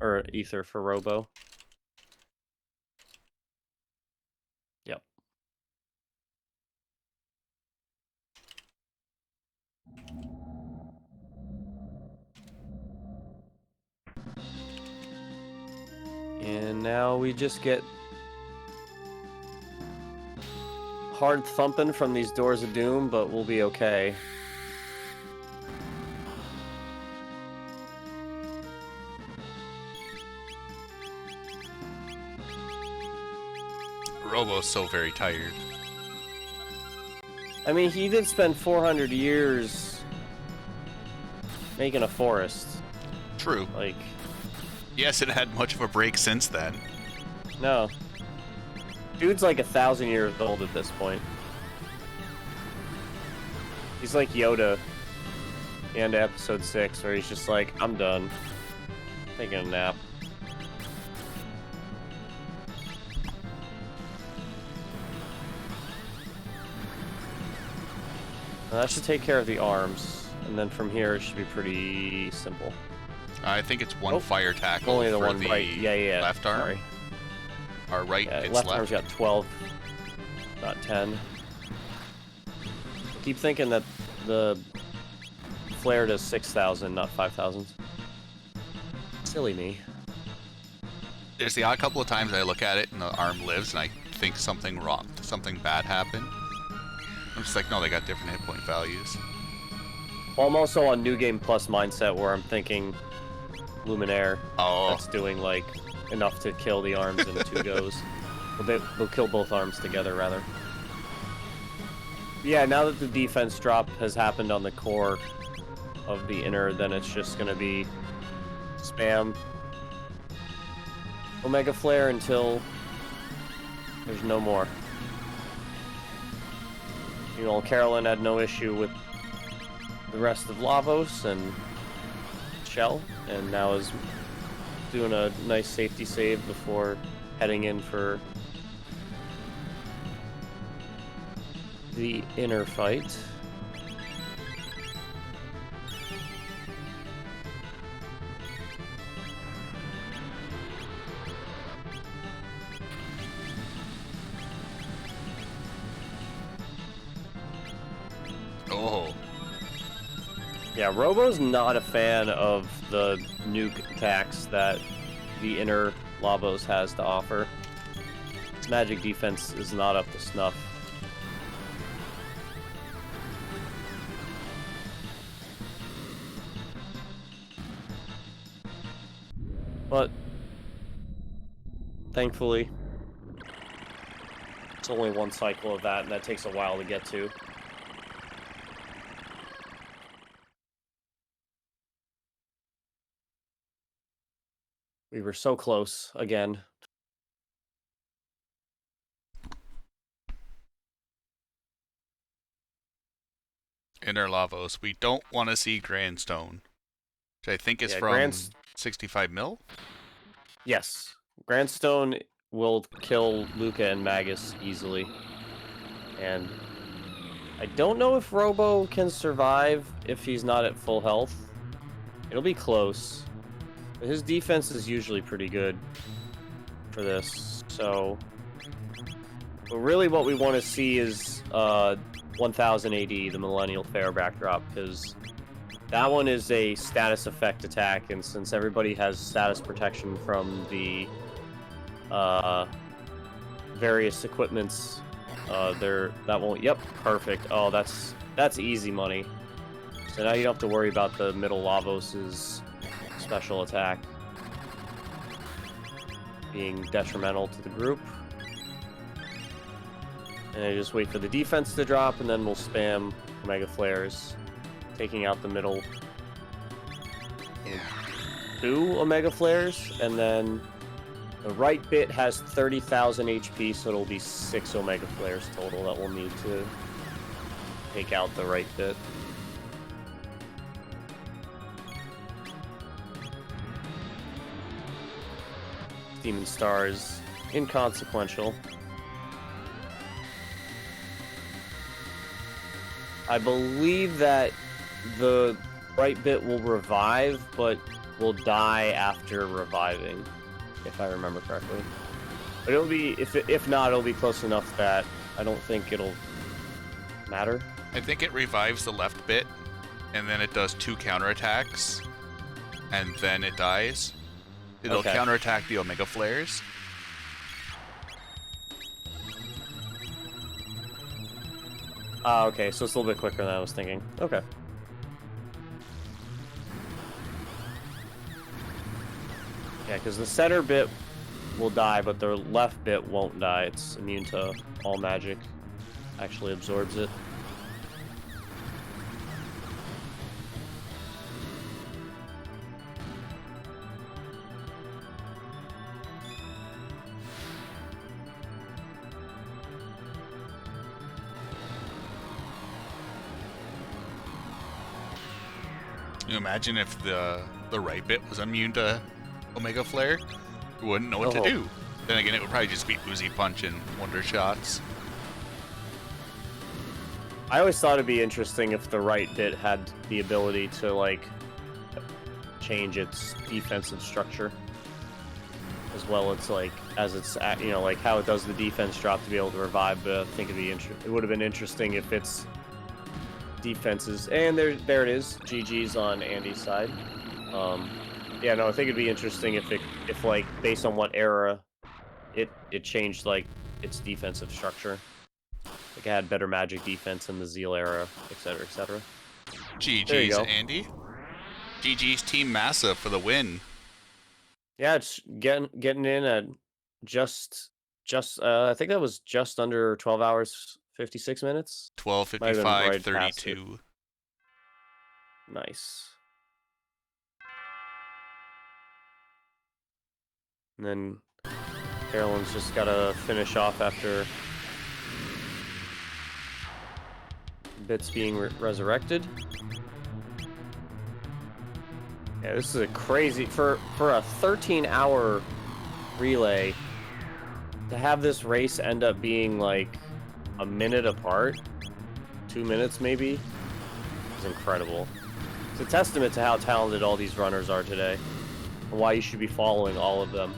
Speaker 5: or ether for Robo. Yep. And now we just get hard thumping from these doors of doom, but we'll be okay.
Speaker 7: Robo's so very tired.
Speaker 5: I mean, he did spend 400 years making a forest.
Speaker 7: True.
Speaker 5: Like,
Speaker 7: He hasn't had much of a break since then.
Speaker 5: no. Dude's like 1,000 years old at this point. He's like Yoda at the end of episode 6, where he's just like, I'm done. Taking a nap. That should take care of the arms, and then from here it should be pretty simple.
Speaker 7: I think it's one
Speaker 5: Oh,
Speaker 7: fire tackle
Speaker 5: Only the
Speaker 7: for
Speaker 5: one
Speaker 7: the
Speaker 5: right. Yeah.
Speaker 7: left arm.
Speaker 5: Sorry.
Speaker 7: Or right,
Speaker 5: Yeah,
Speaker 7: it's
Speaker 5: left
Speaker 7: left.
Speaker 5: arm's got 12, not 10. I keep thinking that the flare does 6,000, not 5,000. Silly me.
Speaker 7: There's the odd couple of times I look at it and the arm lives and I think something wrong, something bad happened. I'm just like, no, they got different hit point values.
Speaker 5: Well, I'm also on New Game Plus mindset where I'm thinking Luminaire.
Speaker 7: Oh,
Speaker 5: That's doing like enough to kill the arms in 2 goes. Well, they'll kill both arms together, rather. Yeah, now that the defense drop has happened on the core of the inner, then it's just gonna be spam Omega Flare until there's no more. You know, Carolyn had no issue with the rest of Lavos and Shell, and now is doing a nice safety save before heading in for the inner fight.
Speaker 7: oh,
Speaker 5: Yeah, Robo's not a fan of the nuke attacks that the inner Lavos has to offer. His magic defense is not up to snuff. But thankfully, it's only one cycle of that, and that takes a while to get to. We were so close again.
Speaker 7: Inner Lavos. We don't want to see Grandstone, which I think is
Speaker 5: Yeah,
Speaker 7: from 65 mil.
Speaker 5: Yes. Grandstone will kill Luca and Magus easily. And I don't know if Robo can survive if he's not at full health. It'll be close. But his defense is usually pretty good for this, so... But really what we want to see is 1000 AD, the Millennial Fair backdrop, because that one is a status effect attack, and since everybody has status protection from the various equipments, that won't. Yep, perfect. Oh, that's easy money. So now you don't have to worry about the middle Lavos' special attack being detrimental to the group. And I just wait for the defense to drop, and then we'll spam Omega Flares, taking out the middle 2 Omega Flares, and then the right bit has 30,000 HP, so it'll be 6 Omega Flares total that we'll need to take out the right bit. Demon Star is inconsequential. I believe that the right bit will revive, but will die after reviving, if I remember correctly. But it'll be, if not, it'll be close enough that I don't think it'll matter.
Speaker 7: I think it revives the left bit, and then it does 2 counterattacks, and then it dies. It'll
Speaker 5: Okay.
Speaker 7: counterattack the Omega Flares.
Speaker 5: Okay, so it's a little bit quicker than I was thinking. Okay. Yeah, because the center bit will die, but the left bit won't die. It's immune to all magic. Actually absorbs it.
Speaker 7: Can you imagine if the right bit was immune to Omega Flare? You wouldn't know what to
Speaker 5: Oh.
Speaker 7: do. Then again, it would probably just be Uzi Punch and Wonder Shots.
Speaker 5: I always thought it'd be interesting if the right bit had the ability to, like, change its defensive structure. As well as, like, as it's, you know, like how it does the defense drop to be able to revive, but I think it would have been interesting if its defenses, and there it is, GG's on Andy's side. Yeah, no, I think it'd be interesting if like, based on what era it changed, like, its defensive structure. Like, it had better magic defense in the Zeal era, etc., etc. There you
Speaker 7: GG's,
Speaker 5: go.
Speaker 7: Andy. GG's Team Masa for the win.
Speaker 5: Yeah, it's getting in at just I think that was just under 12 hours 56 minutes. Might have been
Speaker 7: 12:55,
Speaker 5: right past it.
Speaker 7: 32.
Speaker 5: Nice. And then Carolyn's just gotta finish off after bits being resurrected. Yeah, this is a crazy for a 13-hour relay to have this race end up being like a minute apart, 2 minutes maybe, is incredible. It's a testament to how talented all these runners are today, and why you should be following all of them.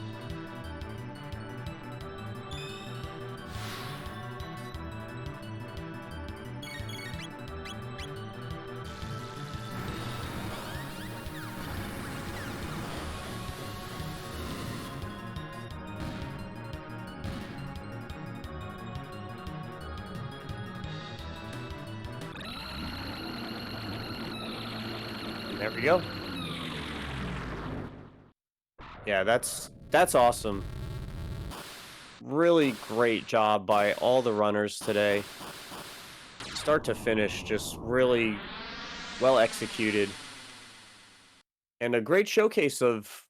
Speaker 5: There we go. Yeah, that's awesome. Really great job by all the runners today. Start to finish, just really well executed. And a great showcase of,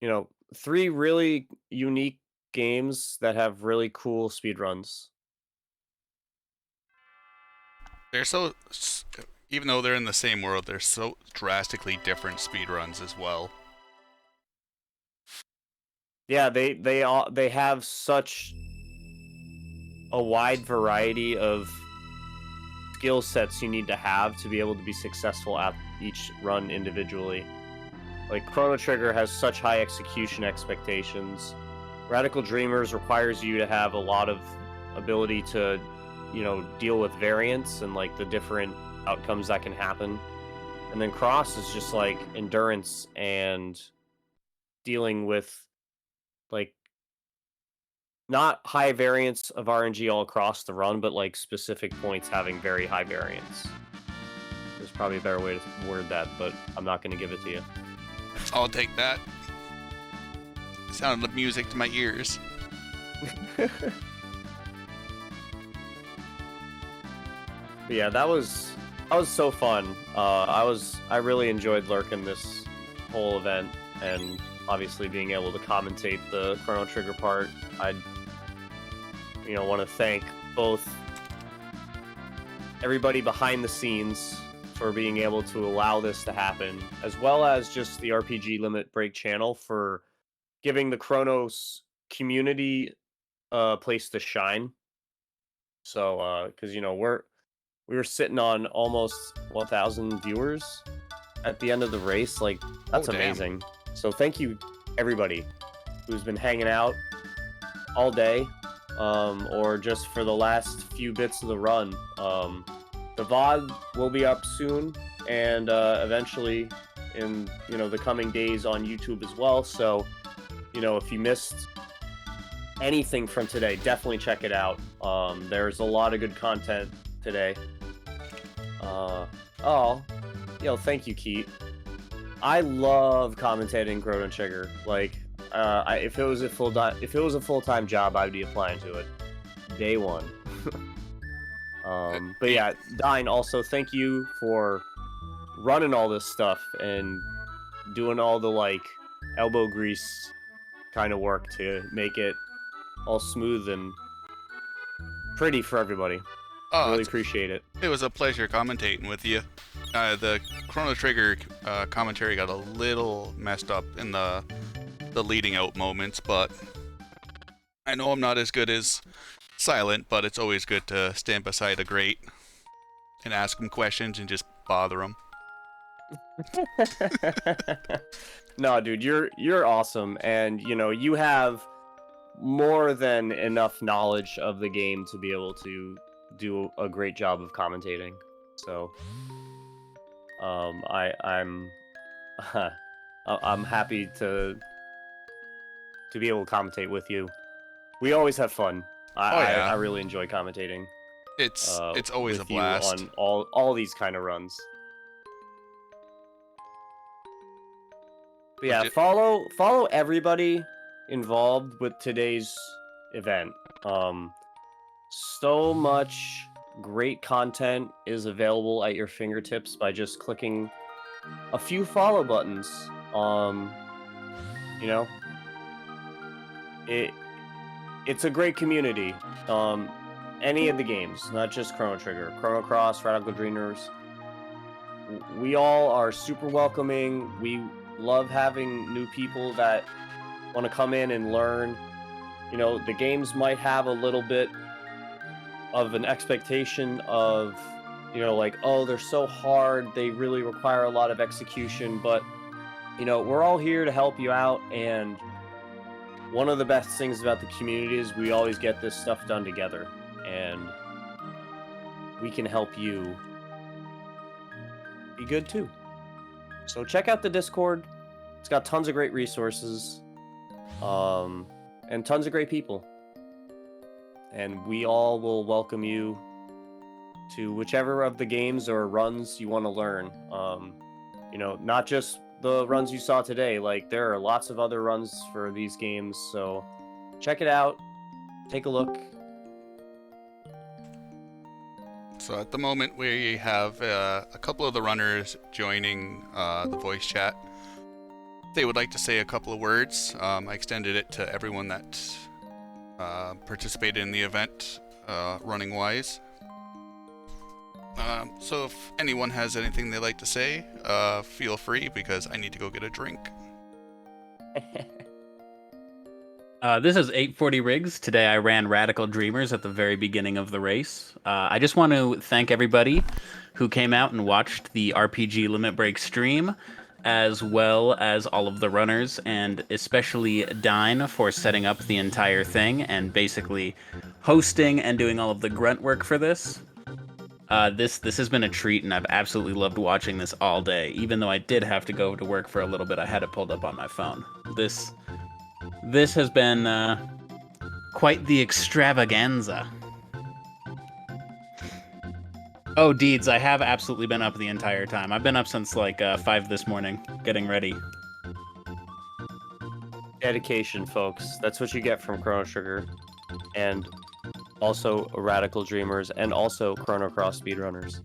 Speaker 5: you know, 3 really unique games that have really cool speedruns.
Speaker 7: They're so, even though they're in the same world, they're so drastically different speedruns as well.
Speaker 5: Yeah, they have such a wide variety of skill sets you need to have to be able to be successful at each run individually. Like, Chrono Trigger has such high execution expectations. Radical Dreamers requires you to have a lot of ability to, you know, deal with variance and, like, the different outcomes that can happen. And then Cross is just, like, endurance and dealing with, like, not high variance of RNG all across the run, but, like, specific points having very high variance. There's probably a better way to word that, but I'm not going to give it to you.
Speaker 7: I'll take that. Sounded like music to my ears.
Speaker 5: But yeah, that was so fun. I really enjoyed lurking this whole event, and obviously being able to commentate the Chrono Trigger part. I'd, you know, want to thank both everybody behind the scenes for being able to allow this to happen, as well as just the RPG Limit Break channel for giving the Chronos community a place to shine. So, because, you know, we were sitting on almost 1,000 viewers at the end of the race. Like, that's
Speaker 7: damn.
Speaker 5: amazing. So thank you, everybody who's been hanging out all day, or just for the last few bits of the run. The VOD will be up soon, and eventually in the coming days on YouTube as well. So if you missed anything from today, definitely check it out. There's a lot of good content today. Thank you, Keith. I love commentating Chrono Trigger. Like, if it was a full-time job, I'd be applying to it day one. But yeah, Dine, also thank you for running all this stuff and doing all the like elbow grease kind of work to make it all smooth and pretty for everybody. Really appreciate it.
Speaker 7: It was a pleasure commentating with you. The Chrono Trigger commentary got a little messed up in the leading out moments, but I know I'm not as good as Silent, but it's always good to stand beside a great and ask him questions and just bother him.
Speaker 5: No, dude, you're awesome, and you have more than enough knowledge of the game to be able to do a great job of commentating. So, I'm happy to be able to commentate with you. We always have fun. I really enjoy commentating.
Speaker 7: It's always a
Speaker 5: with you
Speaker 7: blast
Speaker 5: on all these kind of runs. But yeah, follow everybody involved with today's event. So much great content is available at your fingertips by just clicking a few follow buttons. It's a great community. Any of the games, not just Chrono Trigger, Chrono Cross, Radical Dreamers. We all are super welcoming. We love having new people that want to come in and learn. The games might have a little bit of an expectation of, like, oh, they're so hard, they really require a lot of execution, but, we're all here to help you out, and one of the best things about the community is we always get this stuff done together, and we can help you be good too. So check out the Discord. It's got tons of great resources, and tons of great people. And we all will welcome you to whichever of the games or runs you want to learn. Not just the runs you saw today. Like, there are lots of other runs for these games, so check it out. Take a look.
Speaker 7: So at the moment we have a couple of the runners joining the voice chat. They would like to say a couple of words. I extended it to everyone that participated in the event, running wise. So if anyone has anything they'd like to say, feel free, because I need to go get a drink.
Speaker 6: This is 840 Riggs. Today I ran Radical Dreamers at the very beginning of the race. I just want to thank everybody who came out and watched the RPG Limit Break stream, as well as all of the runners, and especially Dine for setting up the entire thing and basically hosting and doing all of the grunt work for this. This has been a treat, and I've absolutely loved watching this all day. Even though I did have to go to work for a little bit, I had it pulled up on my phone. This has been quite the extravaganza. Oh, Deeds, I have absolutely been up the entire time. I've been up since like 5 this morning, getting ready.
Speaker 5: Dedication, folks. That's what you get from Chrono Trigger. And also Radical Dreamers, and also Chrono Cross speedrunners.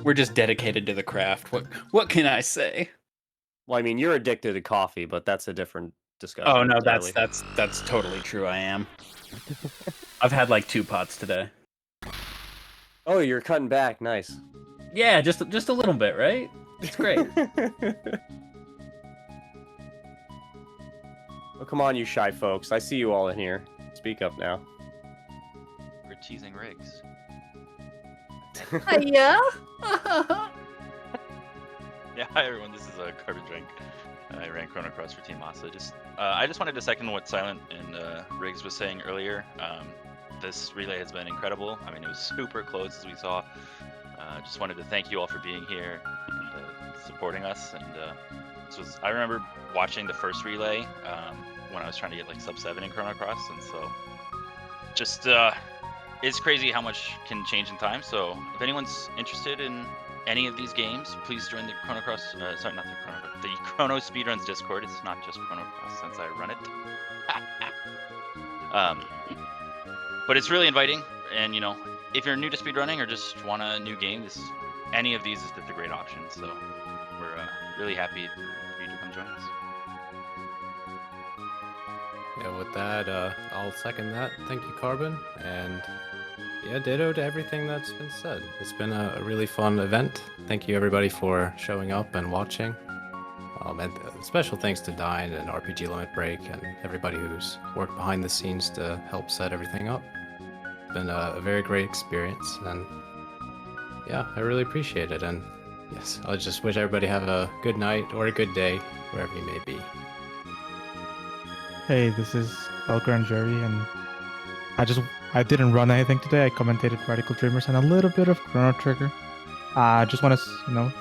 Speaker 6: We're just dedicated to the craft. What can I say?
Speaker 5: Well, I mean, you're addicted to coffee, but that's a different discussion.
Speaker 6: Oh no,
Speaker 5: entirely.
Speaker 6: that's totally true. I am. I've had like 2 pots today.
Speaker 5: Oh, you're cutting back. Nice.
Speaker 6: Yeah, just a little bit, right? It's great.
Speaker 5: Oh, come on, you shy folks. I see you all in here. Speak up now.
Speaker 8: We're teasing Riggs.
Speaker 3: Yeah.
Speaker 8: Yeah, hi everyone. This is Carbon Drink. I ran Chrono Cross for Team Masa. I just wanted to second what Silent and Riggs was saying earlier. This relay has been incredible. I mean, it was super close as we saw. Just wanted to thank you all for being here and supporting us. And I remember watching the first relay when I was trying to get like sub 7 in Chrono Cross, and so it's crazy how much can change in time. So if anyone's interested in any of these games, please join the Chrono Cross. Sorry, not the Chrono Cross. The Chrono Speedruns Discord. It's not just Chrono Cross since I run it. But it's really inviting, and you know, if you're new to speedrunning or just want a new game, any of these is just a great option. So we're really happy for you to come join us.
Speaker 9: Yeah, with that, I'll second that. Thank you, Carbon, and yeah, ditto to everything that's been said. It's been a really fun event. Thank you, everybody, for showing up and watching. And special thanks to Dine and RPG Limit Break and everybody who's worked behind the scenes to help set everything up. It's been a very great experience, and yeah, I really appreciate it. And yes, I'll just wish everybody have a good night or a good day, wherever you may be.
Speaker 4: Hey, this is Elgar and Jerry, and I didn't run anything today. I commentated Radical Dreamers and a little bit of Chrono Trigger. I just want to,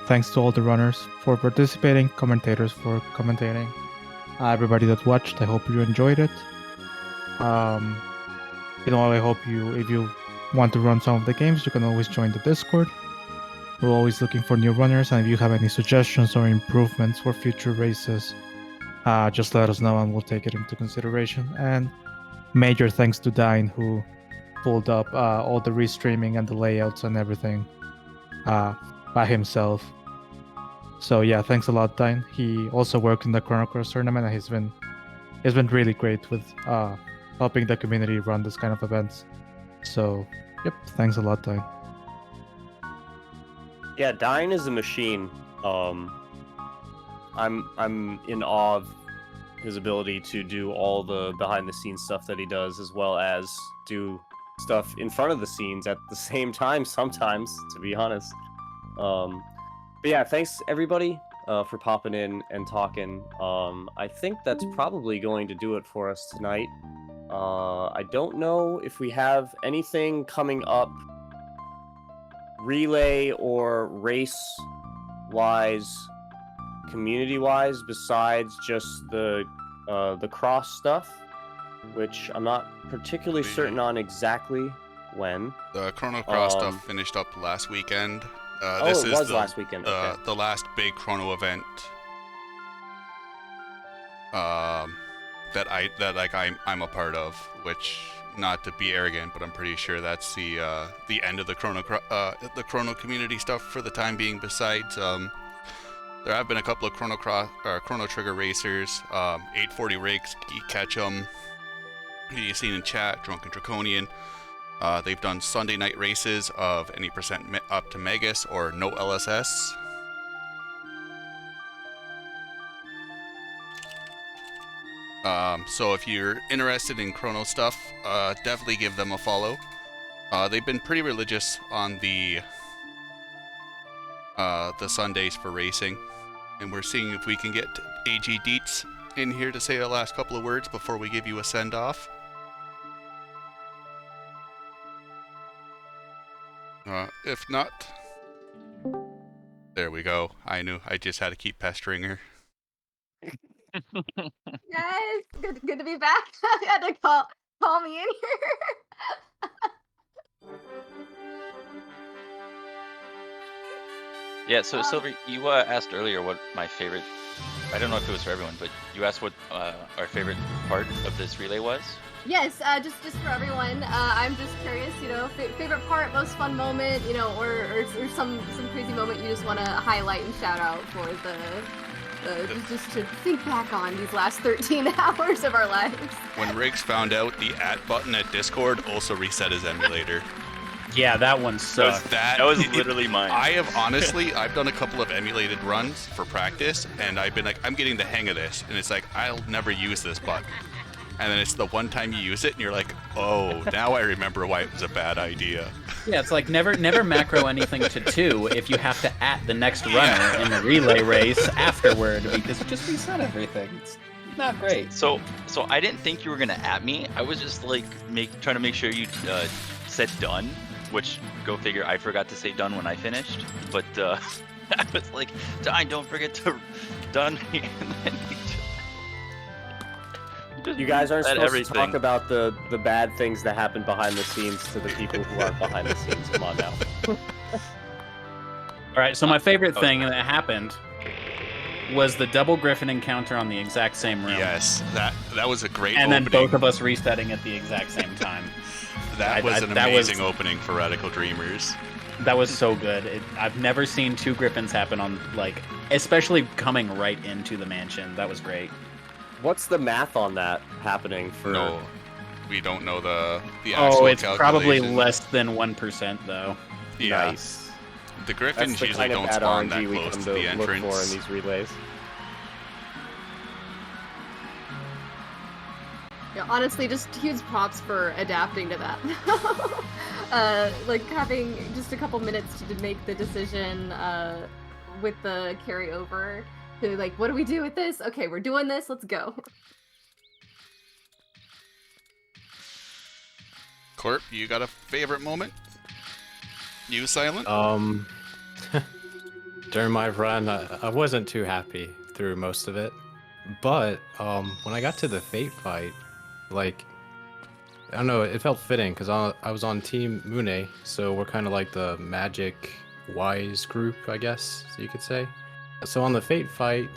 Speaker 4: thanks to all the runners for participating, commentators for commentating, everybody that watched. I hope you enjoyed it. I hope if you want to run some of the games, you can always join the Discord. We're always looking for new runners, and if you have any suggestions or improvements for future races, just let us know and we'll take it into consideration. And major thanks to Dine, who pulled up all the restreaming and the layouts and everything by himself. So yeah, thanks a lot, Dine. He also worked in the Chrono Cross tournament, and he's been really great with helping the community run this kind of events. So yep, thanks a lot, Dine.
Speaker 5: Yeah, Dine is a machine. I'm in awe of his ability to do all the behind the scenes stuff that he does, as well as do stuff in front of the scenes at the same time sometimes, to be honest. But yeah, thanks everybody for popping in and talking. I think that's probably going to do it for us tonight. I don't know if we have anything coming up relay or race wise, community wise, besides just the cross stuff, which I'm not particularly certain on exactly when.
Speaker 7: The Chrono Cross stuff finished up last weekend.
Speaker 5: This was last weekend. Okay.
Speaker 7: The last big Chrono event that I'm a part of, which, not to be arrogant, but I'm pretty sure that's the end of the Chrono community stuff for the time being. Besides, there have been a couple of Chrono Trigger racers, 840 Rigs, Geek Ketchum, who you've seen in chat, Drunken Draconian. They've done Sunday night races of any percent up to Megas or no LSS. So if you're interested in Chrono stuff, definitely give them a follow. They've been pretty religious on the Sundays for racing, and we're seeing if we can get AG Deets in here to say the last couple of words before we give you a send-off. If not, there we go. I knew. I just had to keep pestering her.
Speaker 3: Yes, good to be back. You had to call me in here.
Speaker 8: Yeah, so Silver, you asked earlier what my favorite, I don't know if it was for everyone, but you asked what our favorite part of this relay was?
Speaker 3: Yes, just for everyone, I'm just curious, favorite part, most fun moment, or some crazy moment you just want to highlight and shout out for just to think back on these last 13 hours of our lives.
Speaker 7: When Riggs found out the @ button at Discord also reset his emulator.
Speaker 6: Yeah, that one sucked.
Speaker 8: That was literally mine.
Speaker 7: I've done a couple of emulated runs for practice, and I've been like, I'm getting the hang of this, and it's like, I'll never use this button. And then it's the one time you use it, and you're like, Oh, now I remember why it was a bad idea.
Speaker 6: Yeah, it's like never macro anything to 2 if you have to at the next runner in the relay race afterward, because it just reset everything. It's not great.
Speaker 8: So I didn't think you were gonna at me. I was just like trying to make sure you said done, which go figure. I forgot to say done when I finished, but I was like, don't forget to done me. And then
Speaker 5: You guys aren't
Speaker 8: said
Speaker 5: supposed to talk about the bad things that happen behind the scenes to the people who aren't behind the scenes. Come on now.
Speaker 6: All right, so my favorite thing that happened was the double Griffin encounter on the exact same room.
Speaker 7: Yes, that was a great
Speaker 6: and
Speaker 7: opening.
Speaker 6: then both of us resetting at the exact same time.
Speaker 7: That was an amazing opening for Radical Dreamers.
Speaker 6: That was so good. I've never seen 2 Griffins happen on, like, especially coming right into the mansion. That was great.
Speaker 5: What's the math on that happening for?
Speaker 7: No, we don't know the actual
Speaker 6: Oh, it's probably
Speaker 7: calculation.
Speaker 6: less than 1%, though.
Speaker 7: Yeah.
Speaker 5: Nice.
Speaker 7: The Griffins
Speaker 5: That's the
Speaker 7: usually
Speaker 5: kind of
Speaker 7: don't
Speaker 5: bad
Speaker 7: spawn
Speaker 5: RNG
Speaker 7: that
Speaker 5: we
Speaker 7: close
Speaker 5: come
Speaker 7: to the
Speaker 5: look for in
Speaker 7: entrance.
Speaker 5: these relays.
Speaker 3: Yeah, honestly, just huge props for adapting to that. Like having just a couple minutes to make the decision with the carryover. To like, what do we do with this? Okay, we're doing this. Let's go.
Speaker 7: Corp, you got a favorite moment? You, Silent?
Speaker 9: During my run, I wasn't too happy through most of it, but when I got to the Fate fight, like, I don't know, it felt fitting because I was on Team Mune, so we're kind of like the magic wise group, I guess so you could say. So on the Fate fight,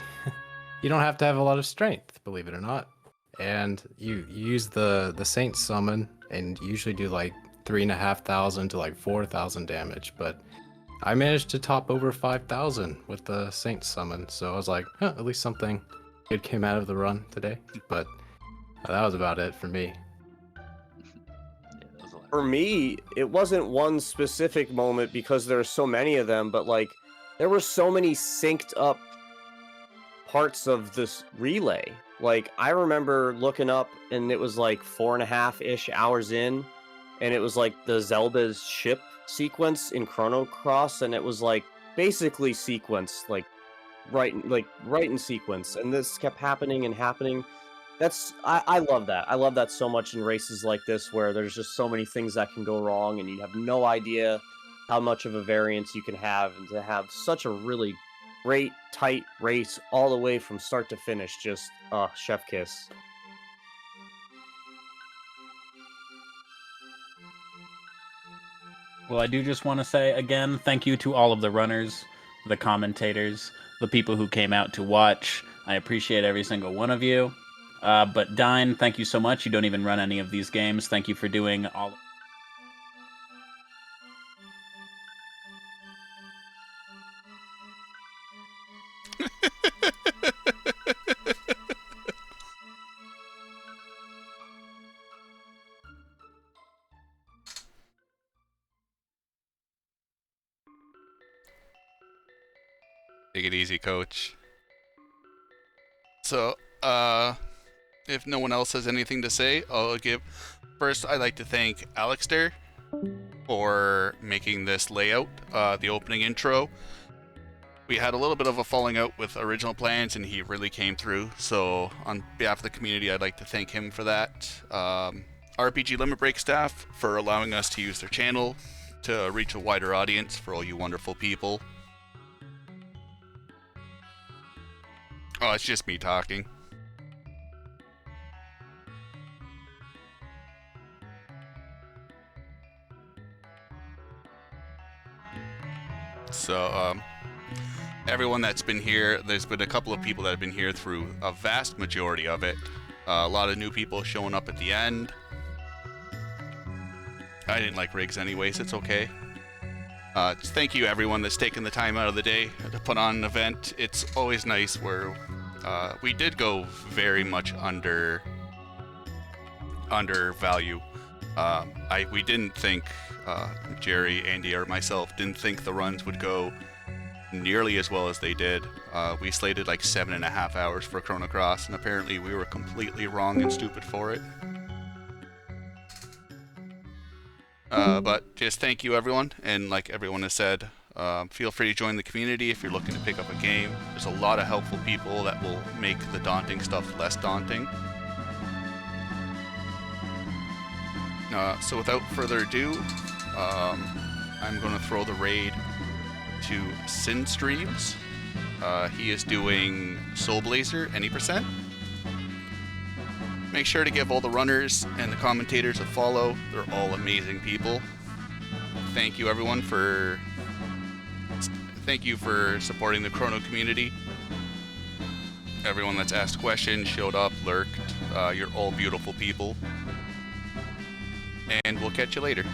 Speaker 9: you don't have to have a lot of strength, believe it or not, and you use the Saint summon, and you usually do like 3,500 to like 4,000 damage, but I managed to top over 5,000 with the Saint summon, so I was like, huh, at least something good came out of the run today. But that was about it for me.
Speaker 5: For me, it wasn't one specific moment because there are so many of them, but like there were so many synced up parts of this relay. Like I remember looking up and it was like 4.5-ish hours in, and it was like the Zelda's ship sequence in Chrono Cross, and it was like basically sequence, like right in sequence, and this kept happening and happening. I love that. I love that so much in races like this where there's just so many things that can go wrong and you have no idea how much of a variance you can have, and to have such a really great tight race all the way from start to finish, just chef kiss.
Speaker 6: Well, I do just want to say again, thank you to all of the runners, the commentators, the people who came out to watch. I appreciate every single one of you. But Dine, thank you so much. You don't even run any of these games. Thank you for doing all.
Speaker 7: Take it easy, coach. So, if no one else has anything to say, I'll give... First, I'd like to thank Alexter for making this layout, the opening intro. We had a little bit of a falling out with original plans, and he really came through. So, on behalf of the community, I'd like to thank him for that. RPG Limit Break staff for allowing us to use their channel to reach a wider audience for all you wonderful people. Oh, it's just me talking. So, everyone that's been here, there's been a couple of people that have been here through a vast majority of it. A lot of new people showing up at the end. I didn't like Riggs anyways, it's okay. Thank you everyone that's taken the time out of the day to put on an event. It's always nice where we did go very much under value. We didn't think, Jerry, Andy, or myself didn't think the runs would go nearly as well as they did. We slated like 7.5 hours for Chrono Cross, and apparently we were completely wrong and stupid for it. But just thank you, everyone. And like everyone has said, feel free to join the community if you're looking to pick up a game. There's a lot of helpful people that will make the daunting stuff less daunting. So without further ado, I'm going to throw the raid to Sin Streams. He is doing Soul Blazer, any percent. Make sure to give all the runners and the commentators a follow. They're all amazing people. Thank you, everyone, for supporting the Chrono community. Everyone that's asked questions, showed up, lurked. You're all beautiful people. And we'll catch you later.